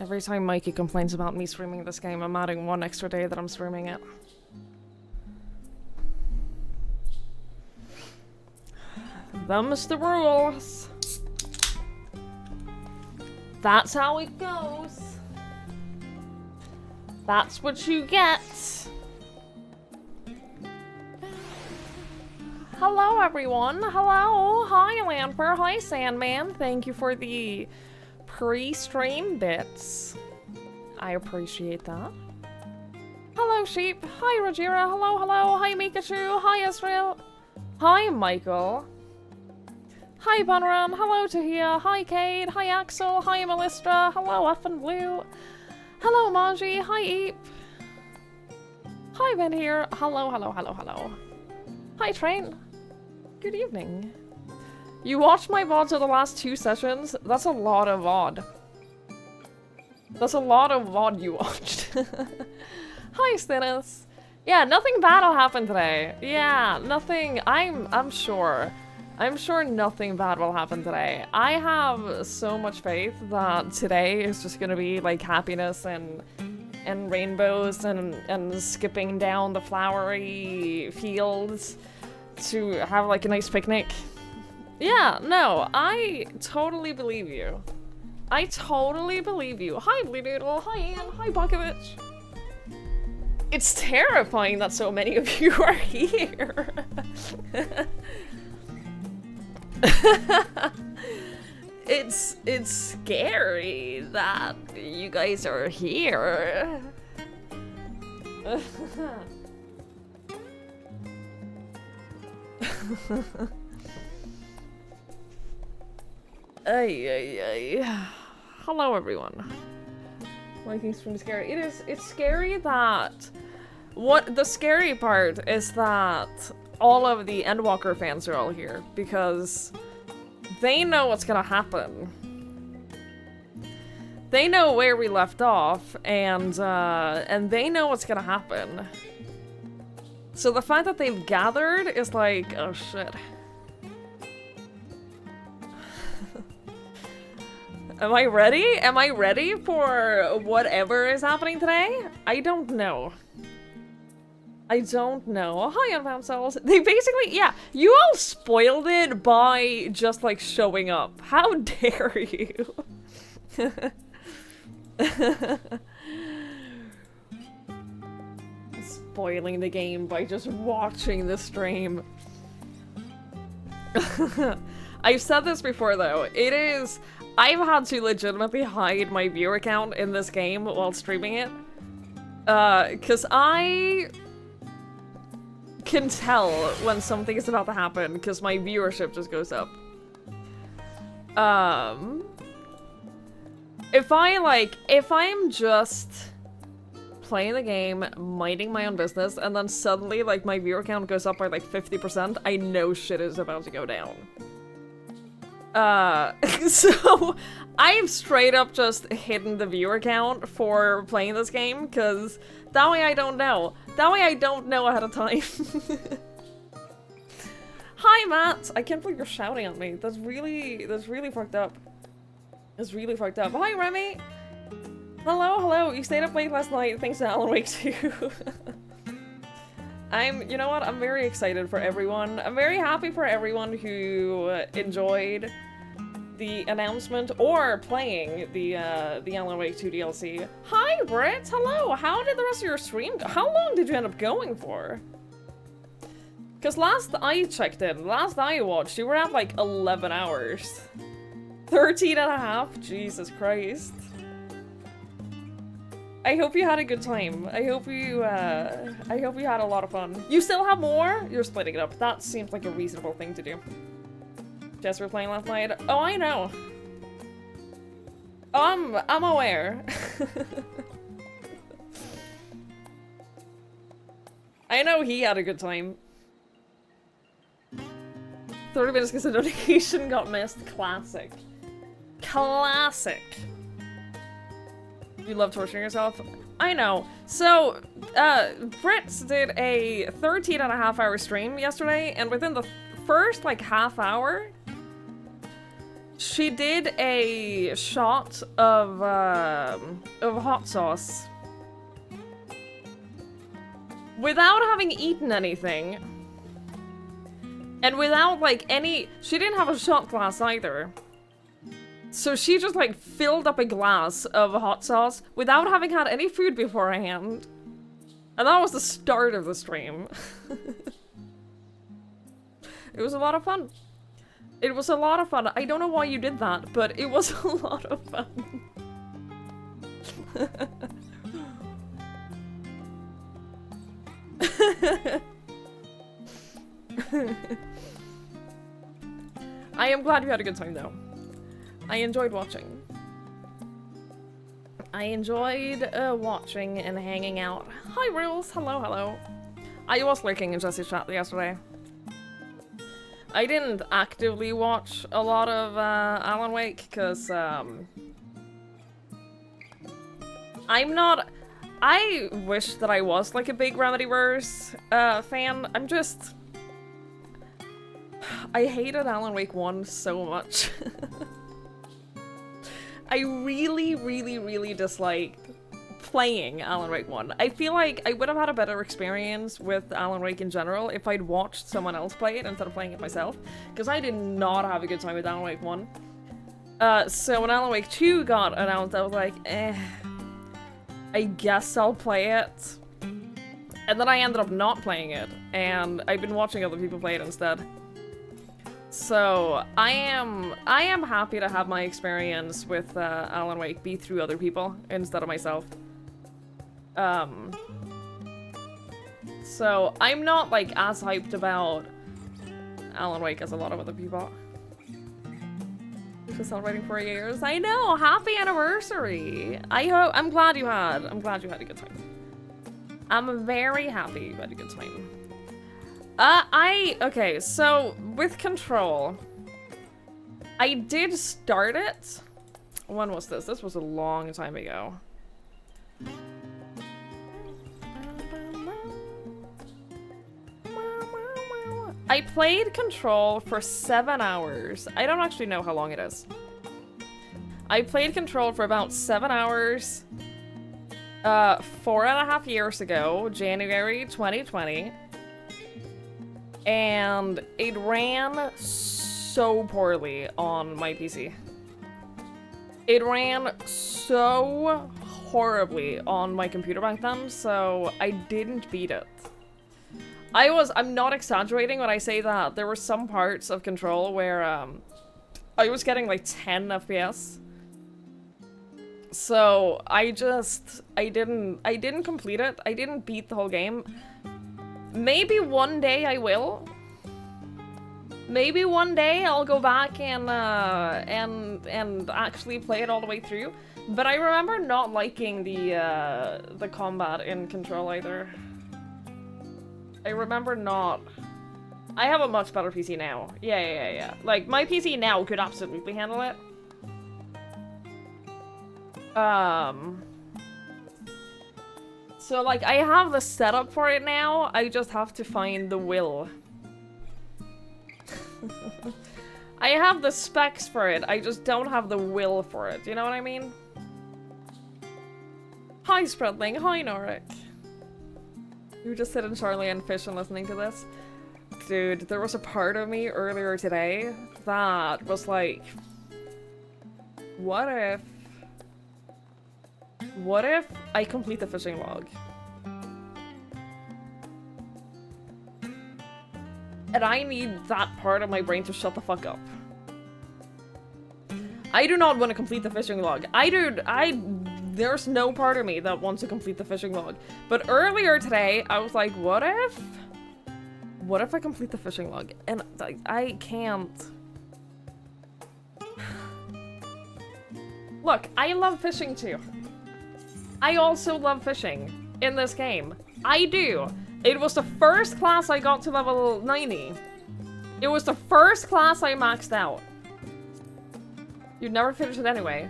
Every time Mikey complains about me streaming this game, I'm adding 1 extra day that I'm streaming it. Them's the rules. That's how it goes. That's what you get. Hello, everyone. Hello. Hi, Lamper. Hi, Sandman. Thank you for the pre-stream bits. I appreciate that. Hello, Sheep. Hi, Rajira. Hello, hello. Hi, Mikachu. Hi, Israel. Hi, Michael. Hi, Bunran. Hello, Tahia. Hi, Cade. Hi, Axel. Hi, Melistra. Hello, F and Blue. Hello, Manji. Hi, Eep. Hi, Ben here. Hello, hello, hello, hello. Hi, Train. Good evening. You watched my VODs of the last 2 sessions? That's a lot of VOD. That's a lot of VOD you watched. Hi, Stennis. Yeah, nothing bad will happen today. Yeah, nothing. I'm sure. I'm sure nothing bad will happen today. I have so much faith that today is just gonna be like happiness and rainbows and skipping down the flowery fields to have like a nice picnic. Yeah, no, I totally believe you. I totally believe you. Hi, Blue Doodle. Hi, Ian. Hi, Bukovich. It's terrifying that so many of you are here. It's scary that you guys are here. Ay. Hello, everyone. Liking stream scary. It's scary that the scary part is that all of the Endwalker fans are all here because they know what's gonna happen. They know where we left off, and they know what's gonna happen. So the fact that they've gathered is like, oh shit. Am I ready? Am I ready for whatever is happening today? I don't know. I don't know. Hi, Unbound Cells. They basically, yeah, you all spoiled it by just, like, showing up. How dare you? Spoiling the game by just watching the stream. I've said this before, though. I've had to legitimately hide my viewer account in this game while streaming it. 'Cause I can tell when something is about to happen because my viewership just goes up. If I'm just playing the game, minding my own business, and then suddenly, like, my viewer count goes up by, like, 50%, I know shit is about to go down. So I've straight up just hidden the viewer count for playing this game, because that way I don't know. That way I don't know ahead of time. Hi, Matt! I can't believe you're shouting at me. That's really fucked up. That's really fucked up. Hi, Remy! Hello! You stayed up late last night thanks to Alan Wake 2. You know what? I'm very excited for everyone. I'm very happy for everyone who enjoyed the announcement or playing the Alan Wake 2 DLC. Hi, Britt! Hello! How did the rest of your stream go? How long did you end up going for? Because last I checked in, last I watched, you were at like 11 hours. 13 and a half? Jesus Christ. I hope you had a good time. I hope you had a lot of fun. You still have more? You're splitting it up. That seems like a reasonable thing to do. Jess, we're playing last night. Oh, I know. Oh, I'm aware. I know he had a good time. 30 minutes because the notification got missed. Classic. Classic. You love torturing yourself? I know. So, Fritz did a 13.5-hour stream yesterday, and within the first, like, half hour, She did a shot of hot sauce without having eaten anything. And without, like, she didn't have a shot glass either. So she just, like, filled up a glass of hot sauce without having had any food beforehand. And that was the start of the stream. It was a lot of fun. It was a lot of fun. I don't know why you did that, but it was a lot of fun. I am glad you had a good time, though. I enjoyed watching. I enjoyed watching and hanging out. Hi, Rules. Hello, hello. I was lurking in Jesse's chat yesterday. I didn't actively watch a lot of Alan Wake, because I'm not... I wish that I was, like, a big Remedyverse fan. I'm just... I hated Alan Wake 1 so much. I really, really, really disliked playing Alan Wake 1. I feel like I would have had a better experience with Alan Wake in general if I'd watched someone else play it instead of playing it myself, because I did not have a good time with Alan Wake 1. So when Alan Wake 2 got announced, I was like, I guess I'll play it. And then I ended up not playing it, and I've been watching other people play it instead. So I am happy to have my experience with Alan Wake be through other people instead of myself. So I'm not, like, as hyped about Alan Wake as a lot of other people. For celebrating 4 years. I know! Happy anniversary! I'm glad you had a good time. I'm very happy you had a good time. Okay, so with Control, I did start it. When was this? This was a long time ago. I played Control for 7 hours. I don't actually know how long it is. I played Control for about 7 hours 4.5 years ago, January 2020. And it ran so poorly on my PC. It ran so horribly on my computer back then, so I didn't beat it. I'm not exaggerating when I say that there were some parts of Control where I was getting like 10 FPS. So I didn't complete it. I didn't beat the whole game. Maybe one day I will. Maybe one day I'll go back and actually play it all the way through. But I remember not liking the combat in Control either. I remember not. I have a much better PC now. Yeah. Like, my PC now could absolutely handle it. So, like, I have the setup for it now, I just have to find the will. I have the specs for it, I just don't have the will for it, you know what I mean? Hi, Spreadling. Hi, Norik. You just sit in Charlie and Fish and listening to this? Dude, there was a part of me earlier today that was like, what if I complete the fishing log? And I need that part of my brain to shut the fuck up. I do not want to complete the fishing log. There's no part of me that wants to complete the fishing log. But earlier today, I was like, what if I complete the fishing log? And I can't. Look, I love fishing too. I also love fishing in this game. I do. It was the first class I got to level 90. It was the first class I maxed out. You'd never finish it anyway.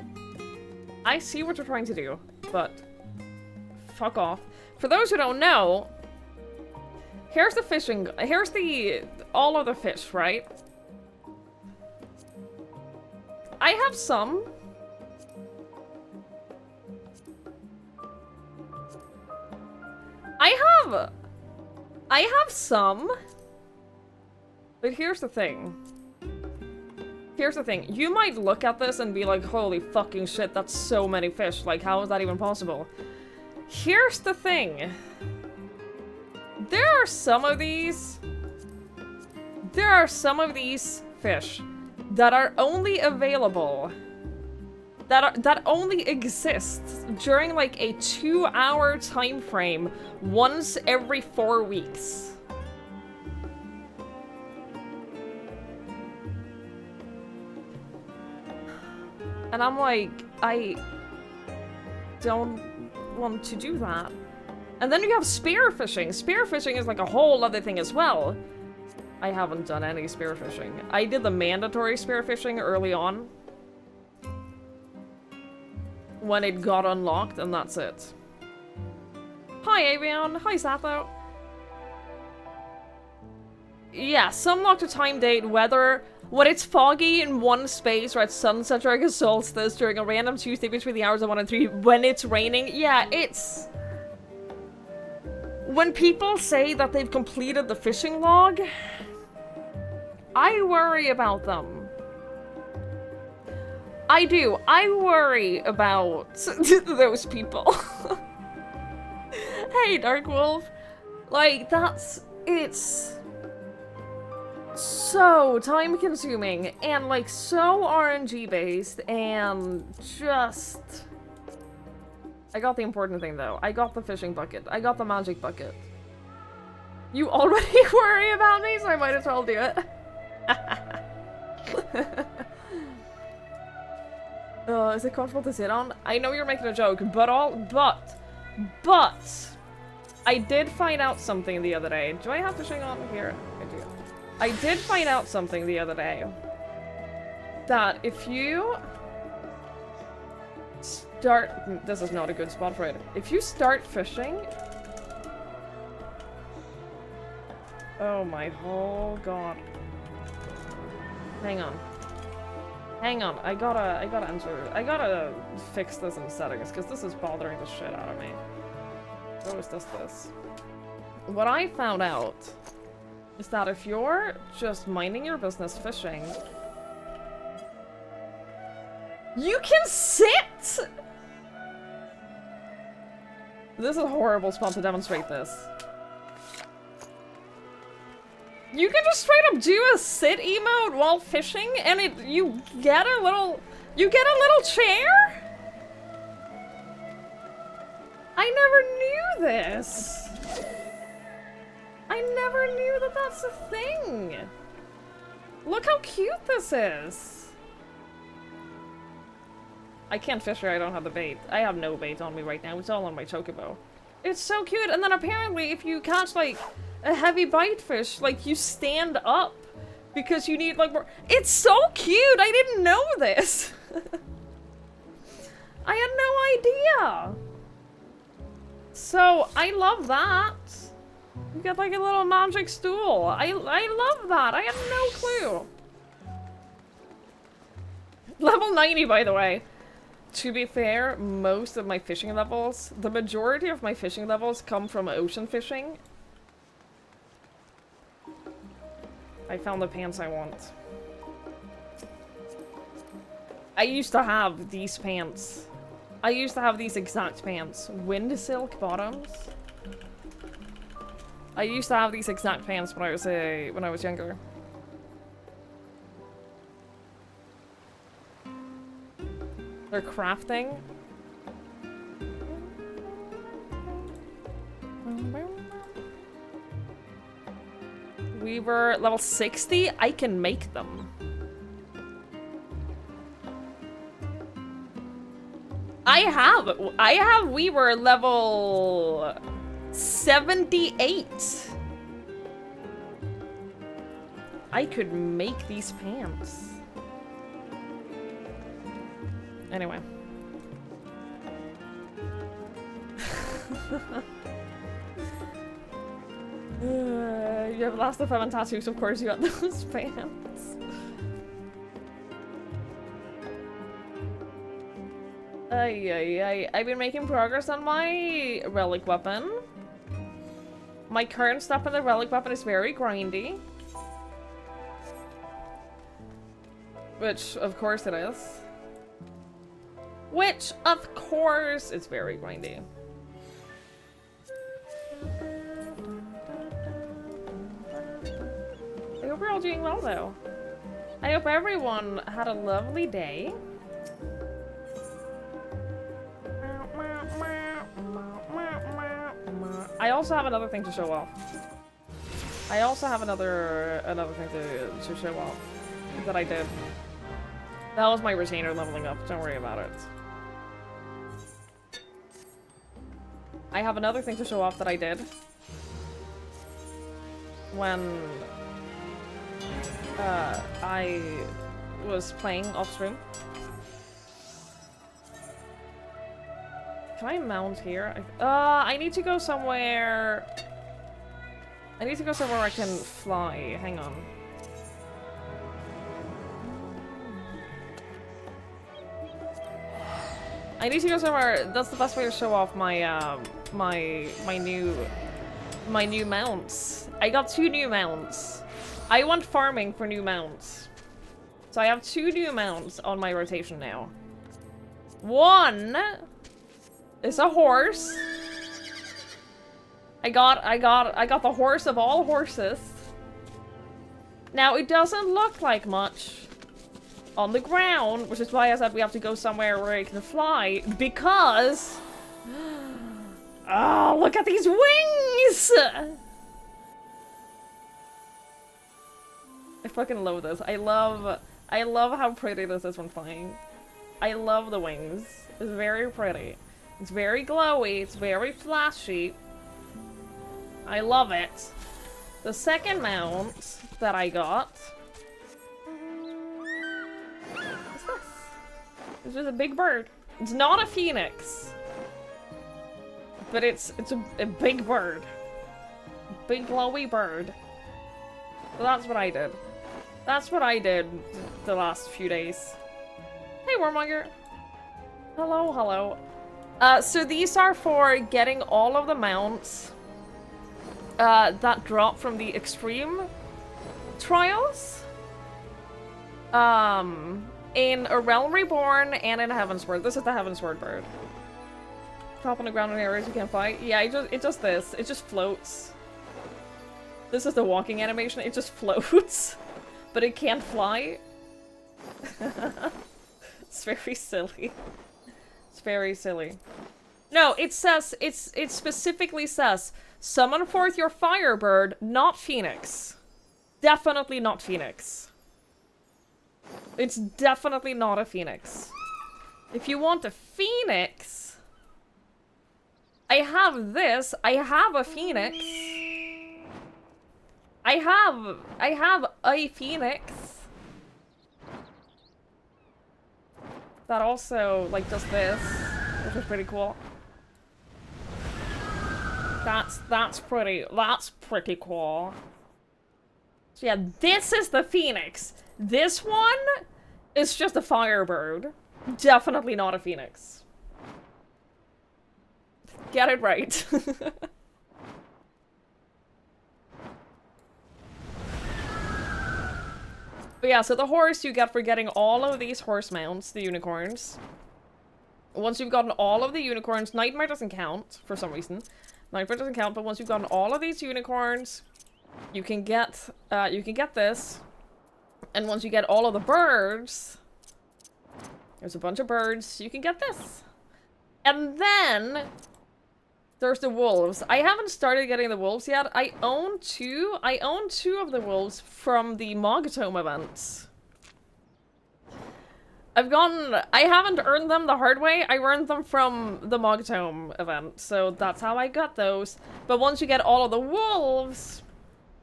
I see what you're trying to do, but fuck off. For those who don't know, here's all of the fish, right? I have some. I have some. But here's the thing. Here's the thing. You might look at this and be like, holy fucking shit, that's so many fish. Like, how is that even possible? Here's the thing. There are some of these fish that are only available, that only exist during like a 2-hour time frame once every 4 weeks. And I'm like, I don't want to do that. And then you have spearfishing. Spearfishing is like a whole other thing as well. I haven't done any spearfishing. I did the mandatory spearfishing early on. When it got unlocked, and that's it. Hi, Avion. Hi, Satho. Yeah, some locked a time date, weather. When it's foggy in one space, or at sunset during a solstice, during a random Tuesday between the hours of 1 and 3, when it's raining. Yeah, it's... When people say that they've completed the fishing log, I worry about them. I do. I worry about those people. Hey, Dark Wolf. Like, it's so time-consuming and, like, so RNG-based and just... I got the important thing, though. I got the fishing bucket. I got the magic bucket. You already worry about me, so I might as well do it. Is it comfortable to sit on? I know you're making a joke, but I did find out something the other day. Do I have fishing on here? I do. I did find out something the other day. That if you start... This is not a good spot for it. If you start fishing... Oh my whole god. Hang on. Hang on, I gotta fix this in settings, because this is bothering the shit out of me. Oh, is this? What I found out is that if you're just minding your business fishing, you can sit! This is a horrible spot to demonstrate this. You can just straight up do a sit emote while fishing, and you get a little chair? I never knew this. I never knew that that's a thing. Look how cute this is. I can't fish here, I don't have the bait. I have no bait on me right now, it's all on my chocobo. It's so cute, and then apparently if you catch like a heavy bite fish, like, you stand up because you need, like, more. It's so cute! I didn't know this! I had no idea! So, I love that. You get, like, a little magic stool. I love that! I had no clue. Level 90, by the way. To be fair, most of my fishing levels, the majority of my fishing levels come from ocean fishing. I found the pants I want. I used to have these pants. I used to have these exact pants. Wind silk bottoms. I used to have these exact pants when I was younger. They're crafting. We were level 60. I can make them. I have we were level 78. I could make these pants. Anyway. You have Last of 7 tattoos, of course you got those pants. I've been making progress on my relic weapon. My current stuff in the relic weapon is very grindy. Which, of course it is. Which, of course, it's very grindy. I hope you're all doing well, though. I hope everyone had a lovely day. I also have another thing to show off. I also have another thing to show off that I did. That was my retainer leveling up. Don't worry about it. I have another thing to show off that I did when I was playing off stream. Can I mount here? I need to go somewhere. I need to go somewhere I can fly. Hang on. I need to go somewhere. That's the best way to show off my my new mounts. I got 2 new mounts. I went farming for new mounts. So I have 2 new mounts on my rotation now. One is a horse. I got the horse of all horses. Now it doesn't look like much on the ground, which is why I said we have to go somewhere where it can fly, because oh, look at these wings! I fucking love this. I love how pretty this is when flying. I love the wings. It's very pretty. It's very glowy. It's very flashy. I love it. The second mount that I got. What's this? It's just a big bird. It's not a phoenix. But it's a big bird. A big glowy bird. So that's what I did. That's what I did the last few days. Hey, Warmonger. Hello, hello. So these are for getting all of the mounts that drop from the extreme trials. In A Realm Reborn and in Heavensward. This is the Heavensward bird. Drop on the ground in areas you can't fly. Yeah, it just this. It just floats. This is the walking animation. It just floats. But it can't fly. It's very silly. It's very silly. No, it says, it specifically says, summon forth your firebird, not phoenix. Definitely not phoenix. It's definitely not a phoenix. If you want a phoenix, I have this. I have a phoenix. I have a phoenix. That also, like, does this, which is pretty cool. That's pretty cool. So yeah, this is the phoenix. This one is just a firebird. Definitely not a phoenix. Get it right. But yeah, so the horse you get for getting all of these horse mounts, the unicorns. Once you've gotten all of the unicorns, Nightmare doesn't count for some reason. Nightmare doesn't count, but once you've gotten all of these unicorns, you can get this. And once you get all of the birds, there's a bunch of birds, you can get this. And then there's the wolves. I haven't started getting the wolves yet. I own two of the wolves from the Mogatome events. I haven't earned them the hard way. I earned them from the Mogatome event, so that's how I got those. But once you get all of the wolves,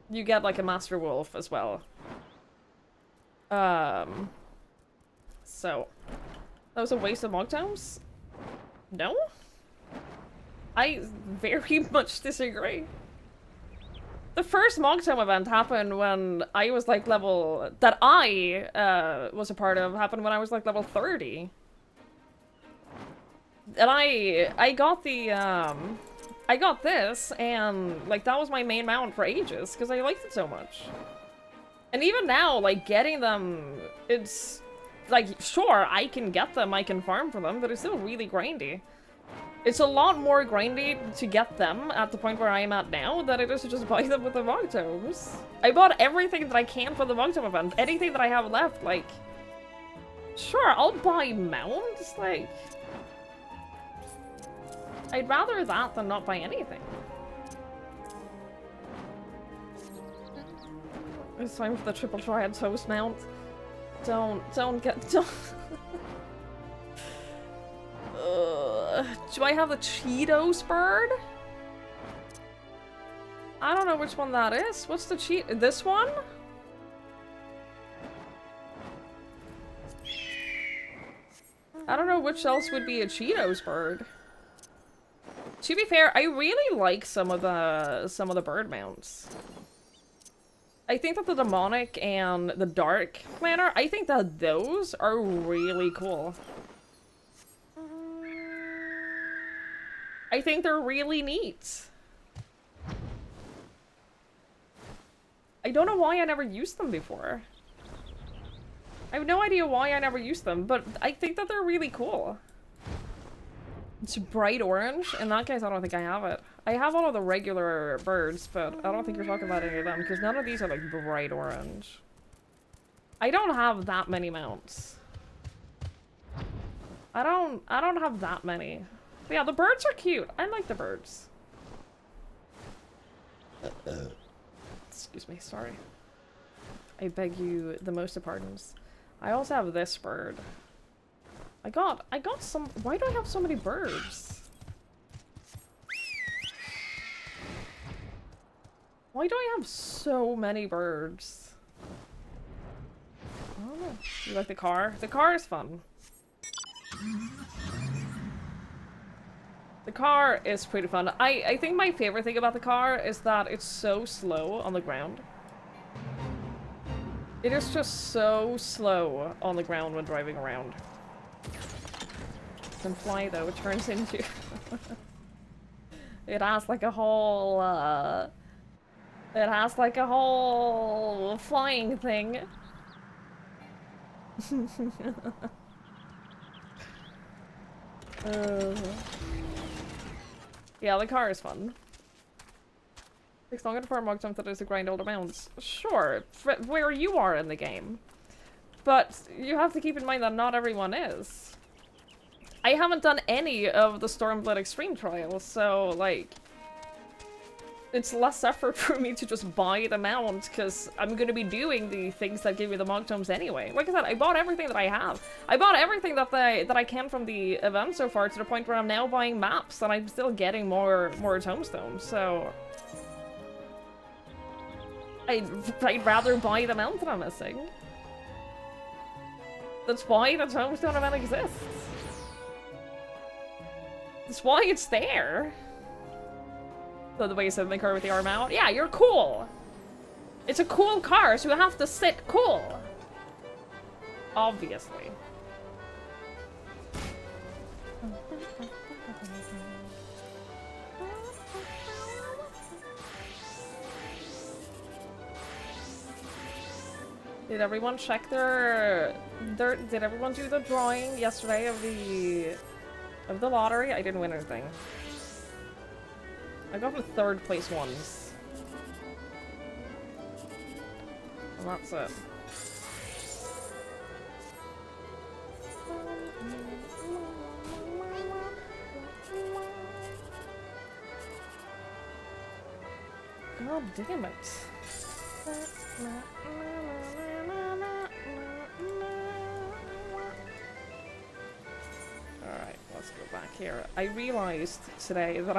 you get like a master wolf as well. So that was a waste of Mogatomes? No? I very much disagree. The first Mogatome event happened when I was like level... that I was a part of happened when I was like level 30. And I got the, I got this, and, like, that was my main mount for ages, because I liked it so much. And even now, like, getting them, it's, like, sure, I can get them, I can farm for them, but it's still really grindy. It's a lot more grindy to get them at the point where I am at now than it is to just buy them with the Mogtomes. I bought everything that I can for the Mogtome event, anything that I have left, like, sure, I'll buy mounts, like... I'd rather that than not buy anything. It's time for the triple triad toast mount. Don't get, don't. Do I have the Cheetos bird? I don't know which one that is. What's the this one? I don't know which else would be a Cheetos bird. To be fair, I really like some of the bird mounts. I think that the demonic and the dark planner, I think that those are really cool. I think they're really neat. I don't know why I never used them before. I have no idea why I never used them, but I think that they're really cool. It's bright orange. In that case, I don't think I have it. I have all of the regular birds, but I don't think you're talking about any of them, because none of these are, like, bright orange. I don't have that many mounts. I don't have that many. But yeah, the birds are cute. I like the birds. Excuse me, sorry. I beg you the most of pardons. I also have this bird. I got some. Why do I have so many birds? Why do I have so many birds? I don't know. You like the car? The car is fun. The car is pretty fun. I think my favorite thing about the car is that it's so slow on the ground. It is just so slow on the ground when driving around. Can fly though, it turns into it has like a whole flying thing. Yeah, the car is fun. Takes longer to farm Mogtomes than it is to grind older mounts. Sure, where you are in the game. But you have to keep in mind that not everyone is. I haven't done any of the Stormblood Extreme trials, so, like, it's less effort for me to just buy the mount, because I'm going to be doing the things that give me the Mogtomes anyway. Like I said, I bought everything that I have. I bought everything that I can from the event so far, to the point where I'm now buying maps, and I'm still getting more tomestones, so... I'd rather buy the mount that I'm missing. That's why the tomestone event exists. That's why it's there. So the way you sit in the car with the arm out. Yeah, you're cool. It's a cool car, so you have to sit cool. Obviously. Did everyone check their did everyone do the drawing yesterday of the lottery? I didn't win anything. I got the third place ones. And that's it. God damn it. Alright, let's go back here. I realized today that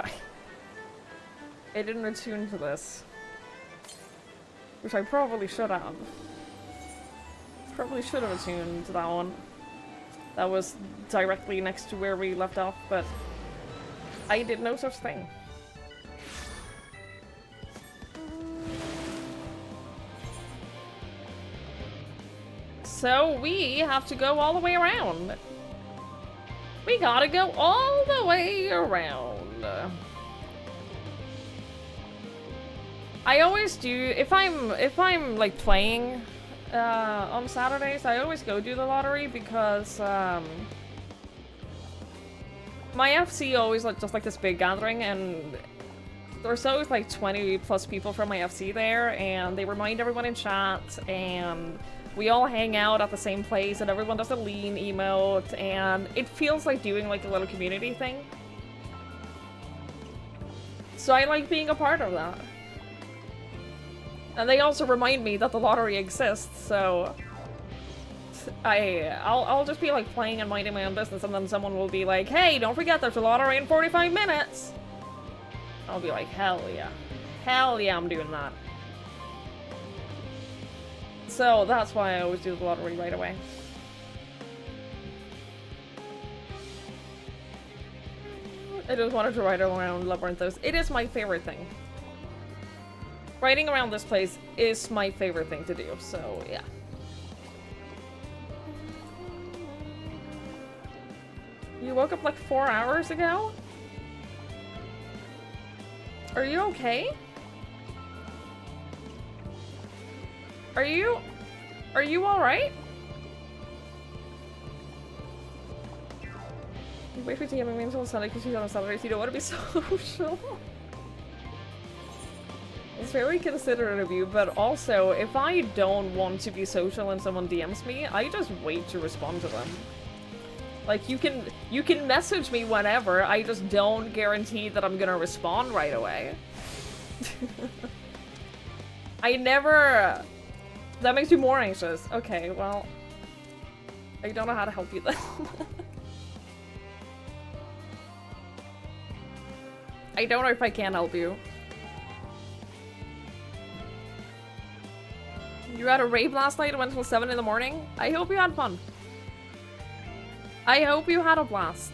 I didn't attune to this. Which I probably should have. Probably should have attuned to that one. That was directly next to where we left off, but I did no such thing. So we have to go all the way around. We gotta go all the way around. I always do, if I'm like playing on Saturdays, I always go do the lottery because my FC always just like this big gathering, and there's always like 20 plus people from my FC there, and they remind everyone in chat, and we all hang out at the same place, and everyone does a lean emote, and it feels like doing like a little community thing. So I like being a part of that. And they also remind me that the lottery exists, so I'll just be like playing and minding my own business, and then someone will be like, hey, don't forget there's a lottery in 45 minutes! I'll be like, hell yeah. Hell yeah, I'm doing that. So that's why I always do the lottery right away. I just wanted to ride around Labyrinthos. It is my favorite thing. Riding around this place is my favorite thing to do, so yeah. You woke up like 4 hours ago? Are you okay? Are you alright? You wait for TM memes on Sunday because she's on Saturday, so you don't want to be social. It's very considerate of you, but also, if I don't want to be social and someone DMs me, I just wait to respond to them. Like, you can message me whenever, I just don't guarantee that I'm gonna respond right away. I never... That makes you more anxious. Okay, well... I don't know how to help you then. I don't know if I can help you. You had a rave last night and went until 7 in the morning? I hope you had fun. I hope you had a blast.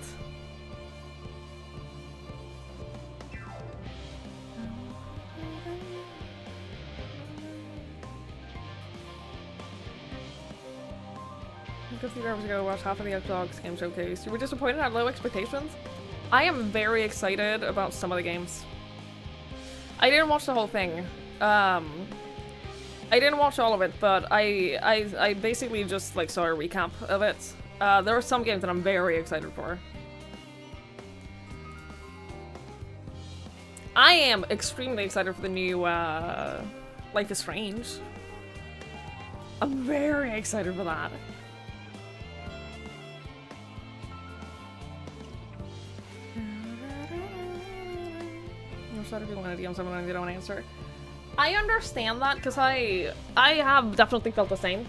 A few hours ago, watched half of the Xbox game showcase. You were disappointed at low expectations? I am very excited about some of the games. I didn't watch the whole thing. I didn't watch all of it, but I basically just like saw a recap of it. There are some games that I'm very excited for. I am extremely excited for the new Life is Strange. I'm very excited for that. I'm sorry if you want to DM someone and they don't answer. I understand that, because I have definitely felt the same.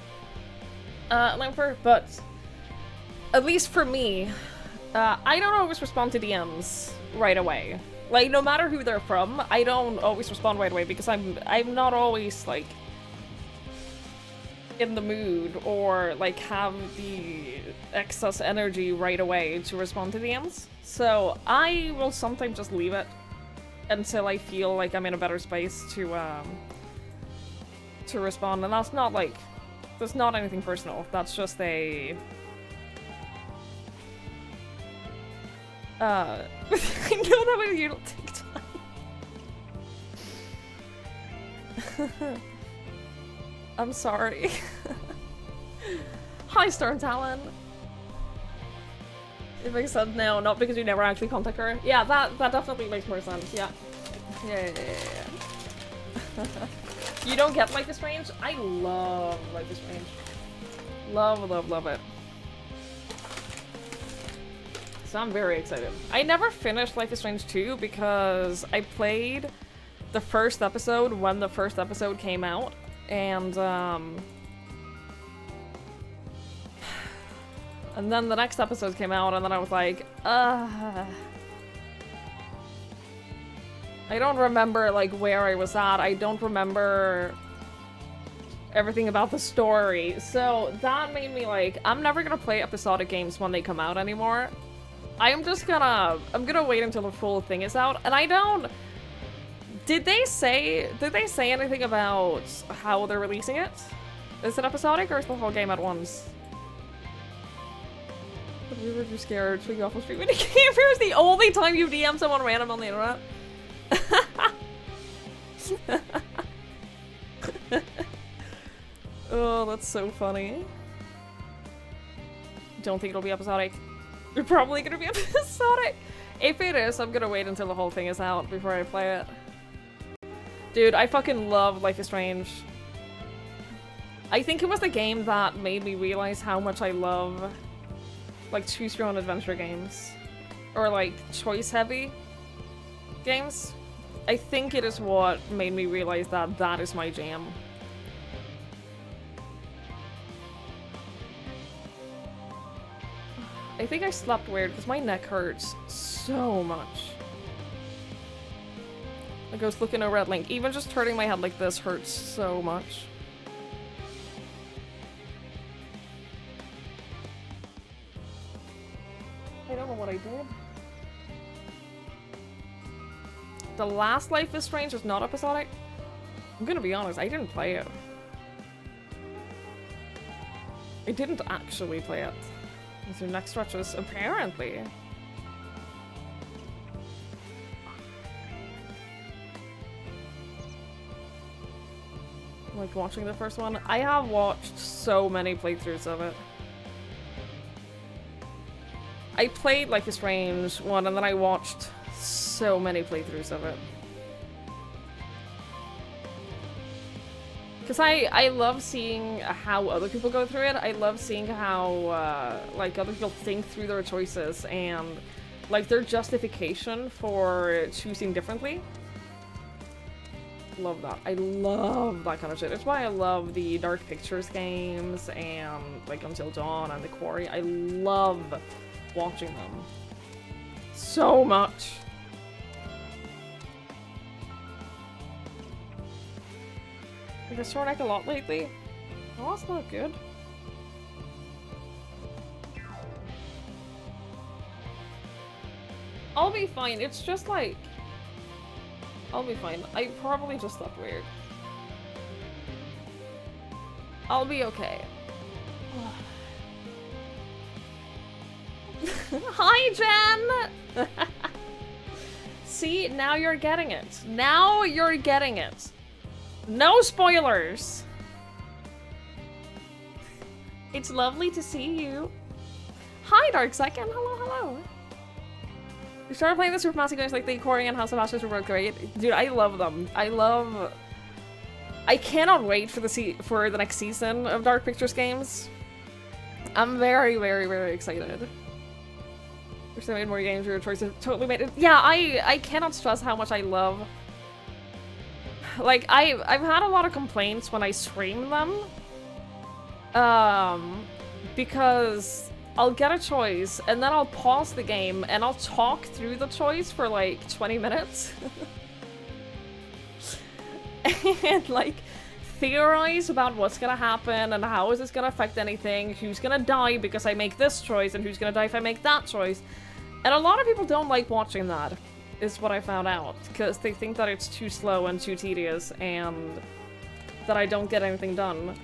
Lamper, but at least for me, I don't always respond to DMs right away. Like, no matter who they're from, I don't always respond right away because I'm not always, like, in the mood or, like, have the excess energy right away to respond to DMs. So I will sometimes just leave it until I feel like I'm in a better space to respond. And that's not, like, that's not anything personal. That's just a... I know that way you don't take time. I'm sorry. Hi, Stern Talon. It makes sense now, not because you never actually contact her. Yeah, that definitely makes more sense. Yeah. Yeah. You don't get Life is Strange? I love Life is Strange. Love, love, love it. So I'm very excited. I never finished Life is Strange 2 because I played the first episode when the first episode came out, and then the next episode came out, and then I was like, I don't remember, like, where I was at. I don't remember everything about the story. So that made me like, I'm never gonna play episodic games when they come out anymore. I'm gonna wait until the full thing is out. And I don't... Did they say anything about how they're releasing it? Is it episodic or is the whole game at once? We were too scared to go off the street when he came here. Is the only time you DM someone random on the internet. Oh, that's so funny. Don't think it'll be episodic. You're probably gonna be episodic. If it is, I'm gonna wait until the whole thing is out before I play it. Dude, I fucking love Life is Strange. I think it was the game that made me realize how much I love, like, choose-your-own adventure games. Or, like, choice-heavy games. I think it is what made me realize that that is my jam. I think I slept weird because my neck hurts so much. Like I was looking over at Link. Even just turning my head like this hurts so much. I don't know what I did. The last Life is Strange was not episodic. I'm gonna be honest, I didn't play it. I didn't actually play it. So next stretches, apparently. Like watching the first one. I have watched so many playthroughs of it. I played Life is Strange one and then I watched so many playthroughs of it. Because I love seeing how other people go through it. I love seeing how, like, other people think through their choices and, like, their justification for choosing differently. Love that. I love that kind of shit. It's why I love the Dark Pictures games and, like, Until Dawn and The Quarry. I love watching them so much. I've been sore neck a lot lately. Oh, that's not good. I'll be fine. It's just like... I'll be fine. I probably just slept weird. I'll be okay. Hi, Jen! See, now you're getting it. Now you're getting it. No spoilers! It's lovely to see you. Hi, Dark Second. Hello, hello. You started playing the Supermassive games like the Quarry and House of Ashes were both great. Dude, I love them. I cannot wait for the next season of Dark Pictures games. I'm very, very, very excited. Wish they made more games. Your choice have totally made it. Yeah, I cannot stress how much I love. Like, I've had a lot of complaints when I stream them. Because I'll get a choice, and then I'll pause the game, and I'll talk through the choice for, like, 20 minutes. And, like, theorize about what's gonna happen, and how is this gonna affect anything, who's gonna die because I make this choice, and who's gonna die if I make that choice. And a lot of people don't like watching that. Is what I found out, because they think that it's too slow and too tedious, and that I don't get anything done.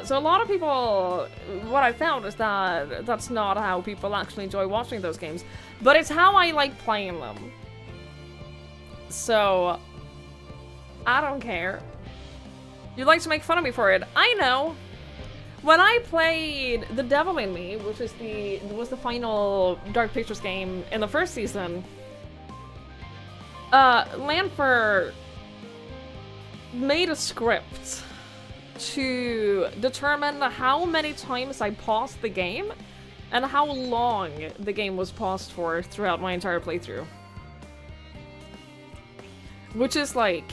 So a lot of people, what I found is that that's not how people actually enjoy watching those games, but it's how I like playing them. So, I don't care. You like to make fun of me for it. I know! When I played The Devil in Me, which is was the final Dark Pictures game in the first season, Lanfer made a script to determine how many times I paused the game and how long the game was paused for throughout my entire playthrough. Which is like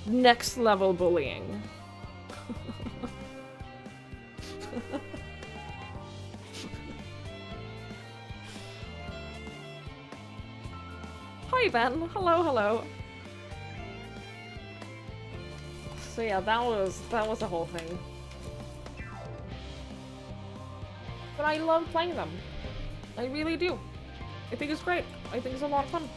next level bullying. Hi Ben, hello, hello. So yeah, that was the whole thing. But I love playing them. I really do. I think it's great. I think it's a lot of fun.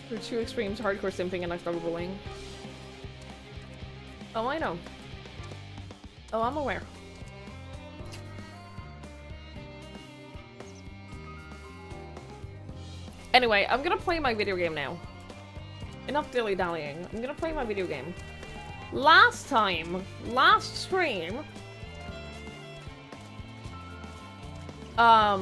For two extremes, hardcore simping and next level bullying. Oh, I know. Oh, I'm aware. Anyway, I'm gonna play my video game now. Enough dilly-dallying. I'm gonna play my video game. Last stream... Last stream... What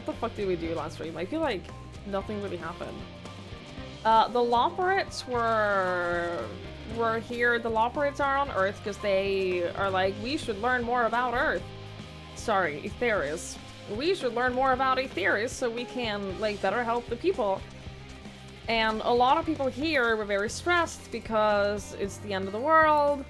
the fuck did we do last stream? I feel like nothing really happened. The Loperates were here. The Loperates are on Earth because they are like, we should learn more about Earth. Sorry, Aetheris. We should learn more about Aetheris so we can, like, better help the people. And a lot of people here were very stressed because it's the end of the world.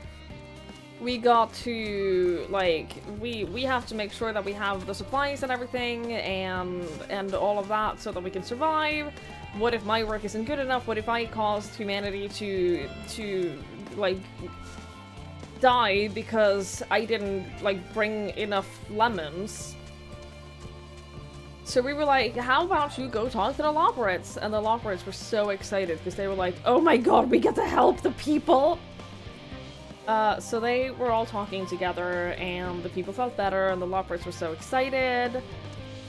We got to, like, we have to make sure that we have the supplies and everything and all of that so that we can survive. What if my work isn't good enough? What if I caused humanity to like, die because I didn't, like, bring enough lemons? So we were like, how about you go talk to the Loperates? And the Loperates were so excited because they were like, oh my god, we get to help the people! So they were all talking together, and the people felt better, and the Loperates were so excited.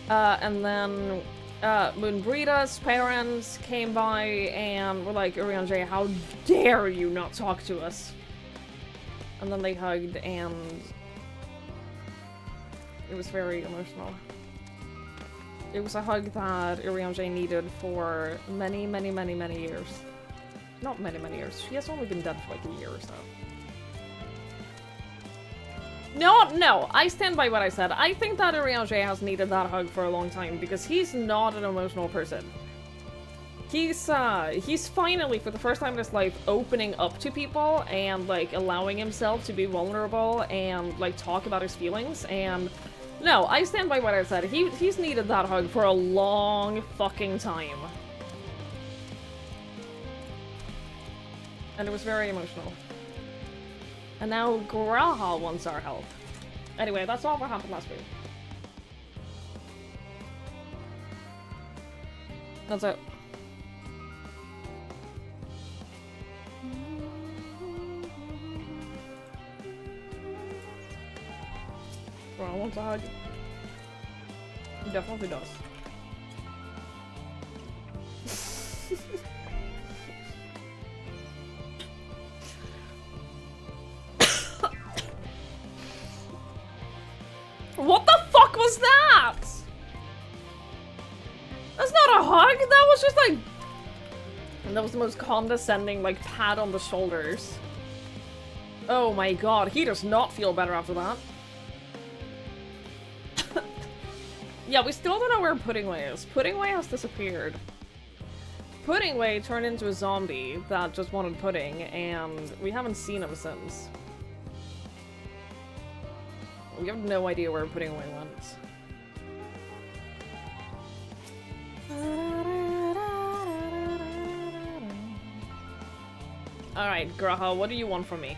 And then Moonbreeda's parents came by and were like, Urianger, how dare you not talk to us? And then they hugged, and it was very emotional. It was a hug that Urianger needed for many, many, many, many years. Not many, many years. She has only been dead for like a year or so. No, I stand by what I said. I think that Urianger has needed that hug for a long time because he's not an emotional person. He's finally, for the first time in his life, opening up to people and, like, allowing himself to be vulnerable and, like, talk about his feelings. And no, I stand by what I said. He's needed that hug for a long fucking time. And it was very emotional. And now Graha wants our help. Anyway, that's all what happened last week. That's it. Graha wants a hug. He definitely does. What the fuck was that? That's not a hug, that was just like... And that was the most condescending, like, pat on the shoulders. Oh my god, he does not feel better after that. Yeah, we still don't know where Puddingway is. Puddingway has disappeared. Puddingway turned into a zombie that just wanted pudding, and we haven't seen him since. We have no idea where Puddingway went. Alright, Graha, what do you want from me?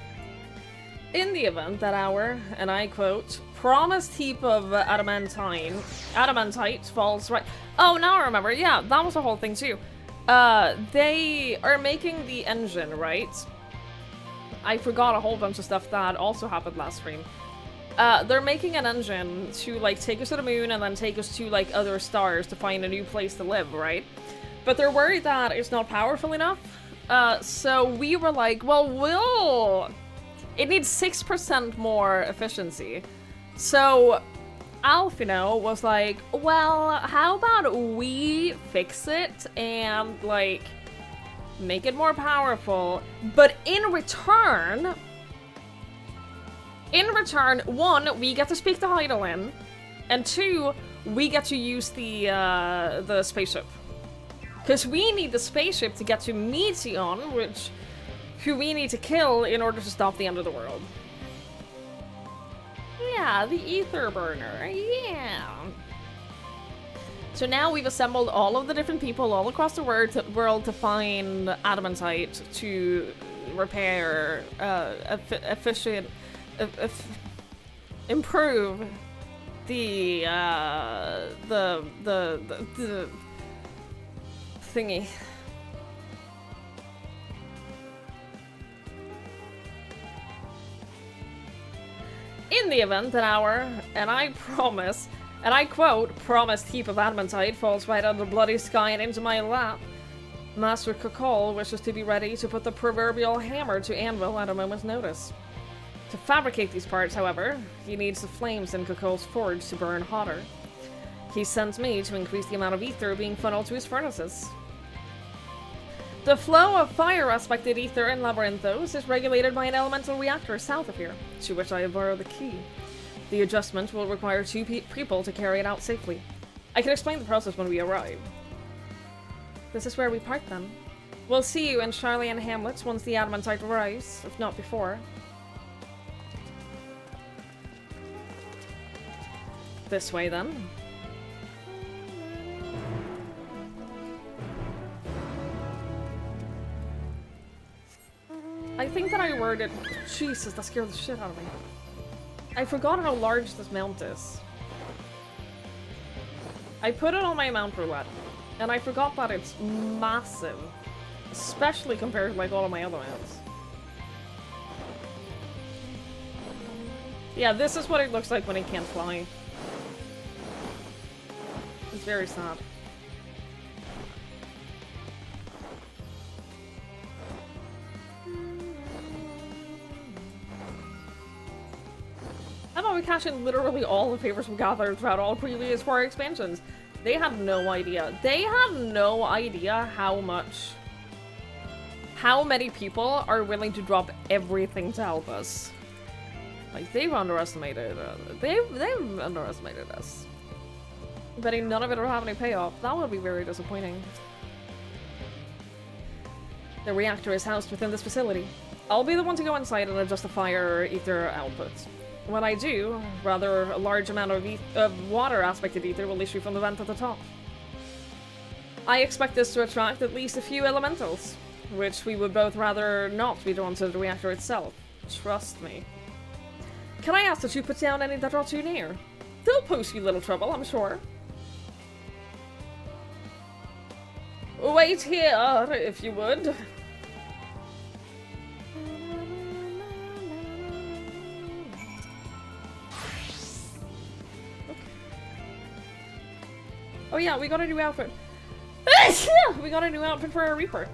In the event that our, and I quote, promised heap of adamantite falls right... Oh, now I remember. Yeah, that was the whole thing too. They are making the engine, right? I forgot a whole bunch of stuff that also happened last stream. They're making an engine to, like, take us to the moon and then take us to, like, other stars to find a new place to live, right? But they're worried that it's not powerful enough. So we were like, well, it needs 6% more efficiency. So Alfino was like, well, how about we fix it and, like, make it more powerful, but in return, one, we get to speak to Heidelin, and two, we get to use the spaceship. Because we need the spaceship to get to Meteion, who we need to kill in order to stop the end of the world. Yeah, the ether burner, yeah. So now we've assembled all of the different people all across the world to find adamantite to repair improve the thingy. In the event that our, and I promise, and I quote, promised heap of adamantite falls right out of the bloody sky and into my lap, Master Kakol wishes to be ready to put the proverbial hammer to anvil at a moment's notice. To fabricate these parts, however, he needs the flames in Kakol's forge to burn hotter. He sends me to increase the amount of ether being funneled to his furnaces. The flow of fire-aspected ether in Labyrinthos is regulated by an elemental reactor south of here, to which I have borrowed the key. The adjustment will require two people to carry it out safely. I can explain the process when we arrive. This is where we part then. We'll see you in Charlie and Hamlet's once the adamantite arrives, if not before. This way then. I think that I worded... Jesus, that scared the shit out of me. I forgot how large this mount is. I put it on my mount roulette, and I forgot that it's massive. Especially compared to like all of my other mounts. Yeah, this is what it looks like when it can't fly. It's very sad. How about we cash in literally all the favors we gathered throughout all previous 4 expansions? They had no idea. They had no idea how many people are willing to drop everything to help us. Like, they've underestimated, they've underestimated us. Betting none of it will have any payoff. That would be very disappointing. The reactor is housed within this facility. I'll be the one to go inside and adjust the fire or ether output. When I do, rather a large amount of water-aspected ether will issue from the vent at the top. I expect this to attract at least a few elementals, which we would both rather not be drawn to the reactor itself. Trust me. Can I ask that you put down any that are too near? They'll pose you little trouble, I'm sure. Wait here, if you would. Oh yeah, we got a new outfit. We got a new outfit for a Reaper.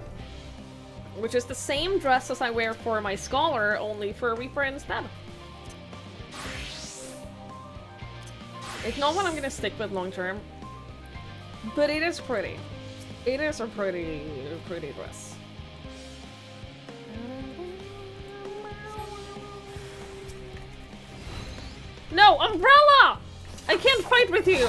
Which is the same dress as I wear for my Scholar, only for a Reaper instead. It's not what I'm gonna stick with long term. But it is pretty. It is a pretty dress. No, Umbrella! I can't fight with you!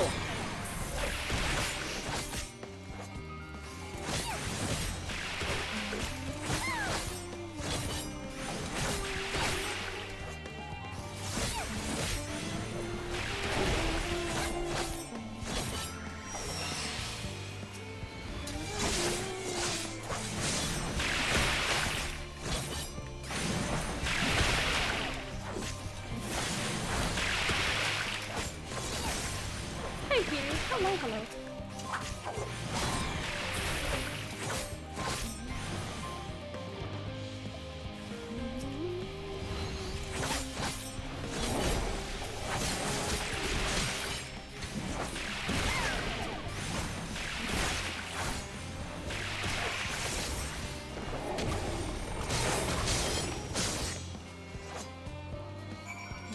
Hello.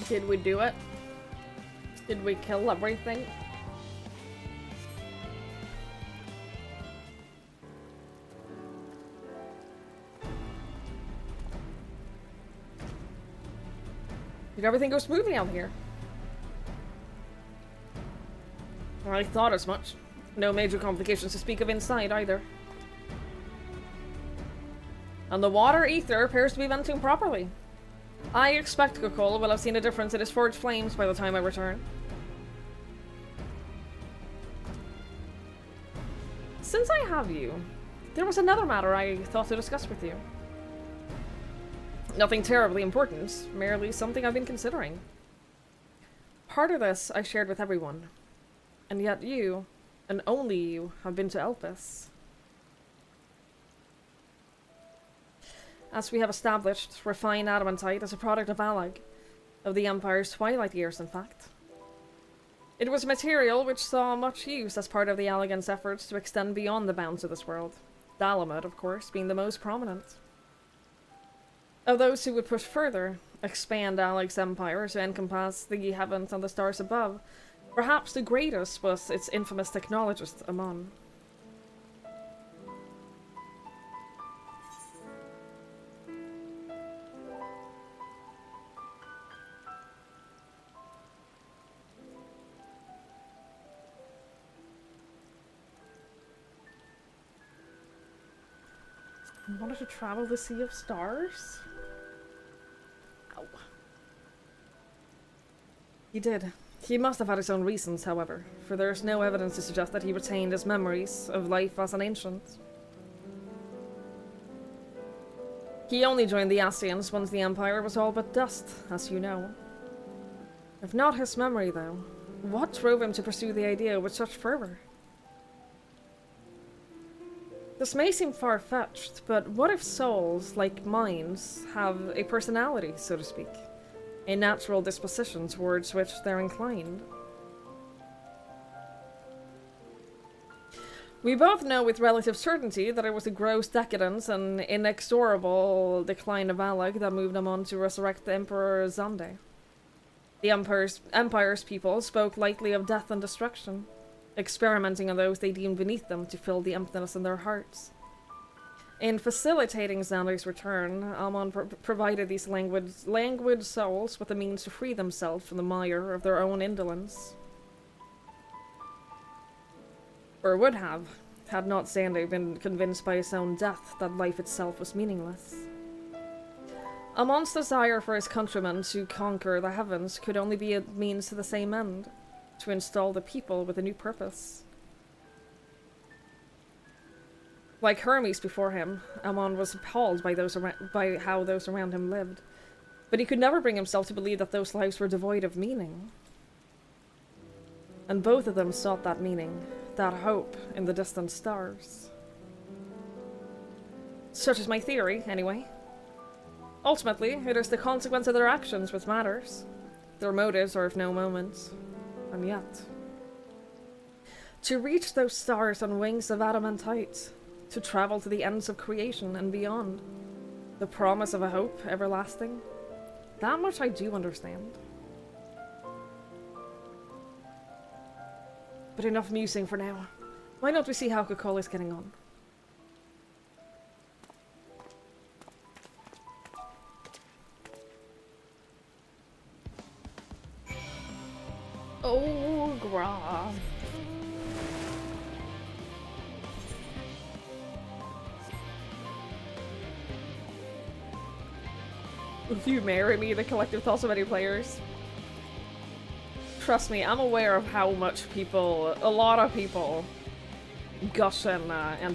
Did we do it? Did we kill everything? Did everything go smoothly out here? I thought as much. No major complications to speak of inside either. And the water ether appears to be venting properly. I expect Kakol will have seen a difference in his forged flames by the time I return. Since I have you, there was another matter I thought to discuss with you. Nothing terribly important, merely something I've been considering. Part of this I shared with everyone, and yet you, and only you, have been to Elpis. As we have established, refined adamantite is a product of Alag, of the Empire's twilight years, in fact. It was a material which saw much use as part of the Allagans' efforts to extend beyond the bounds of this world, Dalamud, of course, being the most prominent. Of those who would push further, expand Alag's empire to encompass the heavens and the stars above, perhaps the greatest was its infamous technologist, Amon. I wanted to travel the Sea of Stars? Ow. He did. He must have had his own reasons, however, for there is no evidence to suggest that he retained his memories of life as an ancient. He only joined the Ascians once the Empire was all but dust, as you know. If not his memory, though, what drove him to pursue the idea with such fervor? This may seem far-fetched, but what if souls, like minds, have a personality, so to speak? A natural disposition towards which they're inclined? We both know with relative certainty that it was the gross decadence and inexorable decline of Alag that moved him on to resurrect the Emperor Zande. The Empire's people spoke lightly of death and destruction, experimenting on those they deemed beneath them to fill the emptiness in their hearts. In facilitating Xander's return, Amon provided these languid souls with the means to free themselves from the mire of their own indolence. Or would have, had not Xander been convinced by his own death that life itself was meaningless. Amon's desire for his countrymen to conquer the heavens could only be a means to the same end, to install the people with a new purpose. Like Hermes before him, Amon was appalled by how those around him lived, but he could never bring himself to believe that those lives were devoid of meaning. And both of them sought that meaning, that hope, in the distant stars. Such is my theory, anyway. Ultimately, it is the consequence of their actions which matters. Their motives are of no moment. And yet, to reach those stars on wings of adamantite, to travel to the ends of creation and beyond, the promise of a hope everlasting, that much I do understand. But enough musing for now. Why don't we see how Kakol is getting on? Oh, Gra. If you marry me, the collective thoughts of many players. Trust me, I'm aware of how much people, a lot of people, gush and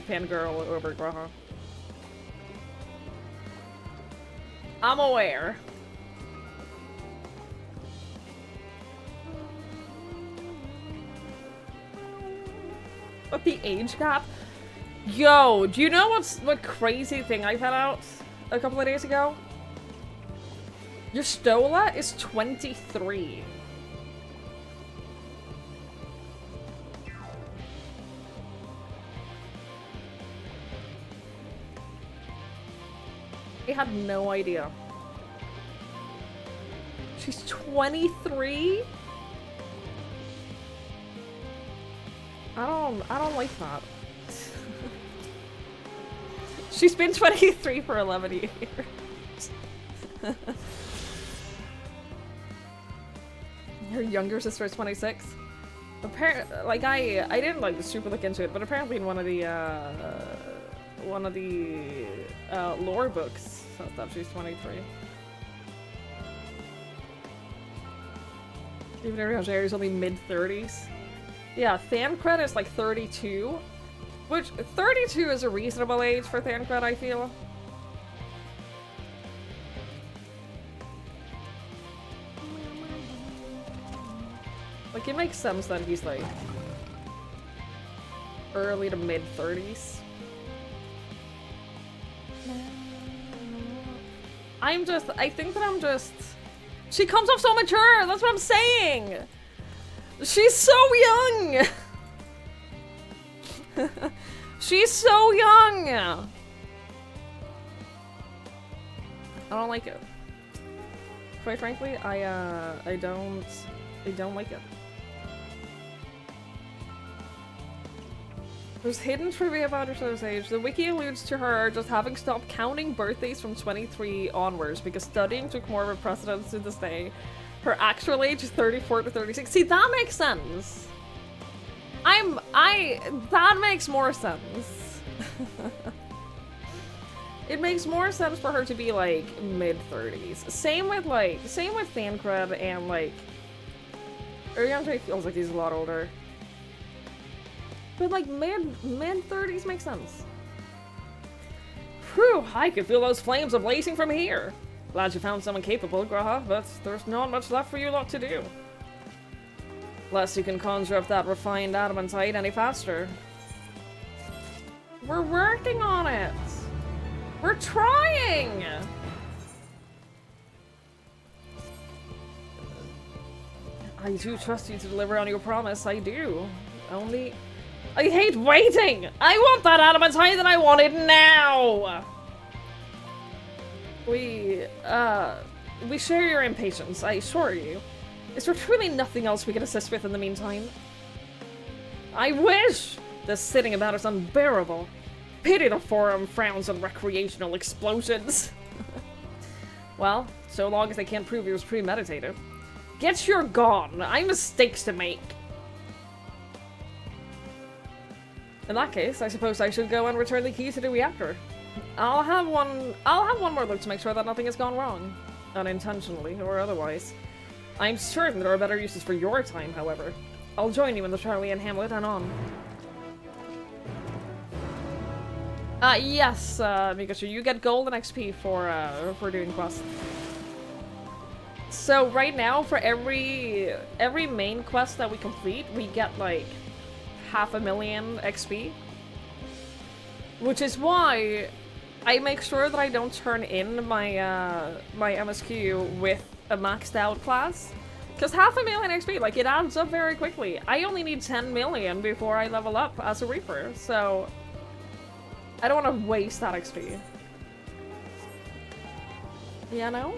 fangirl over Graha. I'm aware. But the age gap? Yo, do you know what crazy thing I found out a couple of days ago? Your Stola is 23. I had no idea. She's 23? I don't like that. She's been 23 for 11 years. Her younger sister is 26. Apparently, like I didn't like super look into it, but apparently in one of the lore books says that she's 23. Even Ariana is only mid-30s. Yeah, Thancred is like 32, which 32 is a reasonable age for Thancred, I feel. Like, it makes sense that he's, like, early to mid-30s. I think that I'm just... She comes off so mature! That's what I'm saying! She's so young! She's so young! I don't like it. Quite frankly, I don't like it. There's hidden trivia about her show's age. The wiki alludes to her just having stopped counting birthdays from 23 onwards because studying took more of a precedence to this day. Her actual age is 34 to 36. See, that makes sense. That makes more sense. It makes more sense for her to be, like, mid-30s. Same with Thancred and, like... Urianger feels like he's a lot older. But, like, mid-30s makes sense. Whew, I can feel those flames ablazing from here. Glad you found someone capable, Graha, but there's not much left for you lot to do. Unless you can conjure up that refined adamantite any faster. We're working on it! We're trying! I do trust you to deliver on your promise, I do. Only... I hate waiting! I want that adamantite and I want it now! We share your impatience, I assure you. Is there truly nothing else we can assist with in the meantime? I wish! This sitting about is unbearable. Pity the forum frowns on recreational explosions. Well, so long as they can't prove it was premeditated. Get your gone! I have mistakes to make. In that case, I suppose I should go and return the key to the reactor. I'll have one more look to make sure that nothing has gone wrong. Unintentionally, or otherwise. I'm certain there are better uses for your time, however. I'll join you in the Charlie and Hamlet and on. Yes, Mikachu, you get gold and XP for doing quests. So right now, for every main quest that we complete, we get like 500,000 XP. Which is why I make sure that I don't turn in my my MSQ with a maxed out class. Because 500,000 XP, like, it adds up very quickly. I only need 10 million before I level up as a Reaper, so I don't want to waste that XP. You know?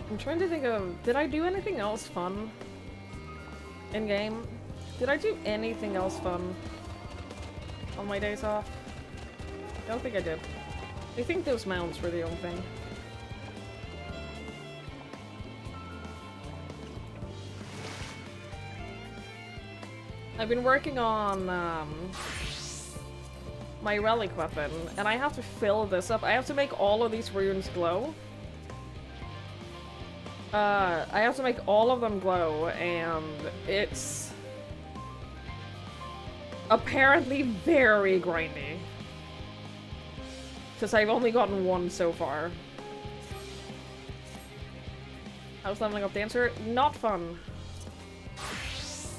I'm trying to think of, did I do anything else fun in game? Did I do anything else fun on my days off? I don't think I did. I think those mounts were the only thing. I've been working on my relic weapon, and I have to fill this up. I have to make all of these runes glow. I have to make all of them glow, and it's apparently very grindy. Because I've only gotten one so far. How's leveling up Dancer? Not fun.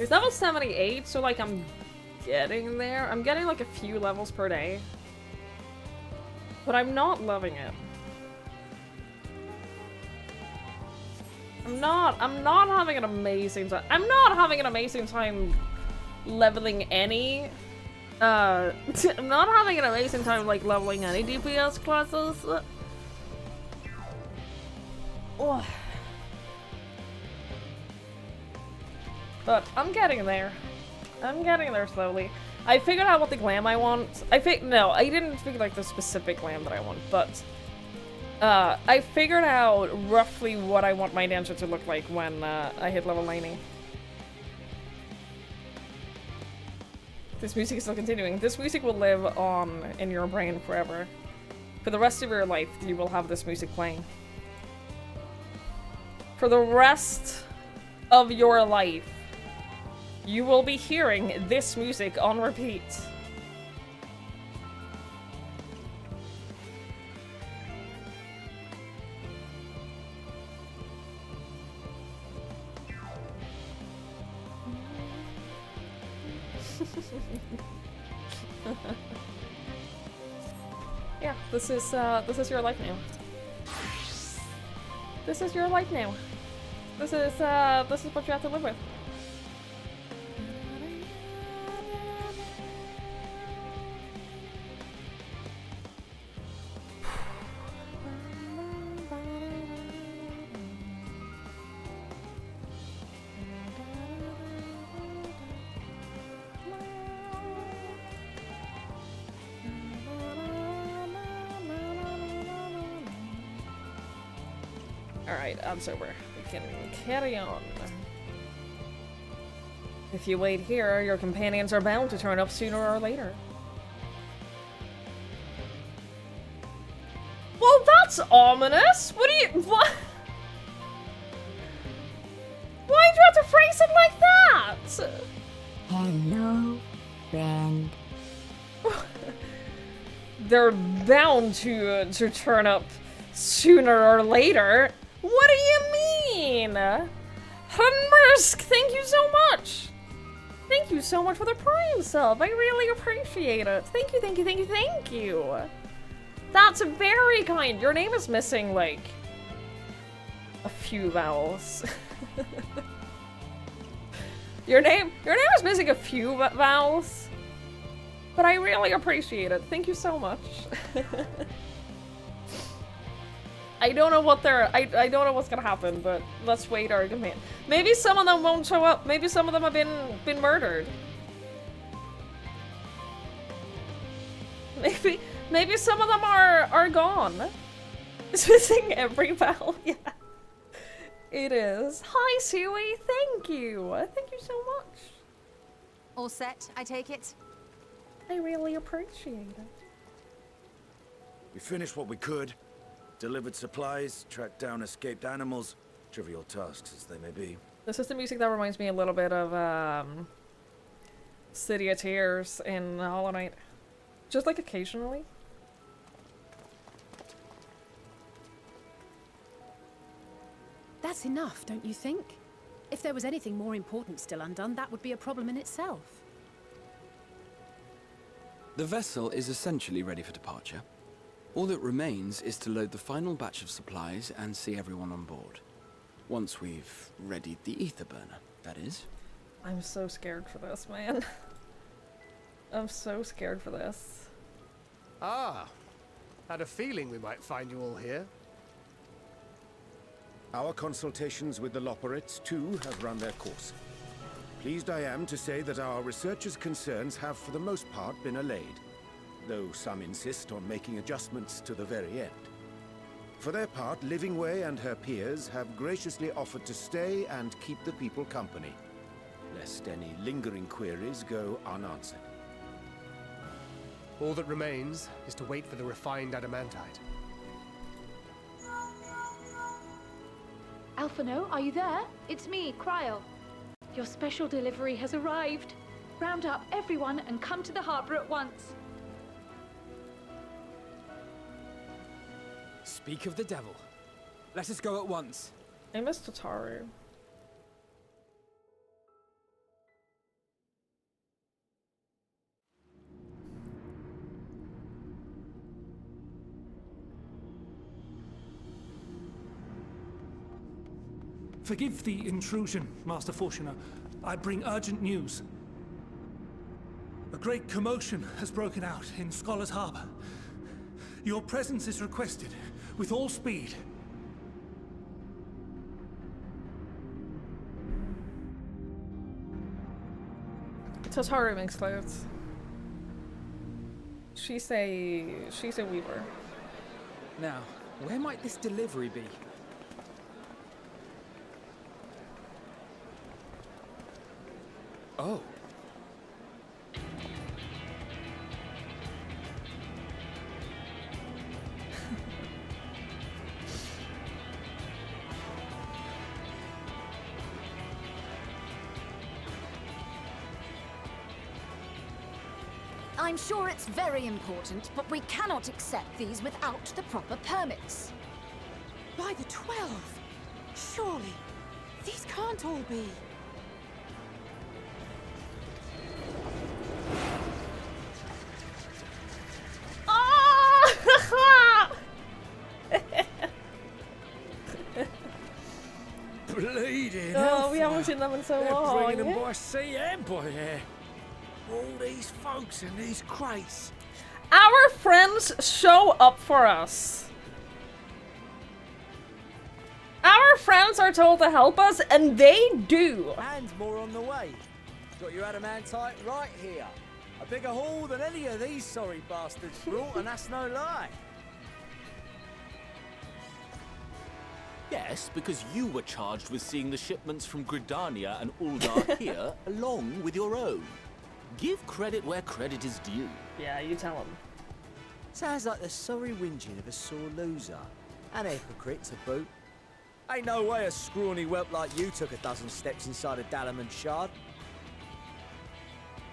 It's level 78, so like I'm getting there. I'm getting like a few levels per day. But I'm not loving it. I'm not having an amazing time. I'm not having an amazing time leveling any. I'm not having an amazing time like leveling any DPS classes. Oh. But I'm getting there. I'm getting there slowly. I figured out what the glam I want. No, I didn't figure like the specific glam that I want, but I figured out roughly what I want my dancer to look like when I hit level 90. This music is still continuing. This music will live on in your brain forever. For the rest of your life, you will have this music playing. For the rest of your life, you will be hearing this music on repeat. Yeah, this is your life now. This is your life now. This is what you have to live with. Alright, I'm sober. We can carry on. If you wait here, your companions are bound to turn up sooner or later. Well, that's ominous! What do you- what? Why'd you have to phrase it like that? Hello, friend. They're bound to turn up sooner or later. What do you mean? Hummersk, thank you so much. Thank you so much for the Prime sub. I really appreciate it. Thank you, thank you, thank you, thank you. That's very kind. Your name is missing, like, a few vowels. Your name is missing a few vowels. But I really appreciate it. Thank you so much. I don't know what they're- I don't know what's gonna happen, but let's wait our command. Maybe some of them won't show up. Maybe some of them have been murdered. Maybe some of them are gone. It's missing every vowel. Yeah. It is. Hi, Suey. Thank you. Thank you so much. All set, I take it? I really appreciate it. We finished what we could. Delivered supplies, tracked down escaped animals. Trivial tasks as they may be. This is the music that reminds me a little bit of City of Tears in Hollow Knight. Just like occasionally. That's enough, don't you think? If there was anything more important still undone, that would be a problem in itself. The vessel is essentially ready for departure. All that remains is to load the final batch of supplies and see everyone on board. Once we've readied the ether burner, that is. I'm so scared for this, man. I'm so scared for this. Ah, had a feeling we might find you all here. Our consultations with the Loporrits, too, have run their course. Pleased I am to say that our researchers' concerns have for the most part been allayed, though some insist on making adjustments to the very end. For their part, Livingway and her peers have graciously offered to stay and keep the people company, lest any lingering queries go unanswered. All that remains is to wait for the refined adamantite. Alphino, are you there? It's me, Cryo. Your special delivery has arrived. Round up everyone and come to the harbor at once. Speak of the devil. Let us go at once. I miss Tataru. Forgive the intrusion, Master Fortuner. I bring urgent news. A great commotion has broken out in Scholar's Harbor. Your presence is requested, with all speed. Tataru makes clothes. She's a weaver. Now, Where might this delivery be? Oh. I'm sure it's very important, but we cannot accept these without the proper permits. By the 12! Surely, these can't all be. Ah! Bleeding Oh, we haven't seen them in so They're long. bringing them by sea and by air. All these folks and these crates. Our friends show up for us. Our friends are told to help us, and they do. And more on the way. Got your adamantite right here. A bigger haul than any of these sorry bastards brought, and that's no lie. Yes, because you were charged with seeing the shipments from Gridania and Uldar here, along with your own. Give credit where credit is due. Yeah, you tell him. Sounds like the sorry whinging of a sore loser. And a hypocrite to boot. Ain't no way a scrawny whelp like you took a dozen steps inside a Dalamon shard.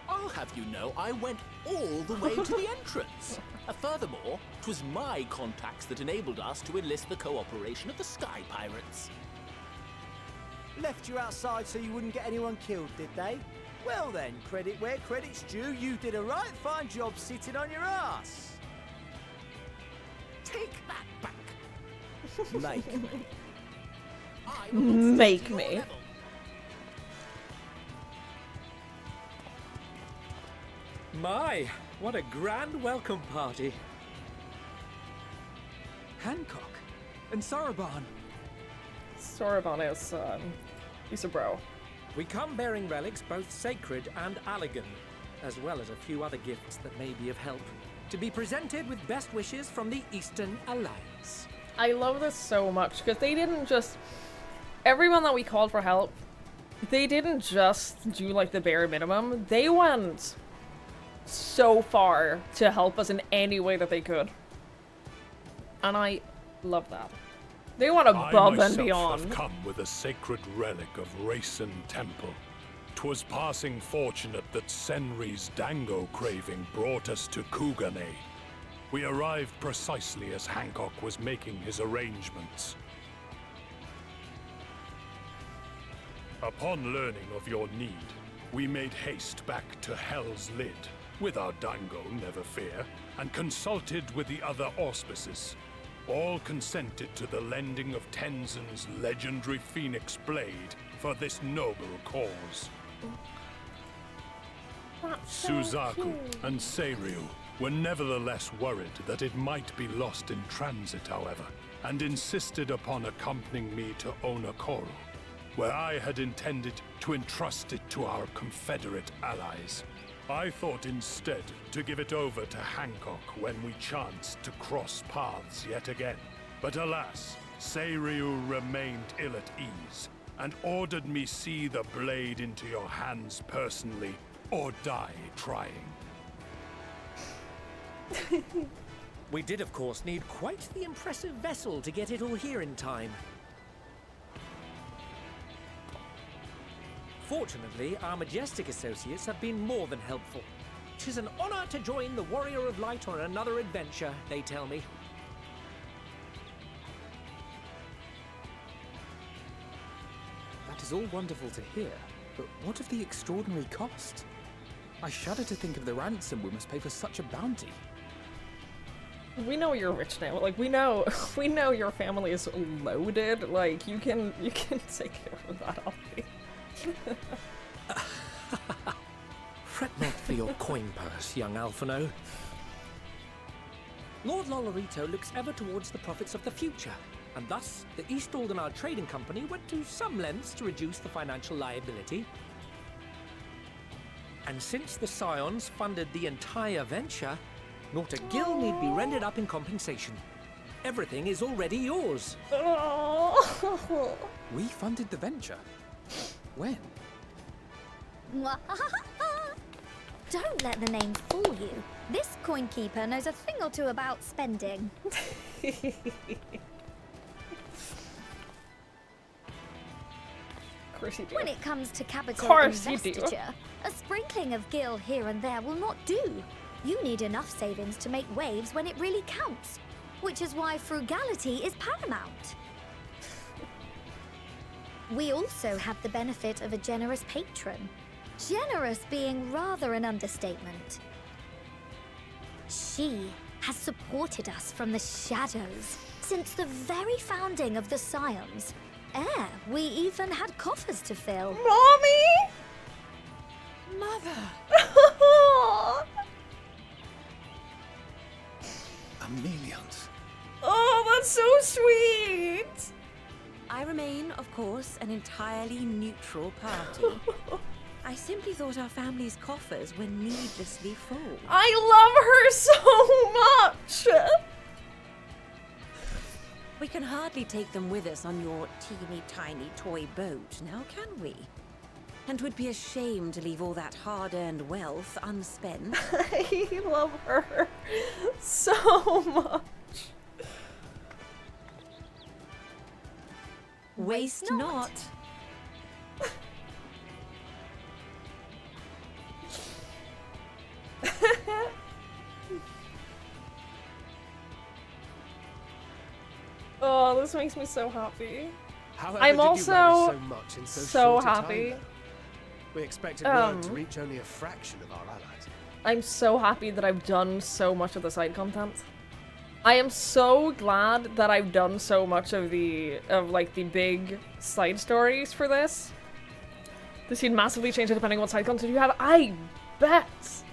I'll have you know, I went all the way to the entrance. Furthermore, 'twas my contacts that enabled us to enlist the cooperation of the Sky Pirates. Left you outside so you wouldn't get anyone killed, did they? Well then, credit where credit's due, you did a right fine job sitting on your ass. Take that back. Make me. Make me. My, what a grand welcome party. Hancock and Soroban. Soroban is, he's a bro. We come bearing relics both sacred and Allegan, as well as a few other gifts that may be of help, to be presented with best wishes from the Eastern Alliance. I love this so much, because they didn't just... Everyone that we called for help, they didn't just do, like, the bare minimum. They went so far to help us in any way that they could. And I love that. They went above and beyond. I myself have come with a sacred relic of Rayson Temple. 'Twas passing fortunate that Senri's dango craving brought us to Kugane. We arrived precisely as Hancock was making his arrangements. Upon learning of your need, we made haste back to Hell's Lid, with our dango, never fear, and consulted with the other auspices. All consented to the lending of Tenzin's legendary Phoenix Blade for this noble cause. Suzaku and Seiryu were nevertheless worried that it might be lost in transit, however, and insisted upon accompanying me to Onokoro, where I had intended to entrust it to our Confederate allies. I thought instead to give it over to Hancock when we chanced to cross paths yet again. But alas, Seiryu remained ill at ease, and ordered me see the blade into your hands personally, or die trying. We did, of course, need quite the impressive vessel to get it all here in time. Fortunately, our majestic associates have been more than helpful. 'Tis an honor to join the Warrior of Light on another adventure, they tell me. That is all wonderful to hear, but what of the extraordinary cost? I shudder to think of the ransom we must pay for such a bounty. We know you're rich now. Like, we know your family is loaded. Like, you can take care of that, Alfie. Fret not for your coin purse, young Alphino. Lord Lolorito looks ever towards the profits of the future, and thus the East Aldenar Trading Company went to some lengths to reduce the financial liability. And since the Scions funded the entire venture, not a gill need be rendered up in compensation. Everything is already yours. Oh. We funded the venture. When? Don't let the name fool you. This coin keeper knows a thing or two about spending. Of course you do. When it comes to capital Course you do. investiture, a sprinkling of gil here and there will not do. You need enough savings to make waves when it really counts, which is why frugality is paramount. We also have the benefit of a generous patron. Generous being rather an understatement. She has supported us from the shadows since the very founding of the Scions. We even had coffers to fill. Mommy! Mother! Amelians. Oh, that's so sweet! I remain, of course, an entirely neutral party. I simply thought our family's coffers were needlessly full. I love her so much! We can hardly take them with us on your teeny tiny toy boat, now can we? And 'twould be a shame to leave all that hard-earned wealth unspent. I love her so much. Waste not. Oh, this makes me so happy. However, I'm did also you manage so much in so short a happy. time? We expected word to reach only a fraction of our allies. I'm so happy that I've done so much of the side content. I am so glad that I've done so much of the big side stories for this. This would massively change it depending on what side content you have. I bet.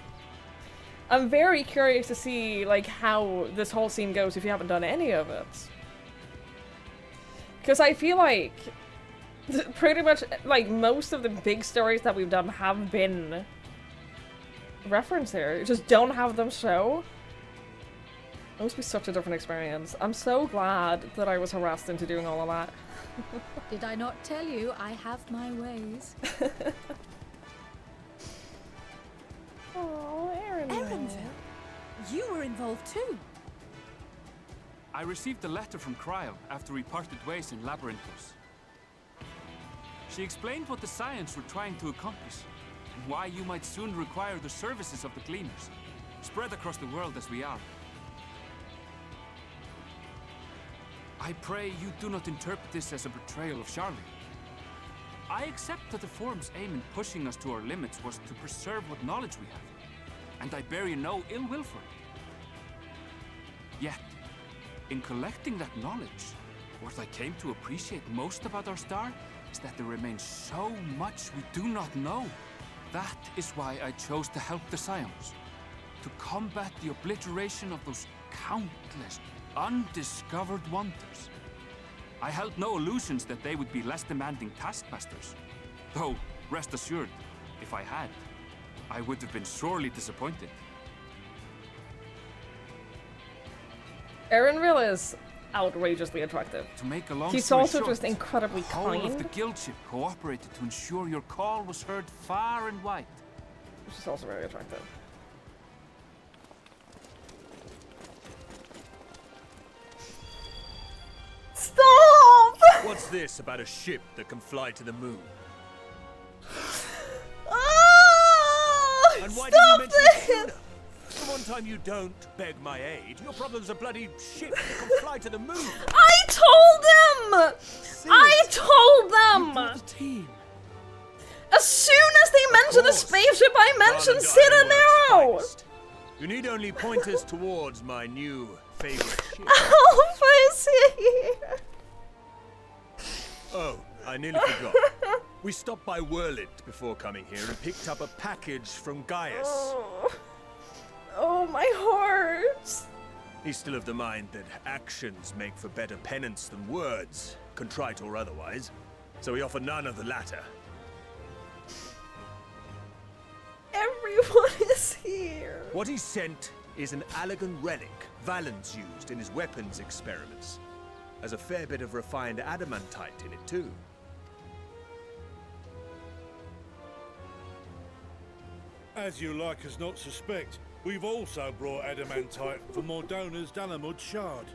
I'm very curious to see like how this whole scene goes if you haven't done any of it. Because I feel like pretty much like most of the big stories that we've done have been referenced here. Just don't have them show. It must be such a different experience. I'm so glad that I was harassed into doing all of that. Did I not tell you I have my ways? Oh, Erenville, you were involved too. I received a letter from Cryle after we parted ways in Labyrinthos. She explained what the Scions were trying to accomplish, and why you might soon require the services of the Gleaners, spread across the world as we are. I pray you do not interpret this as a betrayal of Charlie. I accept that the Forum's aim in pushing us to our limits was to preserve what knowledge we have, and I bear you no ill will for it. Yet, in collecting that knowledge, what I came to appreciate most about our star is that there remains so much we do not know. That is why I chose to help the Scions, to combat the obliteration of those countless undiscovered wonders. I held no illusions that they would be less demanding taskmasters. Though, rest assured, if I had, I would have been sorely disappointed. Erenville is outrageously attractive. To make a long He's story also short, just incredibly the whole of the kind. guild ship cooperated to ensure your call was heard far and wide. Which is also very attractive. Stop! What's this about a ship that can fly to the moon? Oh, and why stop did you mention it sooner? The one time you don't beg my aid, your problem's a bloody ship that can fly to the moon. I told them! I told them! The team. As soon as they mentioned the spaceship, I mentioned Citadel! You need only point us towards my new favorite ship. Alpha is here! Oh, I nearly forgot. We stopped by Whirlit before coming here and picked up a package from Gaius. Oh, my heart! He's still of the mind that actions make for better penance than words, contrite or otherwise. So we offer none of the latter. Everyone is here. What he sent is an Allegan relic Valen's used in his weapons experiments. There's a fair bit of refined adamantite in it too. As you like us not suspect, we've also brought adamantite from Mordona's Dalamud shard.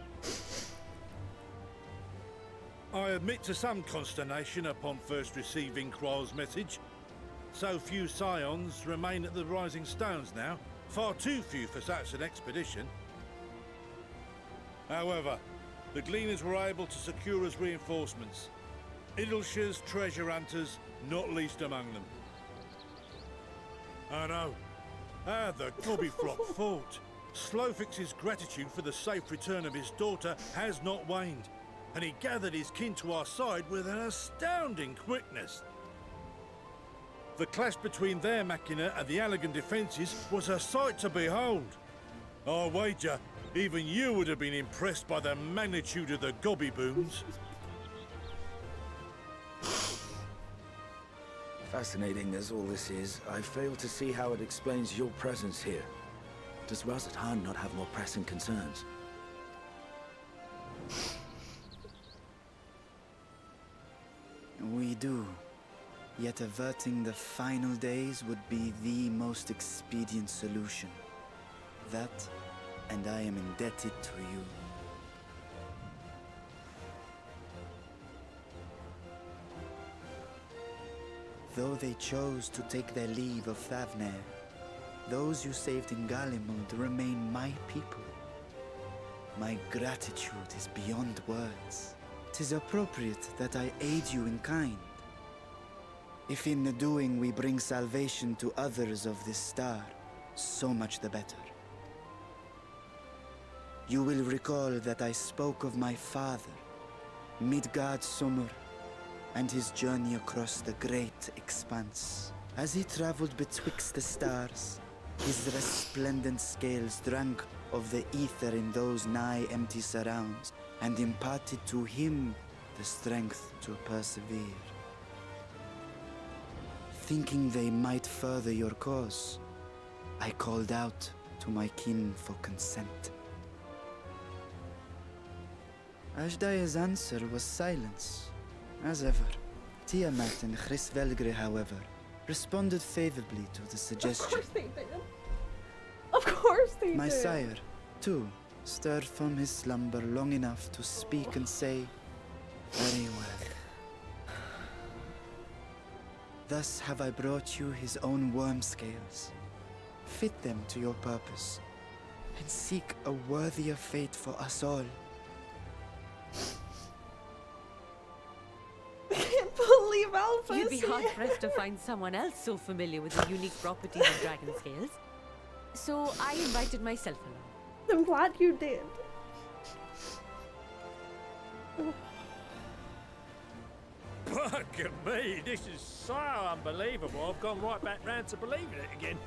I admit to some consternation upon first receiving Kroll's message. So few scions remain at the Rising Stones now, far too few for such an expedition. However, the Gleaners were able to secure us reinforcements. Idleshire's treasure hunters, not least among them. I know. How the Gobbyfrock fought. Slowfix's gratitude for the safe return of his daughter has not waned, and he gathered his kin to our side with an astounding quickness. The clash between their machina and the Allegan defences was a sight to behold. I wager even you would have been impressed by the magnitude of the Gobby booms. Fascinating as all this is, I fail to see how it explains your presence here. Does Razathan not have more pressing concerns? We do. Yet averting the final days would be the most expedient solution. That, and I am indebted to you. Though they chose to take their leave of Thavnair, those you saved in Galimund remain my people. My gratitude is beyond words. 'Tis appropriate that I aid you in kind. If in the doing we bring salvation to others of this star, so much the better. You will recall that I spoke of my father, Midgard Summer, and his journey across the great expanse. As he traveled betwixt the stars, his resplendent scales drank of the ether in those nigh empty surrounds, and imparted to him the strength to persevere. Thinking they might further your cause, I called out to my kin for consent. Ashdaya's answer was silence. As ever, Tiamat and Chrisvelgre, however, responded favorably to the suggestion. Of course they did. Of course they did. My sire, too, stirred from his slumber long enough to speak and say, "Very well." Thus have I brought you his own worm scales. Fit them to your purpose, and seek a worthier fate for us all. Believe Alpha. You'd be hard-pressed to find someone else so familiar with the unique properties of dragon scales. So I invited myself along. I'm glad you did. Look at me, this is so unbelievable. I've gone right back round to believing it again.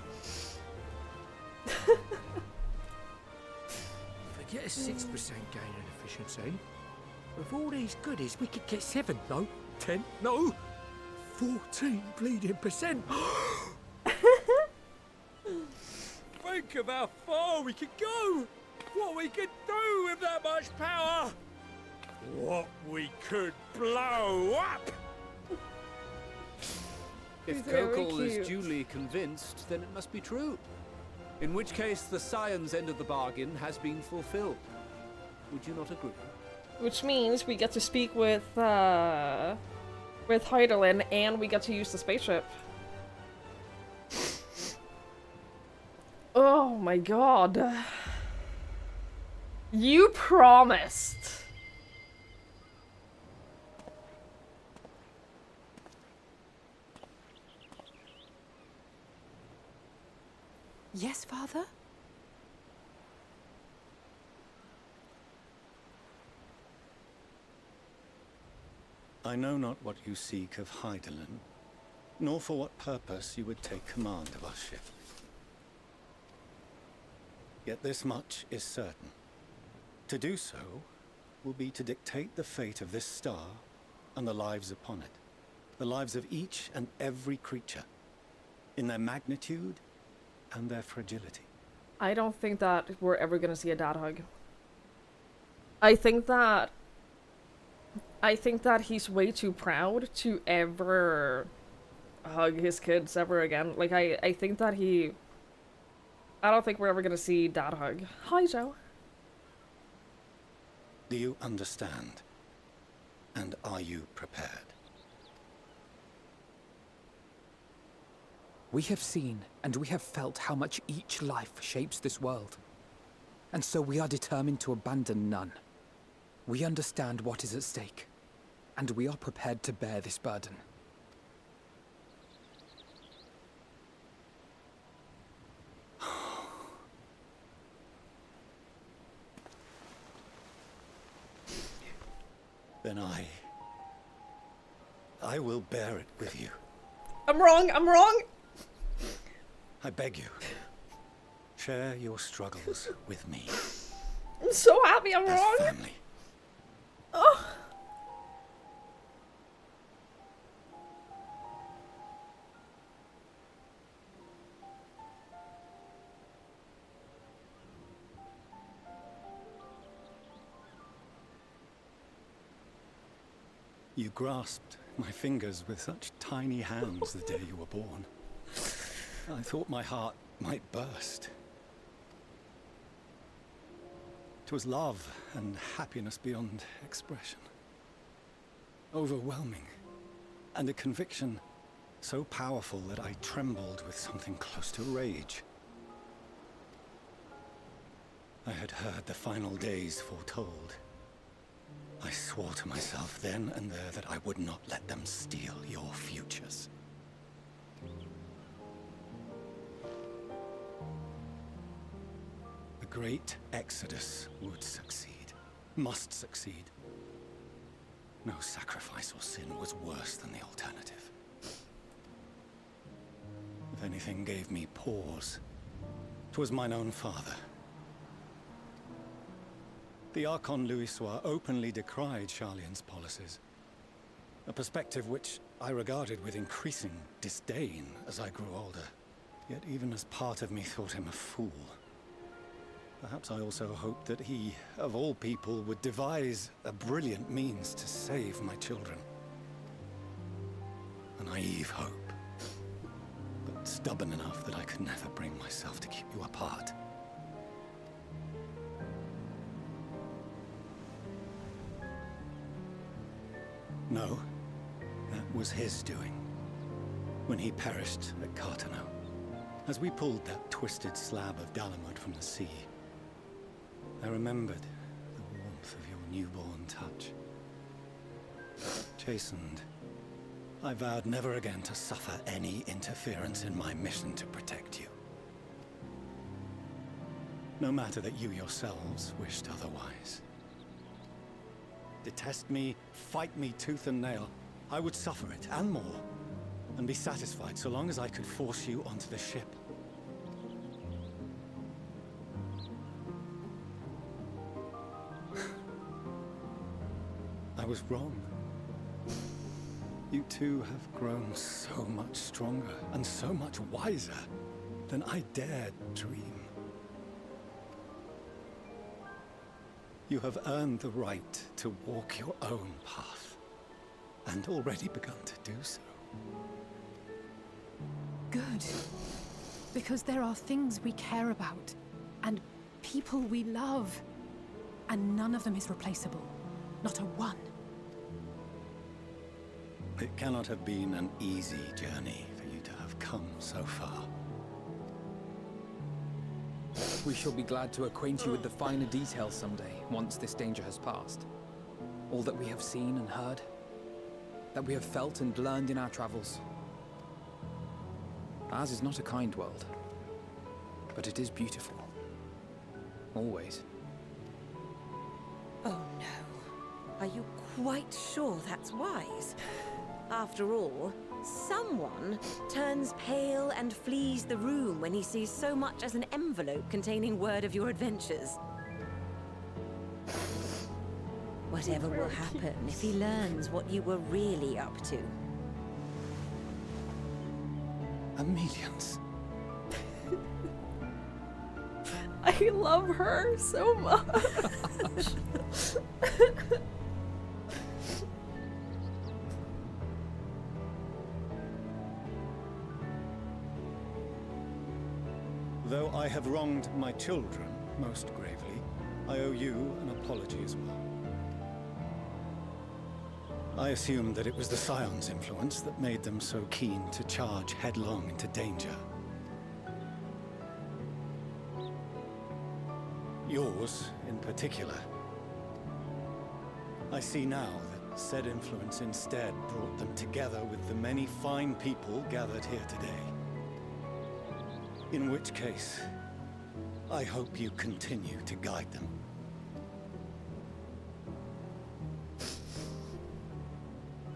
Forget a 6% gain in efficiency. With all these goodies, we could get 7, no? 10, no? 14 bleeding percent. Think of how far we could go. What we could do with that much power. What we could blow up. If Kokol is duly convinced, then it must be true. In which case, the Scion's end of the bargain has been fulfilled. Would you not agree? Which means we get to speak with Heidelin, and we get to use the spaceship. Oh my god. You promised. Yes, Father? I know not what you seek of Heidelin, nor for what purpose you would take command of our ship. Yet this much is certain. To do so will be to dictate the fate of this star and the lives upon it. The lives of each and every creature, in their magnitude and their fragility. I don't think that we're ever gonna see a dad hug. I think that he's way too proud to ever hug his kids ever again. Like, I think that I don't think we're ever gonna see dad hug. Hi, Joe. Do you understand? And are you prepared? We have seen and we have felt how much each life shapes this world. And so we are determined to abandon none. We understand what is at stake, and we are prepared to bear this burden. Then I will bear it with you. I'm wrong, I'm wrong! I beg you, share your struggles with me. I'm so happy I'm wrong! Family. Oh. You grasped my fingers with such tiny hands the day you were born. I thought my heart might burst. It was love and happiness beyond expression. Overwhelming. And a conviction so powerful that I trembled with something close to rage. I had heard the final days foretold. I swore to myself then and there that I would not let them steal your futures. The great exodus would succeed, must succeed. No sacrifice or sin was worse than the alternative. If anything gave me pause, 'twas mine own father. The Archon Louisoix openly decried Charlian's policies, a perspective which I regarded with increasing disdain as I grew older. Yet even as part of me thought him a fool. Perhaps I also hoped that he, of all people, would devise a brilliant means to save my children. A naive hope, but stubborn enough that I could never bring myself to keep you apart. No, that was his doing. When he perished at Cartano, as we pulled that twisted slab of Dalamud from the sea, I remembered the warmth of your newborn touch. Chastened, I vowed never again to suffer any interference in my mission to protect you. No matter that you yourselves wished otherwise. Detest me, fight me tooth and nail, I would suffer it, and more, and be satisfied so long as I could force you onto the ship. I was wrong. You two have grown so much stronger and so much wiser than I dared dream. You have earned the right to walk your own path, and already begun to do so. Good. Because there are things we care about, and people we love, and none of them is replaceable. Not a one. It cannot have been an easy journey for you to have come so far. We shall be glad to acquaint you with the finer details someday, once this danger has passed. All that we have seen and heard, that we have felt and learned in our travels. Ours is not a kind world, but it is beautiful. Always. Oh no. Are you quite sure that's wise? After all, someone turns pale and flees the room when he sees so much as an envelope containing word of your adventures. Whatever will happen if he learns what you were really up to? I love her so much. Though I have wronged my children most gravely, I owe you an apology as well. I assumed that it was the Scion's influence that made them so keen to charge headlong into danger. Yours, in particular. I see now that said influence instead brought them together with the many fine people gathered here today. In which case, I hope you continue to guide them.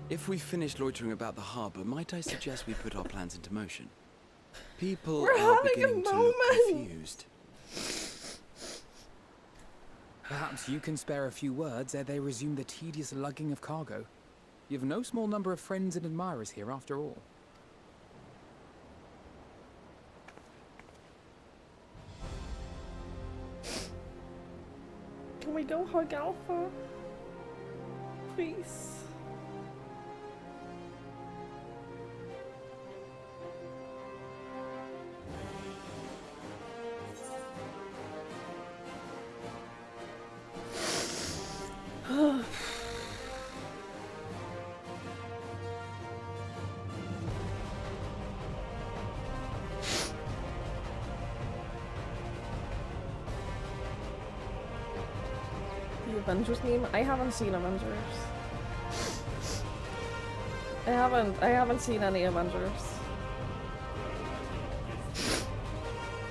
If we finish loitering about the harbor, might I suggest we put our plans into motion? People We're are having a beginning to look moment. confused. Perhaps you can spare a few words ere they resume the tedious lugging of cargo. You've no small number of friends and admirers here after all. Can we go hug Alpha? Please. The Avengers meme? I haven't seen Avengers. I haven't seen any Avengers.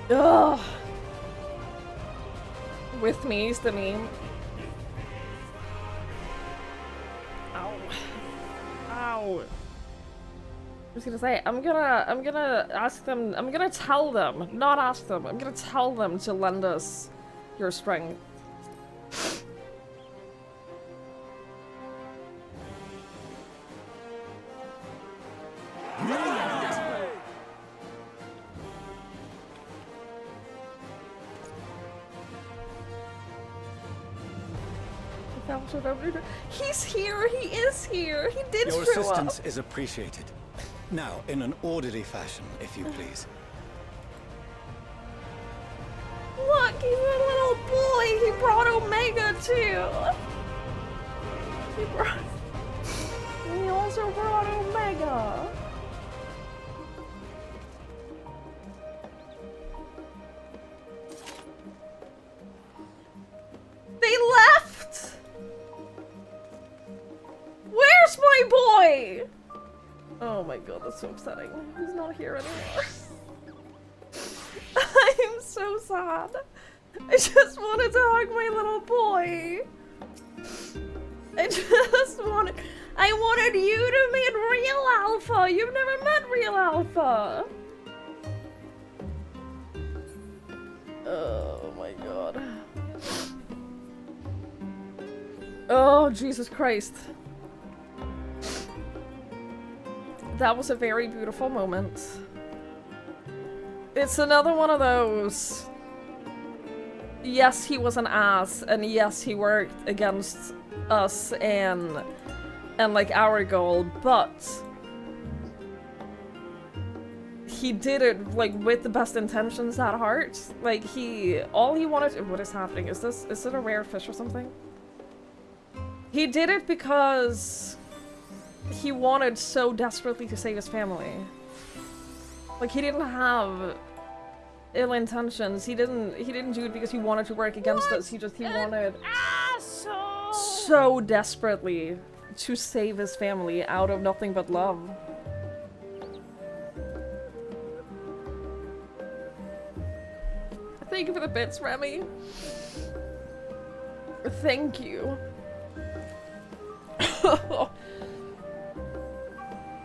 Ugh. With me is the meme. Ow. Ow. I was gonna say, I'm gonna ask them, I'm gonna tell them, not ask them, I'm gonna tell them to lend us your strength. He's here! He is here! He did Your show assistance up! is appreciated. Now, in an orderly fashion, if you please. Look, he's a little boy! He brought Omega too! He also brought Omega! They left! Where's my boy? Oh my god, that's so upsetting. He's not here anymore. I'm so sad. I just wanted to hug my little boy. I wanted you to meet real Alpha. You've never met real Alpha. Oh my god. Oh, Jesus Christ. That was a very beautiful moment. It's another one of those. Yes, he was an ass, and yes, he worked against us and like our goal, but he did it like with the best intentions at heart. Like all he wanted. What is happening? Is it a rare fish or something? He did it because he wanted so desperately to save his family. Like he didn't have ill intentions. He didn't do it because he wanted to work against us. He wanted so desperately to save his family out of nothing but love. Thank you for the bits, Remy. Thank you.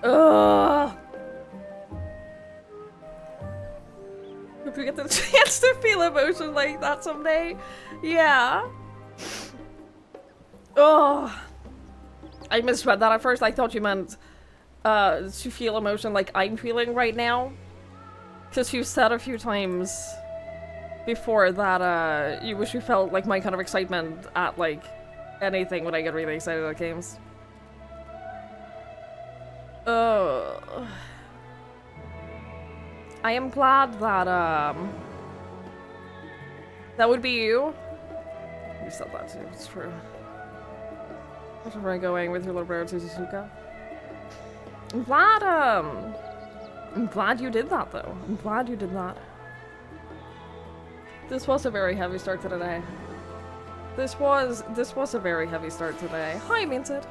Ugh. Hope we get the chance to feel emotion like that someday. Yeah. Oh, I misread that at first. I thought you meant to feel emotion like I'm feeling right now. Because you said a few times before that, you wish you felt like my kind of excitement at, like, anything when I get really excited at games. I am glad that, that would be you. You said that too, it's true. Where am I going with your little brother Suzuka? I'm glad you did that though. I'm glad you did that. This was a very heavy start to the day. This was a very heavy start today. Hi, Minted.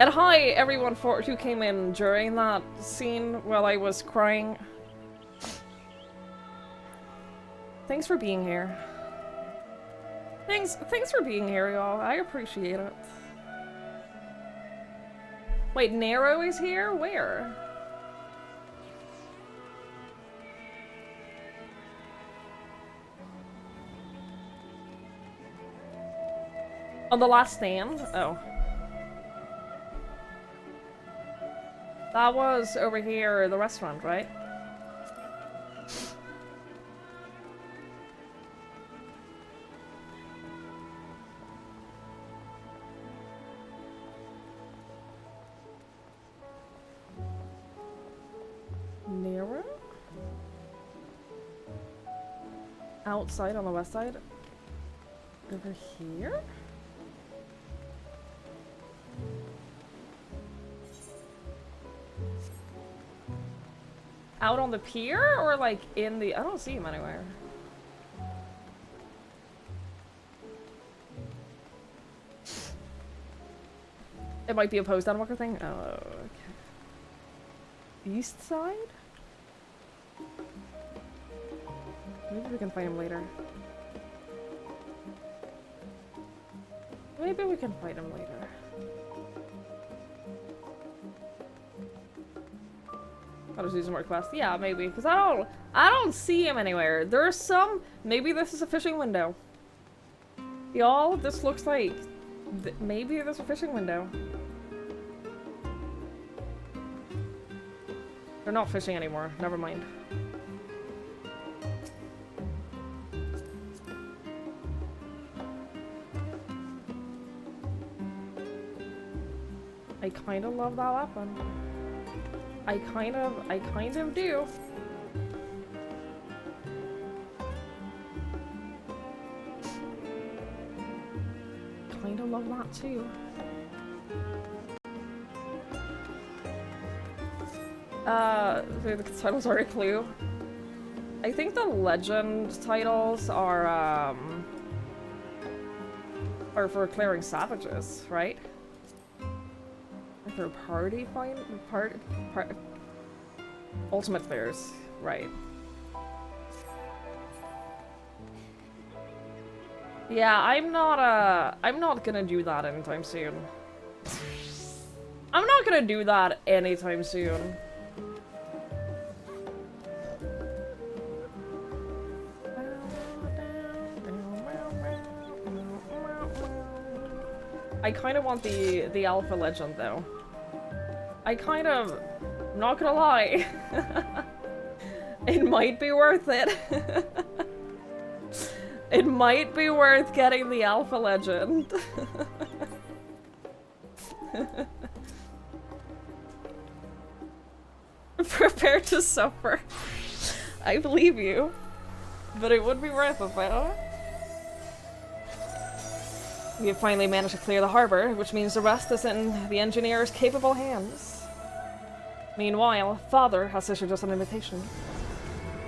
And hi, everyone who came in during that scene while I was crying. Thanks for being here. Thanks for being here, y'all. I appreciate it. Wait, Nero is here? Where? On the last stand? Oh. That was over here, the restaurant, right? Nearer? Outside on the west side? Over here? Out on the pier or like in the... I don't see him anywhere. It might be a post-Endwalker thing? Oh, okay. East side? Maybe we can find him later. Maybe we can fight him later. I'll just do some more quests. Yeah, maybe. Because I don't see him anywhere. There's some... Maybe this is a fishing window. Y'all, this looks like... maybe there's a fishing window. They're not fishing anymore. Never mind. I kind of love that weapon. I kind of do. Kind of love that too. The titles are a clue. I think the legend titles are for clearing savages, right? For party find ultimate clears, right? Yeah, I'm not gonna do that anytime soon. I'm not gonna do that anytime soon. I kind of want the alpha legend though. I kind of, I'm not gonna lie, it might be worth it. It might be worth getting the alpha legend. Prepare to suffer. I believe you, but it would be worth it though. We have finally managed to clear the harbor, which means the rest is in the engineer's capable hands. Meanwhile, Father has issued us an invitation.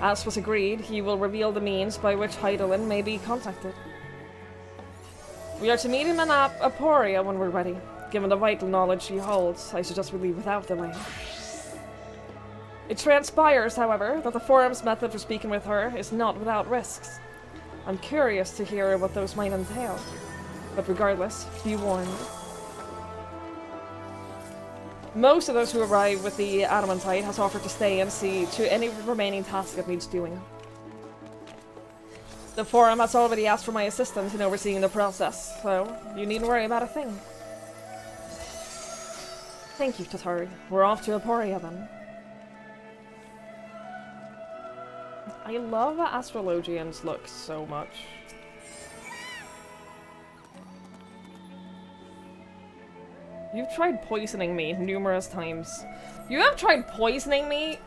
As was agreed, he will reveal the means by which Hydaelyn may be contacted. We are to meet him in Aporia when we're ready. Given the vital knowledge she holds, I suggest we leave without delay. It transpires, however, that the Forum's method for speaking with her is not without risks. I'm curious to hear what those might entail. But regardless, be warned. Most of those who arrive with the Adamantite has offered to stay and see to any remaining task it needs doing. The Forum has already asked for my assistance in overseeing the process, so you needn't worry about a thing. Thank you, Tatari. We're off to Aporia then. I love Astrologian's look so much. You've tried poisoning me numerous times. You have tried poisoning me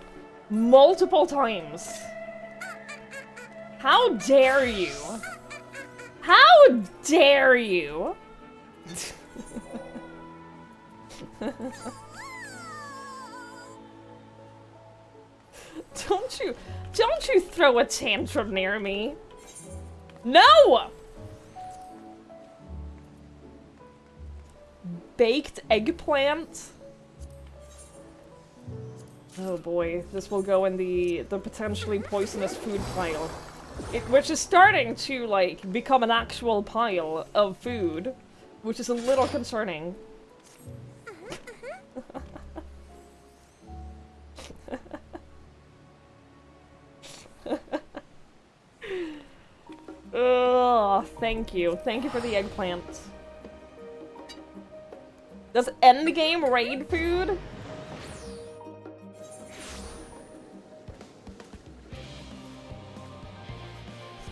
multiple times. How dare you? How dare you? Don't you throw a tantrum near me. No! Baked eggplant? Oh boy, this will go in the potentially poisonous food pile. Which is starting to, like, become an actual pile of food, which is a little concerning. Ugh, thank you. Thank you for the eggplant. Does endgame raid food?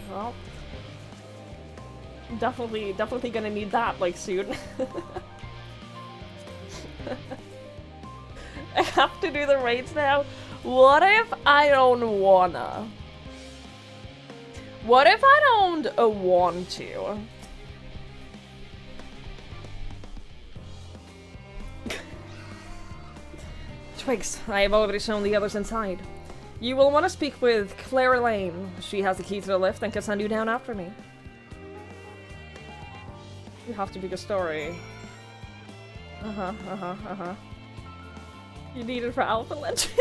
Well, definitely gonna need that, like, soon. I have to do the raids now? What if I don't wanna? What if I don't want to? Twigs, I have already shown the others inside. You will want to speak with Claire Lane. She has the key to the lift and can send you down after me. You have to pick a story. You need it for Alpha Legend.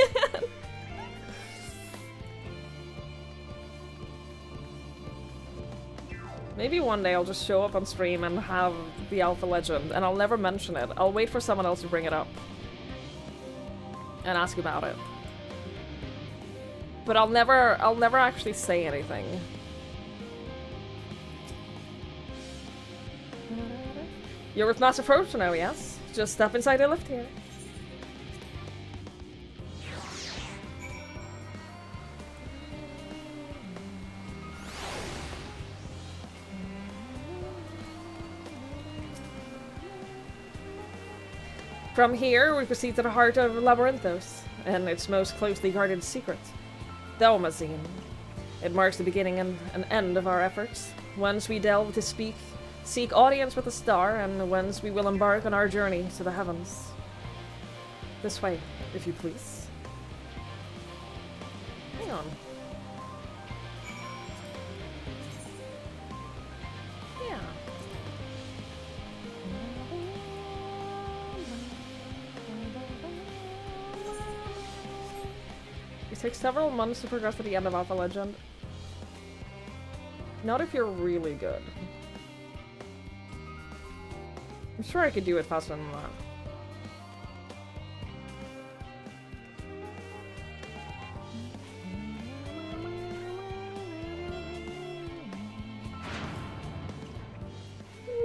Maybe one day I'll just show up on stream and have the Alpha Legend, and I'll never mention it. I'll wait for someone else to bring it up. And ask about it. But I'll never actually say anything. You're with Master Frodo now, yes? Just step inside the lift here. From here, we proceed to the heart of Labyrinthos, and its most closely guarded secret, Dalmazine. It marks the beginning and an end of our efforts. Once we delve to seek audience with the star, and whence we will embark on our journey to the heavens. This way, if you please. Hang on. Yeah. It takes several months to progress to the end of Alpha Legend. Not if you're really good. I'm sure I could do it faster than that.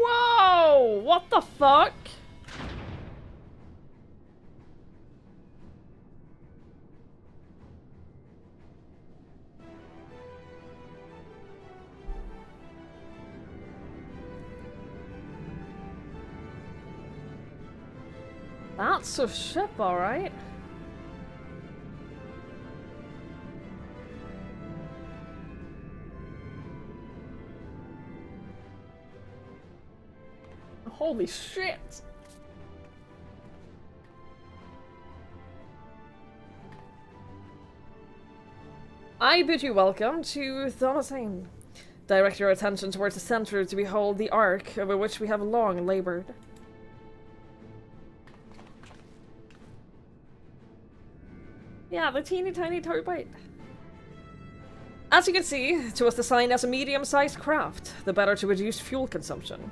Whoa! What the fuck? That's a ship, alright. Holy shit! I bid you welcome to Thomasine. Direct your attention towards the center to behold the ark over which we have long labored. Yeah, the teeny tiny turbine. As you can see, it was designed as a medium-sized craft, the better to reduce fuel consumption.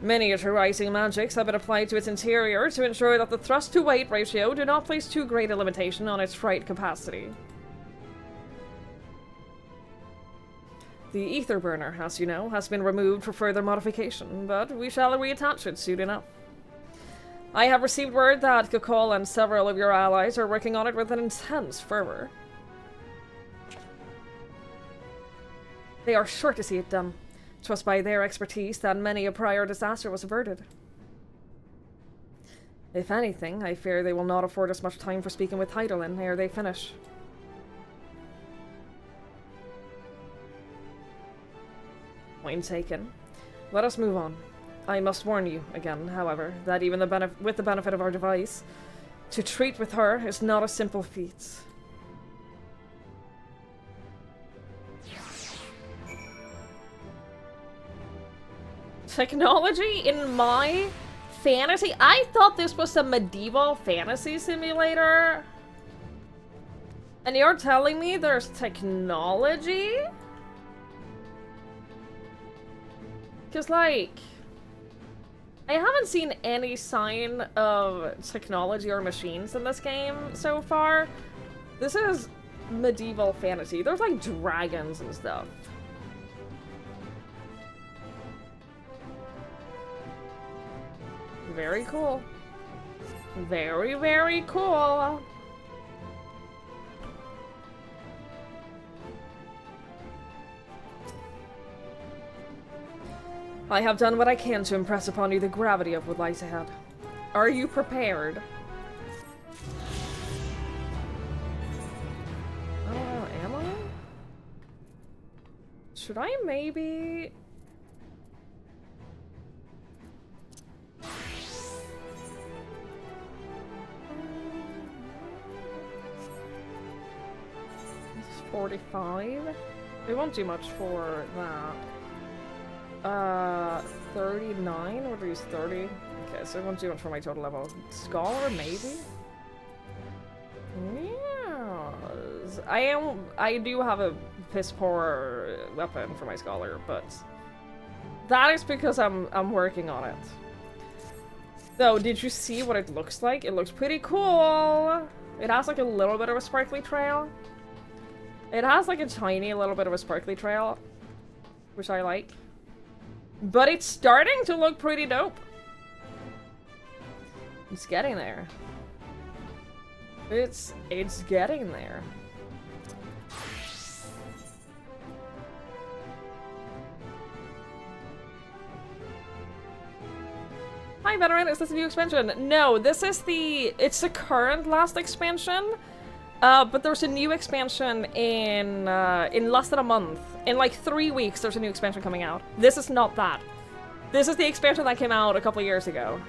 Miniaturizing magics have been applied to its interior to ensure that the thrust-to-weight ratio do not place too great a limitation on its freight capacity. The ether burner, as you know, has been removed for further modification, but we shall reattach it soon enough. I have received word that Kakol and several of your allies are working on it with an intense fervor. They are sure to see it done. 'Twas by their expertise that many a prior disaster was averted. If anything, I fear they will not afford us much time for speaking with Heidelin ere they finish. Point taken. Let us move on. I must warn you, again, however, that even with the benefit of our device, to treat with her is not a simple feat. Technology in my fantasy? I thought this was a medieval fantasy simulator. And you're telling me there's technology? Because, like, I haven't seen any sign of technology or machines in this game so far. This is medieval fantasy. There's, like, dragons and stuff. Very cool. Very, very cool. I have done what I can to impress upon you the gravity of what lies ahead. Are you prepared? I don't know, am I? Should I maybe... This is 45? It won't do much for that. 39? What are these, 30? Okay, so it won't do much for my total level. Scholar, maybe? Yes. I do have a piss poor weapon for my scholar, but that is because I'm working on it. So, did you see what it looks like? It looks pretty cool! It has like a little bit of a sparkly trail. It has like a tiny little bit of a sparkly trail, which I like. But it's starting to look pretty dope. It's getting there. It's getting there. Hi, veteran. Is this a new expansion? No, this is it's the current last expansion. But there's a new expansion in less than a month. In like 3 weeks, there's a new expansion coming out. This is not that. This is the expansion that came out a couple years ago.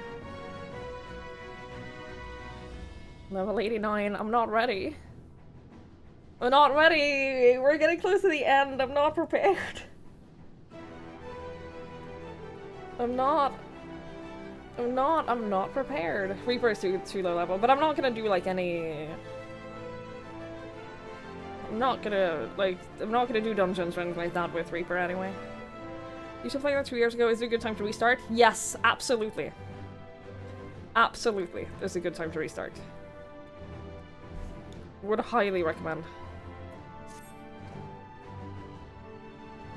Level 89. I'm not ready. I'm not ready. We're getting close to the end. I'm not prepared. I'm not prepared. Reaper is too low level, but I'm not gonna do like any... I'm not gonna do dungeons or anything like that with Reaper anyway. You should play that 2 years ago. Is it a good time to restart? Yes, absolutely. Absolutely. It's a good time to restart. Would highly recommend.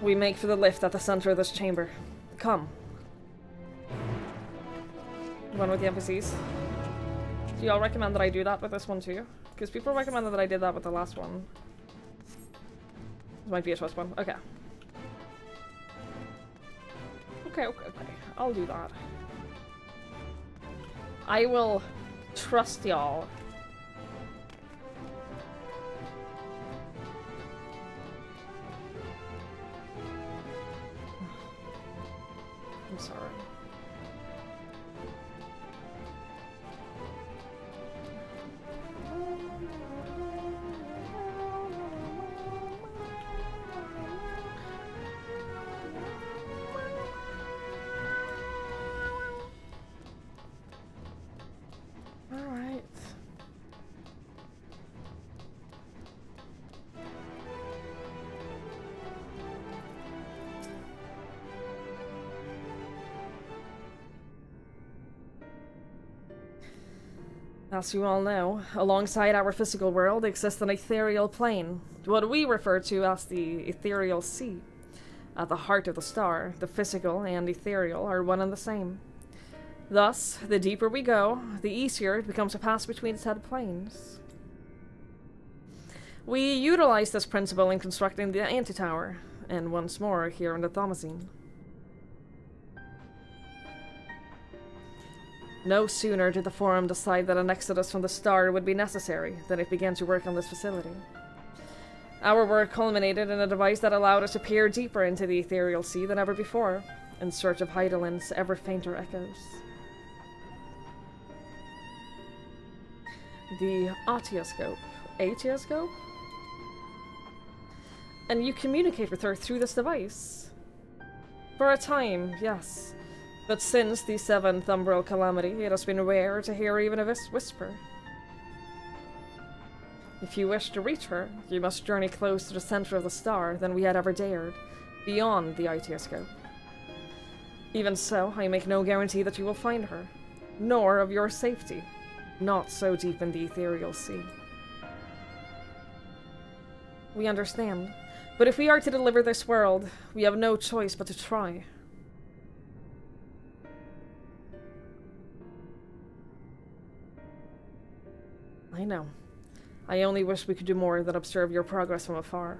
We make for the lift at the center of this chamber. Come. One with the NPCs. Do y'all recommend that I do that with this one too? Because people recommended that I did that with the last one. This might be a trust one. Okay. Okay. I'll do that. I will trust y'all. I'm sorry. Alright. As you all know, alongside our physical world exists an ethereal plane, what we refer to as the ethereal sea. At the heart of the star, the physical and ethereal are one and the same. Thus, the deeper we go, the easier it becomes to pass between said planes. We utilize this principle in constructing the anti-tower. and once more here in the Thomazine. No sooner did the Forum decide that an exodus from the star would be necessary than it began to work on this facility. Our work culminated in a device that allowed us to peer deeper into the ethereal sea than ever before, in search of Heidelin's ever fainter echoes. The Atioscope. Atioscope? And you communicate with her through this device? For a time, yes. But since the 7th Umbral Calamity, it has been rare to hear even a whisper. If you wish to reach her, you must journey close to the center of the star than we had ever dared, beyond the Itioscope. Even so, I make no guarantee that you will find her, nor of your safety, not so deep in the ethereal sea. We understand, but if we are to deliver this world, we have no choice but to try. I know. I only wish we could do more than observe your progress from afar.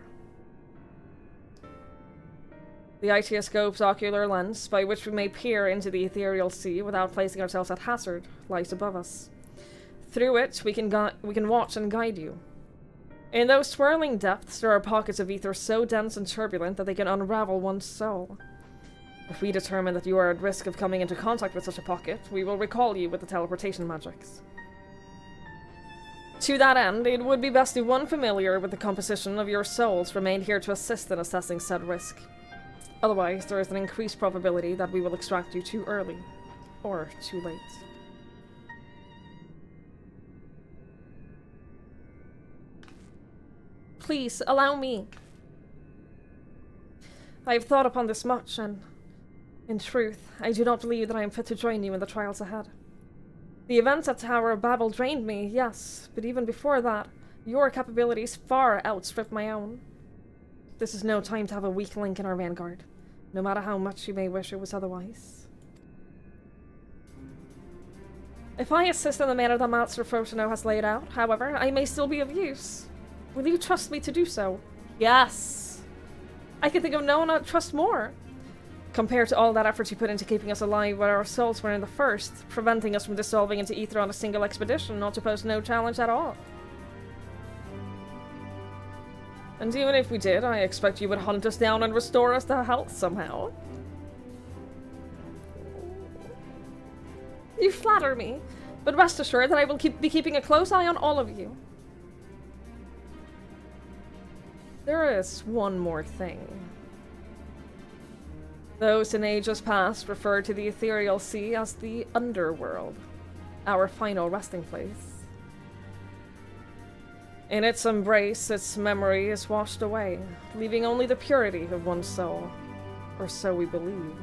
The Itioscope's ocular lens, by which we may peer into the ethereal sea without placing ourselves at hazard, lies above us. Through it, we can watch and guide you. In those swirling depths, there are pockets of ether so dense and turbulent that they can unravel one's soul. If we determine that you are at risk of coming into contact with such a pocket, we will recall you with the teleportation magics. To that end, it would be best if one familiar with the composition of your souls remained here to assist in assessing said risk. Otherwise, there is an increased probability that we will extract you too early, or too late. Please, allow me. I have thought upon this much, and in truth, I do not believe that I am fit to join you in the trials ahead. The events at Tower of Babel drained me, yes, but even before that, your capabilities far outstrip my own. This is no time to have a weak link in our vanguard, no matter how much you may wish it was otherwise. If I assist in the manner that Master Froshino has laid out, however, I may still be of use. Will you trust me to do so? Yes! I can think of no one I'd trust more. Compared to all that effort you put into keeping us alive where our souls were in the first, preventing us from dissolving into ether on a single expedition ought to pose no challenge at all. And even if we did, I expect you would hunt us down and restore us to health somehow. You flatter me, but rest assured that I will be keeping a close eye on all of you. There is one more thing. Those in ages past referred to the ethereal sea as the underworld, our final resting place. In its embrace, its memory is washed away, leaving only the purity of one's soul, or so we believe.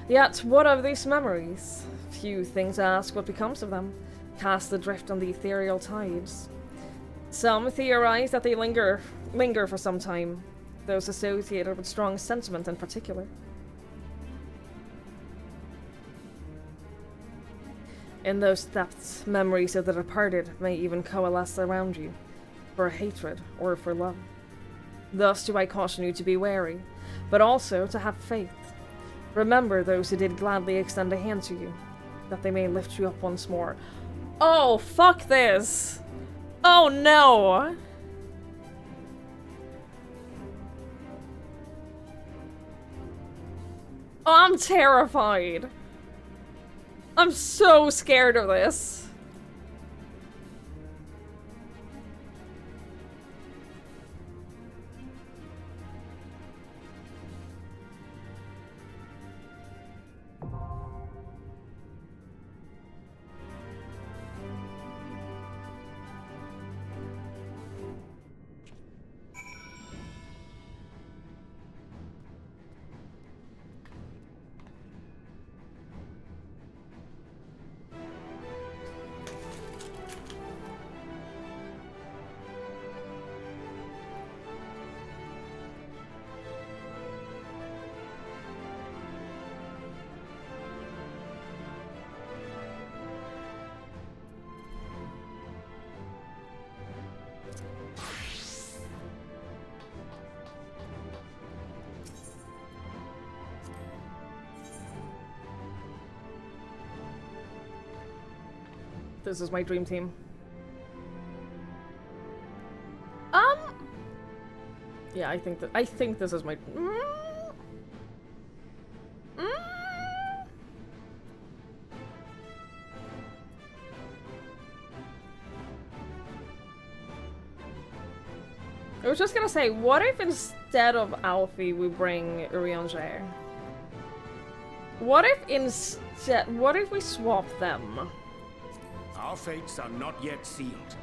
Yet, what of these memories? Few things ask what becomes of them, cast adrift on the ethereal tides. Some theorize that they linger for some time, those associated with strong sentiment in particular. In those depths, memories of the departed may even coalesce around you, for hatred or for love. Thus do I caution you to be wary, but also to have faith. Remember those who did gladly extend a hand to you, that they may lift you up once more. Oh, fuck this! Oh no! Oh, I'm terrified. I'm so scared of this. This is my dream team. Yeah, I think this is my. I was just gonna say, what if instead of Alfie we bring Urianger? What if we swap them? Our fates are not yet sealed.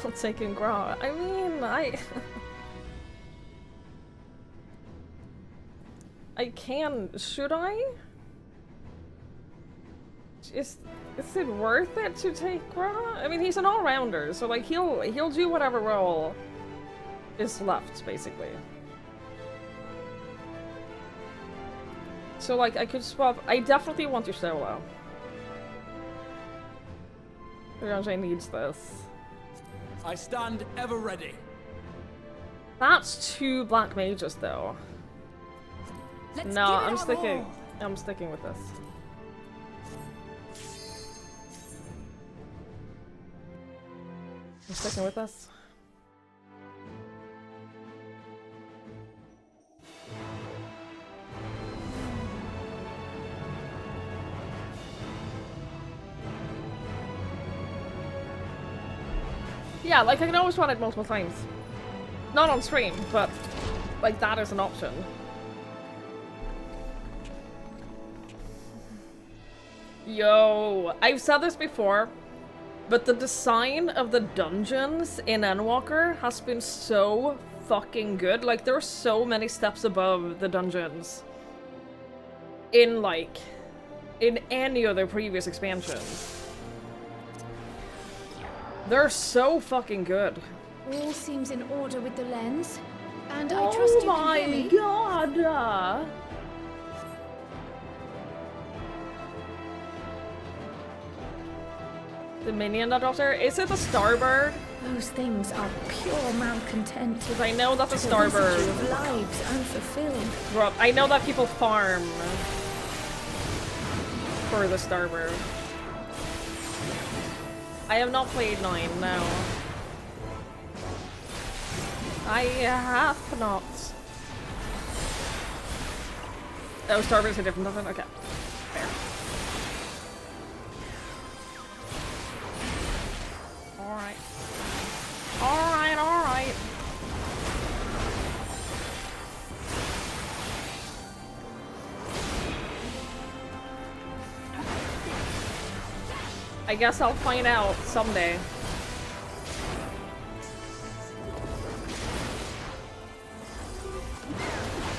Not taking Gra. I mean, I can. Should I? Is it worth it to take Gra? I mean, he's an all-rounder, so like he'll do whatever role is left, basically. So like I could swap. I definitely want to solo. Urianger needs this. I stand ever ready. That's 2 black mages, though. Let's No, give it I'm our sticking. all. I'm sticking with this. I'm sticking with this. Yeah, like I can always run it multiple times. Not on stream, but like that is an option. Yo, I've said this before, but the design of the dungeons in ENDWALKER has been so fucking good. Like there are so many steps above the dungeons in any other previous expansions. They're so fucking good. All seems in order with the lens, and I trust you can hear me. Oh my god! The minion daughter? Is it the Starbird? Those things are pure malcontent. Because I know that the The Starbird. residue of lives unfulfilled. Bro, I know that people farm for the Starbird. I have not played 9, no. I have not. Oh, Starbird's a different one? Okay. Fair. Alright. Alright, alright. I guess I'll find out someday.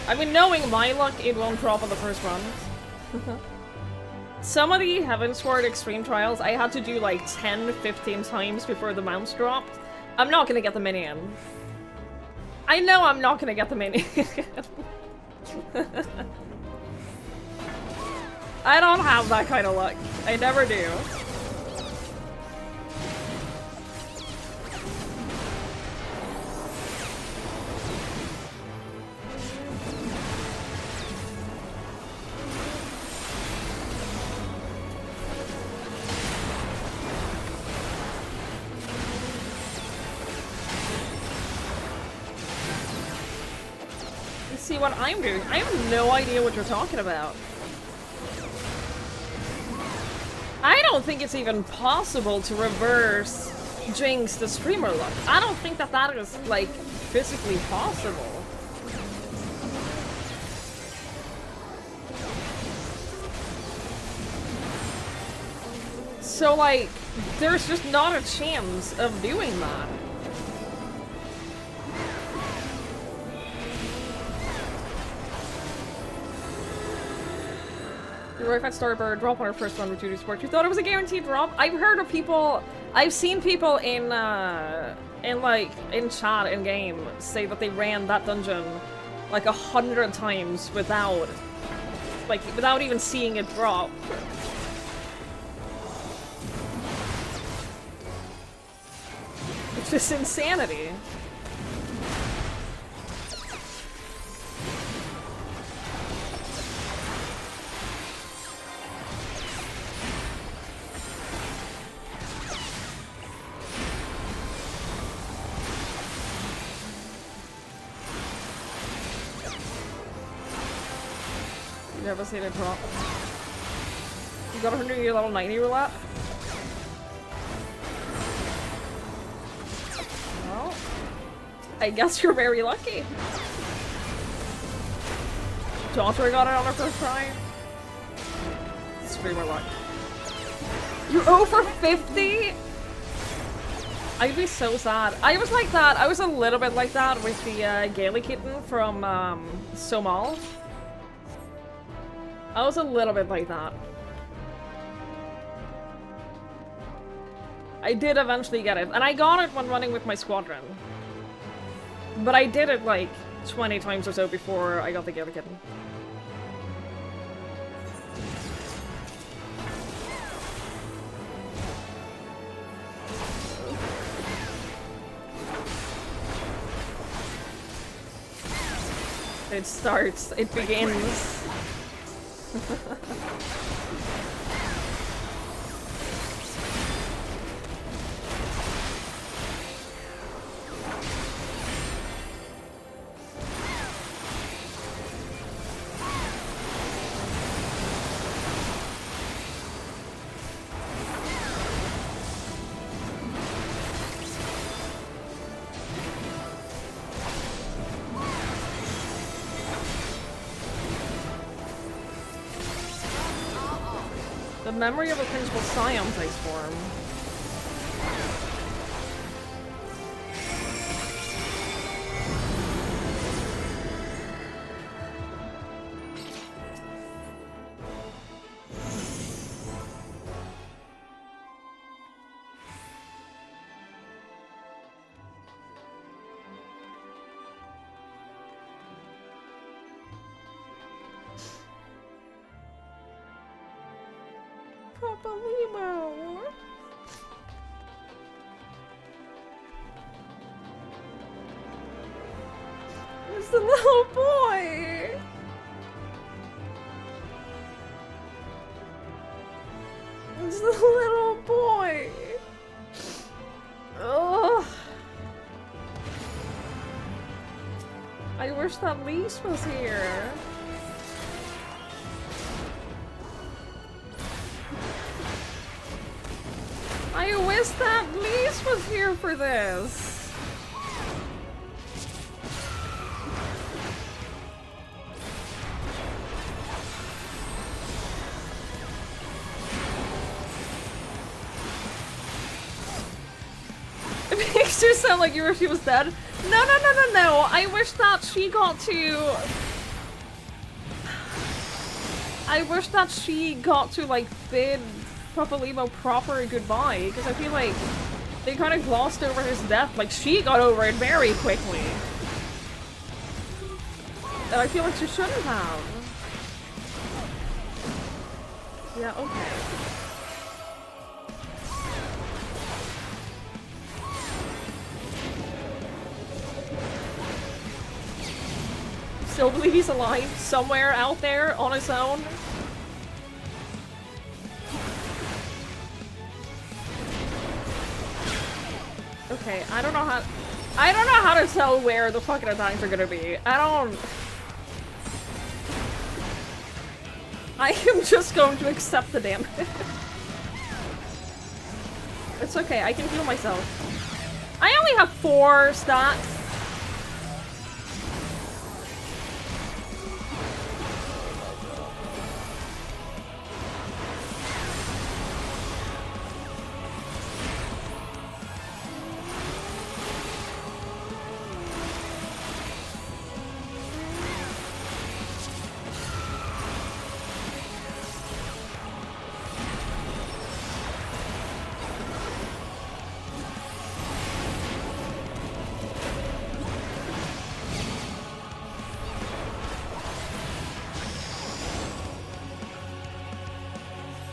I mean, knowing my luck, it won't drop on the first run. Some of the Heavensward Extreme Trials I had to do like 10-15 times before the mounts dropped. I'm not gonna get the minion. I know I'm not gonna get the minion. I don't have that kind of luck. I never do. See what I'm doing. I have no idea what you're talking about. I don't think it's even possible to reverse Jinx the streamer luck. I don't think that that is, like, physically possible. So, like, there's just not a chance of doing that. If I Starbird drop on our first run with Duty Sport, you thought it was a guaranteed drop? I've heard of people, I've seen people in chat in game say that they ran that dungeon like 100 times without even seeing it drop. It's just insanity. Never seen it drop. You got 100 your level 90 roulette? Well, I guess you're very lucky. Daughter got it on her first try. Scream my luck. You're over 50? I'd be so sad. I was like that. I was a little bit like that with the Gaily kitten from Somal. I was a little bit like that. I did eventually get it, and I got it when running with my squadron. But I did it like 20 times or so before I got the Gaily kitten. It starts, it begins. The memory of a principal Scion takes form. Limo. It's the little boy. It's the little boy. Ugh. I wish that Lise was here. I wish that Lise was here for this. It makes you sound like you wish she was dead. No. I wish that she got to... I wish that she got to, like, bid Papalimo proper goodbye, because I feel like they kind of glossed over his death. Like, she got over it very quickly. And I feel like she shouldn't have. Yeah, okay. Still believe he's alive somewhere out there on his own. Okay, I don't know how to tell where the fucking attacks are gonna be. I am just going to accept the damage. It's okay, I can heal myself. I only have 4 stats.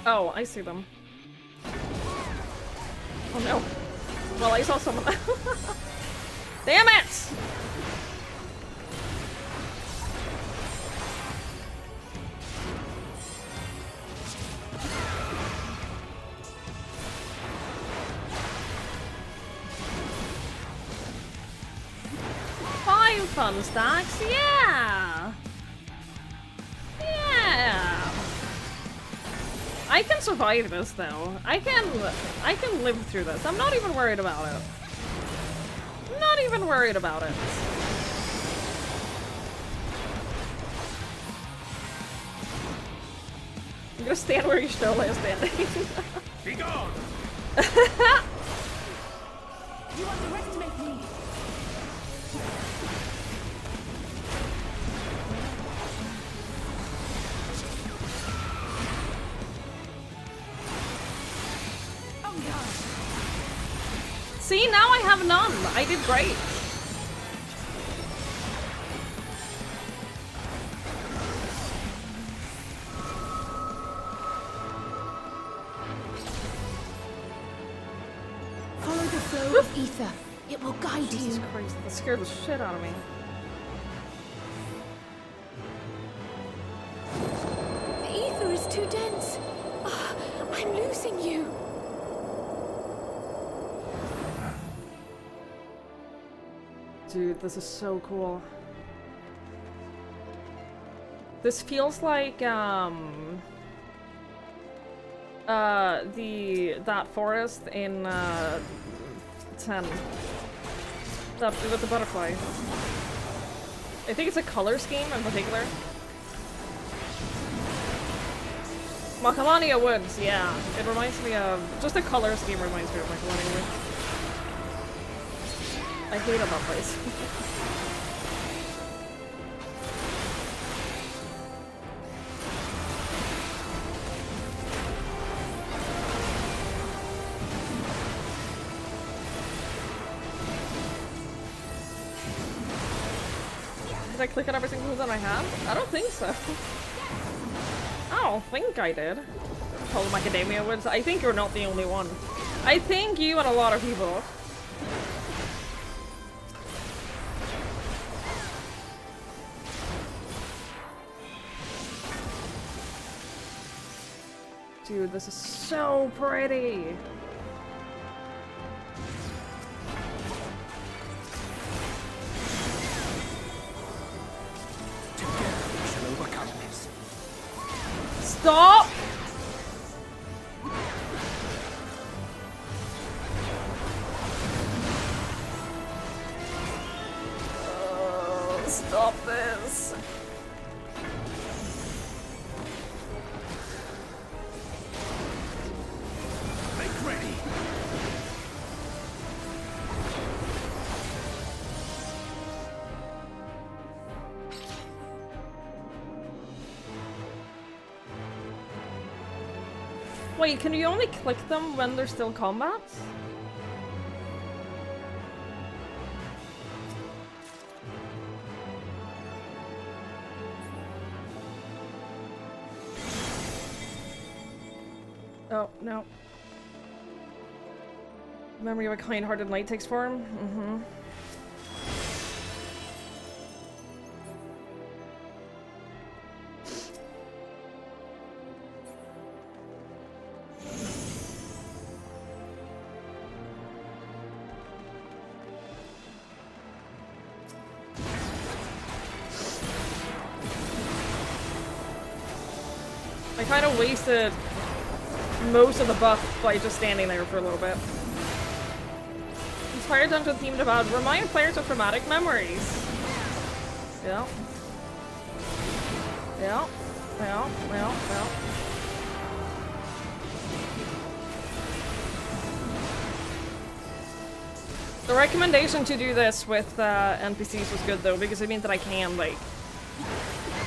Oh, I see them. Oh no. Well, I saw someone. Damn it! Fun stacks, yeah! Yeah! I can survive this though. I can live through this. I'm not even worried about it. Not even worried about it. I'm gonna stand where you still is standing. Be gone! You underestimate me! Oh no! See, now I have none. I did great. Follow the flow of ether. It will guide Jesus you. Christ, that scared the shit out of me. The ether is too dense. Ah, I'm losing you. Dude, this is so cool. This feels like, that forest in, 10. That, with the butterfly. I think it's a color scheme in particular. Macalania Woods, yeah. It reminds me of, just the color scheme reminds me of Macalania Woods. I hated that place. Did I click on every single one I had? I don't think so. I don't think I did. Call them Macadamia Woods. I think you're not the only one. I think you and a lot of people. Dude, this is so pretty. Stop! Stop this. Make ready. Wait, can you only click them when there's still combat? Oh, no. Memory of a kind-hearted knight takes form? Mm-hmm. I kind of wasted most of the buff by just standing there for a little bit. Inspired dungeon themed about remind players of traumatic memories. Yeah. Yeah. Yeah. Yeah. Yeah. The recommendation to do this with NPCs was good though, because it means that I can, like,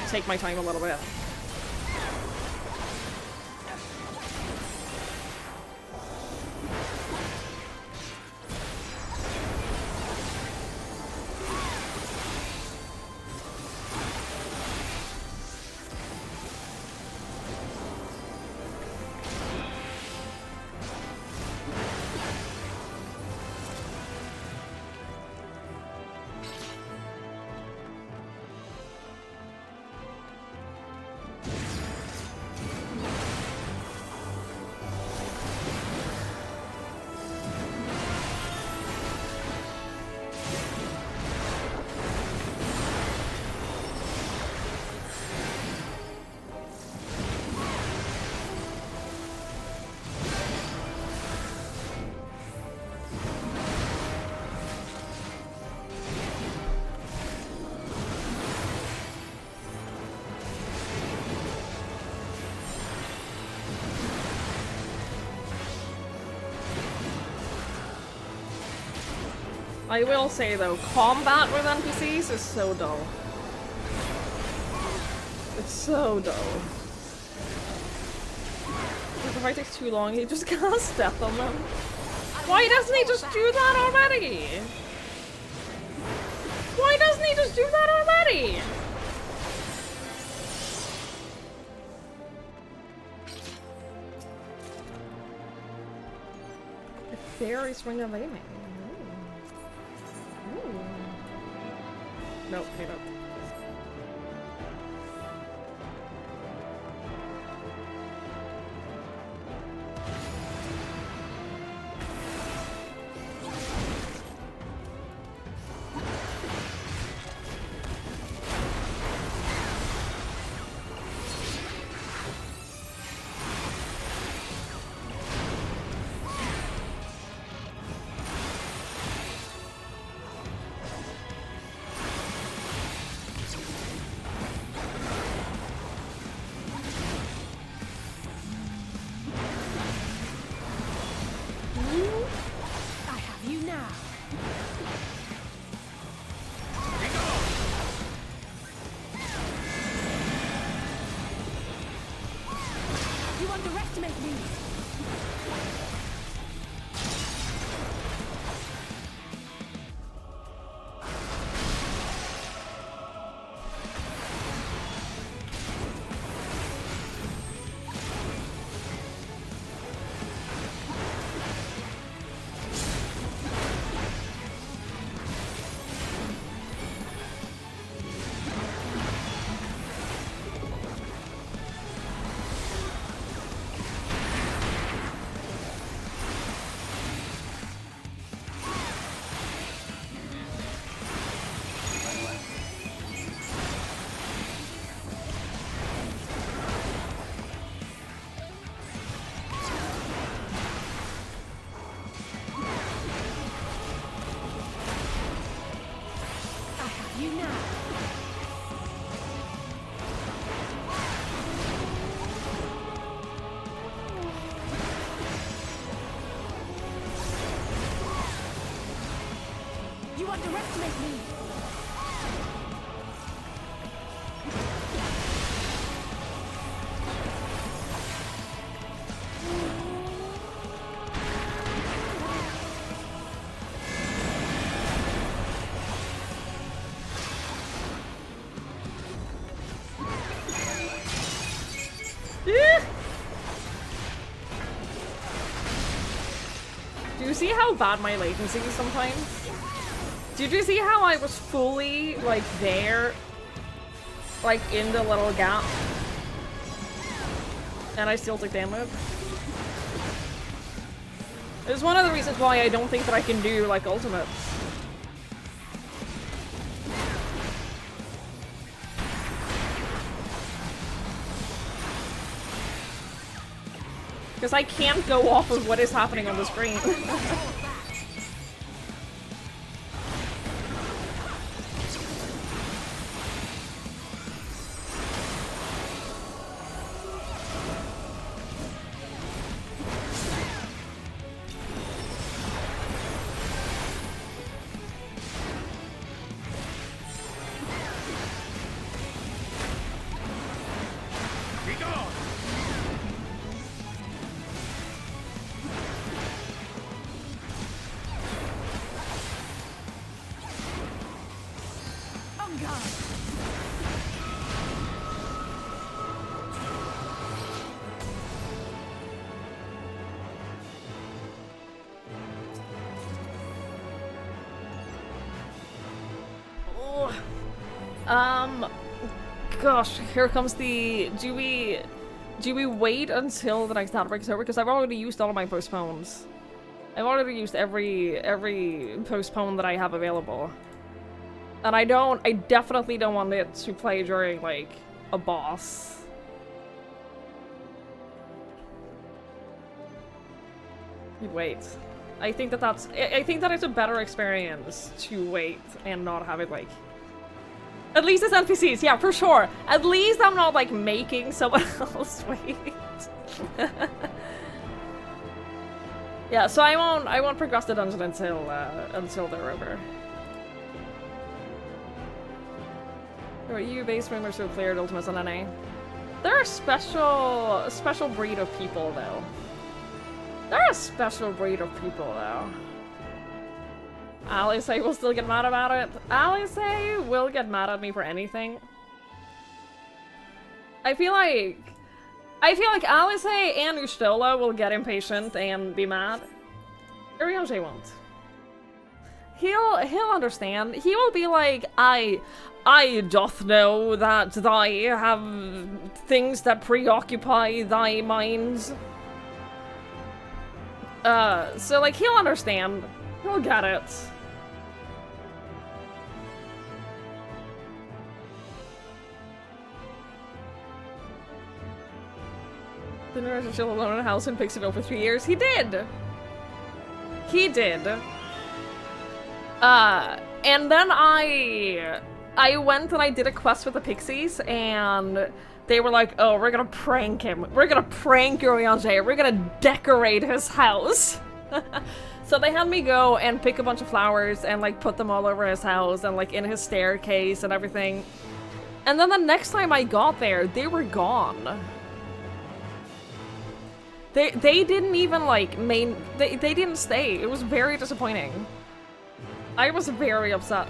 take my time a little bit. I will say though, combat with NPCs is so dull. It's so dull. If the fight takes too long, he just can't step on them. Why doesn't he just do that already? Why doesn't he just do that already? The fairies ring of aiming. Ooh. Nope, hate up. underestimate me! Do you see how bad my latency is sometimes? Did you see how I was fully, like, there? Like, in the little gap? And I still took damage? It's one of the reasons why I don't think that I can do, like, ultimates. Because I can't go off of what is happening on the screen. Gosh, here comes the... Do we wait until the next outbreak is over? Because I've already used all of my postpones. I've already used every postpone that I have available. And I definitely don't want it to play during, like, a boss. Wait. I think that it's a better experience to wait and not have it, like... At least it's NPCs, yeah, for sure. At least I'm not, like, making someone else wait. Yeah, so I won't progress the dungeon until they're over. Or EU base rumors who cleared Ultimates on NA. They're a special breed of people though. They're a special breed of people though. Alice will still get mad about it. Alice will get mad at me for anything. I feel like Alice and Ustola will get impatient and be mad. Urianger won't. He'll understand. He will be like, I doth know that thy have things that preoccupy thy minds. So like he'll understand. He'll get it. The nurse is still alone in a house and picks it up for 3 years. He did! He did. And then I went and I did a quest with the pixies, and they were like, oh, we're gonna prank him. We're gonna prank Urianger. We're gonna decorate his house. So they had me go and pick a bunch of flowers and like put them all over his house and like in his staircase and everything. And then the next time I got there, they were gone. They didn't even like they didn't stay. It was very disappointing. I was very upset.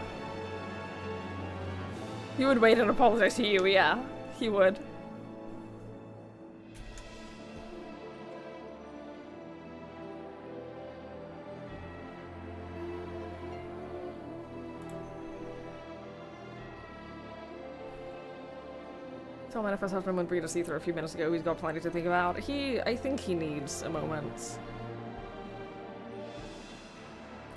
He would wait and apologize to you, yeah. He would. So Manifest husband went breed a see-through a few minutes ago. He's got plenty to think about. I think he needs a moment.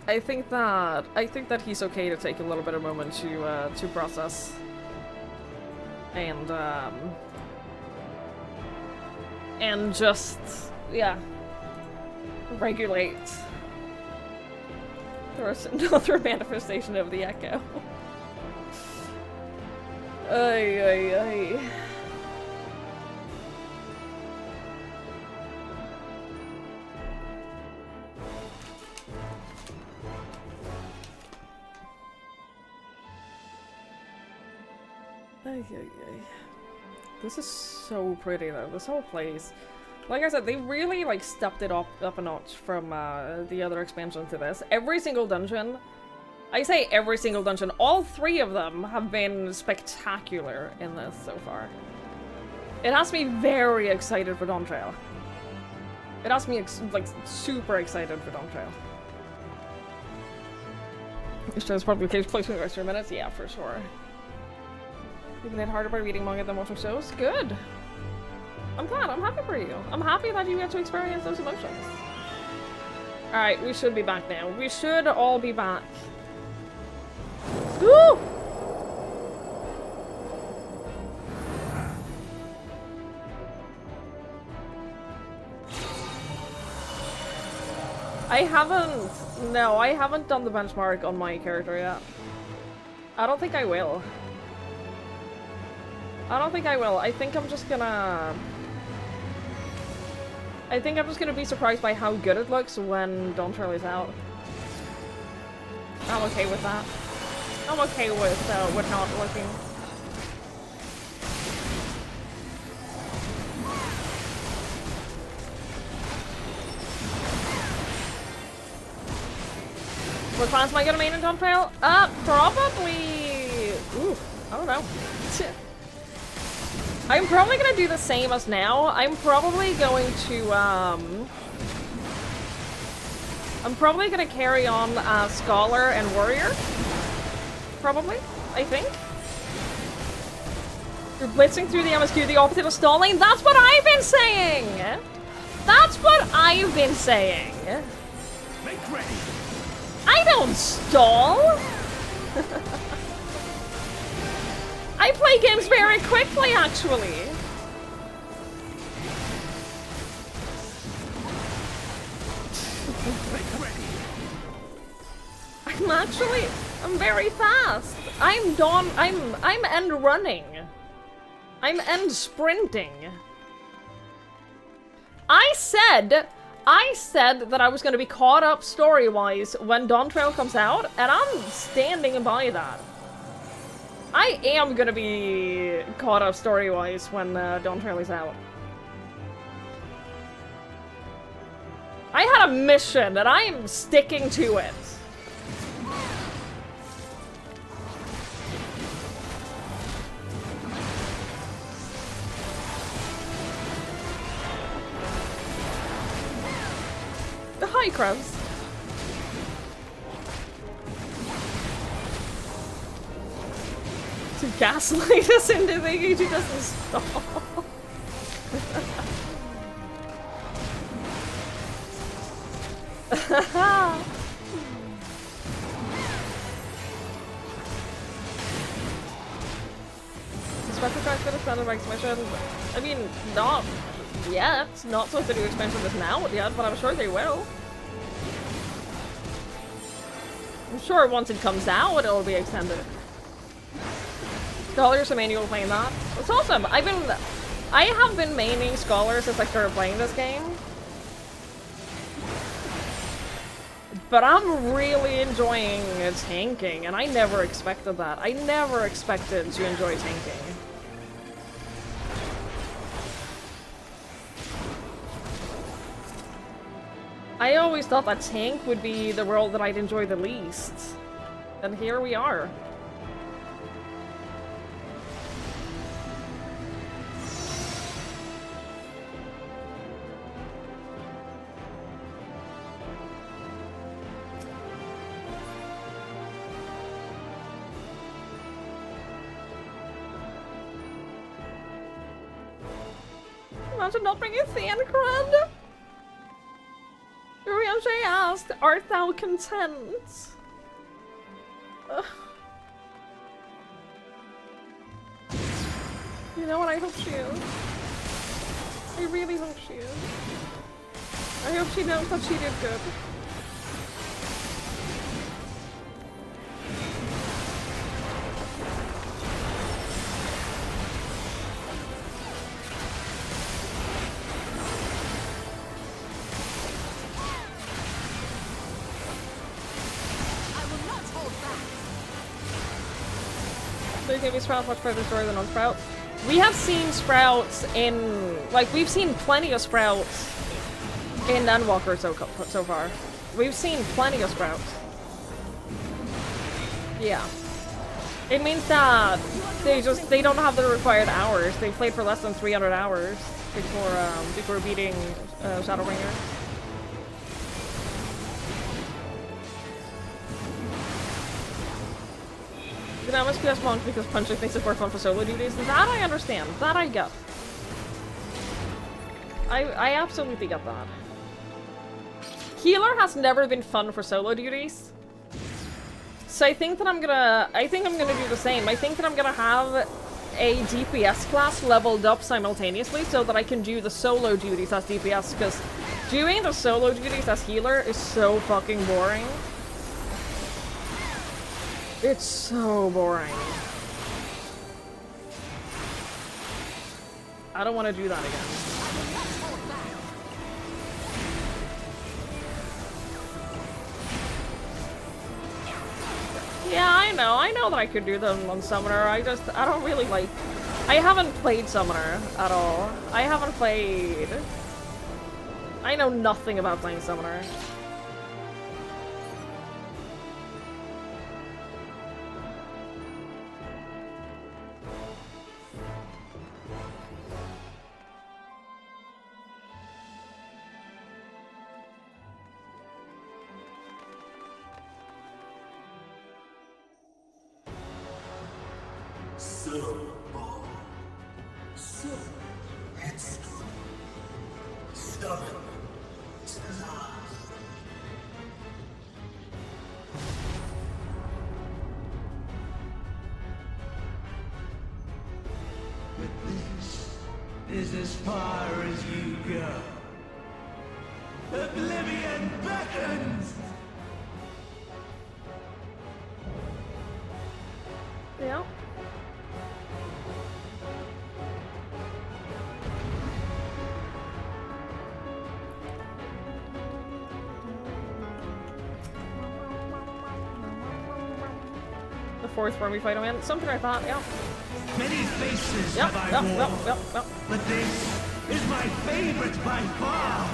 I think that he's okay to take a little bit of a moment to process. And just, yeah, regulate. There's another manifestation of the echo. Ay, ay, ay. Ay, ay, ay. This is so pretty though, this whole place. Like I said, they really like stepped it up a notch from the other expansion to this. Every single dungeon, I say every single dungeon, all 3 of them have been spectacular in this so far. It has me very excited for Dawn Trail. It has me like super excited for Dawn Trail. This show's probably the case placement for 2 minutes, yeah, for sure. You've been hit harder by reading manga than watching shows? Good! I'm glad, I'm happy for you. I'm happy that you get to experience those emotions. Alright, we should be back now. We should all be back. Woo! I haven't done the benchmark on my character yet. I don't think I will. I think I'm just gonna be surprised by how good it looks when Dawn Trail is out. I'm okay with that. I'm okay with not looking. What class am I gonna main in Dawn Trail? Probably... Ooh, I don't know. I'm probably gonna do the same as now. I'm probably going to, I'm probably gonna carry on Scholar and Warrior. Probably, I think. You're blitzing through the MSQ, the opposite of stalling. That's what I've been saying! That's what I've been saying! Make ready! I don't stall! I play games very quickly, actually! I'm very fast! I'm end running. I'm end sprinting. I said I said that I was gonna be caught up story-wise when Dawn Trail comes out, and I'm standing by that. I am gonna be caught up story-wise when Dawn Trail is out. I had a mission, and I'm sticking to it. Hi, Krabs. To gaslight us into thinking she doesn't stop. Special tracks for the standard by expansion. I mean, not yet. Not supposed to do expansion this now yet, but I'm sure they will. I'm sure once it comes out, it'll be extended. Scholars and manual playing that. It's awesome. I have been maining Scholars since I started playing this game. But I'm really enjoying tanking, and I never expected that. I never expected to enjoy tanking. I always thought that tank would be the role that I'd enjoy the least. And here we are. Imagine not bringing Thancred. Urianshe asked, "Art thou content?" Ugh. You know what? I hope she is. I really hope she is. I hope she knows that she did good. Maybe Sprout much further story than on Sprout. We have seen Sprouts in, like, we've seen plenty of Sprouts in ENDWALKER so far. We've seen plenty of Sprouts. Yeah. It means that they don't have the required hours. They played for less than 300 hours before beating Shadowbringer. You know, must PS Monk because punching makes it more fun for solo duties. That I understand. That I get. I absolutely get that. Healer has never been fun for solo duties. So I think I'm gonna do the same. I think that I'm gonna have a DPS class leveled up simultaneously so that I can do the solo duties as DPS, because doing the solo duties as healer is so fucking boring. It's so boring. I don't want to do that again. Yeah, I know that I could do them on Summoner. I don't really like... I haven't played Summoner at all. I know nothing about playing Summoner. Is as far as you go. Oblivion beckons! Yeah. fourth form we fight him in. Something like that, yeah. Many faces Yep, have I yep, worn, yep. but this is my favorite by far.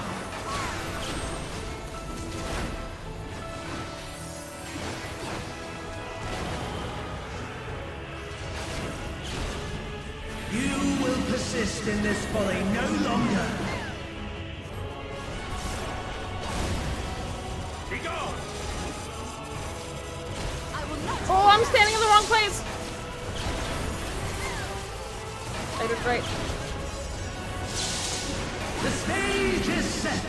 You will persist in this folly no longer. Be gone! Oh, I'm standing in the wrong place! I did great. The stage is set.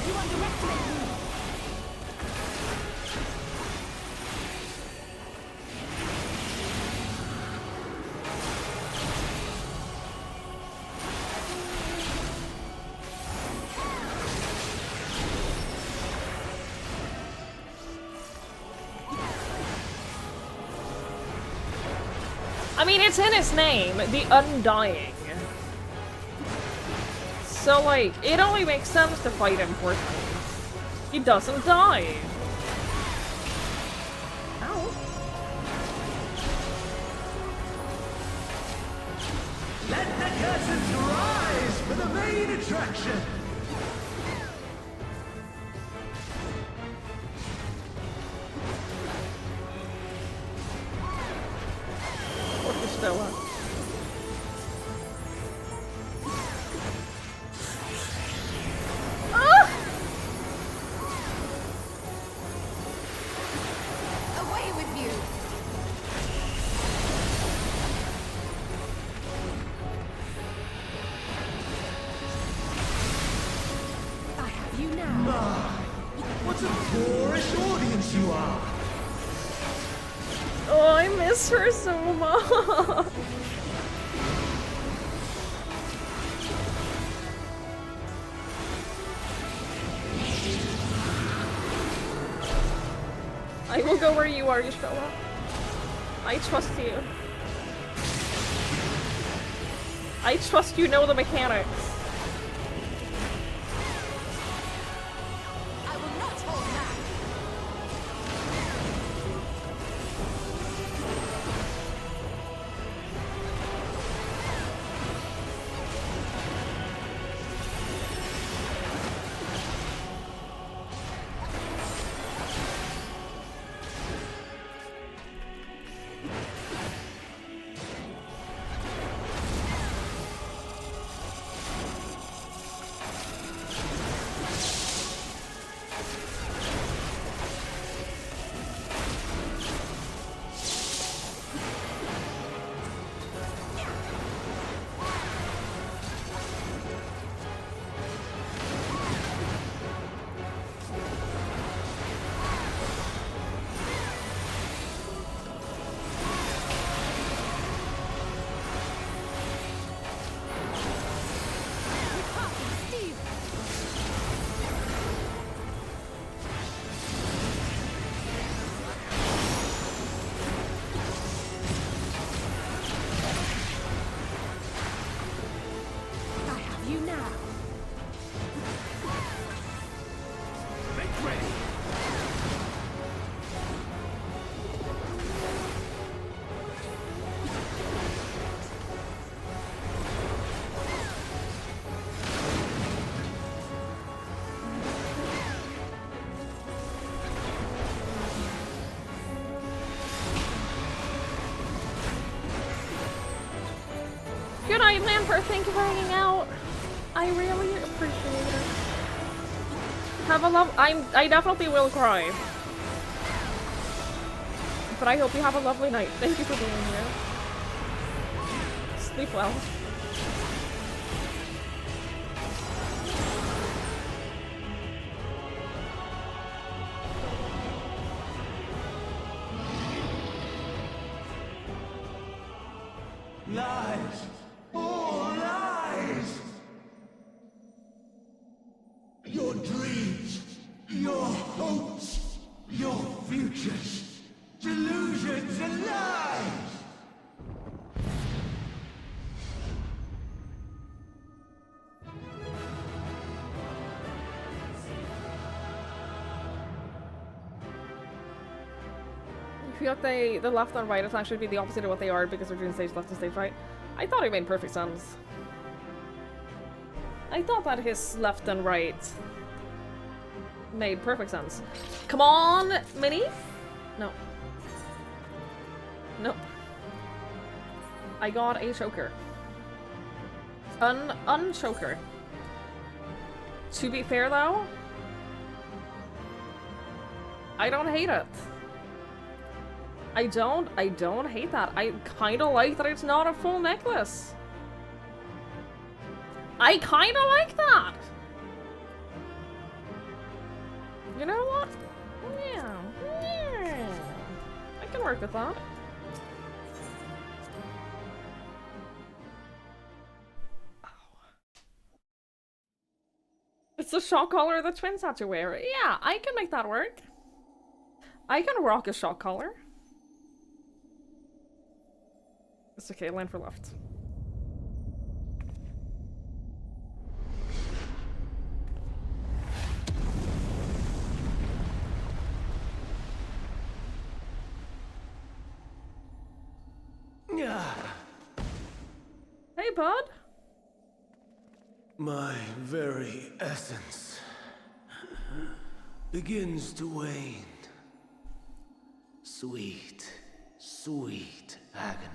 You underestimate me. I mean, it's in his name, the Undying. So, like, it only makes sense to fight him for things. He doesn't die. Ow. Let the curtains rise for the main attraction. Stella. Ah! Away with you. I have you now. Ah, what a boorish audience you are. Oh, I miss her so much. I will go where you are, Estrella. I trust you. I trust you know the mechanics. I will not hold back. Good night, Lampert. Thank you for hanging out. I really appreciate it. Have a I definitely will cry. But I hope you have a lovely night. Thank you for being here. Sleep well. Lies! All lies! Your dreams, your hopes, your futures, delusions and lies! I feel like the left and right attack should be the opposite of what they are because they're doing stage left and stage right. I thought it made perfect sense. I thought that his left and right made perfect sense. Come on, Minnie? No. Nope. I got a choker. Unchoker. To be fair though, I don't hate it. I don't hate that. I kinda like that it's not a full necklace. I kinda like that. You know what? Yeah. I can work with that. It's the shock collar the twins had to wear. Yeah, I can make that work. I can rock a shock collar. It's okay, line for left. Hey, bud. My very essence begins to wane. Sweet, sweet agony.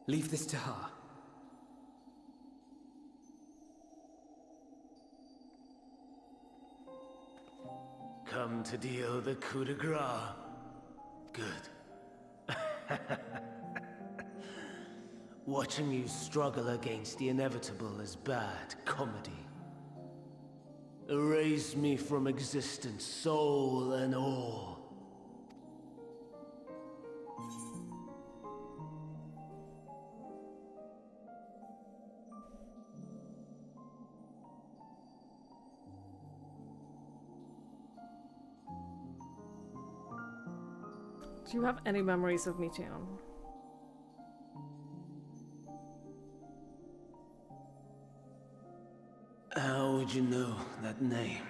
Leave this to her. Come to deal the coup de grace. Good. Watching you struggle against the inevitable is bad comedy. Erase me from existence, soul and all. Do you have any memories of me, Jan? How would you know that name?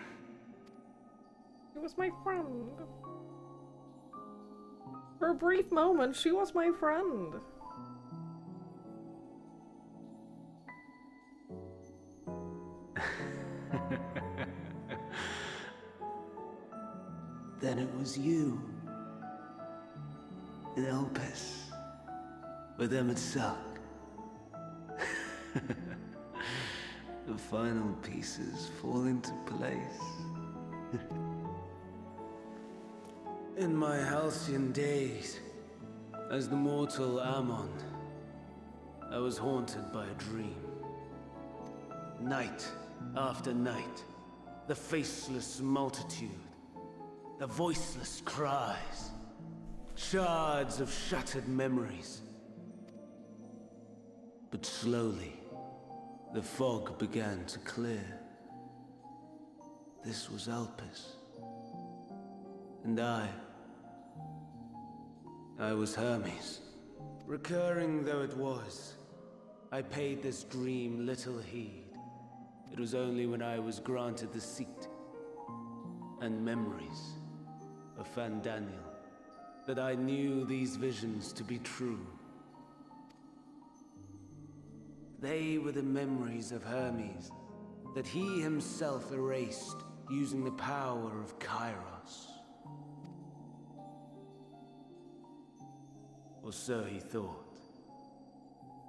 She was my friend. For a brief moment, she was my friend. Then it was you. In Elpis. With Emmett Selk. The final pieces fall into place. In my halcyon days, as the mortal Ammon, I was haunted by a dream. Night after night, the faceless multitude, the voiceless cries, shards of shattered memories. But slowly, the fog began to clear. This was Elpis. And I was Hermes. Recurring though it was, I paid this dream little heed. It was only when I was granted the seat and memories of Fandaniel that I knew these visions to be true. They were the memories of Hermes that he himself erased using the power of Kairos. Or so he thought.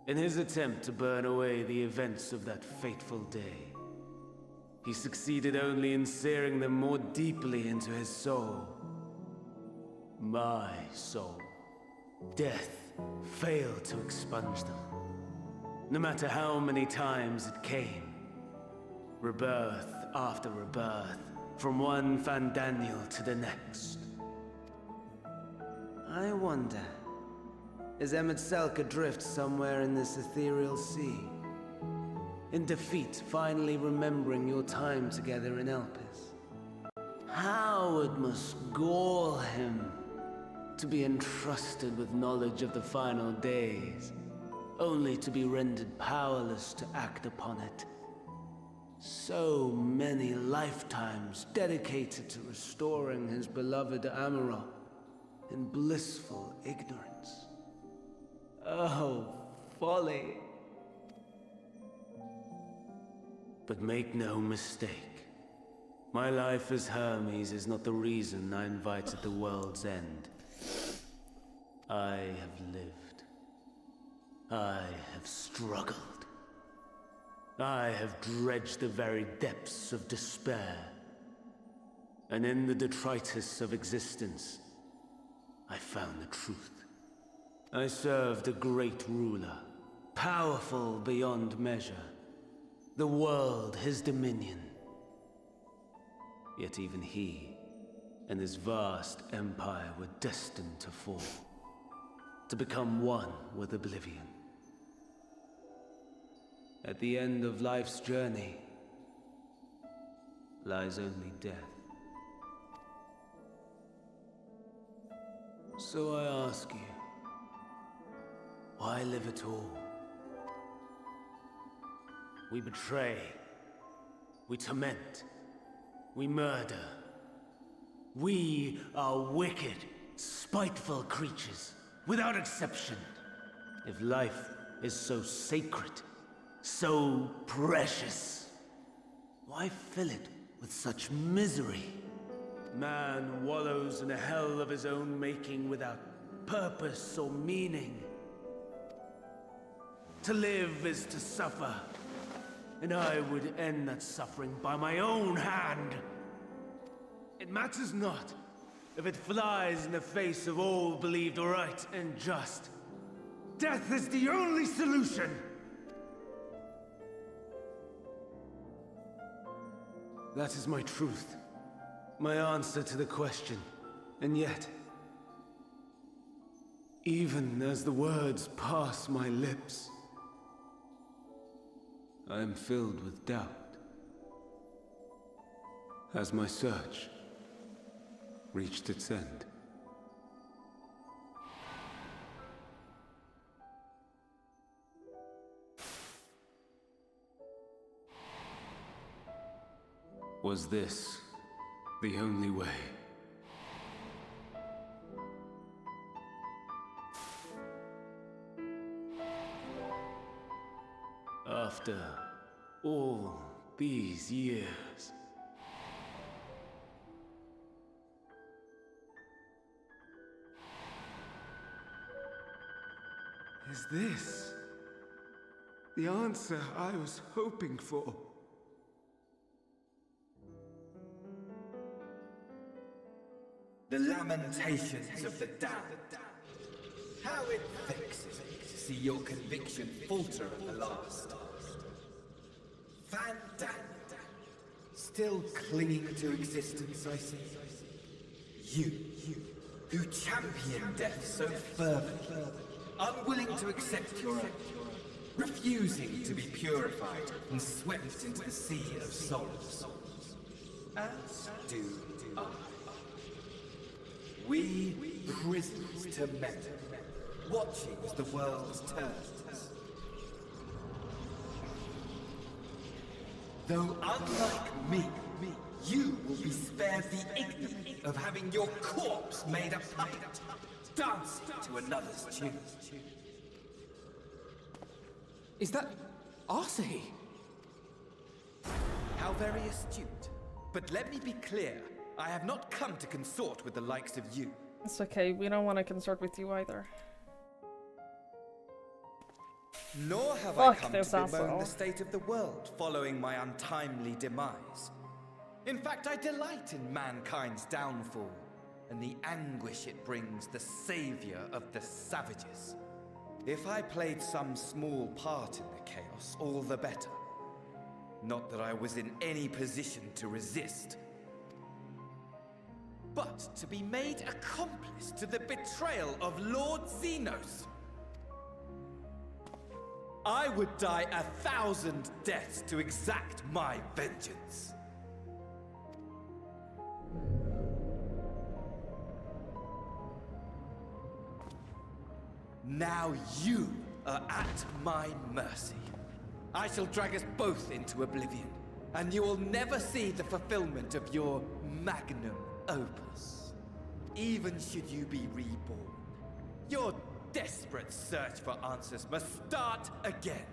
In his attempt to burn away the events of that fateful day, he succeeded only in searing them more deeply into his soul. My soul. Death failed to expunge them. No matter how many times it came. Rebirth after rebirth, from one Fandaniel to the next. I wonder, is Emmett Selk adrift somewhere in this ethereal sea? In defeat, finally remembering your time together in Elpis? How it must gall him to be entrusted with knowledge of the final days only to be rendered powerless to act upon it. So many lifetimes dedicated to restoring his beloved Amarok in blissful ignorance. Oh, folly. But make no mistake, my life as Hermes is not the reason I invited the world's end. I have lived. I have struggled. I have dredged the very depths of despair. And in the detritus of existence, I found the truth. I served a great ruler, powerful beyond measure. The world his dominion. Yet even he and his vast empire were destined to fall, to become one with oblivion. At the end of life's journey lies only death. So I ask you, why live at all? We betray, we torment, we murder. We are wicked, spiteful creatures, without exception. If life is so sacred, so precious, why fill it with such misery? Man wallows in a hell of his own making without purpose or meaning. To live is to suffer, and I would end that suffering by my own hand. It matters not if it flies in the face of all believed right and just. Death is the only solution! That is my truth, my answer to the question. And yet, even as the words pass my lips, I am filled with doubt. Has my search reached its end? Was this the only way? After all these years, is this the answer I was hoping for? The lamentations of the damned. How it vexes me to see your conviction falter at the last. Fandango. Still clinging to existence, I see. You, who champion death so fervently, unwilling to accept your own, refusing to be purified and swept into the sea of souls. As do I. We prisoners to men, watching as the world turns. Though unlike me, you will be spared the ignominy of having your corpse made a puppet, dancing to another's tune. Is that Arsahi? How very astute. But let me be clear. I have not come to consort with the likes of you. It's okay, we don't want to consort with you either. Nor have I come to bemoan the state of the world following my untimely demise. In fact, I delight in mankind's downfall and the anguish it brings the savior of the savages. If I played some small part in the chaos, all the better. Not that I was in any position to resist. But to be made accomplice to the betrayal of Lord Xenos. I would die 1,000 deaths to exact my vengeance. Now you are at my mercy. I shall drag us both into oblivion, and you will never see the fulfillment of your magnum opus. Even should you be reborn, your desperate search for answers must start again.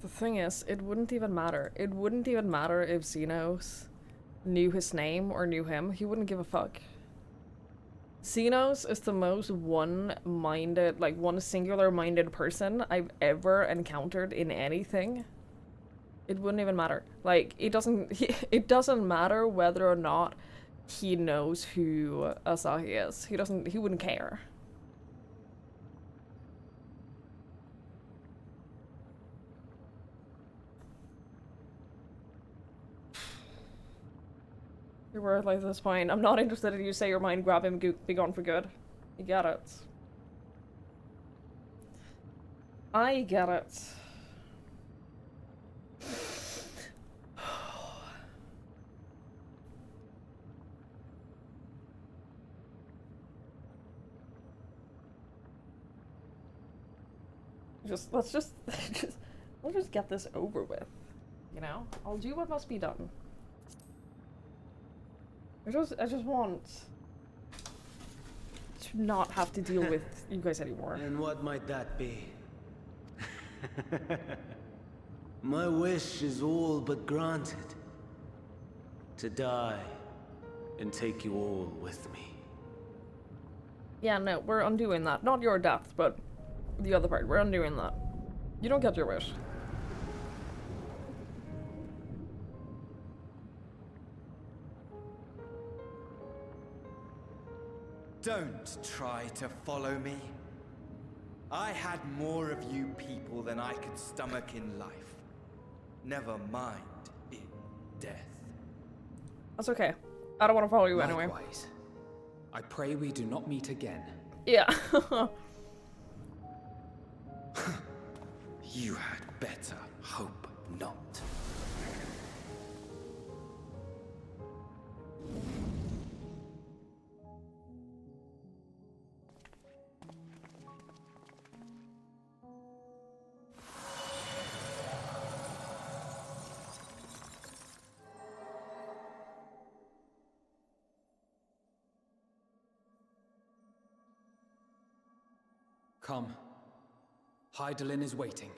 The thing is, it wouldn't even matter. It wouldn't even matter if Xenos knew his name or knew him. He wouldn't give a fuck. Xenos is the most one-minded, like one singular-minded person I've ever encountered in anything. It wouldn't even matter. Like, it doesn't matter whether or not he knows who Asahi is. He wouldn't care. You're worth like this point. I'm not interested in you say your mind, grab him, be gone for good. You get it. I get it. Let's just get this over with. You know? I'll do what must be done. I just want to not have to deal with you guys anymore. And what might that be? My wish is all but granted. To die and take you all with me. Yeah, no, we're undoing that. Not your death, but the other part. We're undoing that. You don't get your wish. Don't try to follow me. I had more of you people than I could stomach in life. Never mind in death. That's okay. I don't want to follow you anyway. Likewise. I pray we do not meet again. Yeah. You had better hope not. Come. Hydaelyn is waiting.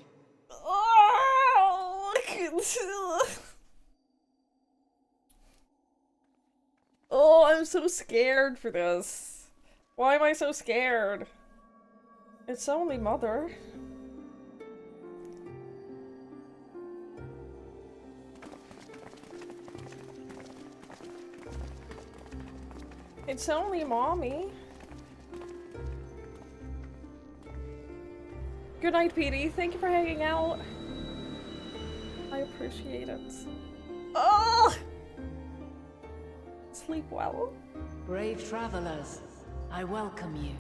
Oh, I'm so scared for this. Why am I so scared? It's only Mother. It's only Mommy. Good night, Petey. Thank you for hanging out. I appreciate it. Oh! Sleep well. Brave travelers, I welcome you.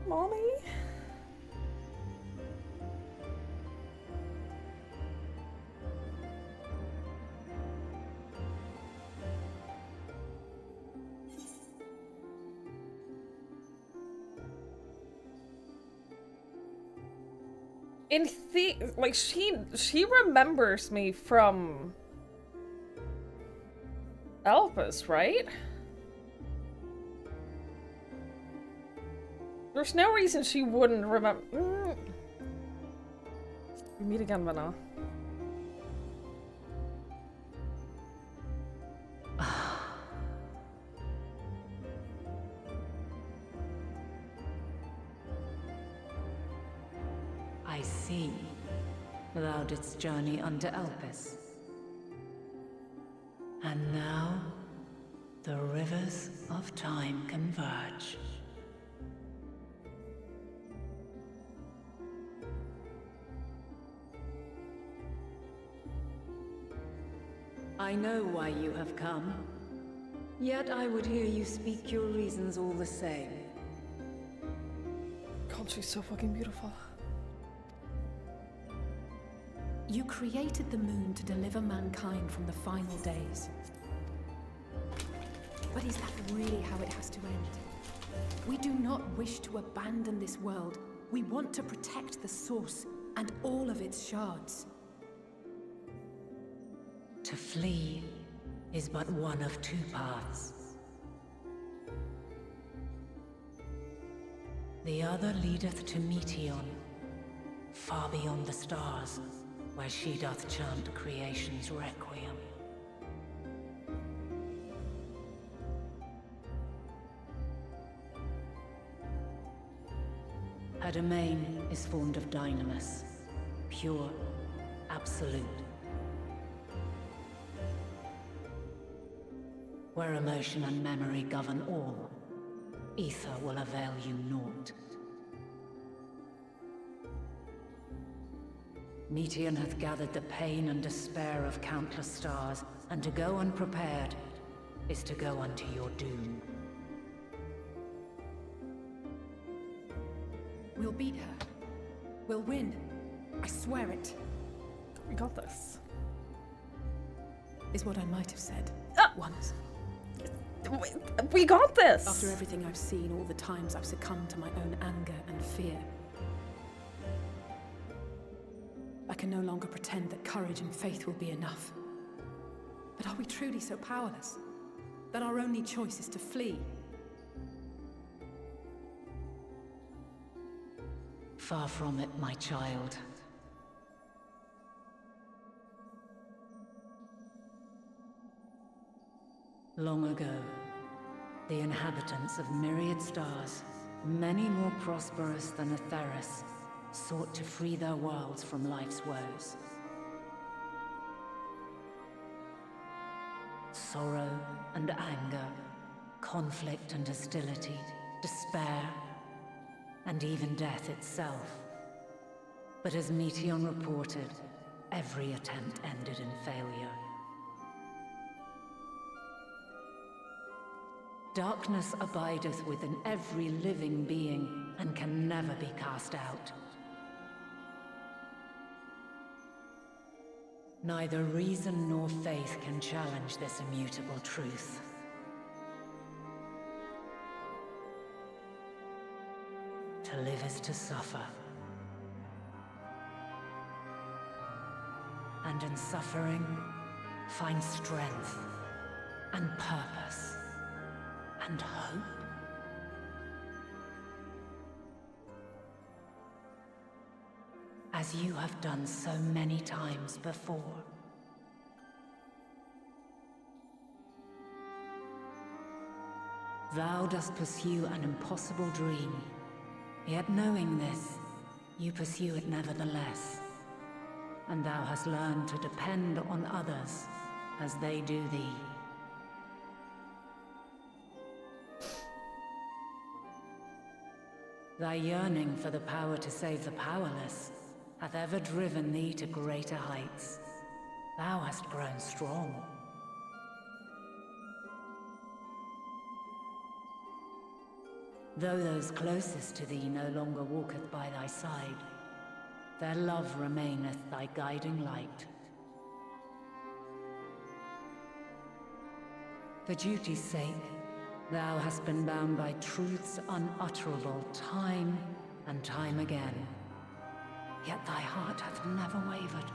Mommy? Like, she remembers me from Elpis, right? There's no reason she wouldn't remember. We meet again, Vanna. I see. Thou didst journey unto Elpis. And now, the rivers of time converge. I know why you have come. Yet I would hear you speak your reasons all the same. God, she's so fucking beautiful. You created the moon to deliver mankind from the final days. But is that really how it has to end? We do not wish to abandon this world. We want to protect the source and all of its shards. To flee is but one of two paths. The other leadeth to Meteon, far beyond the stars, where she doth chant creation's requiem. Her domain is formed of dynamis, pure, absolute. Where emotion and memory govern all, ether will avail you naught. Meteon hath gathered the pain and despair of countless stars, and to go unprepared is to go unto your doom. We'll beat her. We'll win. I swear it. We got this. Is what I might have said once. We got this! After everything I've seen, all the times I've succumbed to my own anger and fear. I can no longer pretend that courage and faith will be enough. But are we truly so powerless? That our only choice is to flee? Far from it, my child. Long ago, the inhabitants of myriad stars, many more prosperous than Atheris, sought to free their worlds from life's woes. Sorrow and anger, conflict and hostility, despair, and even death itself. But as Meteon reported, every attempt ended in failure. Darkness abideth within every living being, and can never be cast out. Neither reason nor faith can challenge this immutable truth. To live is to suffer. And in suffering, find strength and purpose. And hope? As you have done so many times before. Thou dost pursue an impossible dream, yet knowing this, you pursue it nevertheless. And thou hast learned to depend on others as they do thee. Thy yearning for the power to save the powerless hath ever driven thee to greater heights. Thou hast grown strong. Though those closest to thee no longer walketh by thy side, their love remaineth thy guiding light. For duty's sake, thou hast been bound by truths unutterable time and time again. Yet thy heart hath never wavered,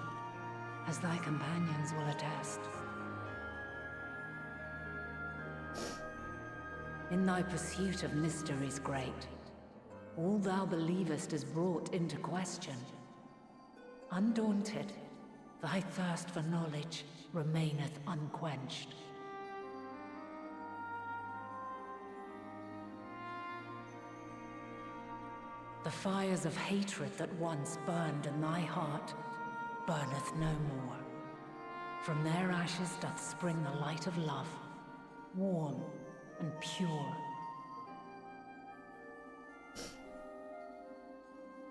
as thy companions will attest. In thy pursuit of mysteries great, all thou believest is brought into question. Undaunted, thy thirst for knowledge remaineth unquenched. The fires of hatred that once burned in thy heart burneth no more. From their ashes doth spring the light of love, warm and pure.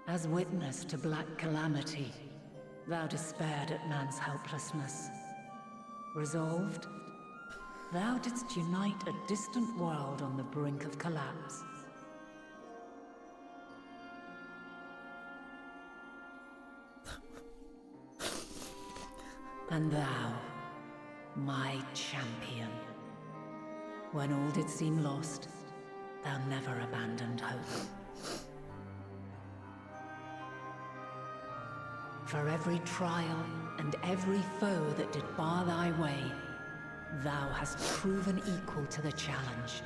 As witness to black calamity, thou despaired at man's helplessness. Resolved? Thou didst unite a distant world on the brink of collapse. And thou, my champion. When all did seem lost, thou never abandoned hope. For every trial and every foe that did bar thy way, thou hast proven equal to the challenge,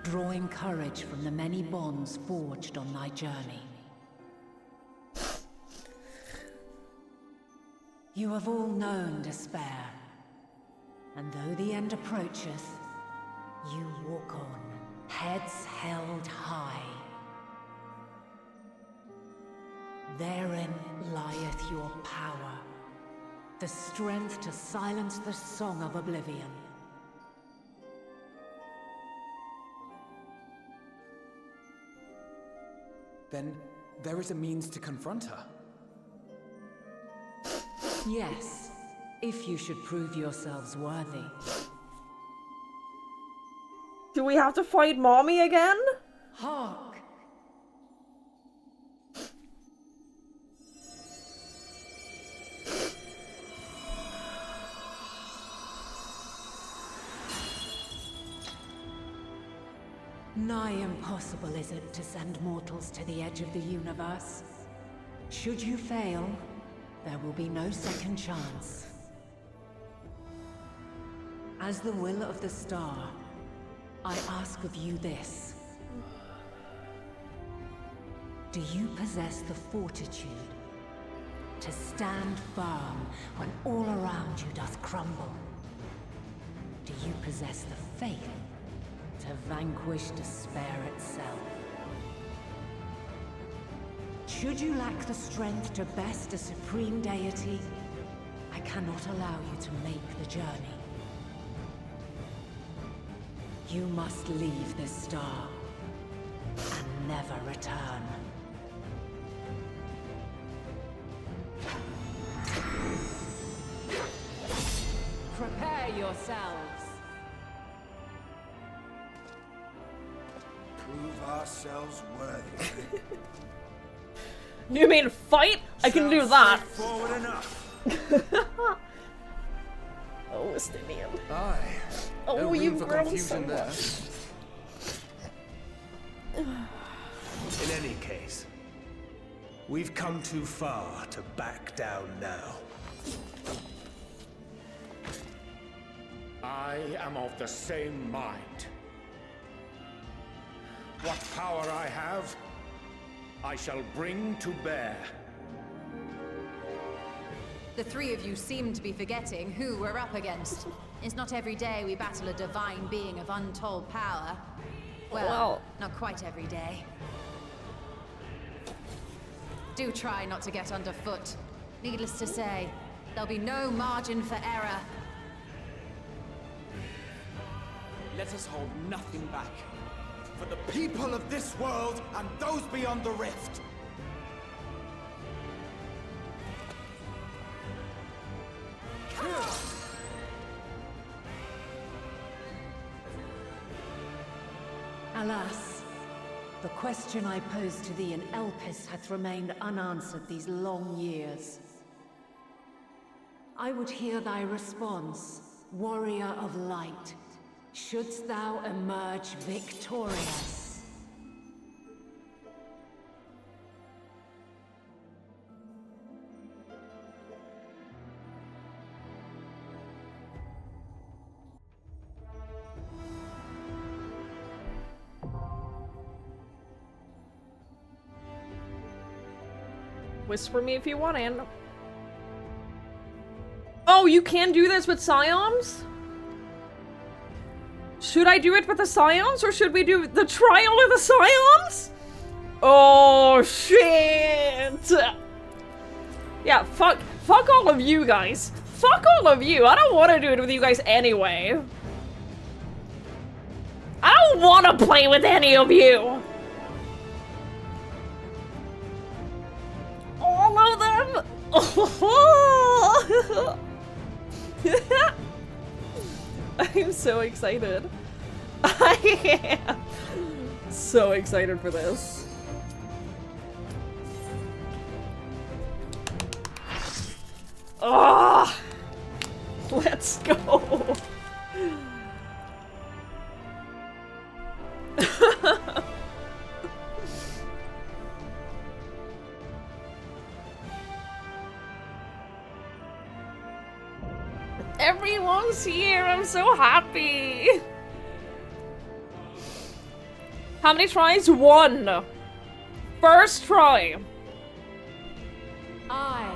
drawing courage from the many bonds forged on thy journey. You have all known despair, and though the end approacheth, you walk on, heads held high. Therein lieth your power, the strength to silence the song of oblivion. Then there is a means to confront her. Yes, if you should prove yourselves worthy. Do we have to fight Mommy again? Hark! Nigh impossible is it to send mortals to the edge of the universe. Should you fail, there will be no second chance. As the will of the star, I ask of you this. Do you possess the fortitude to stand firm when all around you doth crumble? Do you possess the faith to vanquish despair itself? Should you lack the strength to best a supreme deity, I cannot allow you to make the journey. You must leave this star and never return. Prepare yourselves. Prove ourselves worthy. You mean fight? I can do that. Forward enough. Oh, Estinian. Aye. Oh, No you room for grow confusion so there. much. In any case, we've come too far to back down now. I am of the same mind. What power I have, I shall bring to bear. The three of you seem to be forgetting who we're up against. It's not every day we battle a divine being of untold power. Well, not quite every day. Do try not to get underfoot. Needless to say, there'll be no margin for error. Let us hold nothing back. For the people of this world and those beyond the rift. Alas, the question I posed to thee in Elpis hath remained unanswered these long years. I would hear thy response, warrior of light. Shouldst thou emerge victorious? Whisper me if you want in. Oh, you can do this with Scions? Should I do it with the Scions, or should we do the trial with the Scions? Oh, shit! Yeah, fuck all of you guys. Fuck all of you. I don't want to do it with you guys anyway. I don't want to play with any of you. All of them? I'm so excited. I am so excited for this. Ah, let's go. Everyone's here. I'm so happy. How many tries? 1. First try. I,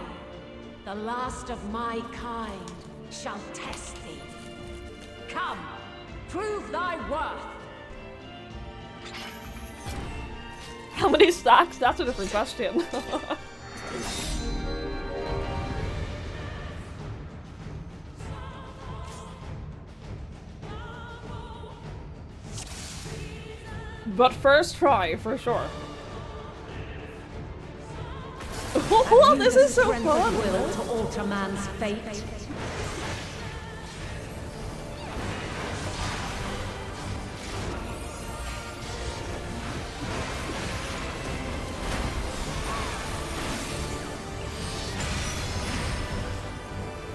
the last of my kind, shall test thee. Come, prove thy worth. How many stacks? That's a different question. But first try, for sure. Oh, this is so fun! Will to alter man's fate.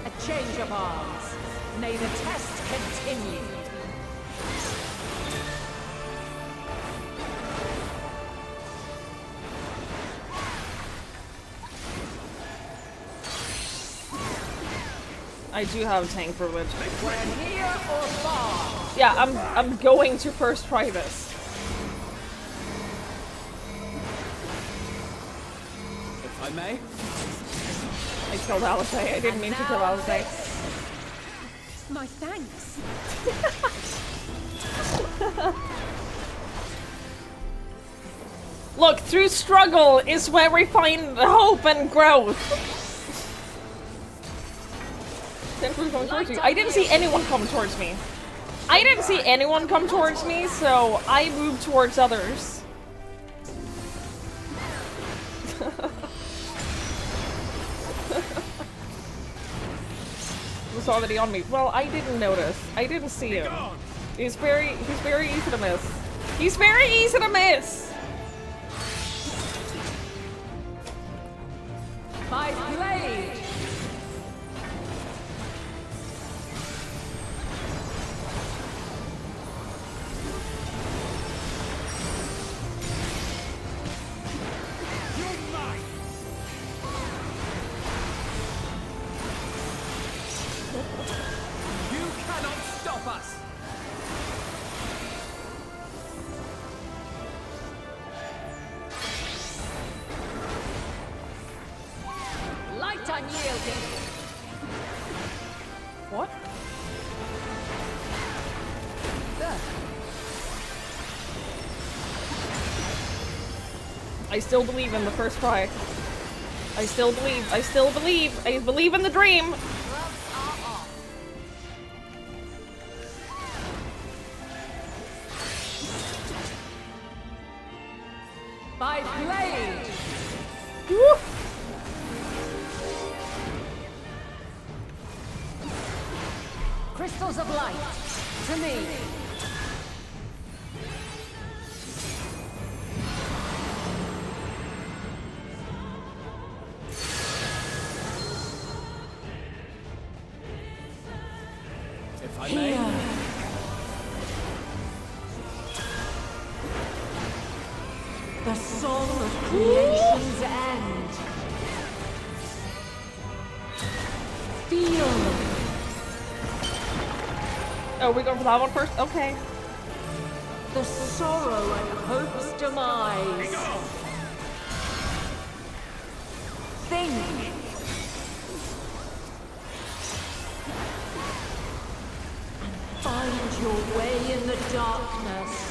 A change of arms. May the test continue. I do have tank privilege. We're near or far. Yeah, I'm going to first try this. If I may. I killed Alice. I didn't mean to kill Alice. My thanks. Look, through struggle is where we find hope and growth. Coming towards you. I didn't see anyone come towards me. I didn't see anyone come towards me, so I moved towards others. Was already on me. Well, I didn't notice. I didn't see him. He's very easy to miss. He's very easy to miss. My blade. What? I still believe in the first try. I still believe. I still believe. I believe in the dream. By blade. Woo. Crystals of light, to me. If I may. The song of creation's end. Feel. Oh, we're going for that one first? Okay. The sorrow and hope's demise. Think. And find your way in the darkness.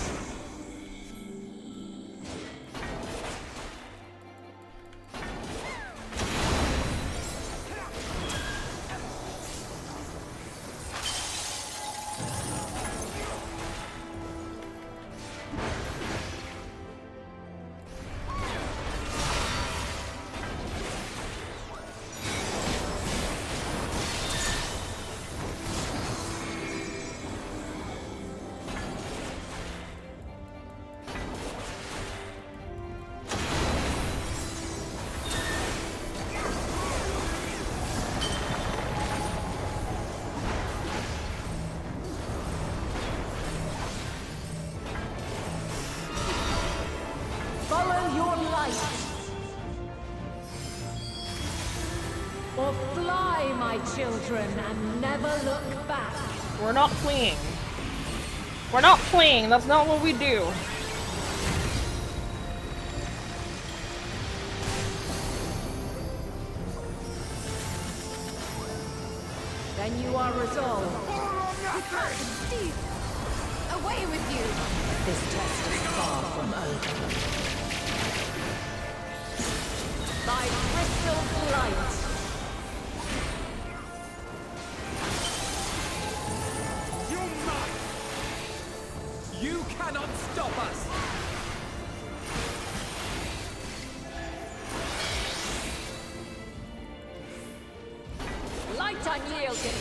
light. Or fly, my children, and never look back. We're not fleeing. We're not fleeing. That's not what we do. Then you are resolved. Steve! Away with you! This test is far from over. By crystal light. You're mine! You cannot stop us! Light unyielding.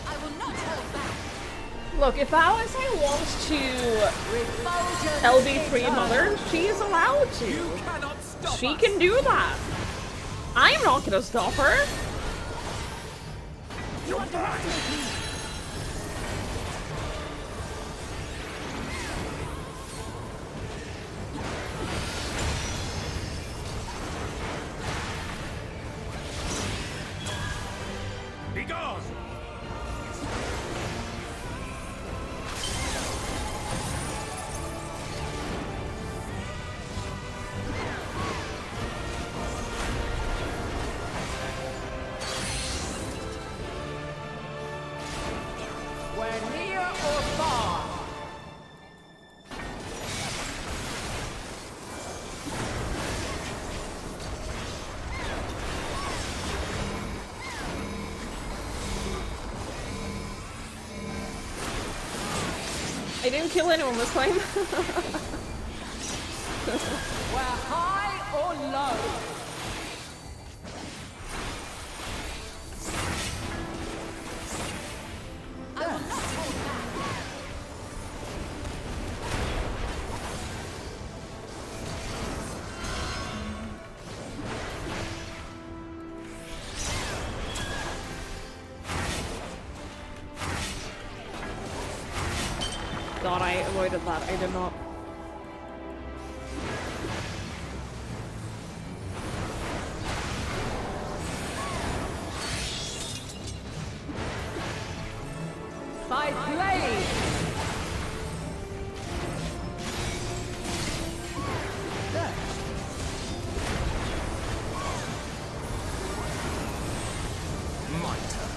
I will not hold back. Look, if Alisaie wants to LB3 Mother, she is allowed to. She can do that. I'm not gonna stop her. You underestimate me. Be gone! We're near or far. I didn't kill anyone this time. We're high or low. I will not hold back. God, I avoided that. I did not. By blade. My turn.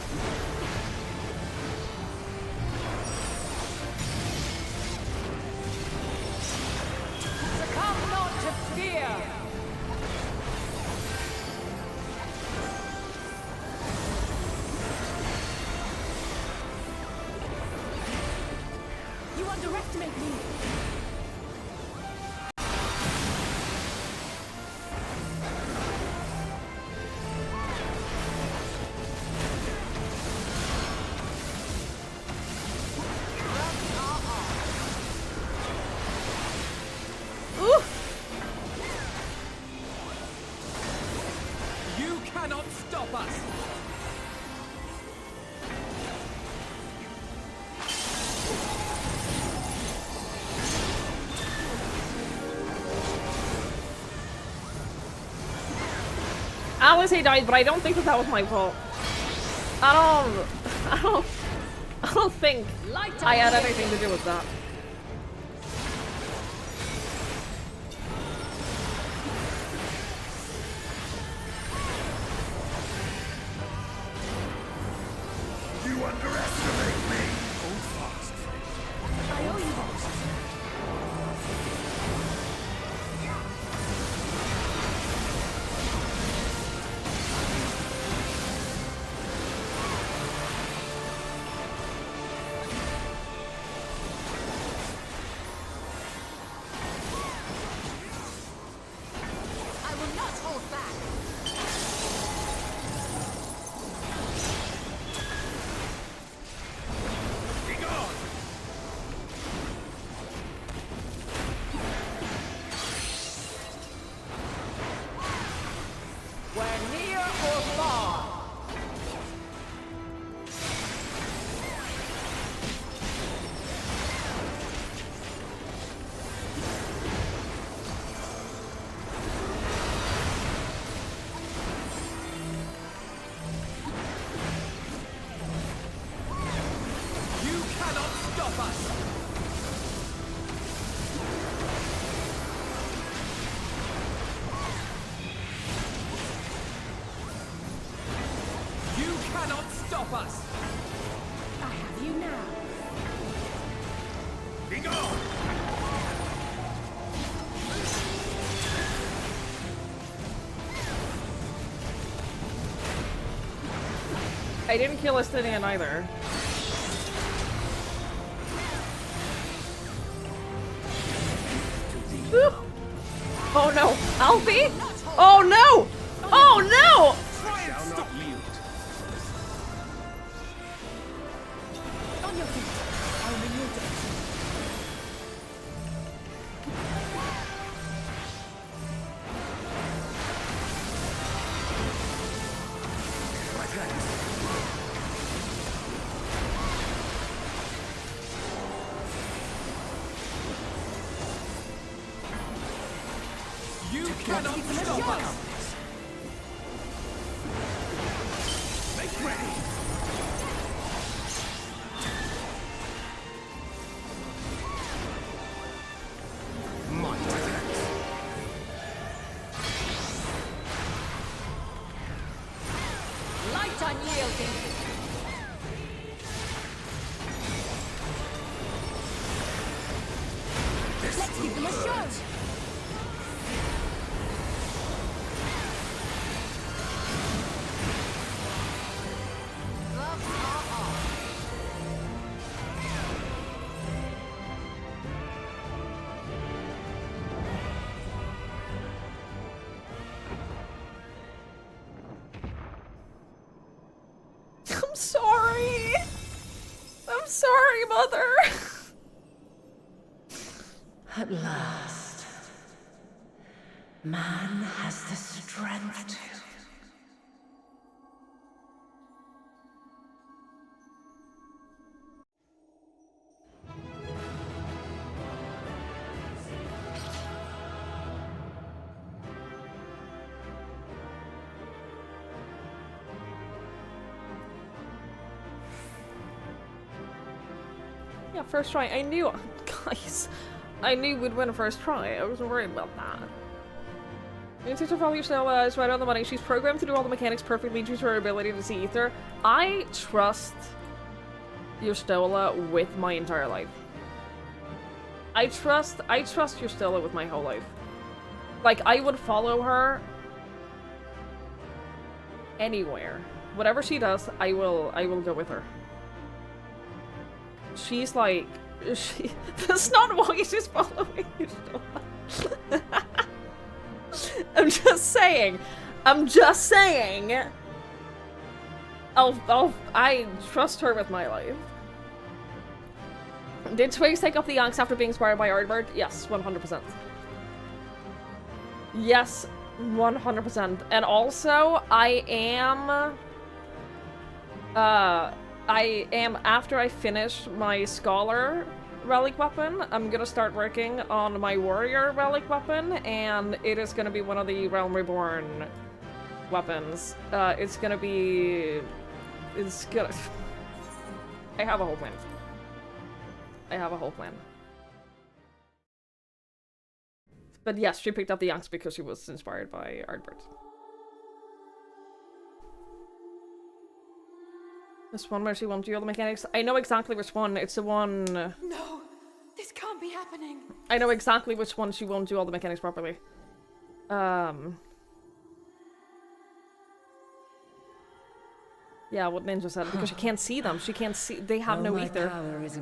Succumb not to fear. You underestimate me. You cannot stop us! Alisaie died, but I don't think that was my fault. I don't think I had anything to do with that. You underestimate me! Hold fast. I owe you that. cannot stop us! You cannot stop us! I have you now. Be gone! I didn't kill Estinian either. Oh no, Alfie? Oh no! Oh no! I shall not yield. On your feet. I'm in your direction. My thanks. You cannot stop us! Make ready. My thanks. Light unyielding. Let's give them a show. Gloves are off. I'm sorry. I'm sorry, Mother. At last, man has the strength to. Yeah, first try. I knew, guys. I knew we'd win first try. I wasn't worried about that. In terms of value, Stella is right on the money. She's programmed to do all the mechanics perfectly due to her ability to see ether. I trust Stola with my entire life. I trust Stola with my whole life. Like, I would follow her anywhere. Whatever she does, I will go with her. She's like, that's not why she's following you. I'm just saying. I trust her with my life. Did Twigs take up the Yanks after being inspired by Ardbird? Yes, 100%. Yes, 100%. And also, I am, after I finish my Scholar relic weapon, I'm gonna start working on my Warrior relic weapon, and it is gonna be one of the Realm Reborn weapons. It's gonna... I have a whole plan. But yes, she picked up the Yanks because she was inspired by Ardbird. This one where she won't do all the mechanics. I know exactly which one. It's the one... No, this can't be happening. I know exactly which one she won't do all the mechanics properly. Yeah, what Ninja said, because she can't see them. She can't see... They have no ether,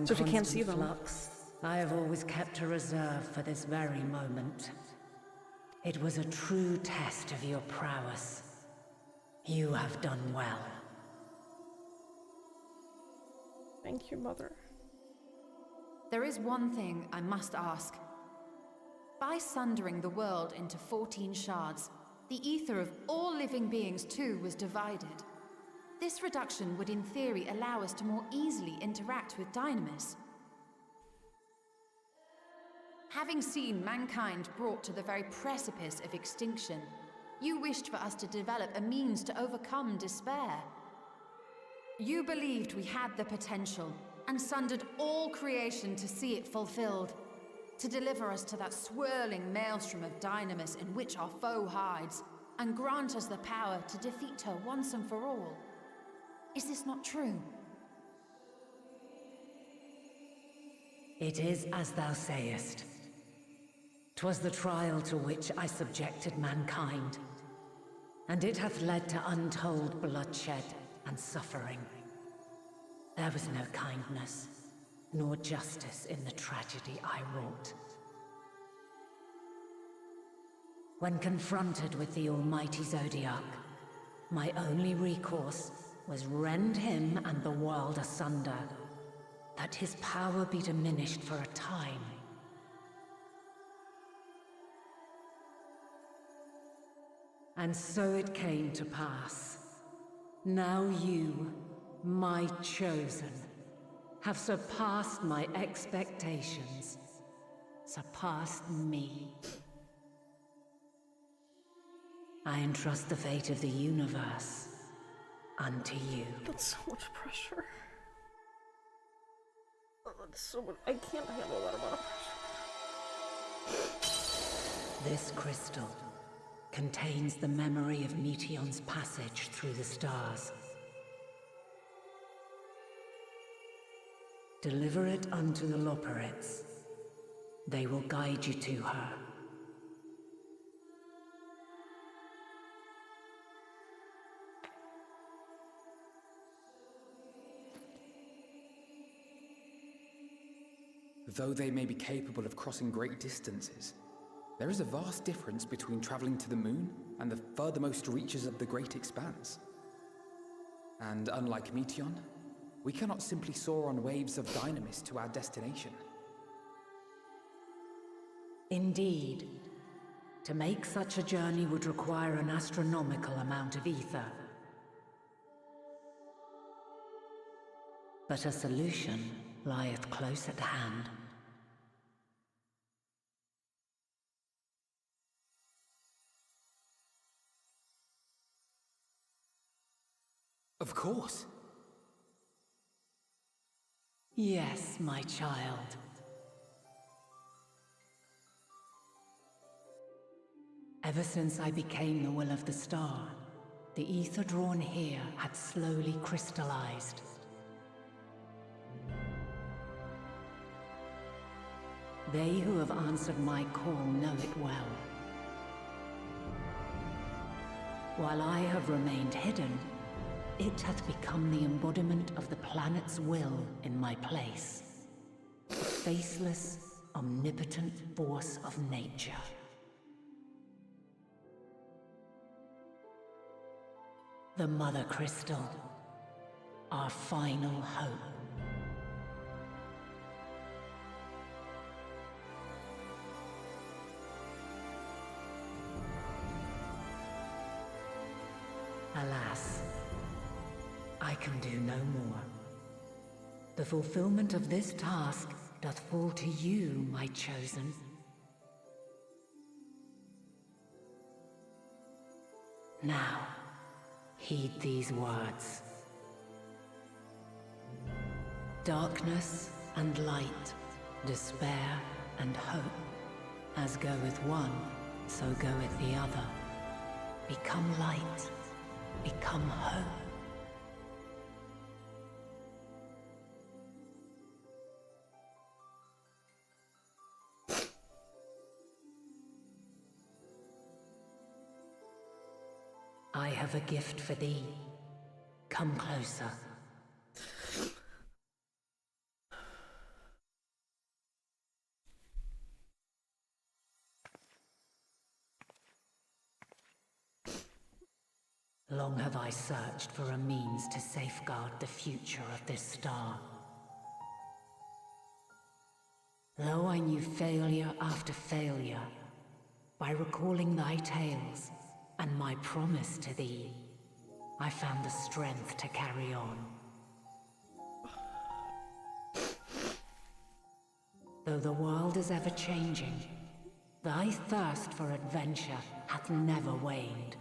so she can't see them. Flux, I have always kept a reserve for this very moment. It was a true test of your prowess. You have done well. Thank you, Mother. There is one thing I must ask. By sundering the world into 14 shards, the ether of all living beings too was divided. This reduction would in theory allow us to more easily interact with Dynamis. Having seen mankind brought to the very precipice of extinction, you wished for us to develop a means to overcome despair. You believed we had the potential, and sundered all creation to see it fulfilled, to deliver us to that swirling maelstrom of dynamis in which our foe hides, and grant us the power to defeat her once and for all. Is this not true? It is as thou sayest. 'Twas the trial to which I subjected mankind, and it hath led to untold bloodshed and suffering. There was no kindness, nor justice in the tragedy I wrought. When confronted with the almighty Zodiac, my only recourse was rend him and the world asunder, that his power be diminished for a time. And so it came to pass. Now you, my chosen, have surpassed my expectations, surpassed me. I entrust the fate of the universe unto you. That's so much pressure. Oh, that's so much. I can't handle that amount of pressure. This crystal contains the memory of Meteion's passage through the stars. Deliver it unto the Loporrits. They will guide you to her. Though they may be capable of crossing great distances, there is a vast difference between traveling to the moon and the furthermost reaches of the great expanse. And unlike Meteion, we cannot simply soar on waves of dynamis to our destination. Indeed. To make such a journey would require an astronomical amount of ether. But a solution lieth close at hand. Of course. Yes, my child. Ever since I became the will of the star, the ether drawn here had slowly crystallized. They who have answered my call know it well. While I have remained hidden, it hath become the embodiment of the planet's will in my place. A faceless, omnipotent force of nature. The Mother Crystal, our final hope. Alas, I can do no more. The fulfillment of this task doth fall to you, my chosen. Now, heed these words. Darkness and light, despair and hope. As goeth one, so goeth the other. Become light, become hope. I have a gift for thee. Come closer. Long have I searched for a means to safeguard the future of this star. Though I knew failure after failure, by recalling thy tales and my promise to thee, I found the strength to carry on. Though the world is ever changing, thy thirst for adventure hath never waned.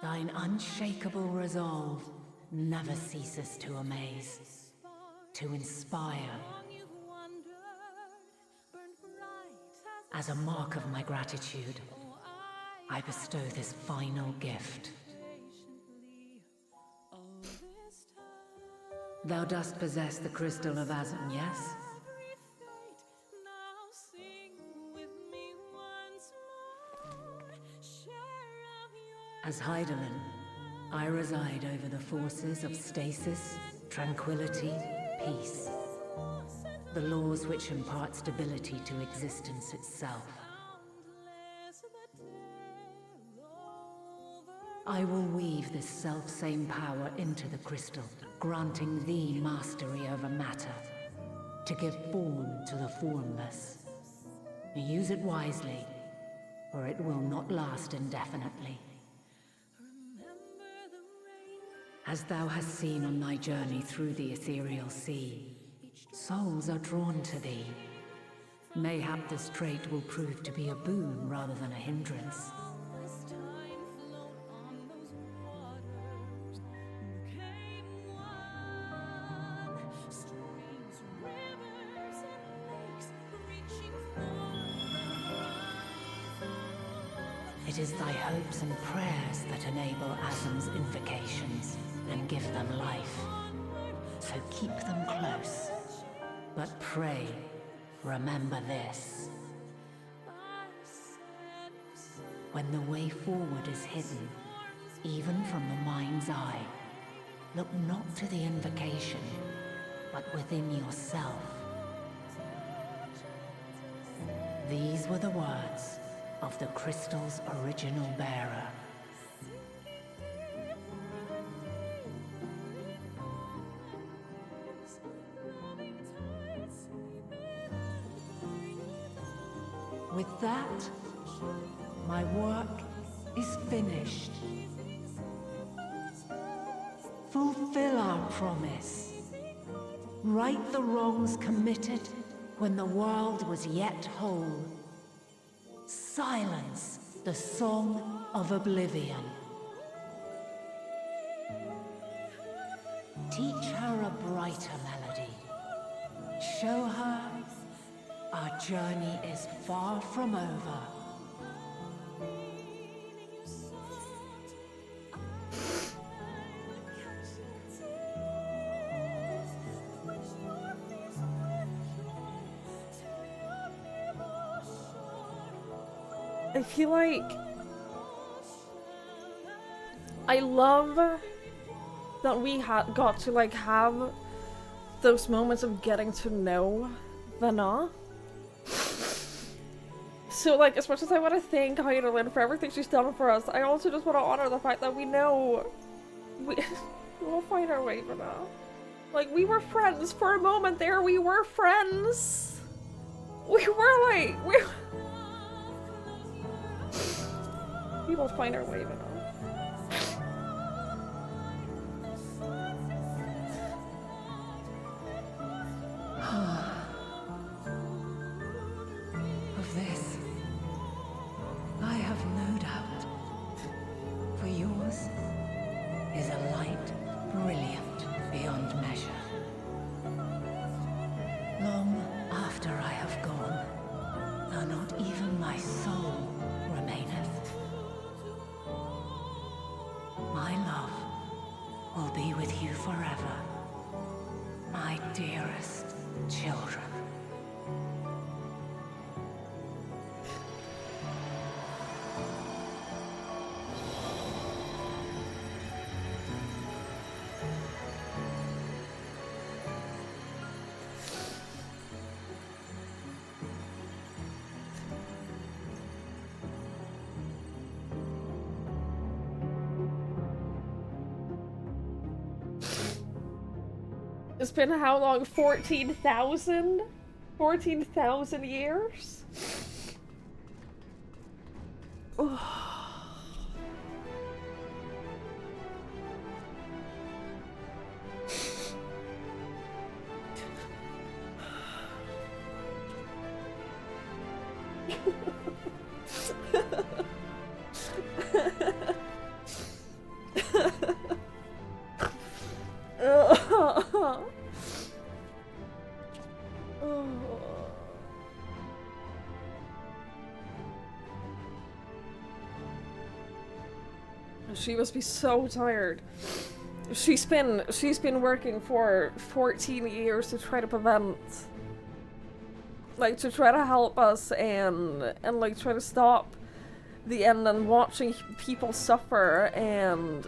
Thine unshakable resolve never ceases to amaze, to inspire. As a mark of my gratitude, I bestow this final gift. Thou dost possess the crystal of Azum, yes? As Hydaelyn, I reside over the forces of stasis, tranquility, peace. The laws which impart stability to existence itself. I will weave this self-same power into the crystal, granting thee mastery over matter, to give form to the formless. Use it wisely, or it will not last indefinitely. As thou hast seen on thy journey through the ethereal sea, souls are drawn to thee. Mayhap this trait will prove to be a boon rather than a hindrance. It is thy hopes and prayers that enable Azum's invocations and give them life. So keep them close. But pray, remember this. When the way forward is hidden, even from the mind's eye, look not to the invocation, but within yourself. These were the words of the crystal's original bearer. With that, my work is finished. Fulfill our promise. Right the wrongs committed when the world was yet whole. Silence the song of oblivion. Teach her a brighter melody. Show her our journey is far from over. I feel like I love that we got to like have those moments of getting to know Vana. So like, as much as I want to thank Hydaelyn for everything she's done for us, I also just want to honor the fact that we know we'll find our way, Vana. Like, we were friends for a moment there. We were friends. We will find our way, Vana. Of this, I have no doubt. For yours is a light brilliant beyond measure. Long after I have gone, though not even my soul remaineth, my love will be with you forever, my dearest children. It's been how long? 14,000? 14,000 years? She must be so tired. She's been working for 14 years to try to prevent, like, to try to help us and like try to stop the end, and watching people suffer and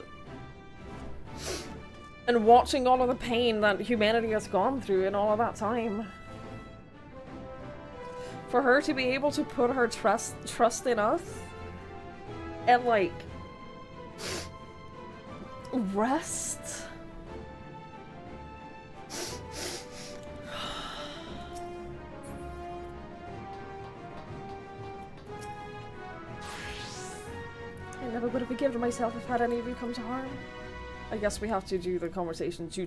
watching all of the pain that humanity has gone through in all of that time. For her to be able to put her trust in us and like rest. I never would have forgiven myself if had any of you come to harm. I guess we have to do the conversation to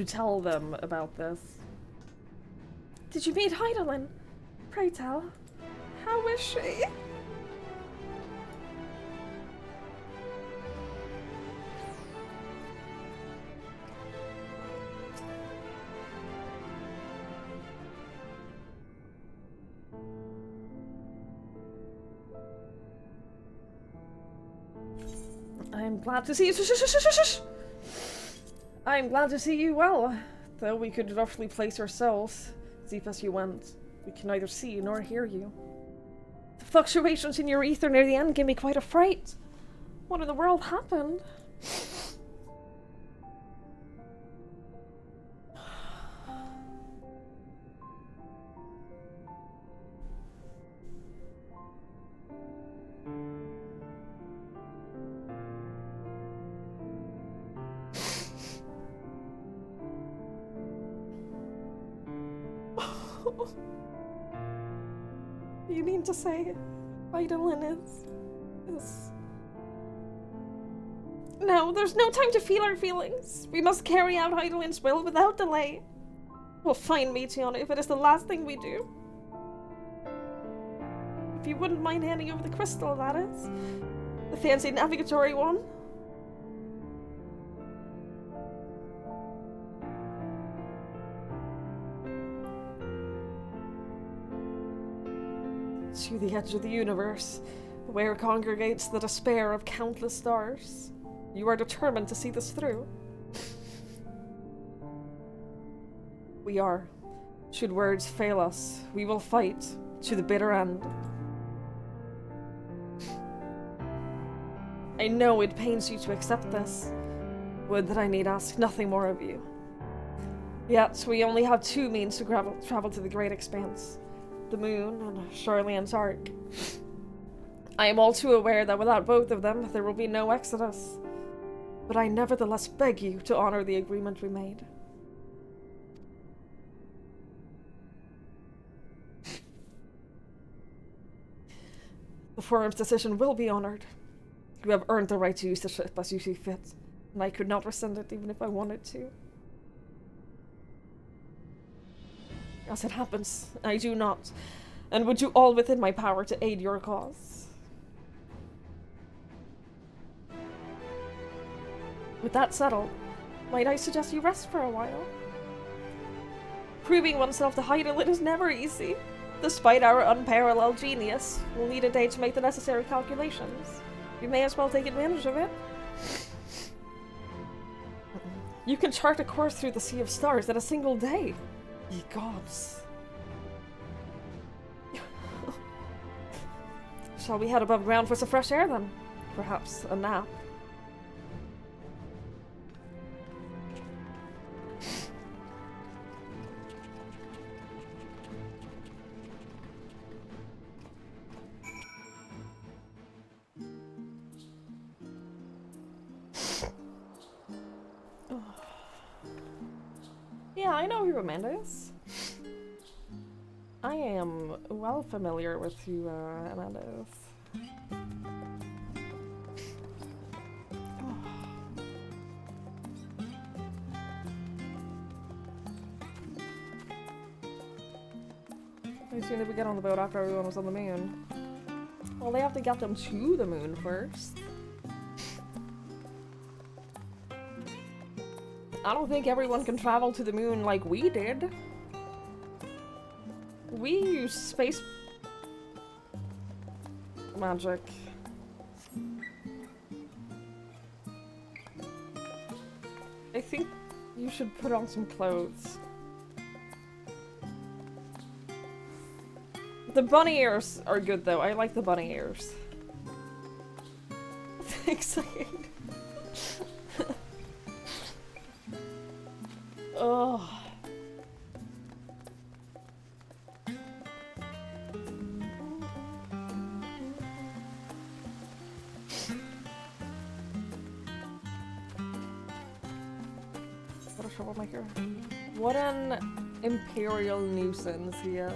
tell them about this. Did you meet Heidelin? Pray tell. How is she? I'm glad to see you. I'm glad to see you well. Though we could roughly place ourselves, deep as you went, we can neither see nor hear you. The fluctuations in your ether near the end gave me quite a fright. What in the world happened? You mean to say Heidelin is... No, there's no time to feel our feelings. We must carry out Heidelin's will without delay. We'll find Meteon if it is the last thing we do. If you wouldn't mind handing over the crystal, that is. The fancy navigatory one. To the edge of the universe, where congregates the despair of countless stars. You are determined to see this through. We are. Should words fail us, we will fight to the bitter end. I know it pains you to accept this. Would that I need ask nothing more of you. Yet, we only have two means to travel to the great expanse. The moon and Charlian's Ark. I am all too aware that without both of them, there will be no exodus. But I nevertheless beg you to honor the agreement we made. The forum's decision will be honored. You have earned the right to use the ship as you see fit, and I could not rescind it even if I wanted to. As it happens, I do not, and would do all within my power to aid your cause. With that settled, might I suggest you rest for a while? Proving oneself to Heidelin is never easy. Despite our unparalleled genius, we'll need a day to make the necessary calculations. We may as well take advantage of it. You can chart a course through the Sea of Stars in a single day. Ye gods. Shall we head above ground for some fresh air then? Perhaps a nap. Yeah, I know who Amanda is. I am well familiar with who Amanda is. As soon as we get on the boat after everyone was on the moon. Well, they have to get them to the moon first. I don't think everyone can travel to the moon like we did. We use space magic. I think you should put on some clothes. The bunny ears are good though. I like the bunny ears. Thanks. Oh. What a troublemaker. What an imperial nuisance he is.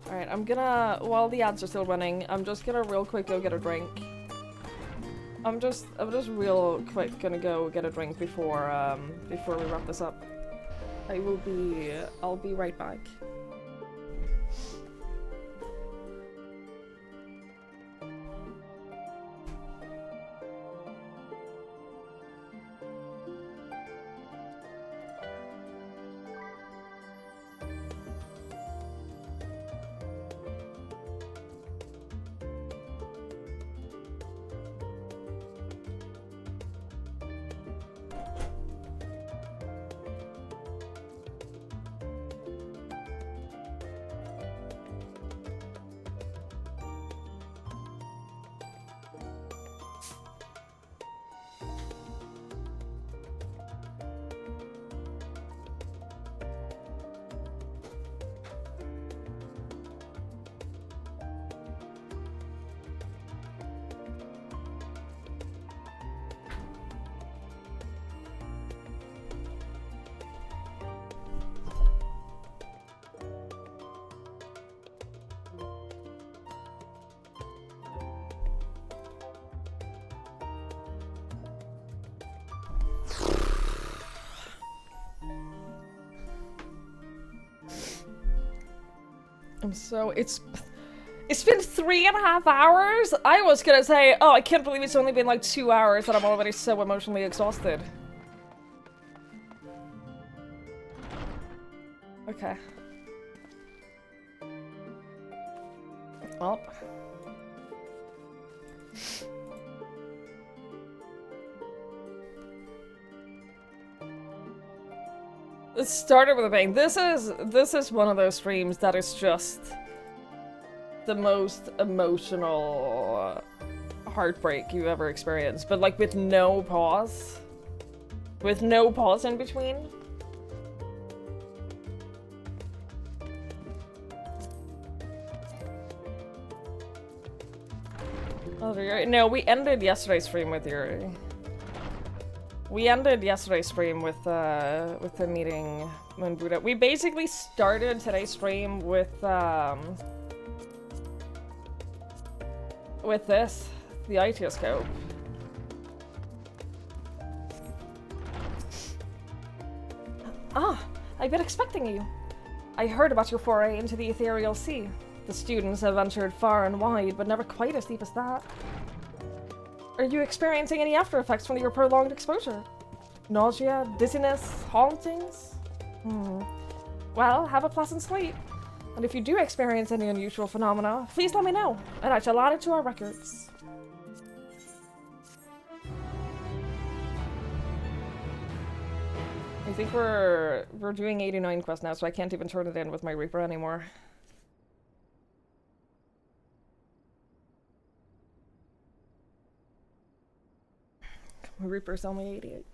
Alright, I'm gonna, while the ads are still running, I'm just gonna real quick go get a drink. I'm just real quick gonna go get a drink before we wrap this up. I'll be right back. It's been 3.5 hours? I was gonna say, oh, I can't believe it's only been like 2 hours and I'm already so emotionally exhausted. Okay. Well. It started with a bang. This is one of those streams that is just the most emotional heartbreak you've ever experienced, but like with no pause. With no pause in between. Oh, no, we ended yesterday's stream with Yuri. We ended yesterday's stream with the meeting Moon Buddha. We basically started today's stream with this, the Itioscope. Ah, I've been expecting you. I heard about your foray into the ethereal sea. The students have ventured far and wide, but never quite as deep as that. Are you experiencing any after effects from your prolonged exposure? Nausea, dizziness, hauntings? Well, have a pleasant sleep. And if you do experience any unusual phenomena, please let me know, and I shall add it to our records. I think we're doing 89 quests now, so I can't even turn it in with my Reaper anymore. My Reaper's only 88.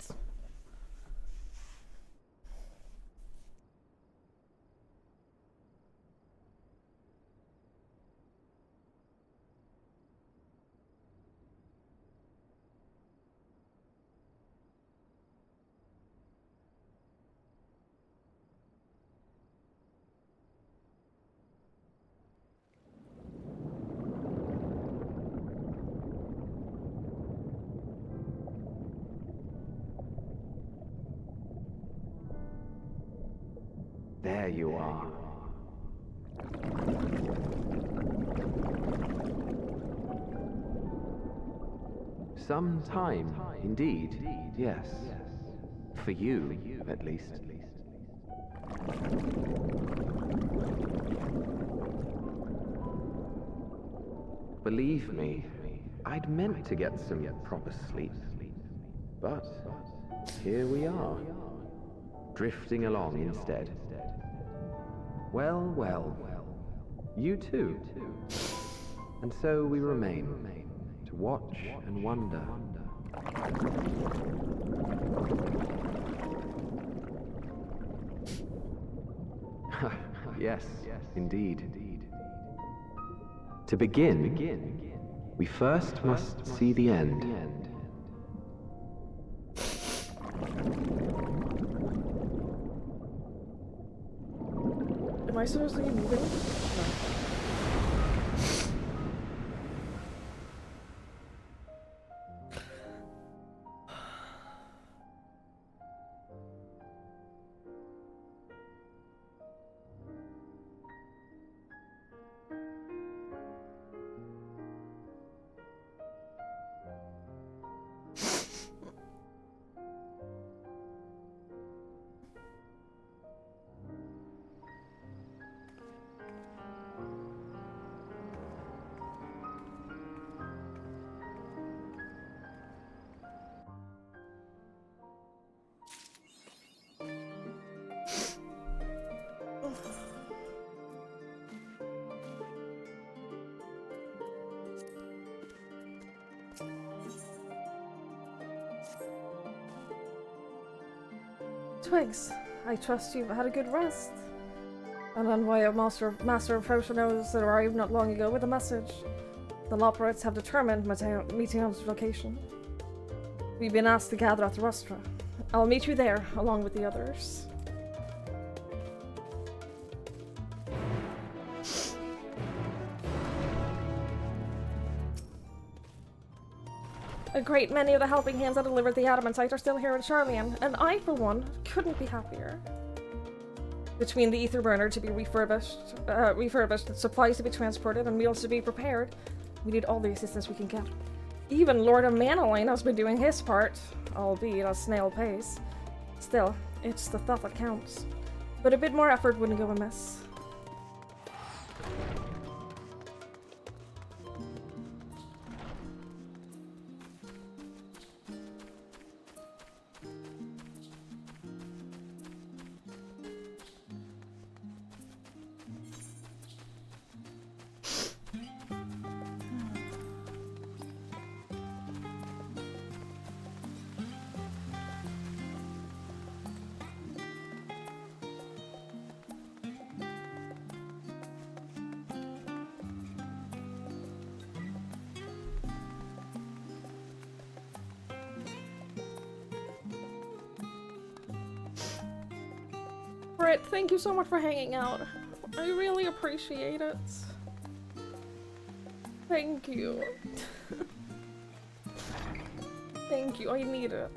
There you are. Some time, indeed, yes. For you, at least. Believe me, I'd meant to get some proper sleep. But here we are, drifting along instead. Well, well, you too. And so we remain, to watch and wonder. Yes, indeed. To begin, we first must see the end. Am I supposed to be moving? No. Twigs, I trust you've had a good rest. And then why a Master of Froshino's arrived not long ago with a message. The Loperites have determined Meteon's location. We've been asked to gather at the rostra. I'll meet you there, along with the others. A great many of the helping hands that delivered the adamantite are still here in Charlian, and I, for one, couldn't be happier. Between the ether burner to be refurbished, supplies to be transported, and meals to be prepared, we need all the assistance we can get. Even Lord of Manaline has been doing his part, albeit at a snail pace. Still, it's the thought that counts. But a bit more effort wouldn't go amiss. Britt, thank you so much for hanging out. I really appreciate it. Thank you. Thank you, I need it.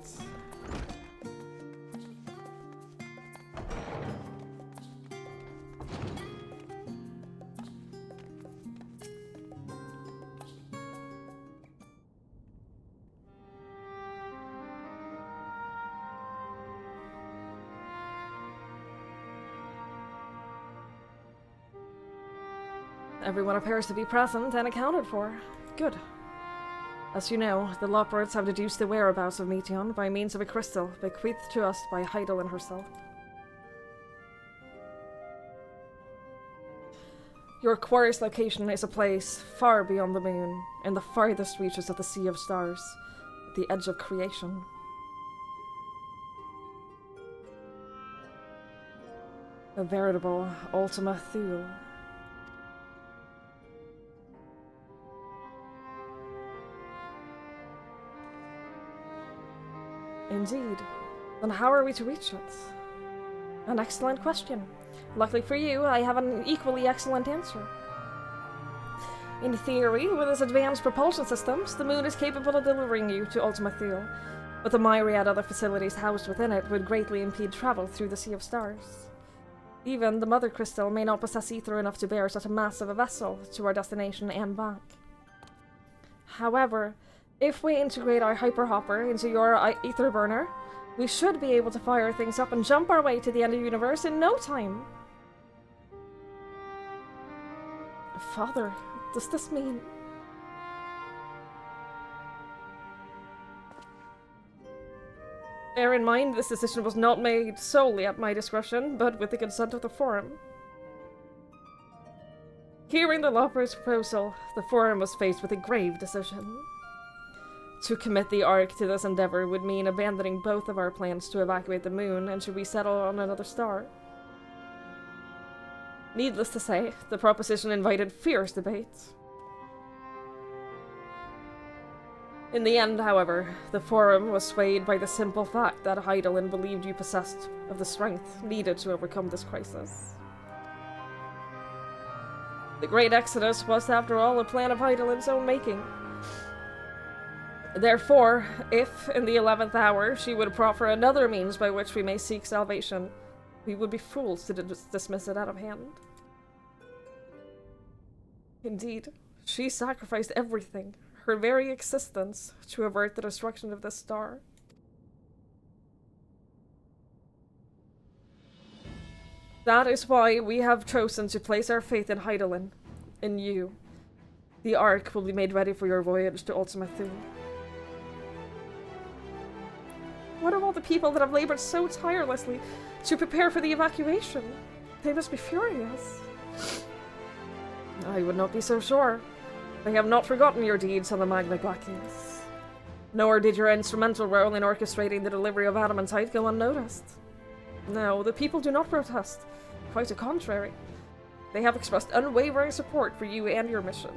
Everyone appears to be present and accounted for. Good. As you know, the Loperites have deduced the whereabouts of Meteon by means of a crystal bequeathed to us by Heidelin herself. Your quarry's location is a place far beyond the moon, in the farthest reaches of the Sea of Stars, at the edge of creation. A veritable Ultima Thule. Indeed. Then how are we to reach it? An excellent question. Luckily for you, I have an equally excellent answer. In theory, with its advanced propulsion systems, the moon is capable of delivering you to Ultima Thule, but the myriad other facilities housed within it would greatly impede travel through the Sea of Stars. Even the Mother Crystal may not possess ether enough to bear such a massive vessel to our destination and back. However, If we integrate our hyperhopper into your ether burner, we should be able to fire things up and jump our way to the end of the universe in no time. Father, does this mean... Bear in mind, this decision was not made solely at my discretion, but with the consent of the Forum. Hearing the Lopper's proposal, the Forum was faced with a grave decision. To commit the Ark to this endeavor would mean abandoning both of our plans to evacuate the moon and to resettle on another star. Needless to say, the proposition invited fierce debate. In the end, however, the Forum was swayed by the simple fact that Hydaelyn believed you possessed of the strength needed to overcome this crisis. The Great Exodus was, after all, a plan of Hydaelyn's own making. Therefore, if, in the 11th hour, she would proffer another means by which we may seek salvation, we would be fools to dismiss it out of hand. Indeed, she sacrificed everything, her very existence, to avert the destruction of this star. That is why we have chosen to place our faith in Hydaelyn, in you. The Ark will be made ready for your voyage to Ultima Thule. What of all the people that have labored so tirelessly to prepare for the evacuation? They must be furious. I would not be so sure. They have not forgotten your deeds on the Magna Glacius. Nor did your instrumental role in orchestrating the delivery of adamantite go unnoticed. No, the people do not protest. Quite the contrary. They have expressed unwavering support for you and your mission.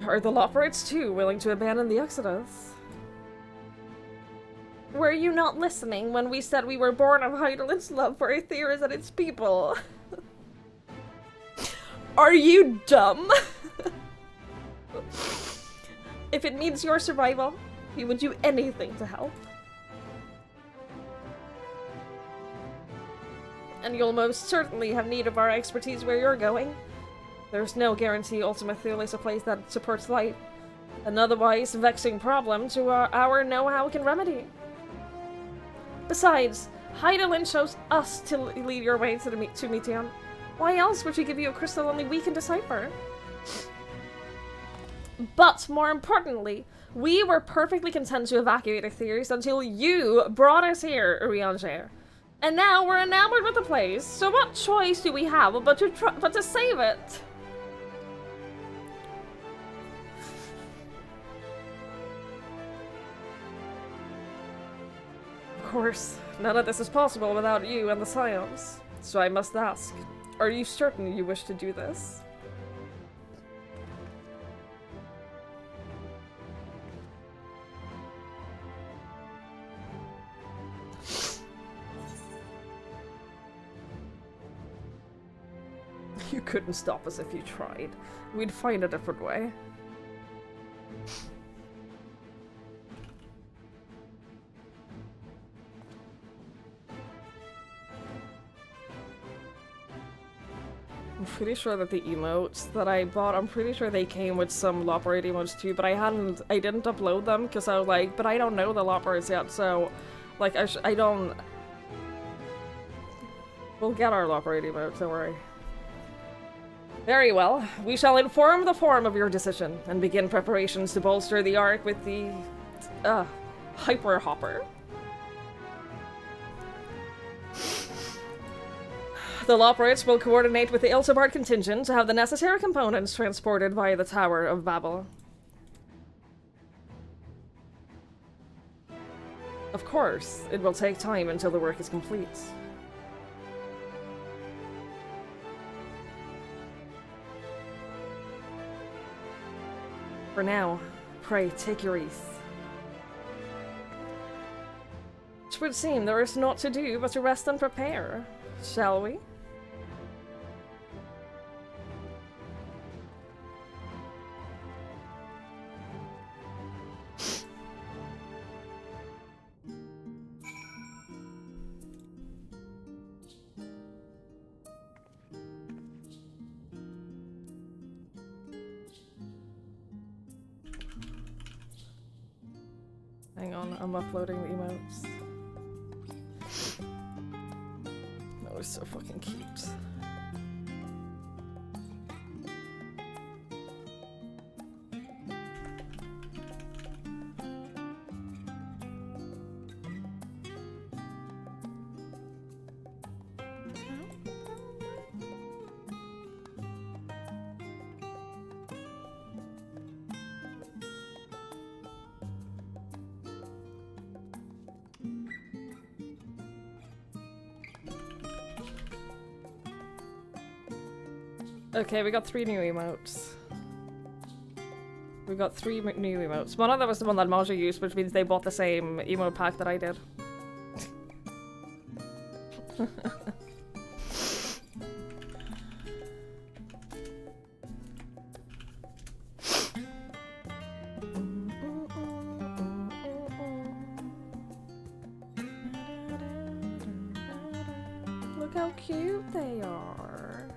Are the Lopperites, too, willing to abandon the Exodus? Were you not listening when we said we were born of Hydaelyn's love for Aetheris and its people? Are you dumb? If it means your survival, we would do anything to help. And you'll most certainly have need of our expertise where you're going. There's no guarantee Ultima Thule is a place that supports life. An otherwise vexing problem to our know-how can remedy. Besides, Hydaelyn chose us to lead your way to Meteon. Why else would she give you a crystal only we can decipher? But, more importantly, we were perfectly content to evacuate Aetheris until you brought us here, Urianger. And now we're enamored with the place, so what choice do we have but to save it? Of course, none of this is possible without you and the Scions. So I must ask, are you certain you wish to do this? You couldn't stop us if you tried. We'd find a different way. I'm pretty sure that the emotes that I bought, I'm pretty sure they came with some Lopperite emotes too, but I didn't upload them because I was like, but I don't know the Lopperites yet, so, like, I don't... We'll get our Lopperite emotes, don't worry. Very well. We shall inform the Forum of your decision and begin preparations to bolster the Ark with the, Hyper Hopper. The Lopperites will coordinate with the Ilsabard contingent to have the necessary components transported via the Tower of Babel. Of course, it will take time until the work is complete. For now, pray take your ease. It would seem there is naught to do but to rest and prepare, shall we? Hang on, I'm uploading the emotes. That was so fucking cute. Okay, we got 3 new emotes. We got 3 new emotes. One of them was the one that Maja used, which means they bought the same emote pack that I did. Look how cute they are.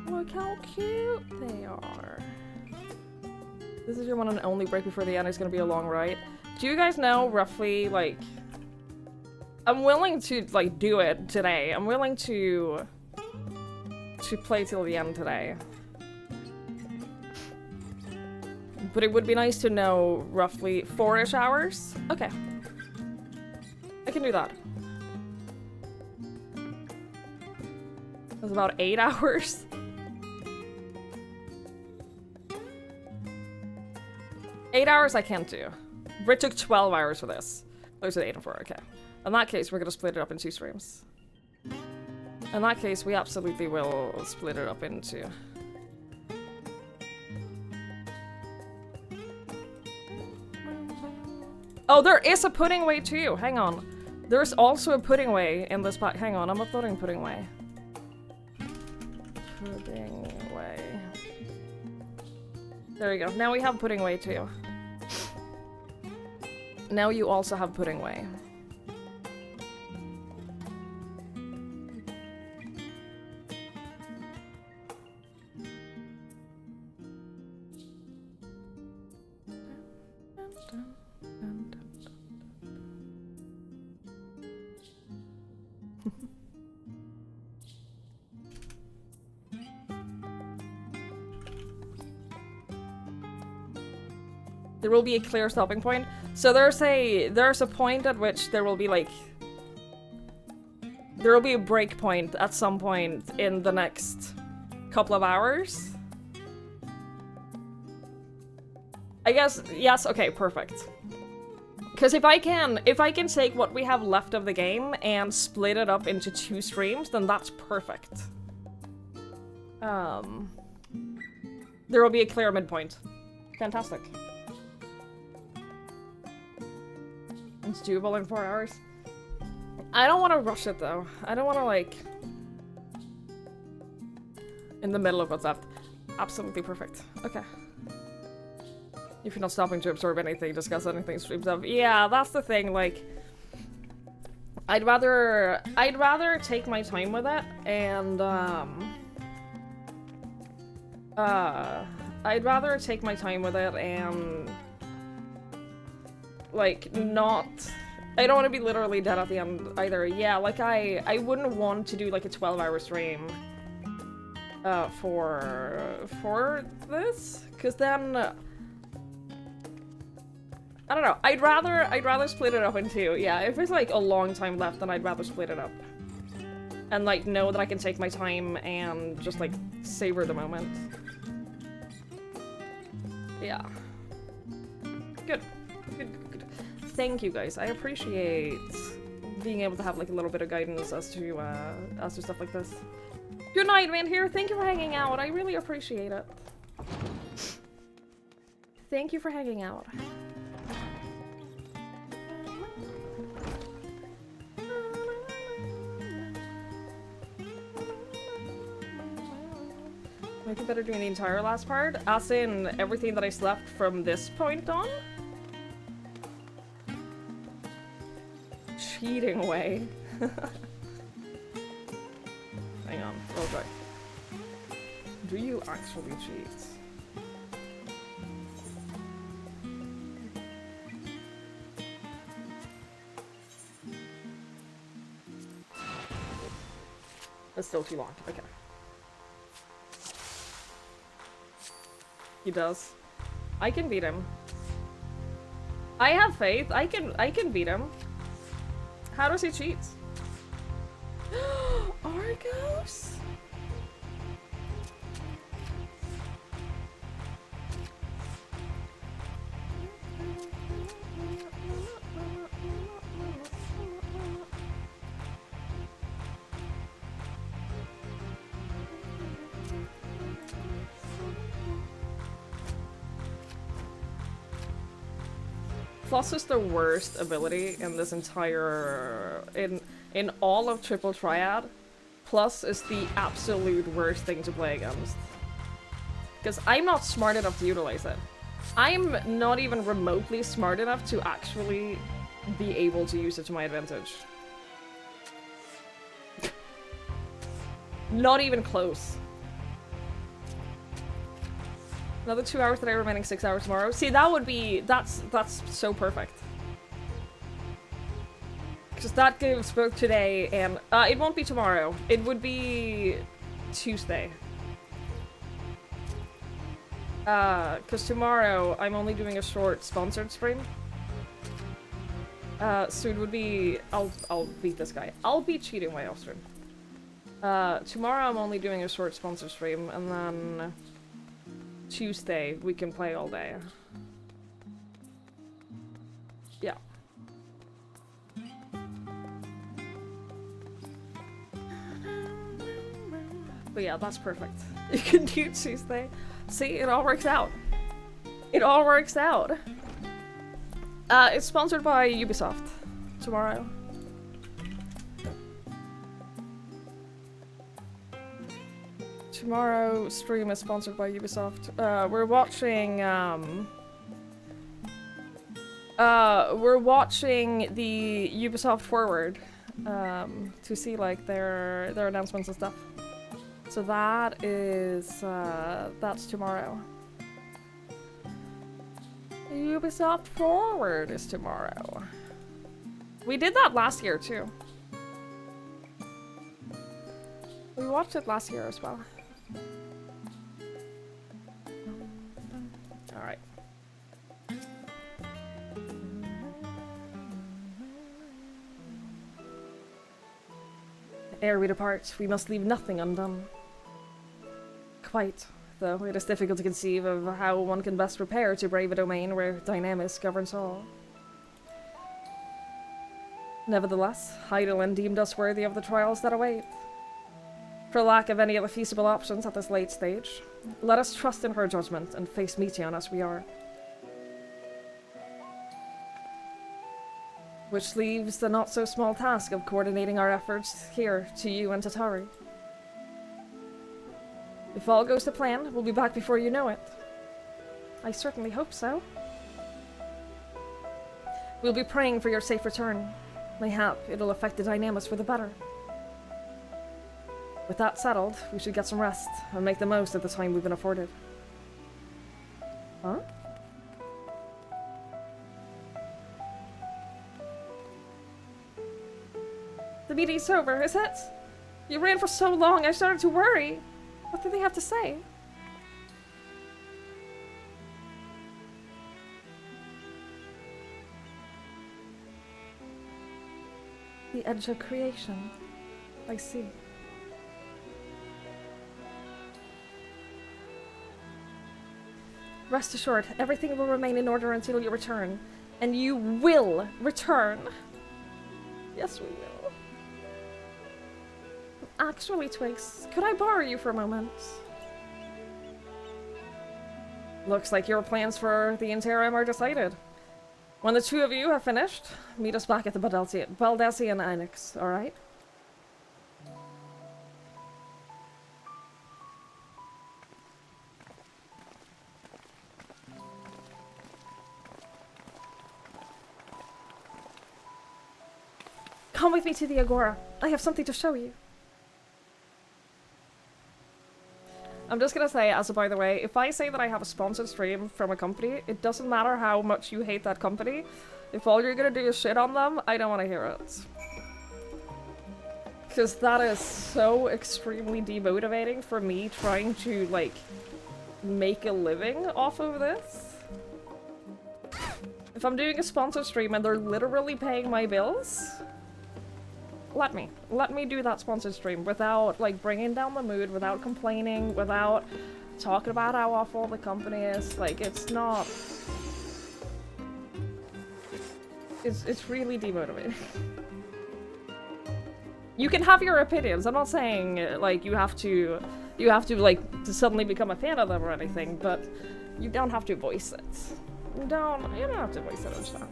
Look how cute they are. This is your one and only break before the end. It's gonna be a long ride. Do you guys know roughly, like... I'm willing to, like, do it today. I'm willing to play till the end today. But it would be nice to know roughly 4-ish hours. Okay. I can do that. That's about 8 hours. 8 hours I can't do. It took 12 hours for this. Oh, it's 8 and 4, okay. In that case, we're gonna split it up in 2 streams. In that case, we absolutely will split it up into... Oh, there is a pudding way too! Hang on. There's also a pudding way in this pack. Hang on, I'm uploading pudding way. Pudding way. There you go. Now we have pudding way too. Now you also have pudding way. There will be a clear stopping point. So there's a point at which there will be like... There will be a break point at some point in the next couple of hours. I guess, yes, okay, perfect. Because if I can take what we have left of the game and split it up into 2 streams, then that's perfect. There will be a clear midpoint. Fantastic. It's doable in 4 hours. I don't want to rush it though. I don't want to like... In the middle of what's left. Absolutely perfect. Okay. If you're not stopping to absorb anything, discuss anything, streams up. Yeah, that's the thing, like... I'd rather take my time with it, and, I'd rather take my time with it and... Like, not... I don't want to be literally dead at the end either. Yeah, like, I wouldn't want to do, like, a 12-hour stream, for this, because then... I don't know, I'd rather split it up in 2. Yeah, if there's, like, a long time left, then I'd rather split it up. And, like, know that I can take my time and just, like, savor the moment. Yeah. Good. Good. Thank you guys. I appreciate being able to have like a little bit of guidance as to stuff like this. Good night, man. Here. Thank you for hanging out. I really appreciate it. Thank you for hanging out. Might be better doing the entire last part, as in everything that I slept from this point on. Cheating way. Hang on, real quick. Do you actually cheat? still too long. Okay. He does. I can beat him. I have faith. I can beat him. How does he cheat? Argos? Plus is the worst ability in this entire... in all of Triple Triad. Plus is the absolute worst thing to play against. Because I'm not smart enough to utilize it. I'm not even remotely smart enough to actually be able to use it to my advantage. Not even close. Another 2 hours today, remaining 6 hours tomorrow. See, that would be... That's so perfect. Because that gives both today and... it won't be tomorrow. It would be... Tuesday. Because tomorrow, I'm only doing a short sponsored stream. So it would be... I'll beat this guy. I'll be cheating my off stream. Tomorrow I'm only doing a short sponsored stream, and then... Tuesday, we can play all day. Yeah. But yeah, that's perfect. You can do Tuesday. See, it all works out. It all works out. It's sponsored by Ubisoft tomorrow. Tomorrow's stream is sponsored by Ubisoft. We're watching the Ubisoft Forward to see like their announcements and stuff. So that is that's tomorrow. Ubisoft Forward is tomorrow. We did that last year too. We watched it last year as well. Alright. Ere we depart, we must leave nothing undone. Quite, though it is difficult to conceive of how one can best prepare to brave a domain where Dynamis governs all. Nevertheless, Heidelin deemed us worthy of the trials that await. For lack of any other feasible options at this late stage, let us trust in her judgment and face Meteon as we are. Which leaves the not-so-small task of coordinating our efforts here to you and Tatari. If all goes to plan, we'll be back before you know it. I certainly hope so. We'll be praying for your safe return. Mayhap it'll affect the Dynamis for the better. With that settled, we should get some rest and make the most of the time we've been afforded. Huh? The meeting's over, is it? You ran for so long, I started to worry. What did they have to say? The edge of creation. I see. Rest assured, everything will remain in order until you return. And you will return. Yes, we will. Actually, Twigs, could I borrow you for a moment? Looks like your plans for the interim are decided. When the two of you have finished, meet us back at the Baldassian Annex, alright? Come with me to the Agora. I have something to show you. I'm just gonna say, as a by the way, if I say that I have a sponsored stream from a company, it doesn't matter how much you hate that company. If all you're gonna do is shit on them, I don't want to hear it. Because that is so extremely demotivating for me trying to, like, make a living off of this. If I'm doing a sponsor stream and they're literally paying my bills, let me do that sponsored stream without, like, bringing down the mood, without complaining, without talking about how awful the company is. Like, it's not... It's really demotivating. You can have your opinions. I'm not saying, like, you have to, like, to suddenly become a fan of them or anything, but you don't have to voice it. You don't have to voice it and stuff.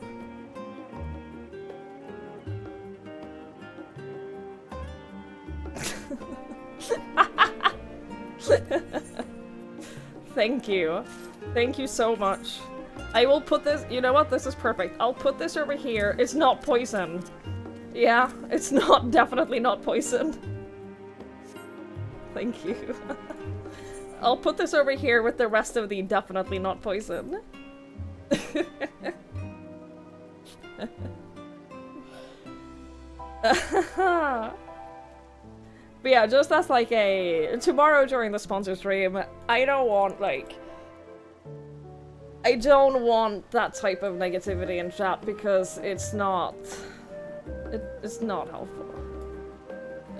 Thank you. Thank you so much. I will put this, you know what, this is perfect. I'll put this over here. It's not poisoned. Yeah, it's not, definitely not poisoned. Thank you. I'll put this over here with the rest of the definitely not poisoned. But yeah, just as like a... Tomorrow during the sponsor stream, I don't want, like... I don't want that type of negativity in chat because it's not... It's not helpful.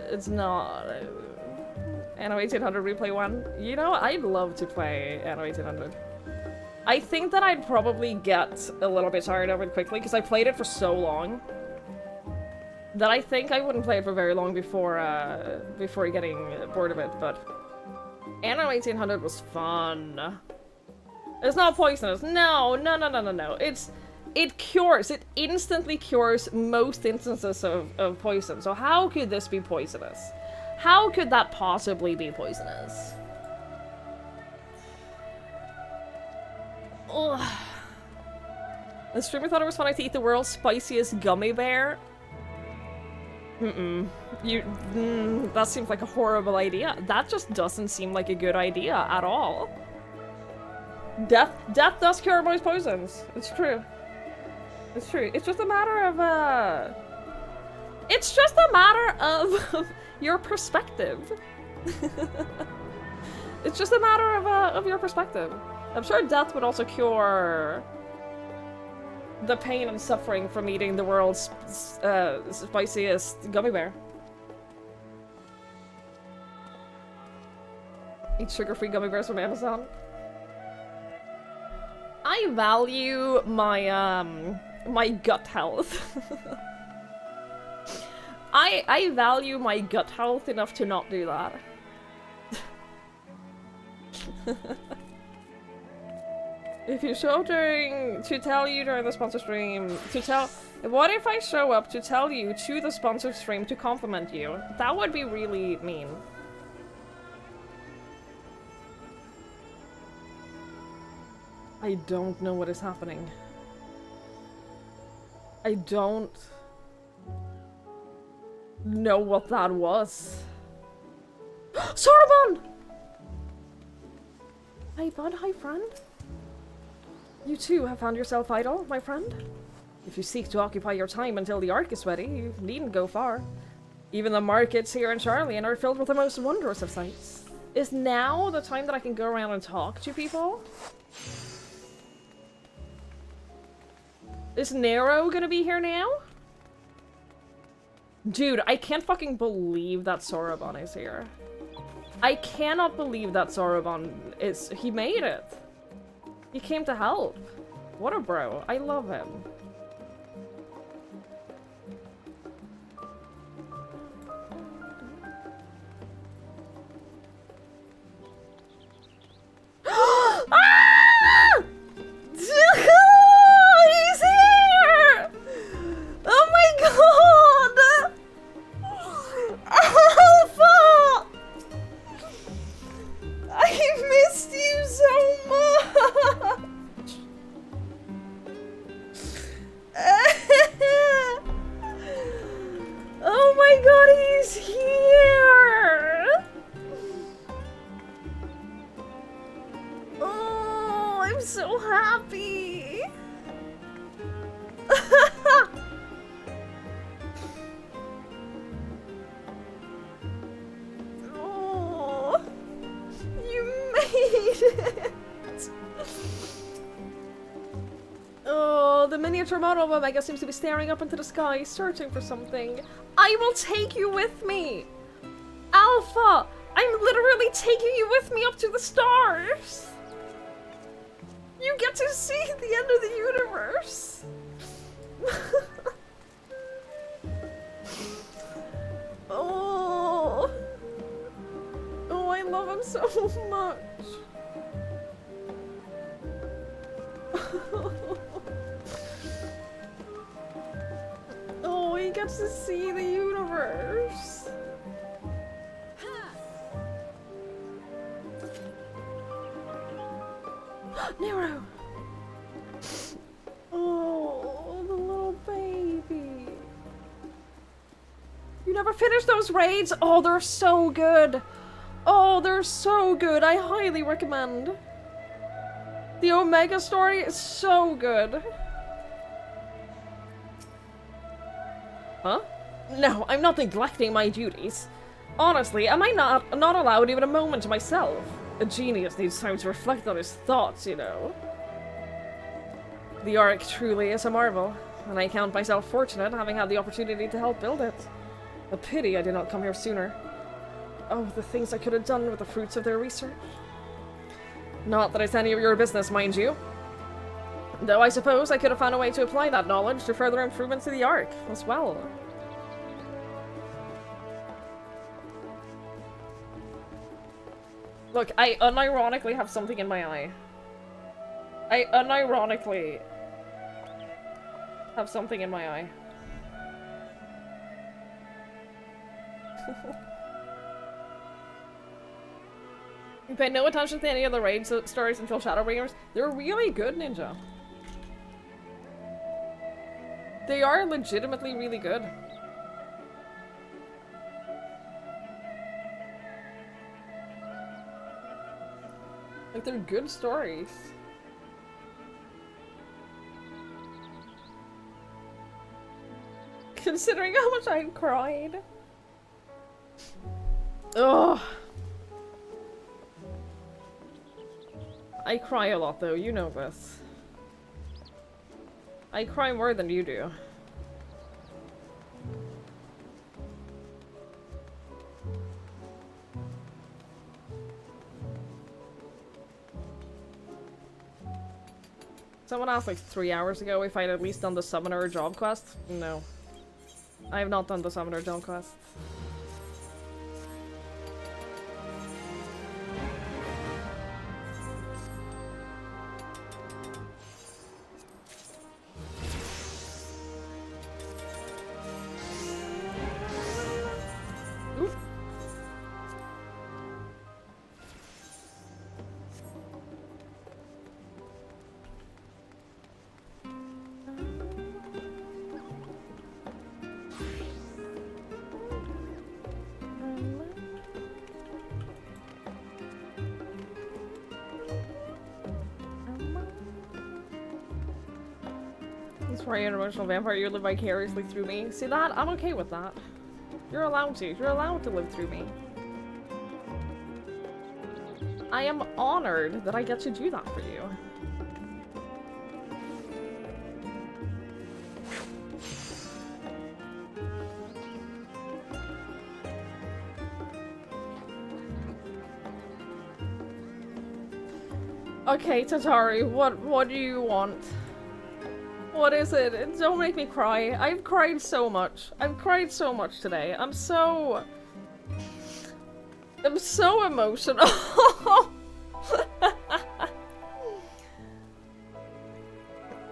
It's not... Anno 1800 replay 1? You know, I'd love to play Anno 1800. I think that I'd probably get a little bit tired of it quickly because I played it for so long that I think I wouldn't play it for very long before getting bored of it, but Anno 1800 was fun. It's not poisonous. No. It cures. It instantly cures most instances of poison. So how could this be poisonous? How could that possibly be poisonous? Ugh. The streamer thought it was funny to eat the world's spiciest gummy bear. That seems like a horrible idea. That just doesn't seem like a good idea at all. Death does cure most poisons. It's true. It's true. It's just a matter of, it's just a matter of your perspective. It's just a matter of your perspective. I'm sure death would also cure the pain and suffering from eating the world's spiciest gummy bear. Eat sugar-free gummy bears from Amazon. I value my my gut health. I value my gut health enough to not do that. If you show up to tell you during the sponsor stream, what if I show up to tell you to the sponsor stream to compliment you? That would be really mean. I don't know what is happening. I don't know what that was. Sorbonne! Hi bud, hi friend. You too have found yourself idle, my friend. If you seek to occupy your time until the Ark is ready, you needn't go far. Even the markets here in Charlian are filled with the most wondrous of sights. Is now the time that I can go around and talk to people? Is Nero gonna be here now? Dude, I can't fucking believe that Sorbonne is here. I cannot believe that Sorbonne is... He made it. He came to help. What a bro. I love him. Ah! He's here! Oh my god! Alpha! I missed you so much! Oh my god, he's here! Oh, I'm so happy! it! Oh, the miniature model of Omega seems to be staring up into the sky, searching for something. I will take you with me! Alpha! I'm literally taking you with me up to the stars! You get to see the end of the universe! Oh! Oh, I love him so much! Oh, he gets to see the universe! Nero! Oh, the little baby. You never finished those raids? Oh, they're so good. Oh, they're so good. I highly recommend. The Omega story is so good. Huh? No, I'm not neglecting my duties. Honestly, am I not allowed even a moment to myself? A genius needs time to reflect on his thoughts, you know. The Ark truly is a marvel, and I count myself fortunate having had the opportunity to help build it. A pity I did not come here sooner. Oh, the things I could have done with the fruits of their research. Not that it's any of your business, mind you. Though I suppose I could have found a way to apply that knowledge to further improvements to the Ark, as well. Look, I unironically have something in my eye. I unironically have something in my eye. You pay no attention to any of the raid stories until Shadowbringers. They're really good, Ninja. They are legitimately really good. Like, they're good stories. Considering how much I cried. Ugh. I cry a lot though, you know this. I cry more than you do. Someone asked like 3 hours ago if I'd at least done the summoner job quest. No. I have not done the summoner job quest. You're an emotional vampire, you live vicariously through me. See that? I'm okay with that. You're allowed to. You're allowed to live through me. I am honored that I get to do that for you. Okay, Tatari, what do you want? What is it? Don't make me cry. I've cried so much. I've cried so much today. I'm so emotional.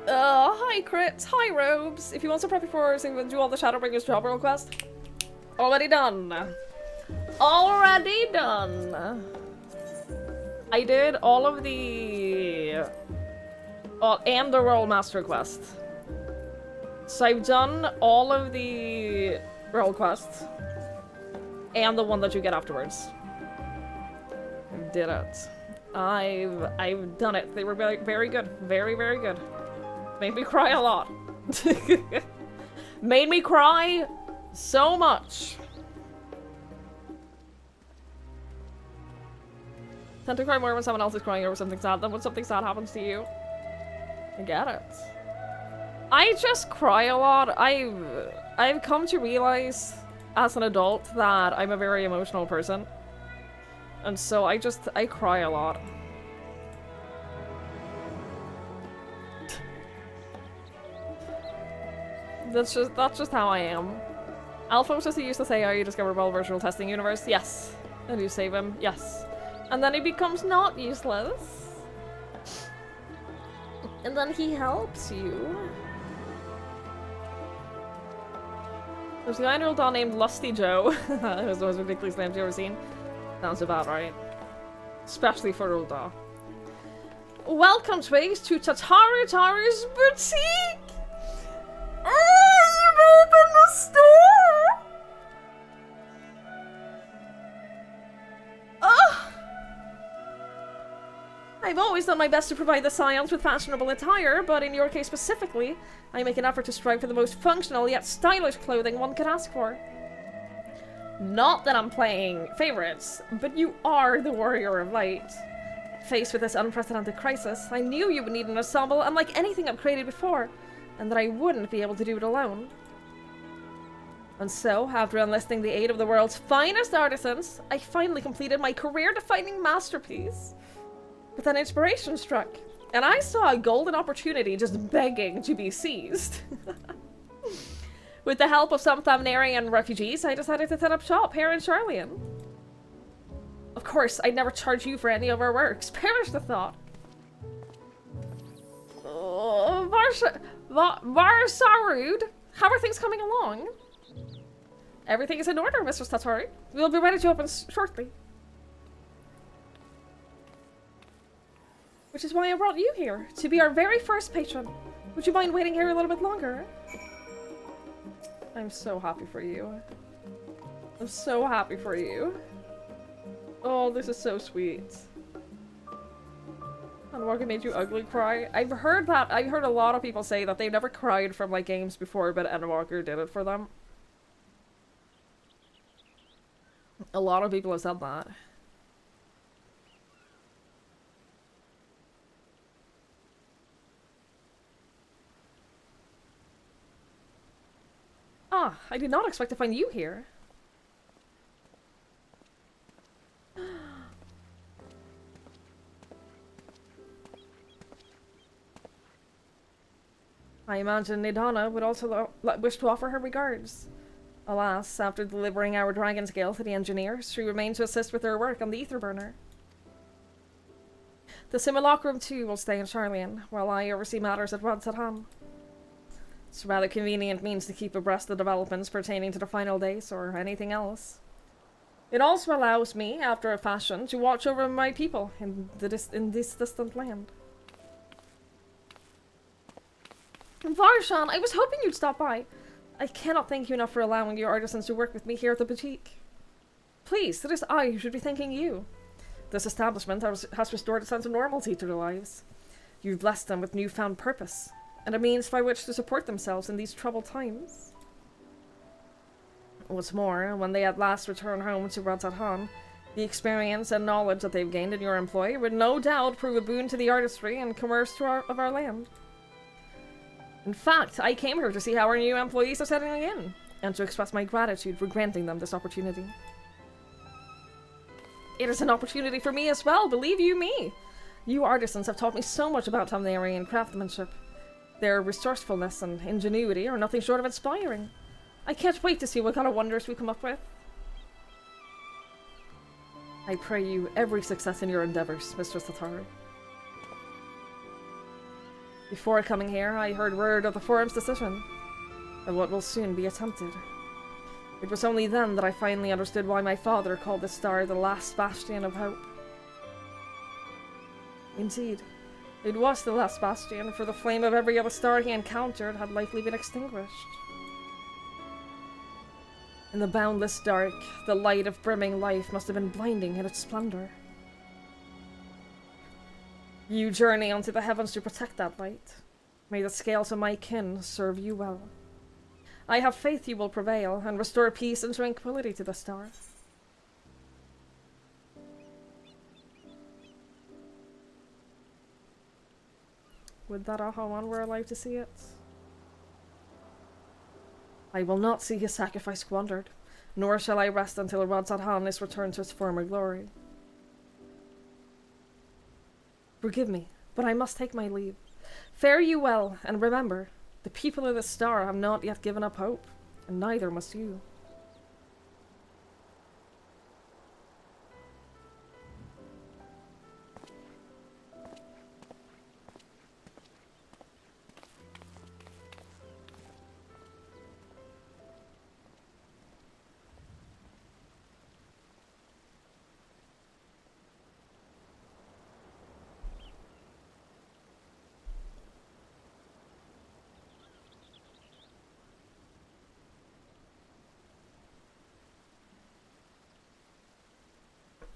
Hi Crit. Hi Robes. If you want some preppy for do all the Shadowbringers job request. Already done. Already done. I did all of the and the Royal Master quest. So I've done all of the Royal quests and the one that you get afterwards. I did it. I've done it. They were very, very good. Very, very good. Made me cry a lot. Made me cry so much. Tend to cry more when someone else is crying over something sad than when something sad happens to you. I get it. I just cry a lot. I've come to realize as an adult that I'm a very emotional person. And so I cry a lot. That's just how I am. Alphonse as he used to say, "Are you discovered while virtual testing universe?" Yes. And you save him? Yes. And then he becomes not useless. And then he helps you. There's a guy in Ul'dah named Lusty Joe. It was the most ridiculous name you've ever seen. Sounds about right. Especially for Ul'dah. Welcome, Twigs, to Tari's boutique! Oh, you opened the store! Oh! I've always done my best to provide the scions with fashionable attire, but in your case specifically, I make an effort to strive for the most functional yet stylish clothing one could ask for. Not that I'm playing favorites, but you are the warrior of light. Faced with this unprecedented crisis, I knew you would need an ensemble unlike anything I've created before, and that I wouldn't be able to do it alone. And so, after enlisting the aid of the world's finest artisans, I finally completed my career-defining masterpiece. But then inspiration struck, and I saw a golden opportunity just begging to be seized. With the help of some Thamnarian refugees, I decided to set up shop here in Charlian. Of course, I'd never charge you for any of our works. Perish the thought. Varsarud, how are things coming along? Everything is in order, Mistress Tatari. We'll be ready to open shortly. Which is why I brought you here, to be our very first patron. Would you mind waiting here a little bit longer? I'm so happy for you. I'm so happy for you. Oh, this is so sweet. ENDWALKER made you ugly cry. I've heard a lot of people say that they've never cried from like games before, but ENDWALKER did it for them. A lot of people have said that. Ah, I did not expect to find you here. I imagine Nidana would also wish to offer her regards. Alas, after delivering our dragon scale to the engineers, she remained to assist with her work on the ether burner. The simulacrum too will stay in Charlian, while I oversee matters at Rad Satan. It's a rather convenient means to keep abreast of developments pertaining to the final days or anything else. It also allows me, after a fashion, to watch over my people in this distant land. Varshan, I was hoping you'd stop by. I cannot thank you enough for allowing your artisans to work with me here at the boutique. Please, it is I who should be thanking you. This establishment has restored a sense of normalcy to their lives. You've blessed them with newfound purpose, and a means by which to support themselves in these troubled times. What's more, when they at last return home to Rad Satan, the experience and knowledge that they've gained in your employ would no doubt prove a boon to the artistry and commerce of our land. In fact, I came here to see how our new employees are settling in, and to express my gratitude for granting them this opportunity. It is an opportunity for me as well, believe you me! You artisans have taught me so much about Thamnarian craftsmanship. Their resourcefulness and ingenuity are nothing short of inspiring. I can't wait to see what kind of wonders we come up with. I pray you every success in your endeavors, Mistress Tatari. Before coming here, I heard word of the Forum's decision, of what will soon be attempted. It was only then that I finally understood why my father called this star the last bastion of hope. Indeed, it was the last bastion, for the flame of every other star he encountered had likely been extinguished. In the boundless dark, the light of brimming life must have been blinding in its splendor. You journey onto the heavens to protect that light. May the scales of my kin serve you well. I have faith you will prevail and restore peace and tranquility to the star. Would that Aha one were alive to see it? I will not see his sacrifice squandered, nor shall I rest until Radz-at-Han is returned to its former glory. Forgive me, but I must take my leave. Fare you well, and remember, the people of the star have not yet given up hope, and neither must you.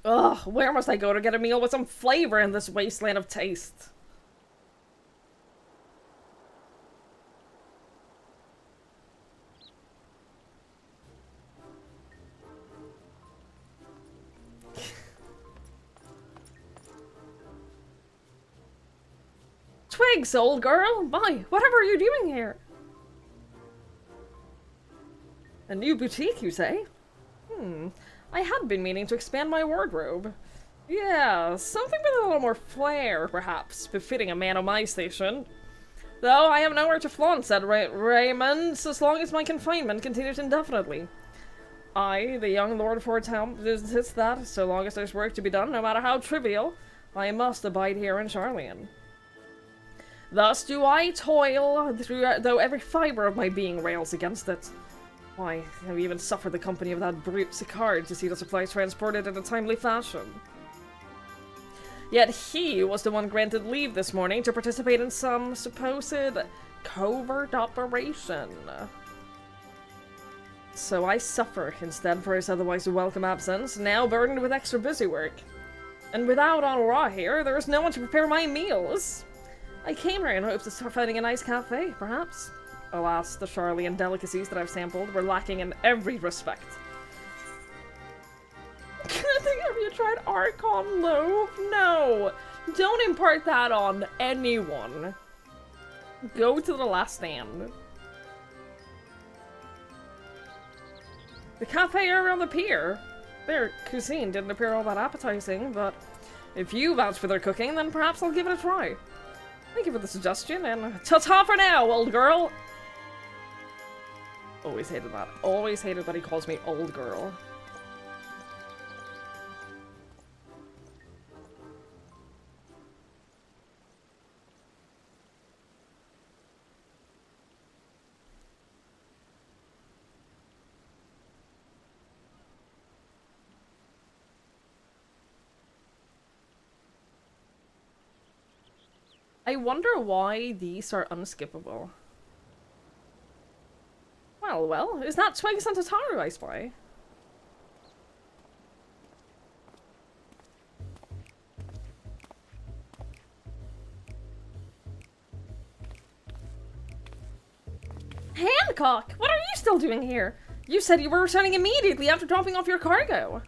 Ugh, where must I go to get a meal with some flavor in this wasteland of taste? Twigs, old girl! Why, whatever are you doing here? A new boutique, you say? I had been meaning to expand my wardrobe. Yeah, something with a little more flair, perhaps, befitting a man of my station. Though I have nowhere to flaunt, said Raymond, as long as my confinement continues indefinitely. I, the young Lord of Fordtown, insists that, so long as there's work to be done, no matter how trivial, I must abide here in Charlian. Thus do I toil, though every fibre of my being rails against it. Why, have even suffered the company of that brute Sicard to see the supplies transported in a timely fashion. Yet he was the one granted leave this morning to participate in some supposed covert operation. So I suffer instead for his otherwise welcome absence, now burdened with extra busy work. And without Honora here, there is no one to prepare my meals. I came here in hopes of start finding a nice cafe, perhaps. Alas, the Charlian delicacies that I've sampled were lacking in every respect. Have you tried Archon loaf? No! Don't impart that on anyone. Go to the last stand. The cafe around the pier. Their cuisine didn't appear all that appetizing, but if you vouch for their cooking, then perhaps I'll give it a try. Thank you for the suggestion, and ta-ta for now, old girl! Always hated that. Always hated that he calls me old girl. I wonder why these are unskippable. Well, is that Twigs and Tataru I spy? Hancock! What are you still doing here? You said you were returning immediately after dropping off your cargo.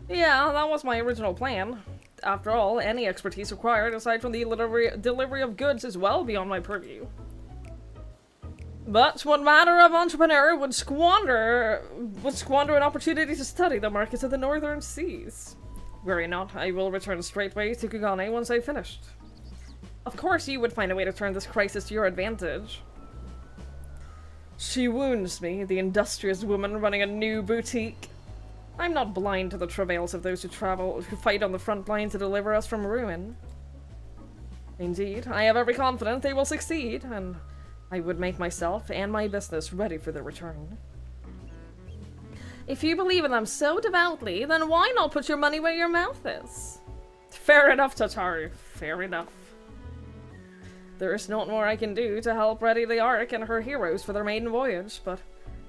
Yeah, that was my original plan. After all, any expertise required aside from the delivery of goods is well beyond my purview. But what manner of entrepreneur would squander an opportunity to study the markets of the northern seas? Worry not, I will return straightway to Kugane once I've finished. Of course you would find a way to turn this crisis to your advantage. She wounds me, the industrious woman running a new boutique. I'm not blind to the travails of those who fight on the front line to deliver us from ruin. Indeed, I have every confidence they will succeed, and I would make myself and my business ready for their return. If you believe in them so devoutly, then why not put your money where your mouth is? Fair enough, Tataru. Fair enough. There is not more I can do to help ready the Ark and her heroes for their maiden voyage, but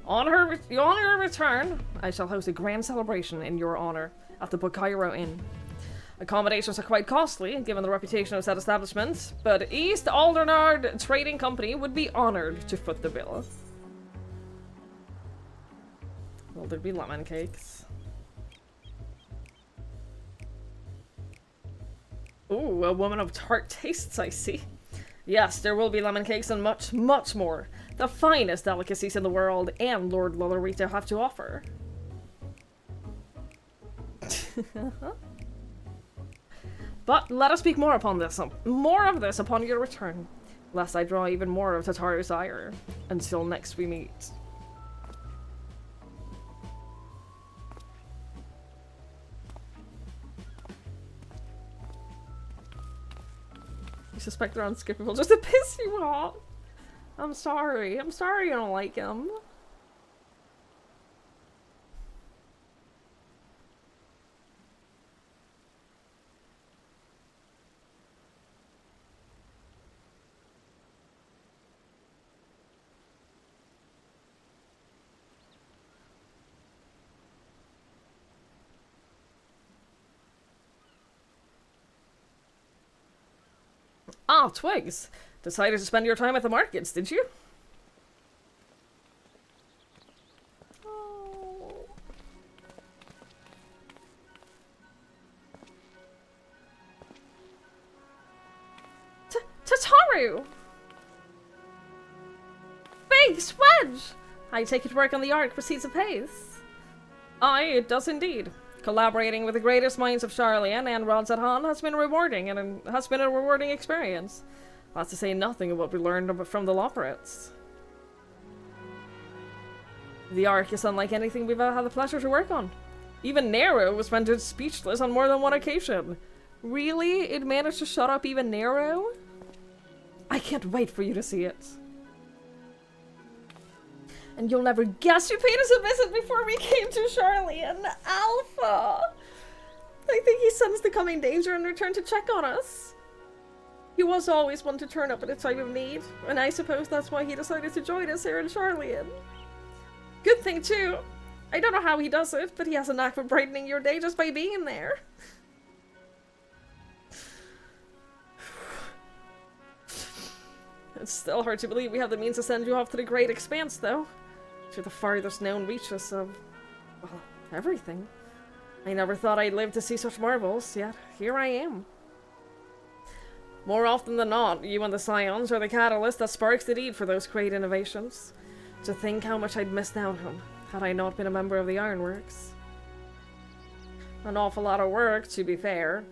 on your return, I shall host a grand celebration in your honor at the Bokairo Inn. Accommodations are quite costly, given the reputation of said establishment, but East Aldernard Trading Company would be honored to foot the bill. Will there be lemon cakes? Ooh, a woman of tart tastes, I see. Yes, there will be lemon cakes and much, much more. The finest delicacies in the world and Lord Lolorito have to offer. But let us speak more upon this, more of this upon your return, lest I draw even more of Tataru's ire. Until next we meet. You suspect they're unskippable just to piss you off. I'm sorry. I'm sorry you don't like him. Ah, Twigs. Decided to spend your time at the markets, did you? Oh. Tataru! Big Swedge! I take it work on the Ark proceeds apace. Aye, it does indeed. Collaborating with the greatest minds of Charlian and Rodzatan has been rewarding and has been a rewarding experience. Not to say nothing of what we learned from the Loporits. The Ark is unlike anything we've had the pleasure to work on. Even Nero was rendered speechless on more than one occasion. Really? It managed to shut up even Nero? I can't wait for you to see it. And you'll never guess you paid us a visit before we came to Charlian. Alpha! I think he sensed the coming danger and returned to check on us. He was always one to turn up at a time of need, and I suppose that's why he decided to join us here in Charlian. Good thing too. I don't know how he does it, but he has a knack for brightening your day just by being there. It's still hard to believe we have the means to send you off to the great expanse, though. To the farthest known reaches of, well, everything. I never thought I'd live to see such marvels, yet here I am. More often than not, you and the Scions are the catalyst that sparks the need for those great innovations. To think how much I'd missed out on, had I not been a member of the Ironworks. An awful lot of work, to be fair.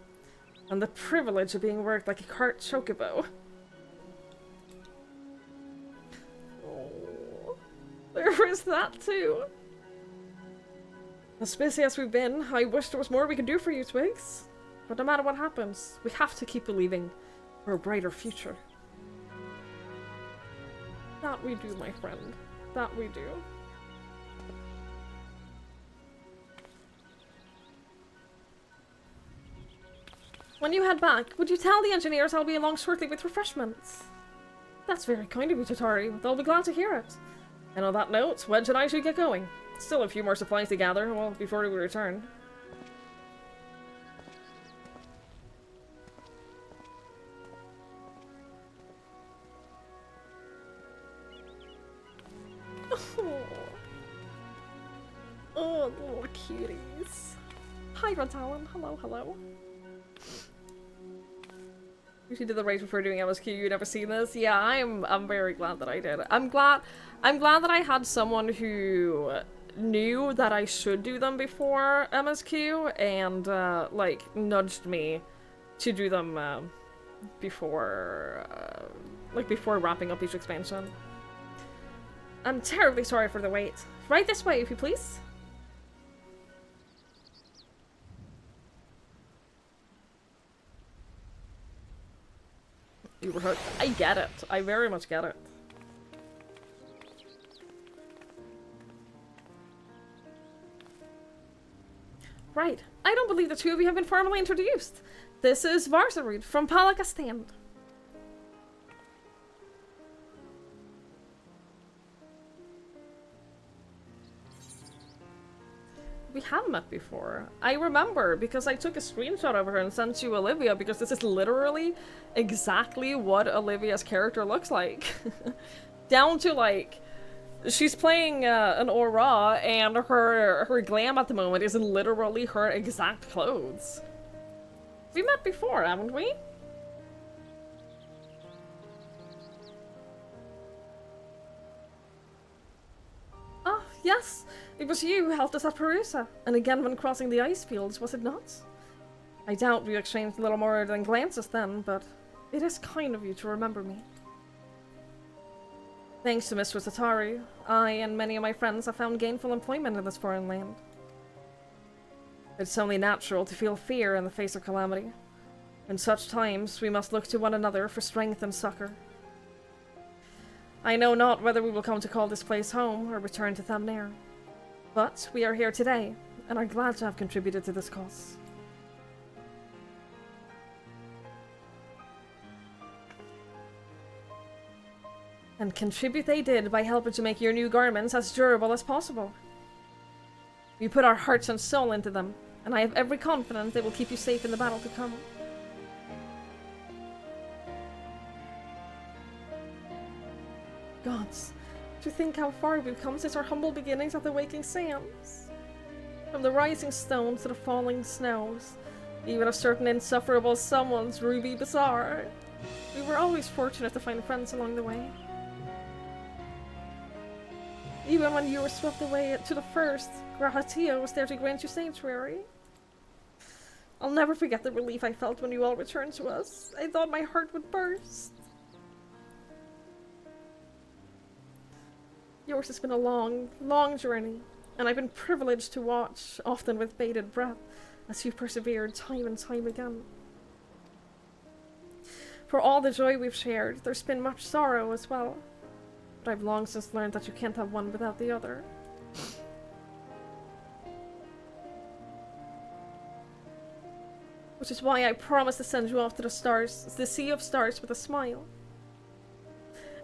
And the privilege of being worked like a cart chocobo. Oh, there was that too. As busy as we've been, I wish there was more we could do for you, Twigs. But no matter what happens, we have to keep believing for a brighter future. That we do, my friend. That we do. When you head back, would you tell the engineers I'll be along shortly with refreshments? That's very kind of you, Tataru. They'll be glad to hear it. And on that note, Wedge and I should get going. Still a few more supplies to gather, well, before we return. Oh, little cuties. Hi, Rontalon. Hello, hello. You did the race before doing MSQ. You never seen this? Yeah, I'm very glad that I did. I'm glad that I had someone who knew that I should do them before MSQ and like nudged me to do them before wrapping up each expansion. I'm terribly sorry for the wait. Right this way, if you please. You were hurt. I get it. I very much get it. Right. I don't believe the two of you have been formally introduced. This is Varsarud from Palakastan. We have met before. I remember because I took a screenshot of her and sent you Olivia because this is literally exactly what Olivia's character looks like. Down to like, she's playing an Aura and her glam at the moment is literally her exact clothes. We met before, haven't we? It was you who helped us at Perusa, and again when crossing the ice fields, was it not? I doubt we exchanged a little more than glances then, but it is kind of you to remember me. Thanks to Mistress Atari, I and many of my friends have found gainful employment in this foreign land. It's only natural to feel fear in the face of calamity. In such times, we must look to one another for strength and succor. I know not whether we will come to call this place home or return to Thamnair. But we are here today, and are glad to have contributed to this cause. And contribute they did by helping to make your new garments as durable as possible. We put our hearts and soul into them, and I have every confidence they will keep you safe in the battle to come. Gods, to think how far we've come since our humble beginnings at the Waking Sands. From the rising stones to the falling snows, even a certain insufferable someone's Ruby Bazaar. We were always fortunate to find friends along the way. Even when you were swept away to the first, Grahatia was there to grant you sanctuary. I'll never forget the relief I felt when you all returned to us. I thought my heart would burst. Yours has been a long, long journey, and I've been privileged to watch, often with bated breath, as you persevered time and time again. For all the joy we've shared, there's been much sorrow as well. But I've long since learned that you can't have one without the other. Which is why I promised to send you off to the stars, the Sea of Stars, with a smile.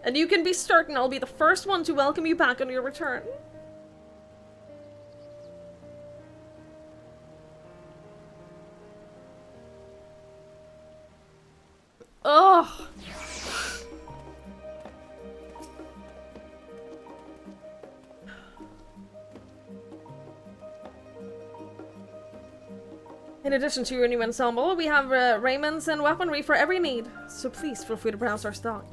And you can be certain I'll be the first one to welcome you back on your return. Ugh! In addition to your new ensemble, we have raiments and weaponry for every need, so please feel free to browse our stock.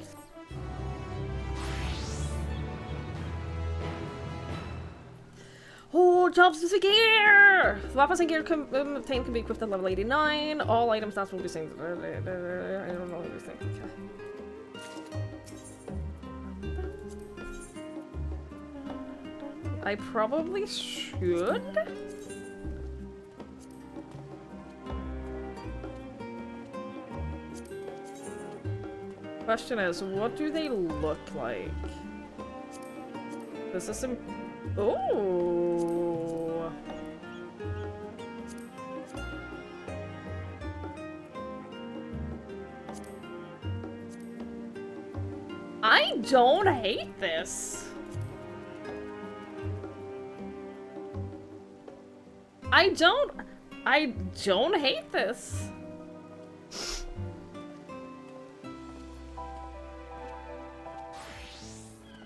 Oh, jobs with the gear! The weapons and gear obtained can be equipped at level 89. All item stats will be seen. I don't know what you think. I probably should. Question is, what do they look like? This is some. Oh. I don't hate this. I don't hate this.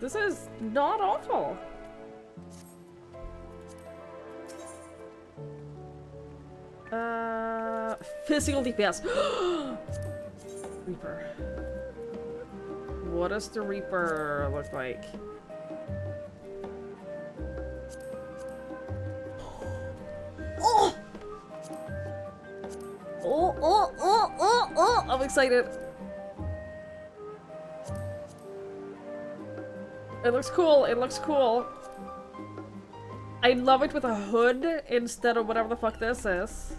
This is not awful. Physical DPS. Reaper. What does the Reaper look like? Oh! Oh! I'm excited. It looks cool. It looks cool. I love it with a hood instead of whatever the fuck this is.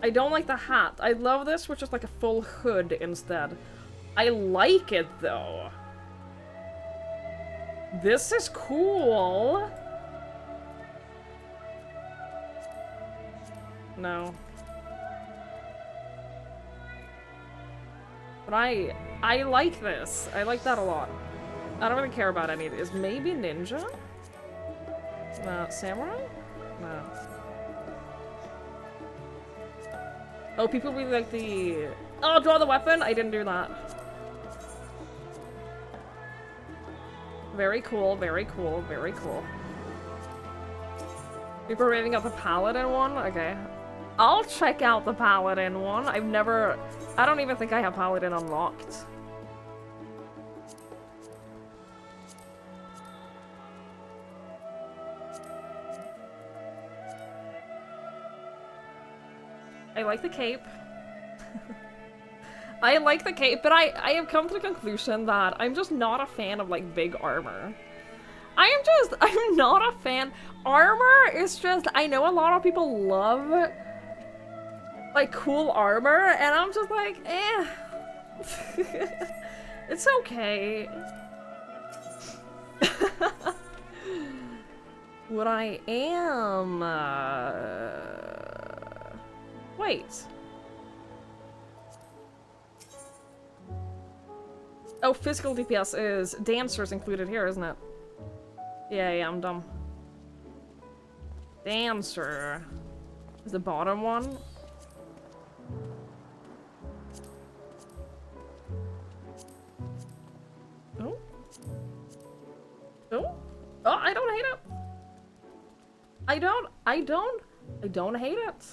I don't like the hat. I love this with just like a full hood instead. I like it though. This is cool. No. But I like this. I like that a lot. I don't really care about any of these. Maybe ninja? Samurai? No. Oh, people really like the... Oh, draw the weapon? I didn't do that. Very cool, very cool, very cool. People are rating out the Paladin one? Okay. I'll check out the Paladin one. I don't even think I have Paladin unlocked. I like the cape. I like the cape, but I have come to the conclusion that I'm just not a fan of, like, big armor. I'm not a fan. Armor is just, I know a lot of people love, like, cool armor, and I'm just like, eh. It's okay. What I am, wait. Oh, physical DPS is dancers included here, isn't it? Yeah, I'm dumb. Dancer is the bottom one. Oh. Oh. Oh, I don't hate it. I don't hate it.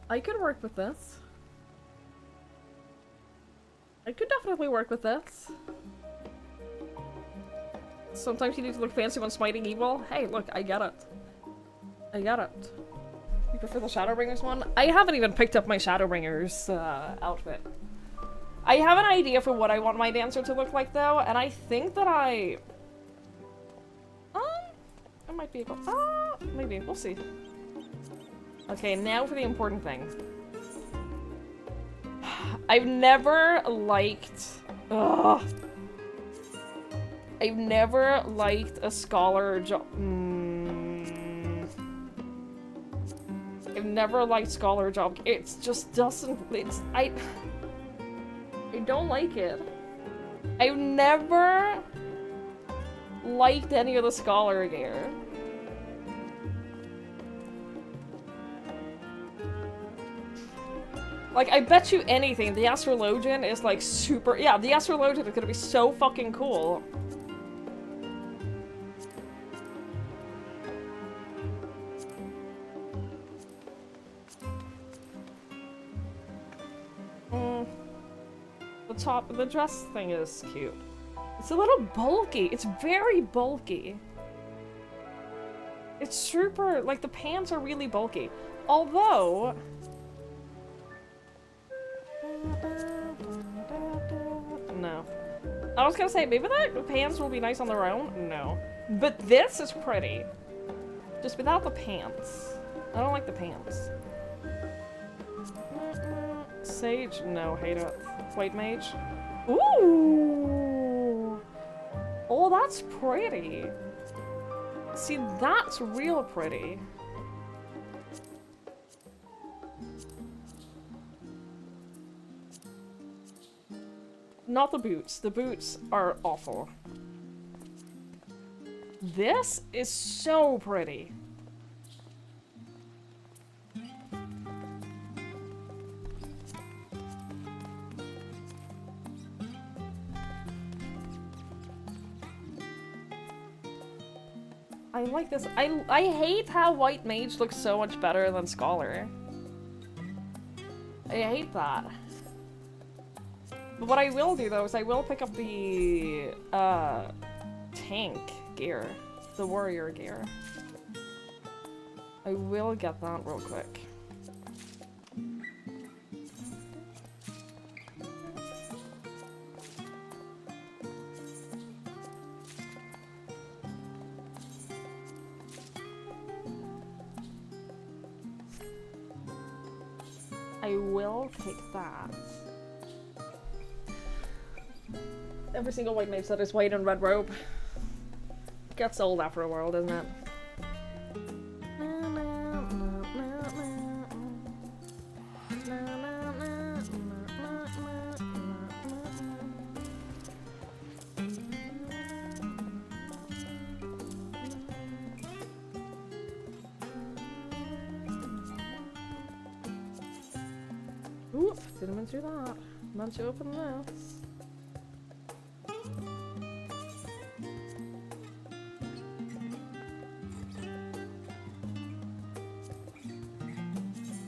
I could work with this. I could definitely work with this. Sometimes you need to look fancy when smiting evil. Hey, look, I get it. I get it. You prefer the Shadowbringers one? I haven't even picked up my Shadowbringers outfit. I have an idea for what I want my dancer to look like, though, and I think that I might be able... maybe. We'll see. Okay, now for the important thing. I've never liked... Ugh. I've never liked a scholar job. I've never liked scholar job. It just doesn't. I don't like it. I've never liked any of the scholar gear. Like, I bet you anything, the Astrologian is like super. Yeah, the Astrologian is gonna be so fucking cool. The dress thing is cute. It's a little bulky. It's very bulky. It's super, like, the pants are really bulky. Although... No. I was gonna say, maybe the pants will be nice on their own. No. But this is pretty. Just without the pants. I don't like the pants. Sage? No, hate it. White mage? Ooh! Oh, that's pretty. See, that's real pretty. Not the boots. The boots are awful. This is so pretty. I like this. I hate how White Mage looks so much better than Scholar. I hate that. But what I will do, though, is I will pick up the, tank gear. The warrior gear. I will get that real quick. I will take that. Every single white mage that is white and red robe gets old after a while, doesn't it? Oop, didn't mean to do that. Meant to open this.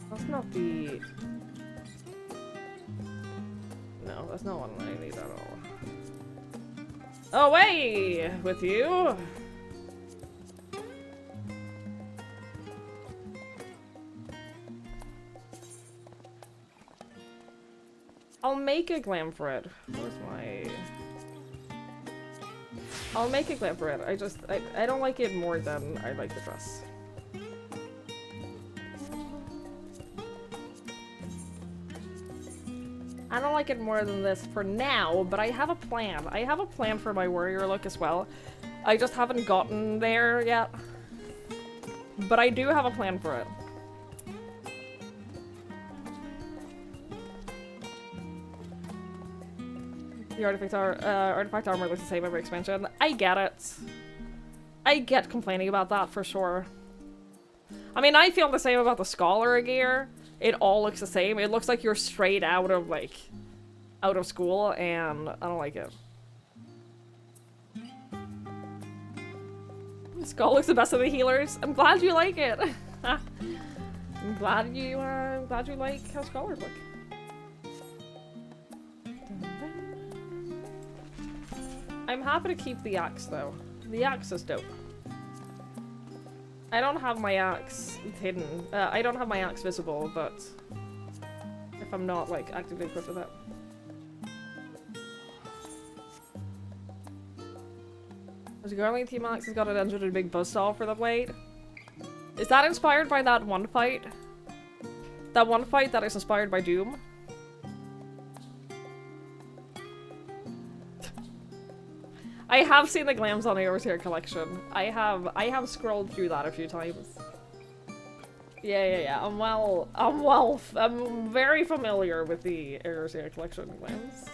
That's not the... No, that's not what I need at all. Away with you! I'll make a glam for it. Where's my... I'll make a glam for it. I don't like it more than I like the dress. I don't like it more than this for now, but I have a plan. I have a plan for my warrior look as well. I just haven't gotten there yet. But I do have a plan for it. The artifact armor looks the same every expansion. I get it. I get complaining about that for sure. I mean, I feel the same about the scholar gear. It all looks the same. It looks like you're straight out of, like, out of school, and I don't like it. Skull looks the best of the healers. I'm glad you like it. I'm glad you like how scholars look. I'm happy to keep the axe though. The axe is dope. I don't have my axe hidden. I don't have my axe visible, but if I'm not like actively equipped with it. The Garling Team Axe has got an engine and a big buzzsaw for the blade. Is that inspired by that one fight? That one fight that is inspired by Doom? I have seen the glams on the Overseer collection. I have scrolled through that a few times. Yeah. I'm very familiar with the Overseer collection glams.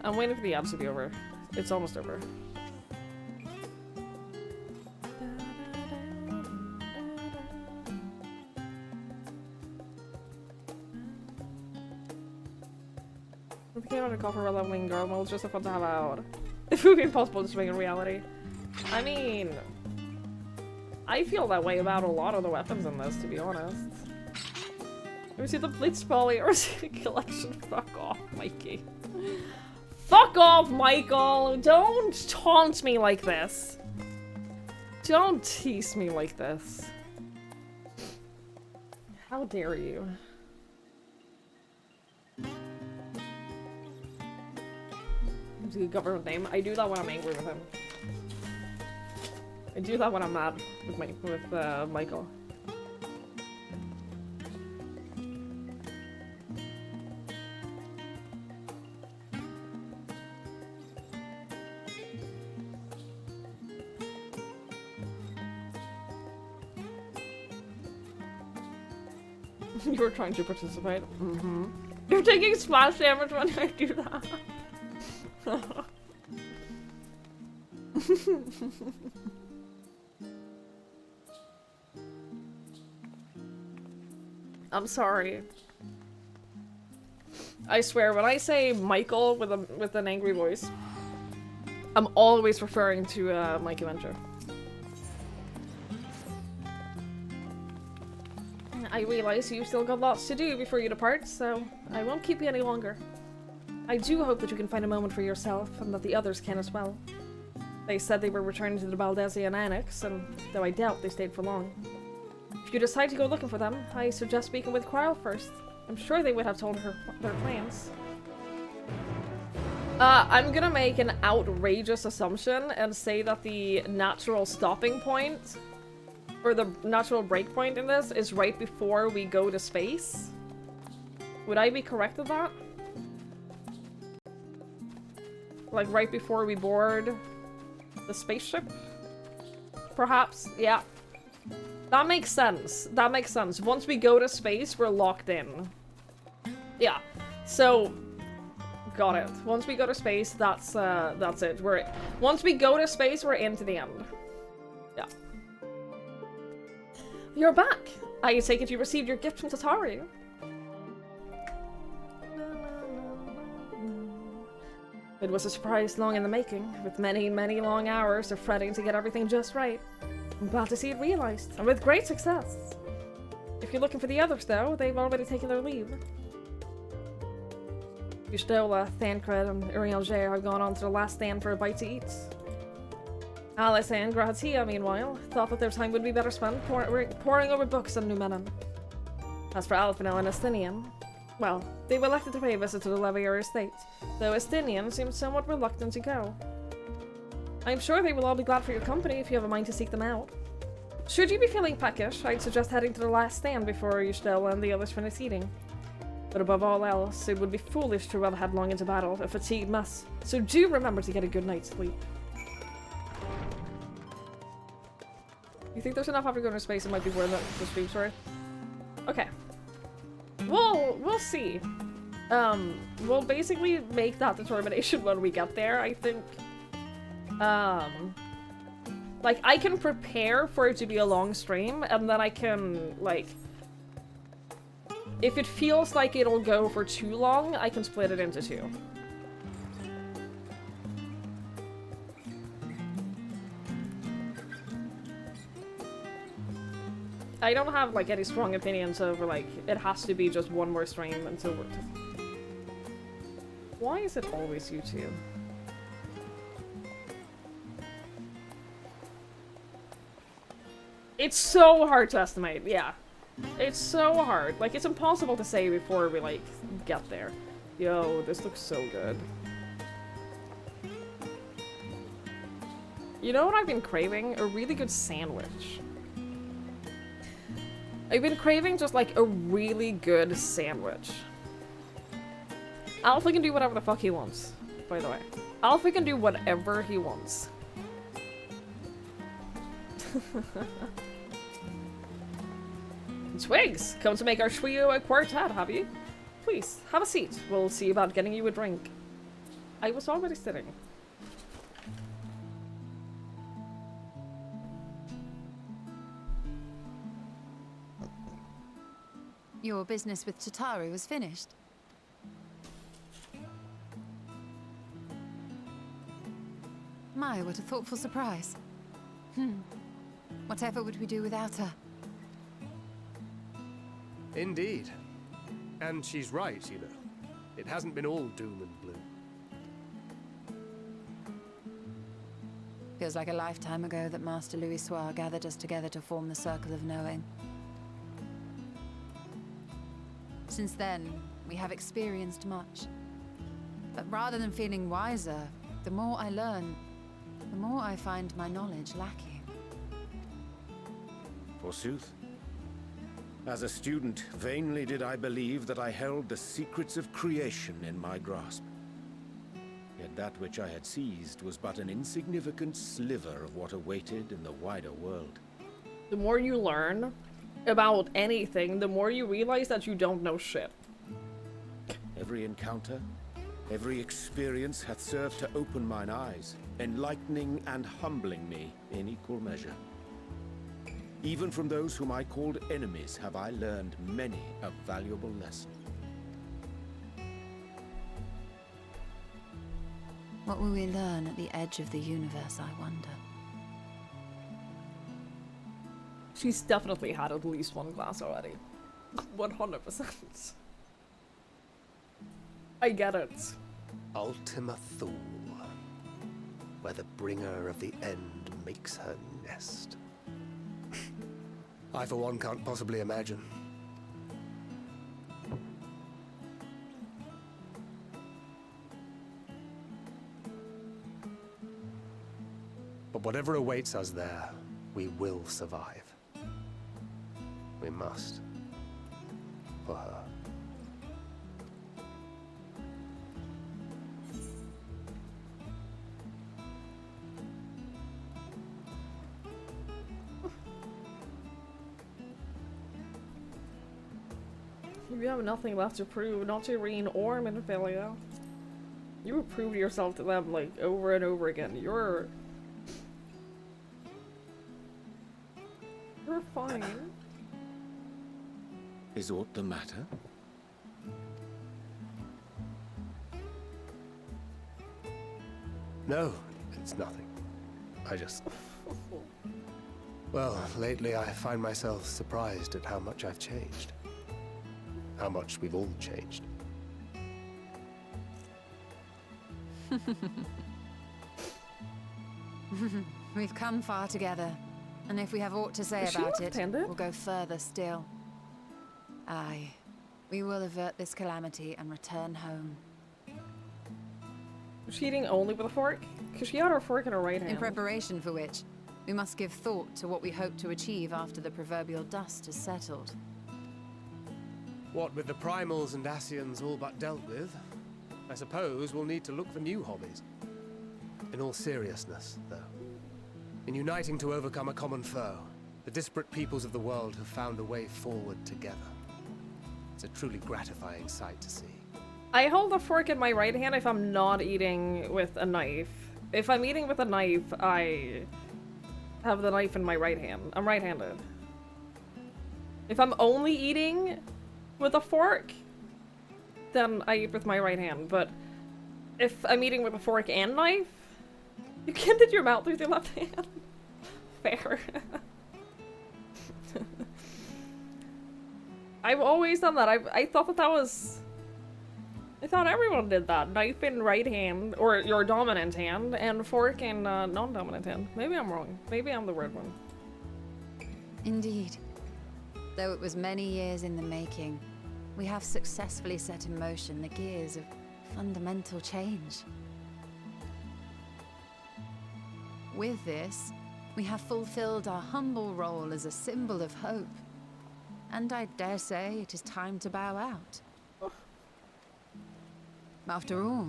I'm waiting for the ads to be over. It's almost over. With the game on a call for a leveling girl mode, just a fun to have out. If it would be impossible to swing in reality. I mean, I feel that way about a lot of the weapons in this, to be honest. We see the Blitz Poly or collection. Fuck off, Mikey. Fuck off, Michael! Don't taunt me like this. Don't tease me like this. How dare you? It's a good government name. I do that when I'm angry with him. I do that when I'm mad with Michael. You were trying to participate. Mm-hmm. You're taking splash damage when I do that. I'm sorry. I swear, when I say Michael with an angry voice, I'm always referring to Mikey Venture. I realize you've still got lots to do before you depart, so I won't keep you any longer. I do hope that you can find a moment for yourself, and that the others can as well. They said they were returning to the Baldesion Annex, and though I doubt they stayed for long. If you decide to go looking for them, I suggest speaking with Quirrell first. I'm sure they would have told her their plans. I'm gonna make an outrageous assumption and say that the natural stopping point or the natural breakpoint in this is right before we go to space. Would I be correct with that? Like right before we board the spaceship? Perhaps? Yeah. That makes sense. That makes sense. Once we go to space, we're locked in. Yeah. So, got it. Once we go to space, that's it. Once we go to space, we're into the end. Yeah. You're back! I take it you received your gift from Tatari. It was a surprise long in the making, with many, many long hours of fretting to get everything just right. I'm glad to see it realized, and with great success. If you're looking for the others, though, they've already taken their leave. Yushdola, Thancred, and Uriel Jair have gone on to the last stand for a bite to eat. Alice and Grazia, meanwhile, thought that their time would be better spent poring over books on Numenor. As for Alphino and Estinian, well, they were elected to pay a visit to the Levier estate, though Estinian seemed somewhat reluctant to go. I'm sure they will all be glad for your company if you have a mind to seek them out. Should you be feeling peckish, I'd suggest heading to the last stand before Yustel and the others finish eating. But above all else, it would be foolish to run headlong into battle, a fatigued mess, so do remember to get a good night's sleep. You think there's enough after going to space it might be worth it the stream's worth? Okay. We'll see. We'll basically make that determination when we get there, I think. Like, I can prepare for it to be a long stream, and then I can, like... If it feels like it'll go for too long, I can split it into two. I don't have, like, any strong opinions over, like, it has to be just one more stream until we're... Why is it always you two? It's so hard to estimate, yeah. It's so hard. Like, it's impossible to say before we, like, get there. Yo, this looks so good. You know what I've been craving? A really good sandwich. I've been craving just, like, a really good sandwich. Alpha can do whatever the fuck he wants, by the way. Alpha can do whatever he wants. Twigs, come to make our trio a quartet, have you? Please, have a seat. We'll see about getting you a drink. I was already sitting. Your business with Tataru was finished. My, what a thoughtful surprise. Whatever would we do without her? Indeed. And she's right, you know. It hasn't been all doom and gloom. Feels like a lifetime ago that Master Louis Soir gathered us together to form the Circle of Knowing. Since then, we have experienced much. But rather than feeling wiser, the more I learn, the more I find my knowledge lacking. Forsooth. As a student, vainly did I believe that I held the secrets of creation in my grasp. Yet that which I had seized was but an insignificant sliver of what awaited in the wider world. The more you learn about anything, the more you realize that you don't know shit. Every encounter, every experience hath served to open mine eyes, enlightening and humbling me in equal measure. Even from those whom I called enemies have I learned many a valuable lesson. What will we learn at the edge of the universe, I wonder? She's definitely had at least one glass already. 100%. I get it. Ultima Thule, where the bringer of the end makes her nest. I, for one, can't possibly imagine. But whatever awaits us there, we will survive. We must. For her. You have nothing left to prove, not to Irene or Minophilia. You have proved yourself to them, like, over and over again. You're fine. Is aught the matter? No, it's nothing. I just... Well, lately I find myself surprised at how much I've changed. How much we've all changed. We've come far together, and if we have aught to say about it, we'll go further still. Aye, we will avert this calamity and return home. Was she eating only with a fork? Because she had her fork in her right hand. In preparation for which, we must give thought to what we hope to achieve after the proverbial dust has settled. What with the primals and Ascians all but dealt with, I suppose we'll need to look for new hobbies. In all seriousness, though, in uniting to overcome a common foe, the disparate peoples of the world have found a way forward together. It's a truly gratifying sight to see. I hold a fork in my right hand if I'm not eating with a knife. If I'm eating with a knife, I have the knife in my right hand. I'm right-handed. If I'm only eating with a fork, then I eat with my right hand. But if I'm eating with a fork and knife, you can't eat your mouth with your left hand. Fair. I've always done that. I thought that was... I thought everyone did that. Knife in right hand, or your dominant hand, and fork in non-dominant hand. Maybe I'm wrong. Maybe I'm the weird one. Indeed. Though it was many years in the making, we have successfully set in motion the gears of fundamental change. With this, we have fulfilled our humble role as a symbol of hope. And I dare say it is time to bow out. After all,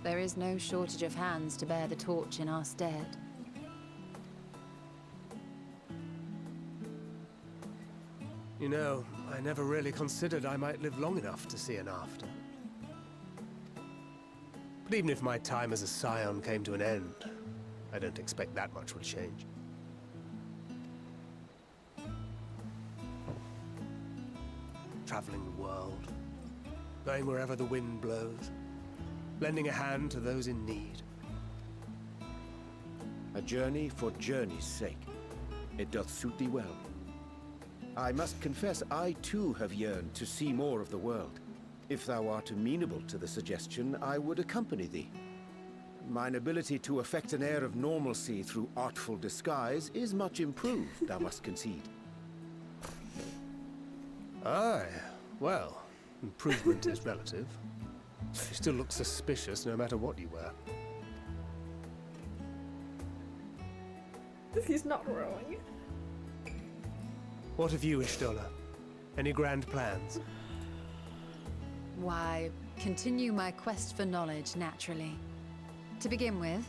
there is no shortage of hands to bear the torch in our stead. You know, I never really considered I might live long enough to see an after. But even if my time as a scion came to an end, I don't expect that much will change. Traveling the world, going wherever the wind blows, lending a hand to those in need. A journey for journey's sake. It doth suit thee well. I must confess, I too have yearned to see more of the world. If thou art amenable to the suggestion, I would accompany thee. Mine ability to affect an air of normalcy through artful disguise is much improved, thou must concede. Aye, well, improvement is relative. You still look suspicious no matter what you wear. He's not wrong. What of you, Ishtola? Any grand plans? Why, continue my quest for knowledge, naturally. To begin with,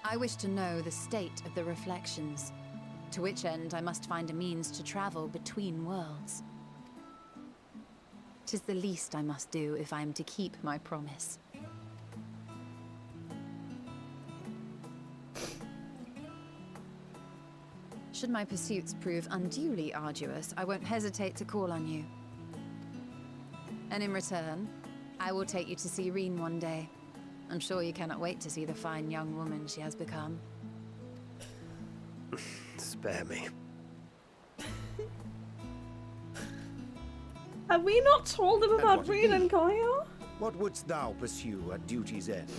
I wish to know the state of the reflections, to which end I must find a means to travel between worlds. 'Tis the least I must do if I am to keep my promise. Should my pursuits prove unduly arduous, I won't hesitate to call on you. And in return, I will take you to see Reen one day. I'm sure you cannot wait to see the fine young woman she has become. Spare me. Have we not told him about Reen and Gaia? What wouldst thou pursue at duty's end?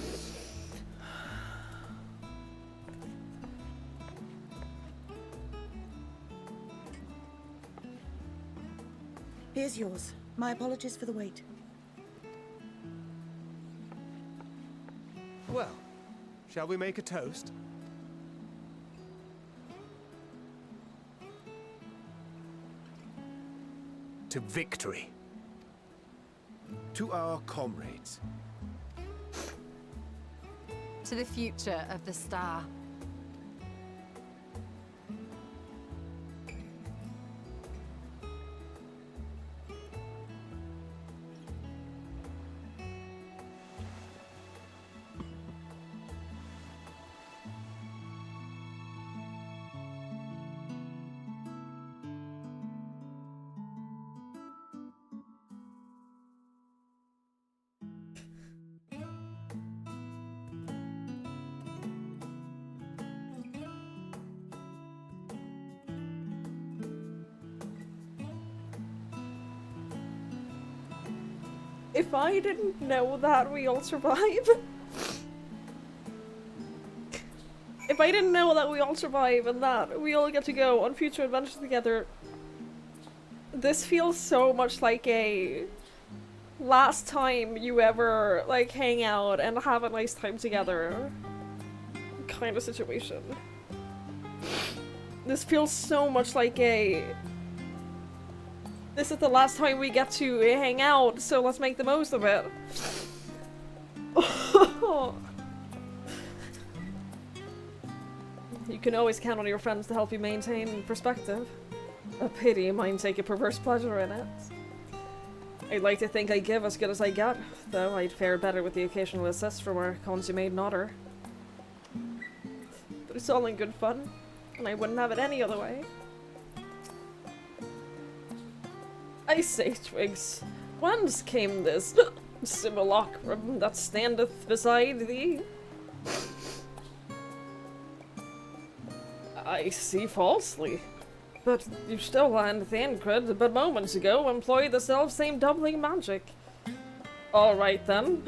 Here's yours. My apologies for the wait. Well, shall we make a toast? To victory. To our comrades. To the future of the star. If I didn't know that, we'll survive. If I didn't know that we all survive and that we all get to go on future adventures together, this feels so much like a last time you ever, like, hang out and have a nice time together kind of situation. This feels so much like a... This is the last time we get to hang out, so let's make the most of it. You can always count on your friends to help you maintain perspective. A pity mine take a perverse pleasure in it. I'd like to think I give as good as I get, though I'd fare better with the occasional assist from our consummate nodder. But it's all in good fun, and I wouldn't have it any other way. I say, Twigs, whence came this simulacrum that standeth beside thee? I see falsely. But you still and Thancred, but moments ago, employed the self-same doubling magic. Alright then.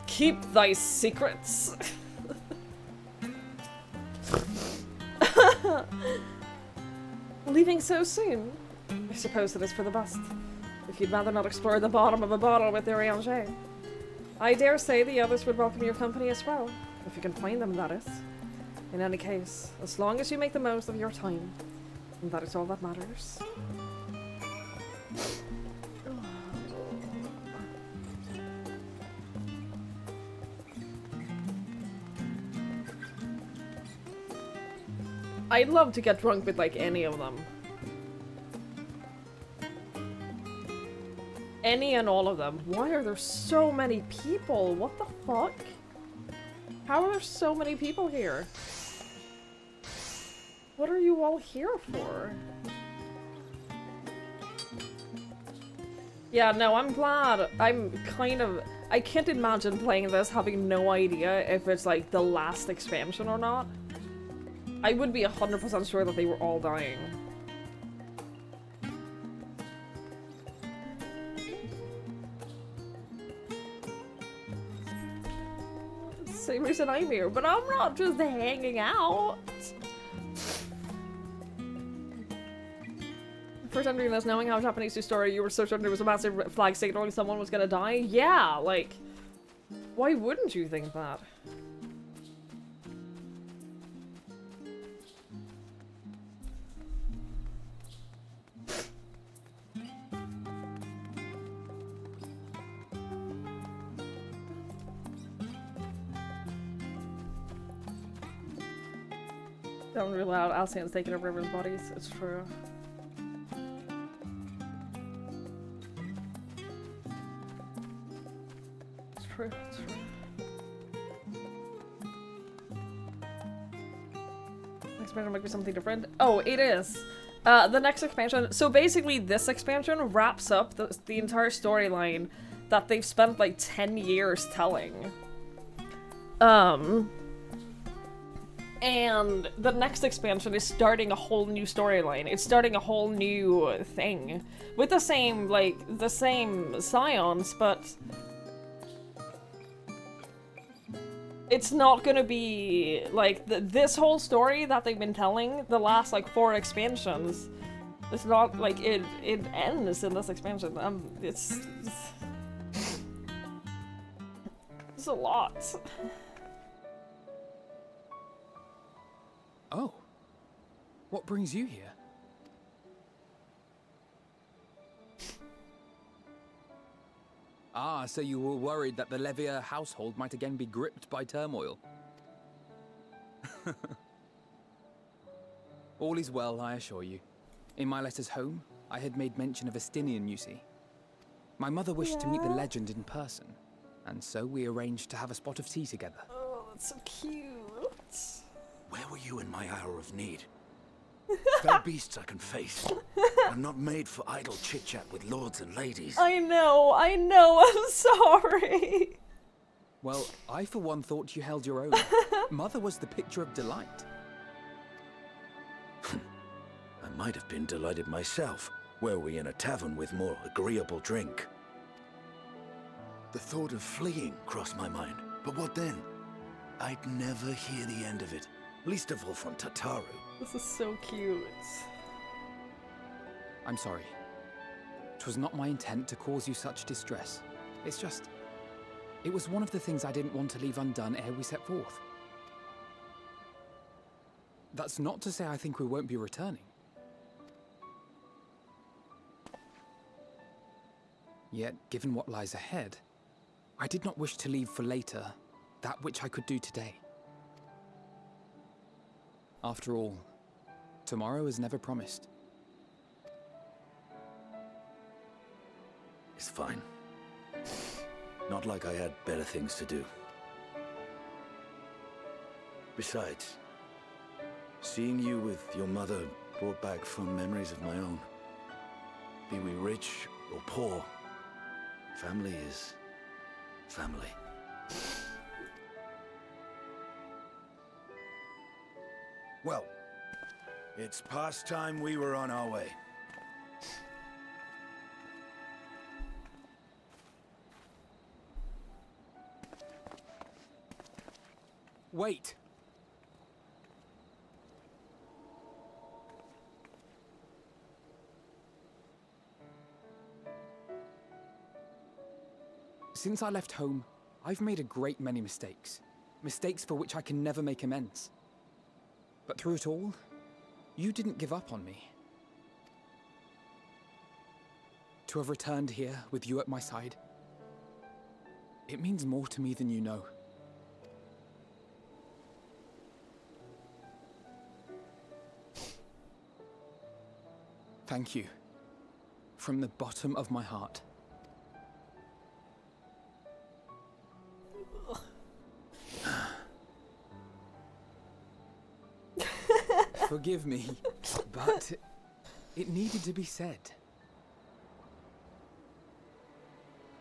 Keep thy secrets. Leaving so soon? I suppose it is for the best. If you'd rather not explore the bottom of a bottle with their Ranger. I dare say the others would welcome your company as well. If you can find them, that is. In any case, as long as you make the most of your time, that is all that matters. I'd love to get drunk with, like, any of them. Any and all of them. Why are there so many people? What the fuck? How are there so many people here? What are you all here for? Yeah, no, I'm glad. I'm kind of... I can't imagine playing this having no idea if it's, like, the last expansion or not. I would be 100% sure that they were all dying. Same reason I'm here, but I'm not just hanging out. First time doing this, knowing how Japanese do story, you were so certain there was a massive flag signaling someone was gonna die? Yeah, like, why wouldn't you think that? Don't rule out Alcian's taking over everyone's bodies. It's true. It's true. It's true. Next expansion might be something different. Oh, it is. The next expansion. So basically, this expansion wraps up the entire storyline that they've spent like 10 years telling. And the next expansion is starting a whole new storyline. It's starting a whole new thing. With the same, like, the same scions, but... it's not gonna be, like, this whole story that they've been telling, the last, like, 4 expansions, it's not, like, it ends in this expansion. It's a lot. Oh. What brings you here? Ah, so you were worried that the Levier household might again be gripped by turmoil. All is well, I assure you. In my letters home, I had made mention of Estinian, you see. My mother wished to meet the legend in person, and so we arranged to have a spot of tea together. Oh, that's so cute. Where were you in my hour of need? Fell beasts I can face. I'm not made for idle chit-chat with lords and ladies. I know, I'm sorry. Well, I for one thought you held your own. Mother was the picture of delight. I might have been delighted myself, were we in a tavern with more agreeable drink. The thought of fleeing crossed my mind, but what then? I'd never hear the end of it. Least of all from Tataru. This is so cute. I'm sorry. 'Twas not my intent to cause you such distress. It's just... It was one of the things I didn't want to leave undone ere we set forth. That's not to say I think we won't be returning. Yet, given what lies ahead, I did not wish to leave for later that which I could do today. After all, tomorrow is never promised. It's fine. Not like I had better things to do. Besides, seeing you with your mother brought back fond memories of my own. Be we rich or poor, family is family. Well, it's past time we were on our way. Wait! Since I left home, I've made a great many mistakes. Mistakes for which I can never make amends. But through it all, you didn't give up on me. To have returned here with you at my side, it means more to me than you know. Thank you. From the bottom of my heart. Forgive me, but it needed to be said.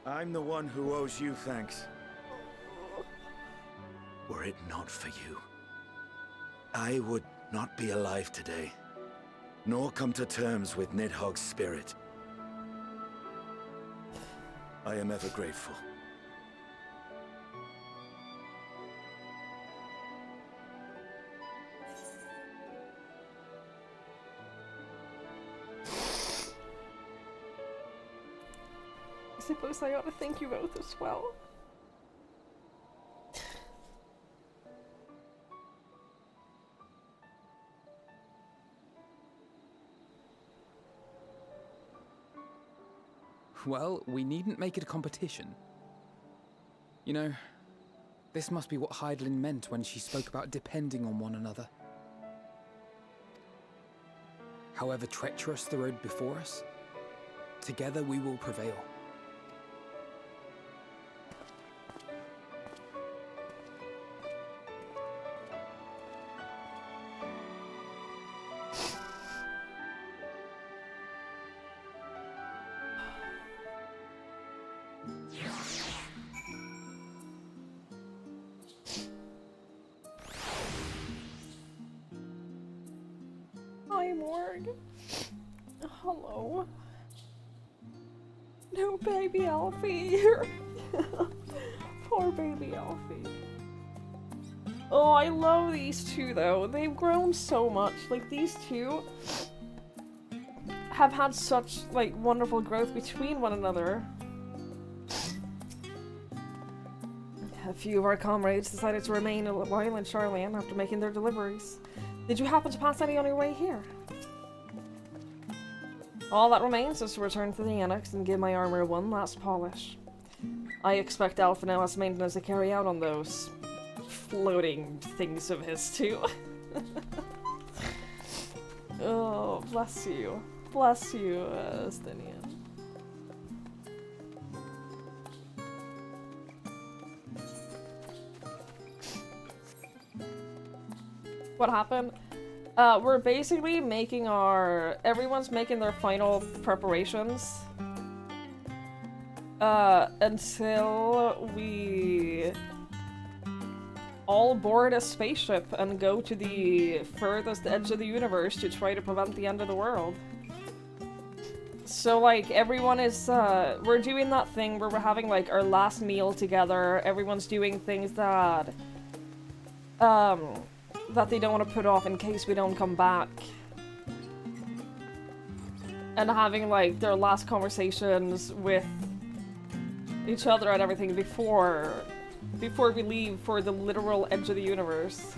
I'm the one who owes you thanks. Were it not for you, I would not be alive today, nor come to terms with Nidhogg's spirit. I am ever grateful. I suppose I ought to thank you both as well. Well, we needn't make it a competition. You know, this must be what Heidelin meant when she spoke about depending on one another. However treacherous the road before us, together we will prevail. Hi, Morg. Hello. No, baby Alfie. Poor baby Alfie. Oh, I love these two though. They've grown so much. Like, these two have had such, like, wonderful growth between one another. A few of our comrades decided to remain a while in Charlian after making their deliveries. Did you happen to pass any on your way here? All that remains is to return to the annex and give my armor one last polish. I expect Alpha now has maintenance to carry out on those floating things of his too. Oh, bless you. Bless you, Stinian. What happened? We're basically making everyone's making their final preparations until we all board a spaceship and go to the furthest edge of the universe to try to prevent the end of the world. So, like, everyone is, we're doing that thing where we're having, like, our last meal together. Everyone's doing things that, that they don't want to put off in case we don't come back. And having, like, their last conversations with each other and everything before we leave for the literal edge of the universe.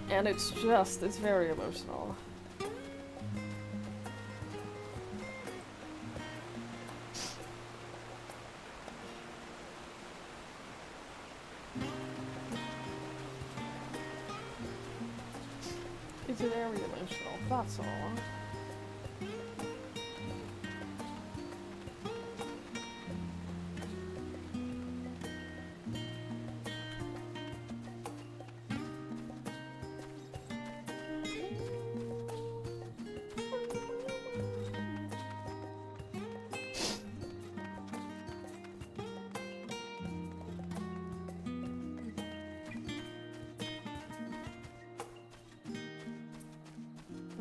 And it's very emotional. It's very emotional, that's all.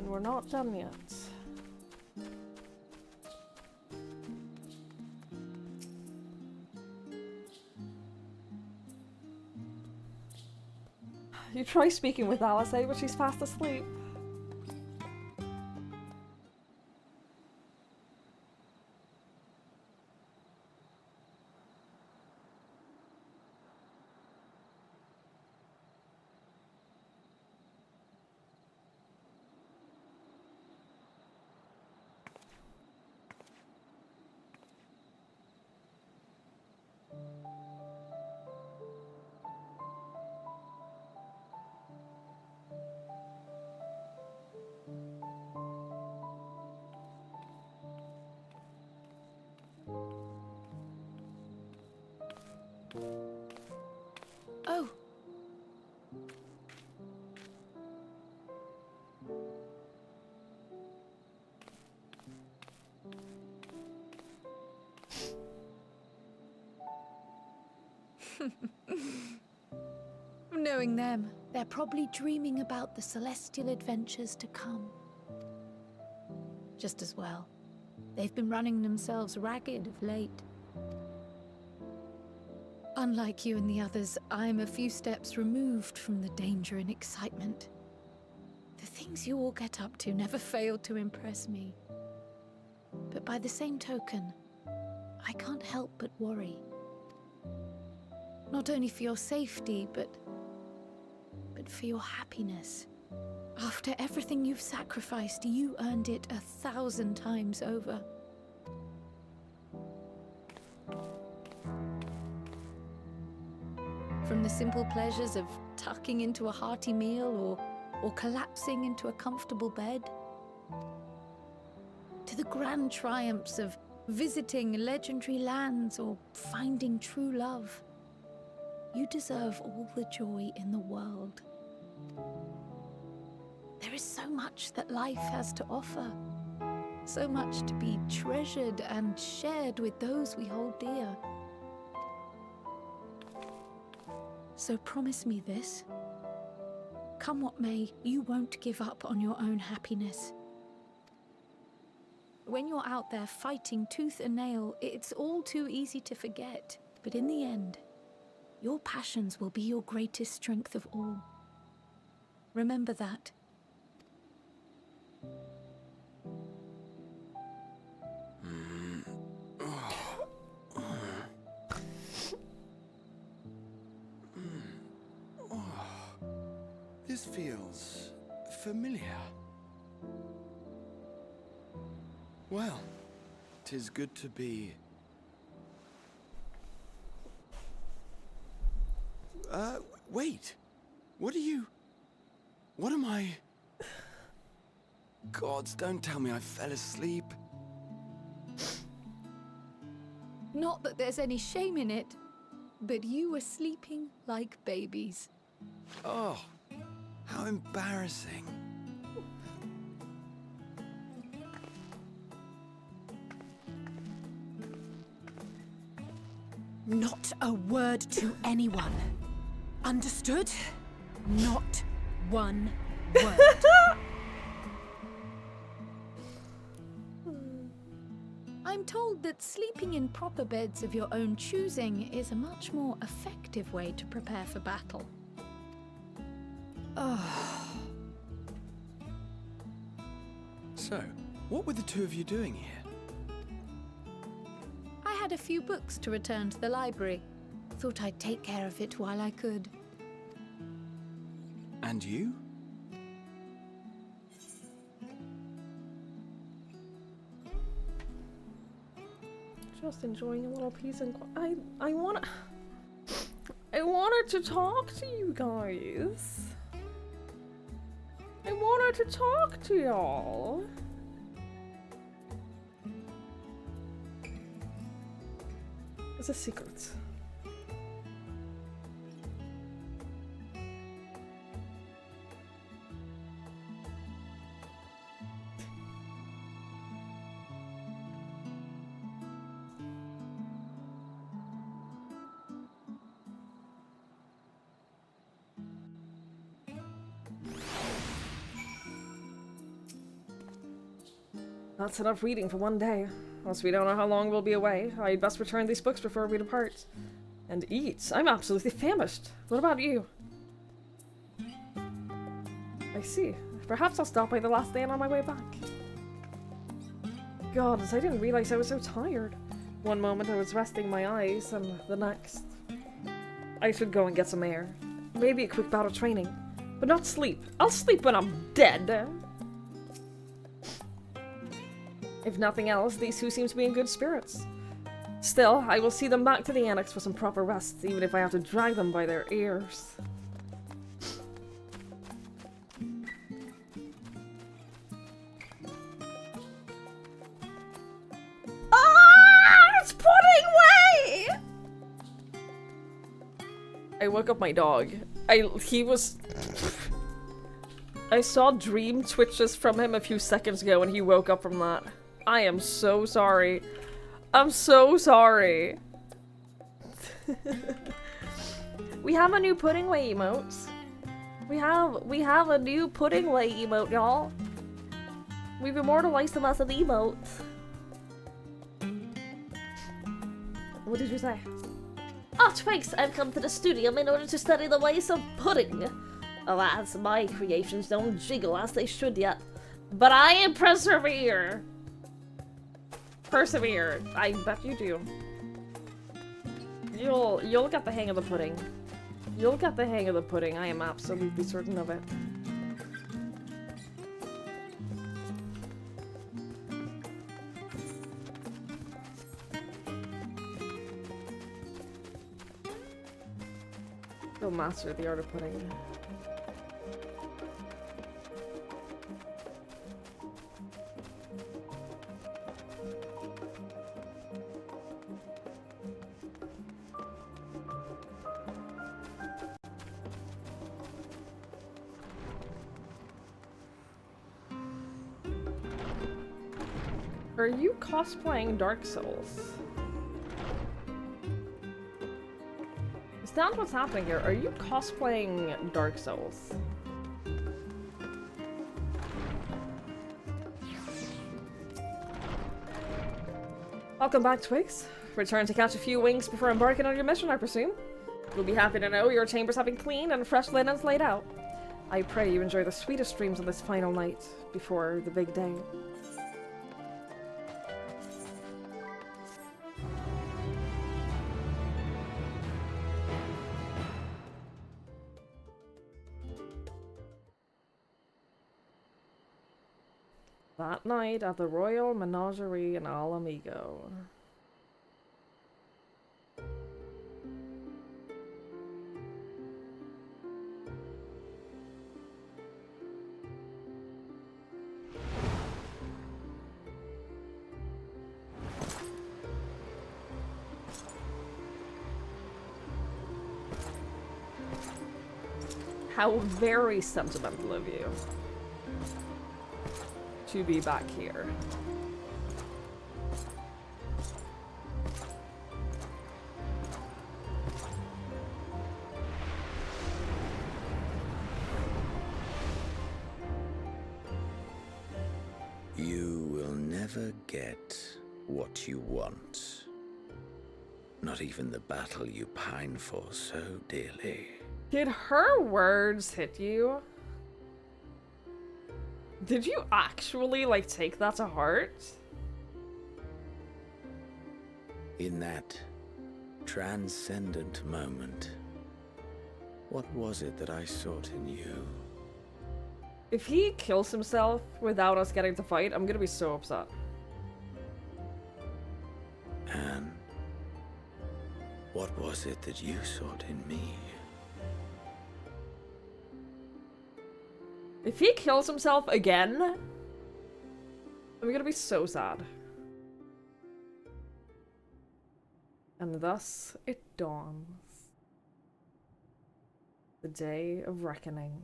We're not done yet. You try speaking with Alice, eh? But she's fast asleep. Oh. Knowing them, they're probably dreaming about the celestial adventures to come. Just as well. They've been running themselves ragged of late. Unlike you and the others, I'm a few steps removed from the danger and excitement. The things you all get up to never fail to impress me. But by the same token, I can't help but worry. Not only for your safety, but for your happiness. After everything you've sacrificed, you earned it 1,000 times over. From the simple pleasures of tucking into a hearty meal or collapsing into a comfortable bed, to the grand triumphs of visiting legendary lands or finding true love, you deserve all the joy in the world. There is so much that life has to offer, so much to be treasured and shared with those we hold dear. So promise me this. Come what may, you won't give up on your own happiness. When you're out there fighting tooth and nail, it's all too easy to forget. But in the end, your passions will be your greatest strength of all. Remember that. This feels familiar. Well, 'tis good to be... wait. What am I... Gods, don't tell me I fell asleep. Not that there's any shame in it, but you were sleeping like babies. Oh, how embarrassing. Not a word to anyone. Understood? Not one word. I'm told that sleeping in proper beds of your own choosing is a much more effective way to prepare for battle. So, what were the two of you doing here? I had a few books to return to the library. Thought I'd take care of it while I could. And you? Just enjoying a little peace and I wanted to talk to you guys. I wanted to talk to y'all. It's a secret. That's enough reading for one day. Unless we don't know how long we'll be away, I'd best return these books before we depart. And eat. I'm absolutely famished. What about you? I see. Perhaps I'll stop by the last inn on my way back. God, I didn't realize I was so tired. One moment I was resting my eyes, and the next... I should go and get some air. Maybe a quick bout of training. But not sleep. I'll sleep when I'm dead! If nothing else, these two seem to be in good spirits. Still, I will see them back to the annex for some proper rest, even if I have to drag them by their ears. Ah! It's pudding way! I woke up my dog. I saw dream twitches from him a few seconds ago and he woke up from that. I am so sorry. I'm so sorry. We have a new pudding way emote. We have a new pudding way emote, y'all. We've immortalized him as an emote. What did you say? Oh, thanks. I've come to the studio in order to study the ways of pudding. Alas, my creations don't jiggle as they should yet. But I persevere. Persevere. I bet you do. You'll get the hang of the pudding. You'll get the hang of the pudding. I am absolutely certain of it. You'll master the art of pudding. Are you cosplaying Dark Souls? Is that what's happening here? Are you cosplaying Dark Souls? Welcome back, Twigs. Return to catch a few winks before embarking on your mission, I presume. You'll be happy to know your chambers have been cleaned and fresh linens laid out. I pray you enjoy the sweetest dreams on this final night before the big day. That night at the Royal Menagerie in Alamigo. How very sentimental of you to be back here. You will never get what you want. Not even the battle you pine for so dearly. Did her words hit you? Did you actually, like, take that to heart? In that transcendent moment, what was it that I sought in you? If he kills himself without us getting to fight, I'm gonna be so upset. And what was it that you sought in me? If he kills himself again, I'm gonna be so sad. And thus it dawns. The day of reckoning.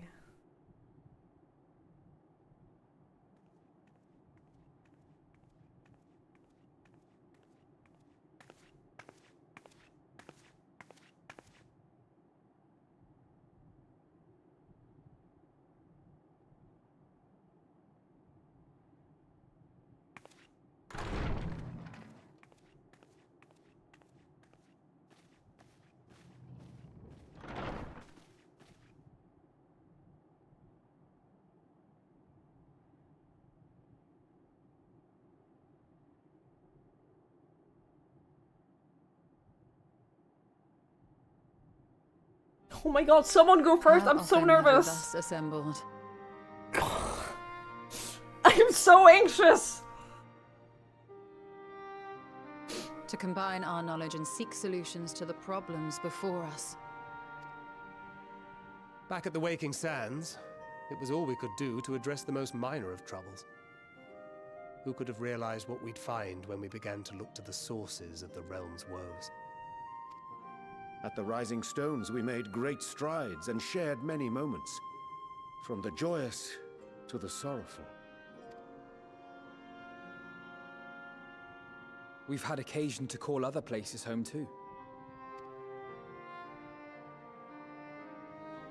Oh my god, someone go first! I'm so nervous! Thus assembled. I'm so anxious! To combine our knowledge and seek solutions to the problems before us. Back at the Waking Sands, it was all we could do to address the most minor of troubles. Who could have realized what we'd find when we began to look to the sources of the realm's woes? At the Rising Stones, we made great strides and shared many moments, from the joyous to the sorrowful. We've had occasion to call other places home too.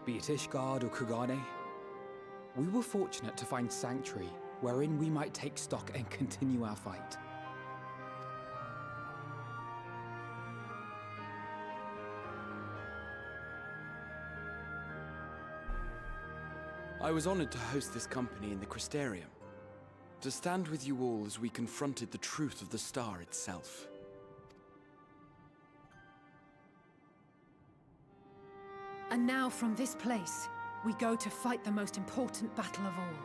Be it Ishgard or Kugane, we were fortunate to find sanctuary wherein we might take stock and continue our fight. I was honored to host this company in the Crystarium, to stand with you all as we confronted the truth of the star itself. And now from this place, we go to fight the most important battle of all.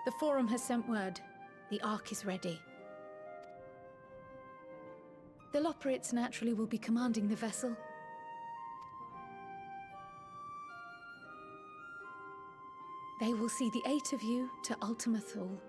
The Forum has sent word. The Ark is ready. The Loporrits naturally will be commanding the vessel. They will see the 8 of you to Ultima Thule.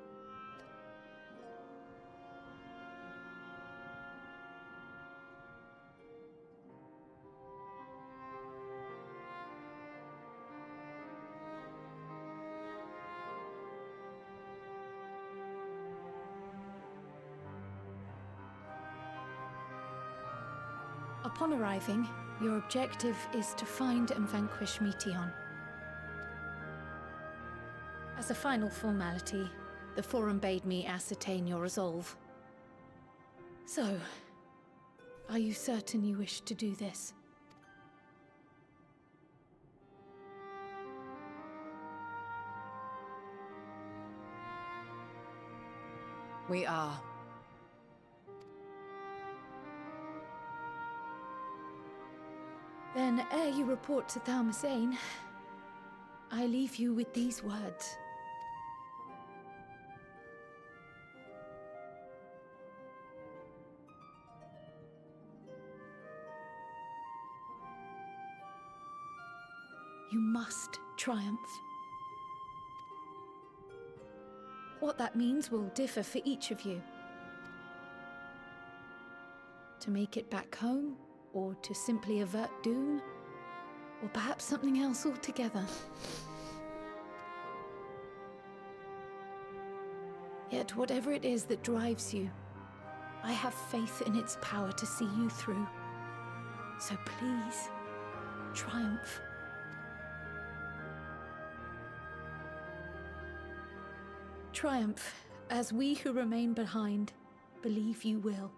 Upon arriving, your objective is to find and vanquish Meteon. As a final formality, the Forum bade me ascertain your resolve. So, are you certain you wish to do this? We are. Then, ere you report to Thalmasane, I leave you with these words. You must triumph. What that means will differ for each of you. To make it back home, or to simply avert doom, or perhaps something else altogether. Yet whatever it is that drives you, I have faith in its power to see you through. So please, triumph. Triumph, as we who remain behind believe you will.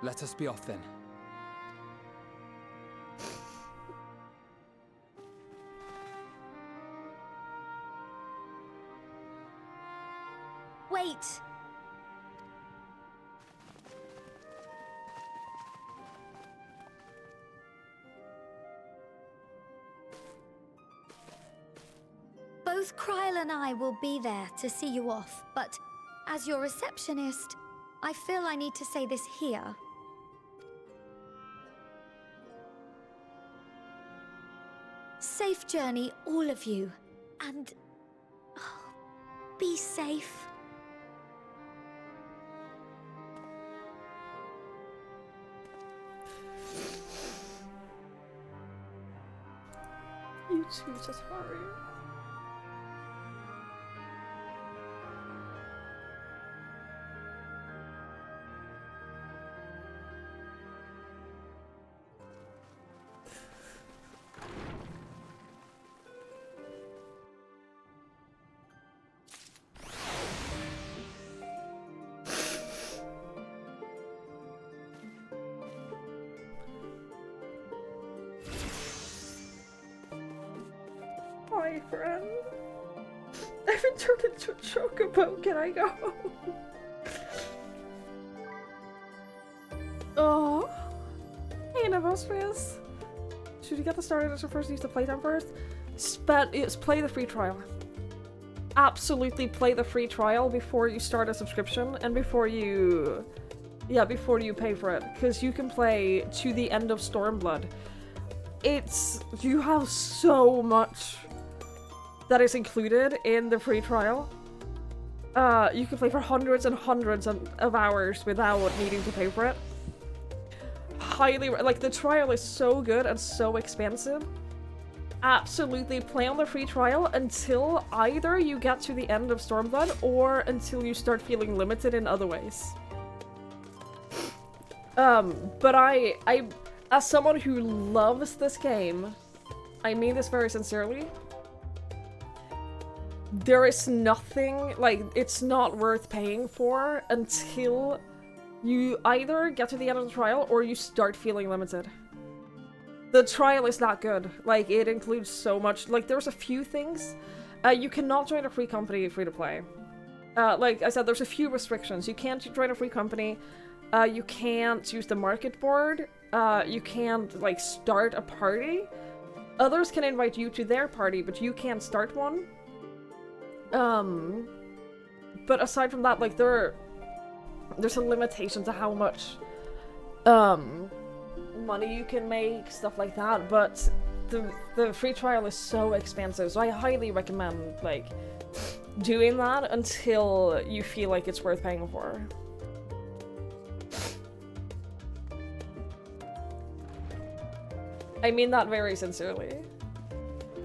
Let us be off then. Wait! Both Kryl and I will be there to see you off, but as your receptionist, I feel I need to say this here. Safe journey, all of you, and be safe. You too, just hurry. Hi, friend. I've been turned into a chocobo. Can I go? Oh. Hey, Nevospius. Should you get the started as your first use the playtime first? Play the free trial. Absolutely play the free trial before you start a subscription and before you pay for it. Because you can play to the end of Stormblood. You have so much that is included in the free trial. You can play for hundreds and hundreds of hours without needing to pay for it. Highly, like, the trial is so good and so expensive. Absolutely play on the free trial until either you get to the end of Stormblood or until you start feeling limited in other ways. But I, as someone who loves this game, I mean this very sincerely, there is nothing, like, it's not worth paying for until you either get to the end of the trial or you start feeling limited. The trial is that good. Like, it includes so much. Like, there's a few things. You cannot join a free company free to play. Like I said, there's a few restrictions. You can't join a free company. You can't use the market board. You can't, like, start a party. Others can invite you to their party, but you can't start one. But aside from that, like, there's a limitation to how much money you can make, stuff like that, but the free trial is so expensive, so I highly recommend, like, doing that until you feel like it's worth paying for. I mean that very sincerely.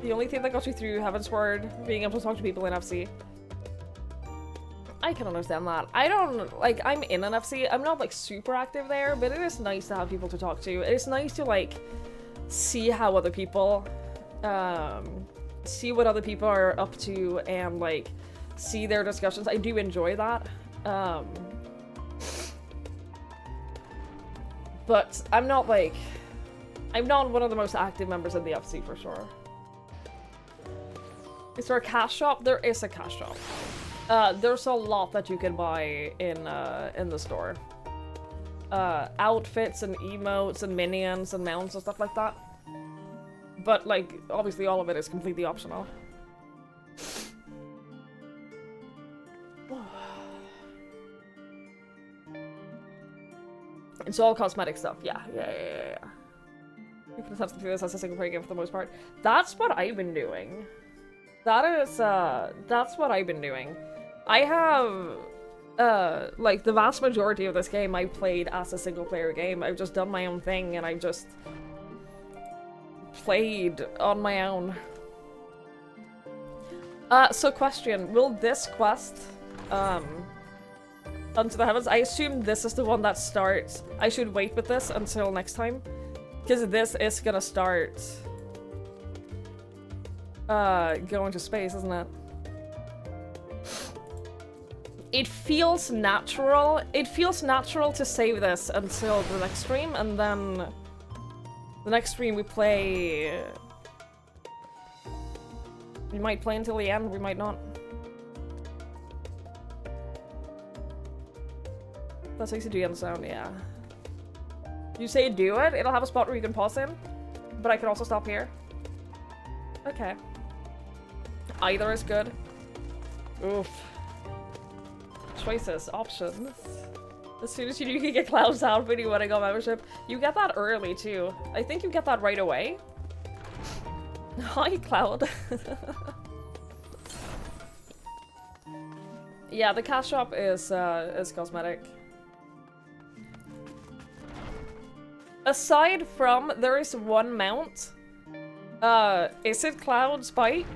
The only thing that got you through Heavensward, being able to talk to people in FC. I can understand that. I don't, like, I'm in an FC. I'm not, like, super active there, but it is nice to have people to talk to. It's nice to, like, see how other people, see what other people are up to and, like, see their discussions. I do enjoy that. But I'm not, like, I'm not one of the most active members of the FC for sure. Is there a cash shop? There is a cash shop. There's a lot that you can buy in the store. Outfits and emotes and minions and mounts and stuff like that. But, like, obviously all of it is completely optional. It's all cosmetic stuff. Yeah. You can attempt to do this as a single player game for the most part. That's what I've been doing. That's what I've been doing. I have, like, the vast majority of this game I've played as a single player game. I've just done my own thing and I've just played on my own. So question, will this quest, Unto the Heavens, I assume this is the one that starts. I should wait with this until next time. Because this is gonna start going to space, isn't it? It feels natural. It feels natural to save this until the next stream, and then the next stream we play. We might play until the end, we might not. That's easy to do on sound, yeah. You say do it, it'll have a spot where you can pause in, but I can also stop here. Okay. Either is good. Oof. Choices, options. As soon as you can get Cloud's out when you want to go membership, you get that early too. I think you get that right away. Hi, Cloud. Yeah, the cash shop is cosmetic. Aside from, there is one mount. Is it Cloud's bike?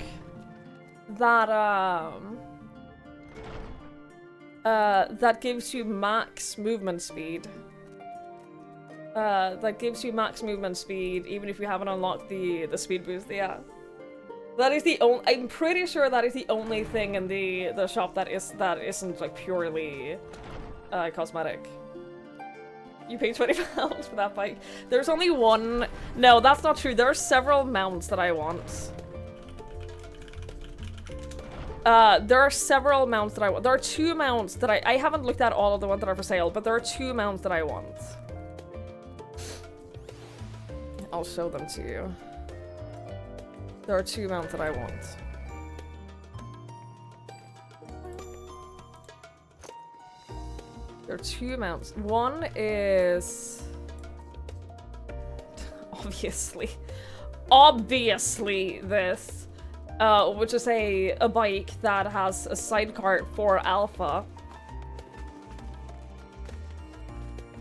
That gives you max movement speed. That gives you max movement speed even if you haven't unlocked the speed boost, yeah. That is the only— I'm pretty sure that is the only thing in the shop that isn't like purely cosmetic. You pay £20 for that bike. There's only one— no, that's not true. There are several mounts that I want. There are several mounts that I want. There are 2 mounts that I haven't looked at all of the ones that are for sale, but there are 2 mounts that I want. I'll show them to you. There are 2 mounts that I want. There are 2 mounts. One is... Obviously this. Which is a bike that has a sidecar for Alpha.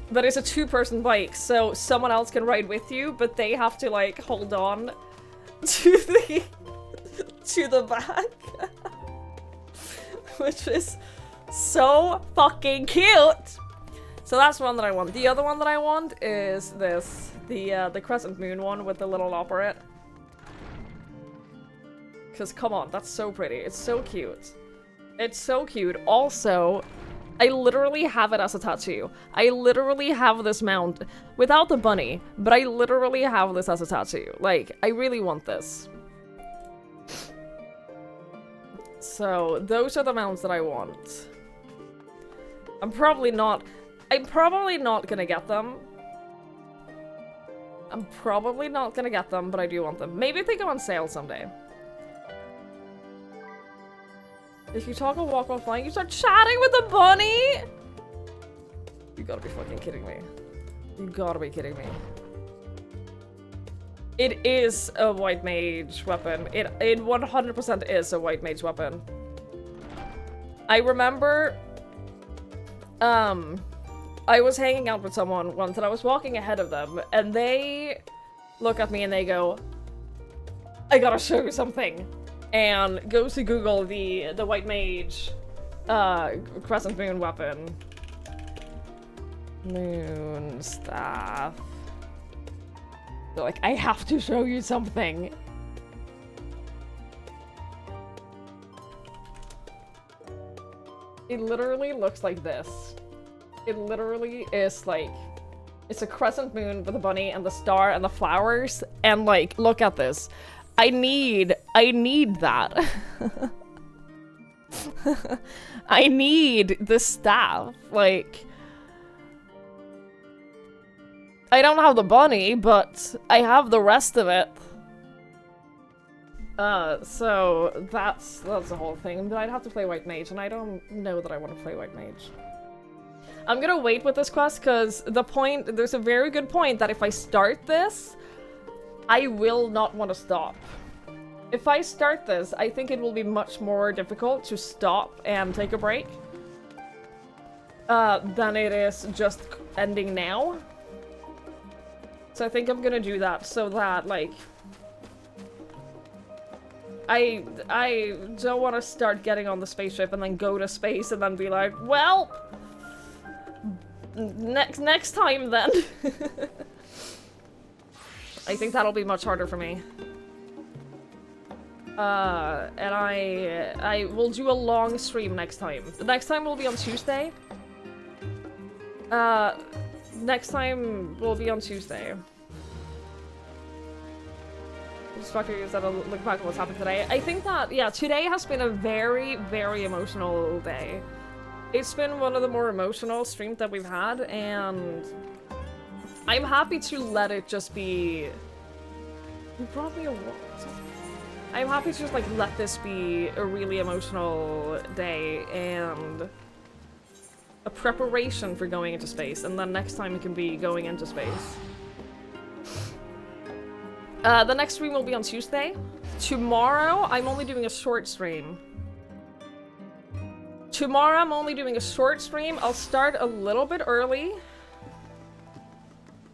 But it's a 2-person bike, so someone else can ride with you, but they have to like hold on to the back. Which is so fucking cute! So that's one that I want. The other one that I want is this. The Crescent Moon one with the little operate. Because, come on, that's so pretty. It's so cute. It's so cute. Also, I literally have it as a tattoo. I literally have this mount without the bunny, but I literally have this as a tattoo. Like, I really want this. So, those are the mounts that I want. I'm probably not gonna get them. I'm probably not gonna get them, but I do want them. Maybe if they go on sale someday. If you talk a walk while flying, you start chatting with the bunny? You gotta be fucking kidding me. You gotta be kidding me. It is a white mage weapon. It 100% is a white mage weapon. I remember, I was hanging out with someone once and I was walking ahead of them and they look at me and they go, I gotta show you something. And go to Google the white mage Crescent Moon weapon. Moon staff. They're like, I have to show you something. It literally looks like this. It literally is like, it's a crescent moon with a bunny and the star and the flowers. And like, look at this. I need that. I need the staff. Like, I don't have the bunny, but I have the rest of it. So that's the whole thing. But I'd have to play white mage, and I don't know that I want to play white mage. I'm gonna wait with this quest because there's a very good point that if I start this, I will not want to stop. If I start this, I think it will be much more difficult to stop and take a break than it is just ending now. So I think I'm gonna do that so that, like, I don't want to start getting on the spaceship and then go to space and then be like, well, next time then. I think that'll be much harder for me. And I will do a long stream next time. The next time will be on Tuesday. Next time will be on Tuesday. Just look back at what's happened today. I think that, yeah, today has been a very, very emotional day. It's been one of the more emotional streams that we've had, and I'm happy to let it just be... You brought me a what? I'm happy to just, like, let this be a really emotional day and a preparation for going into space, and then next time it can be going into space. The next stream will be on Tuesday. Tomorrow, I'm only doing a short stream. Tomorrow, I'm only doing a short stream. I'll start a little bit early.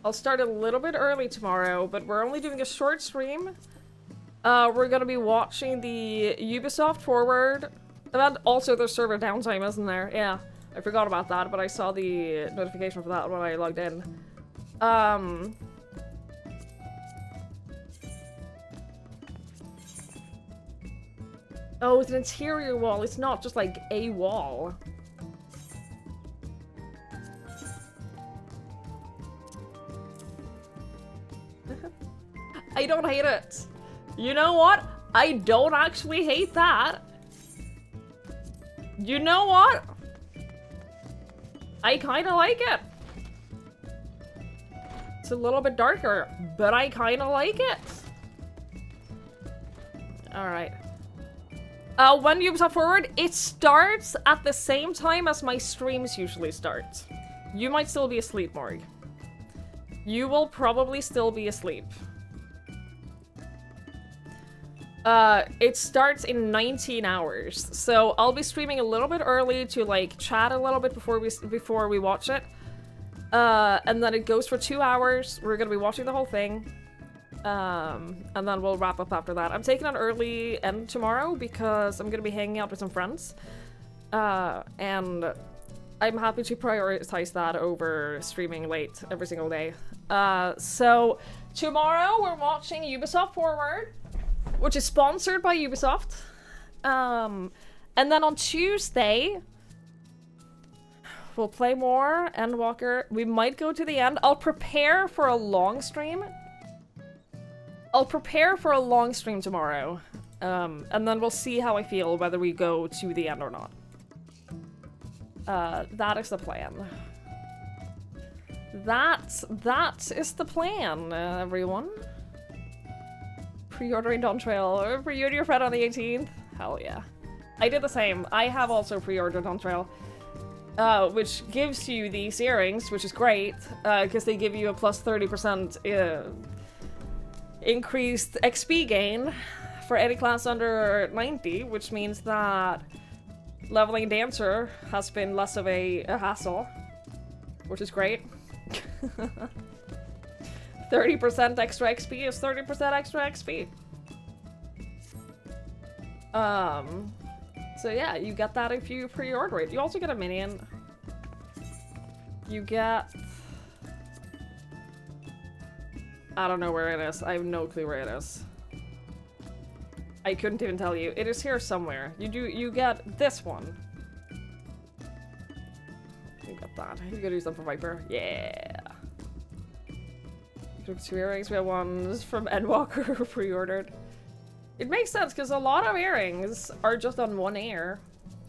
I'll start a little bit early tomorrow, but we're only doing a short stream. We're gonna be watching the Ubisoft Forward event. Also, there's server downtime, isn't there? Yeah, I forgot about that, but I saw the notification for that when I logged in. Oh, it's an interior wall. It's not just like a wall. I don't hate it. You know what? I don't actually hate that. You know what? I kind of like it. It's a little bit darker, but I kind of like it. Alright. When Ubisoft Forward, it starts at the same time as my streams usually start. You might still be asleep, Morg. You will probably still be asleep. It starts in 19 hours, so I'll be streaming a little bit early to, like, chat a little bit before we watch it. And then it goes for 2 hours. We're gonna be watching the whole thing. And then we'll wrap up after that. I'm taking an early end tomorrow because I'm gonna be hanging out with some friends. And I'm happy to prioritize that over streaming late every single day. So tomorrow we're watching Ubisoft Forward, which is sponsored by Ubisoft. And then on Tuesday, we'll play more ENDWALKER. We might go to the end. I'll prepare for a long stream. I'll prepare for a long stream tomorrow. And then we'll see how I feel, whether we go to the end or not. That is the plan. That is the plan, everyone. Pre-ordering Dawn Trail. Pre-order your friend on the 18th? Hell yeah. I did the same. I have also pre-ordered Dawn Trail. Which gives you these earrings, which is great, because they give you a plus 30% increased XP gain for any class under 90, which means that leveling Dancer has been less of a hassle, which is great. 30% extra XP is 30% extra XP. So yeah, you get that if you pre-order it. You also get a minion. You get... I don't know where it is. I have no clue where it is. I couldn't even tell you. It is here somewhere. You get this one. You got that. You gotta use them for Viper. Yeah. You took 2 earrings. We have ones from ENDWALKER pre-ordered. It makes sense because a lot of earrings are just on one ear.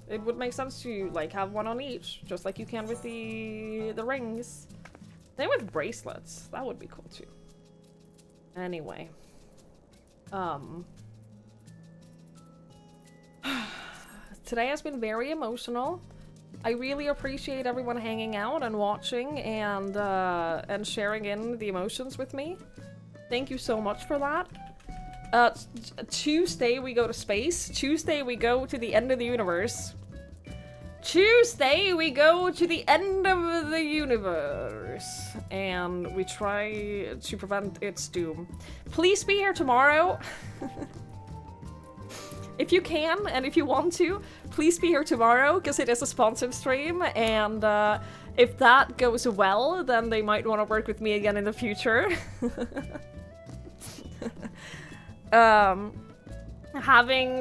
It would make sense to like have one on each, just like you can with the rings. Same with bracelets. That would be cool too. Anyway. Today has been very emotional. I really appreciate everyone hanging out and watching and sharing in the emotions with me. Thank you so much for that. Tuesday we go to space. Tuesday we go to the end of the universe. Tuesday we go to the end of the universe. And we try to prevent its doom. Please be here tomorrow. If you can, and if you want to, please be here tomorrow, because it is a sponsored stream, and if that goes well, then they might want to work with me again in the future. having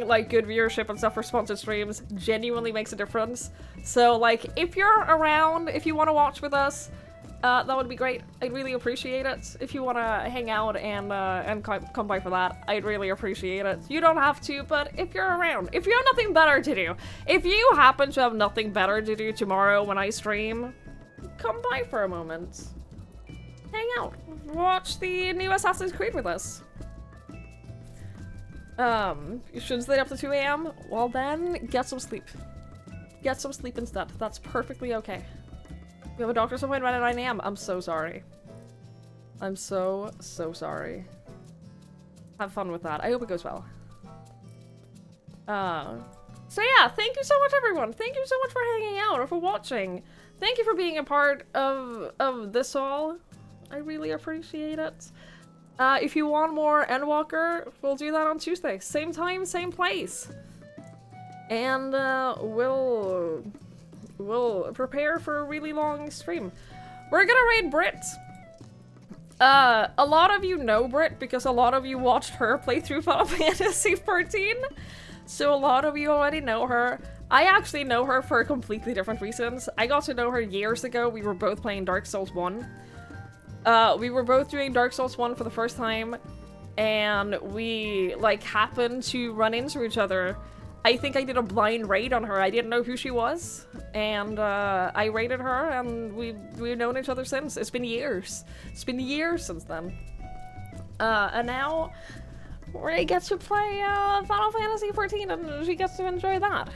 like good viewership and stuff for sponsored streams genuinely makes a difference. So like if you're around, if you want to watch with us, that would be great. I'd really appreciate it. If you want to hang out and come by for that, I'd really appreciate it. You don't have to, but if you're around, if you have nothing better to do, if you happen to have nothing better to do tomorrow when I stream, come by for a moment. Hang out. Watch the new Assassin's Creed with us. You should stay up to 2 AM? Well then, get some sleep. Get some sleep instead. That's perfectly okay. We have a doctor's appointment at 9 AM. I'm so sorry. I'm so sorry. Have fun with that. I hope it goes well. So yeah, thank you so much everyone. Thank you so much for hanging out or for watching. Thank you for being a part of this all. I really appreciate it. If you want more ENDWALKER, we'll do that on Tuesday. Same time, same place. And we'll prepare for a really long stream. We're gonna raid Brit. A lot of you know Brit because a lot of you watched her play through Final Fantasy XIV. So a lot of you already know her. I actually know her for completely different reasons. I got to know her years ago. We were both playing Dark Souls 1. We were both doing Dark Souls 1 for the first time, and we, like, happened to run into each other. I think I did a blind raid on her. I didn't know who she was, and I raided her, and we've known each other since. It's been years. It's been years since then. And now Ray gets to play Final Fantasy XIV, and she gets to enjoy that.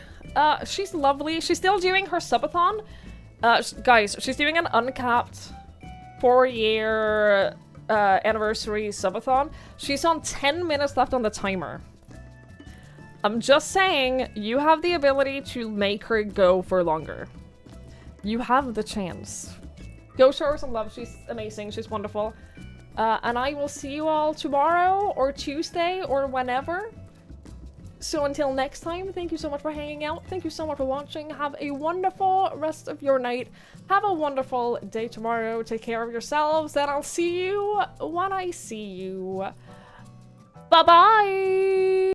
She's lovely. She's still doing her subathon. Guys, she's doing an uncapped 4-year anniversary subathon. She's on 10 minutes left on the timer. I'm just saying, you have the ability to make her go for longer. You have the chance. Go show her some love. She's amazing. She's wonderful. And I will see you all tomorrow or Tuesday or whenever. So until next time, thank you so much for hanging out. Thank you so much for watching. Have a wonderful rest of your night. Have a wonderful day tomorrow. Take care of yourselves, and I'll see you when I see you. Bye-bye!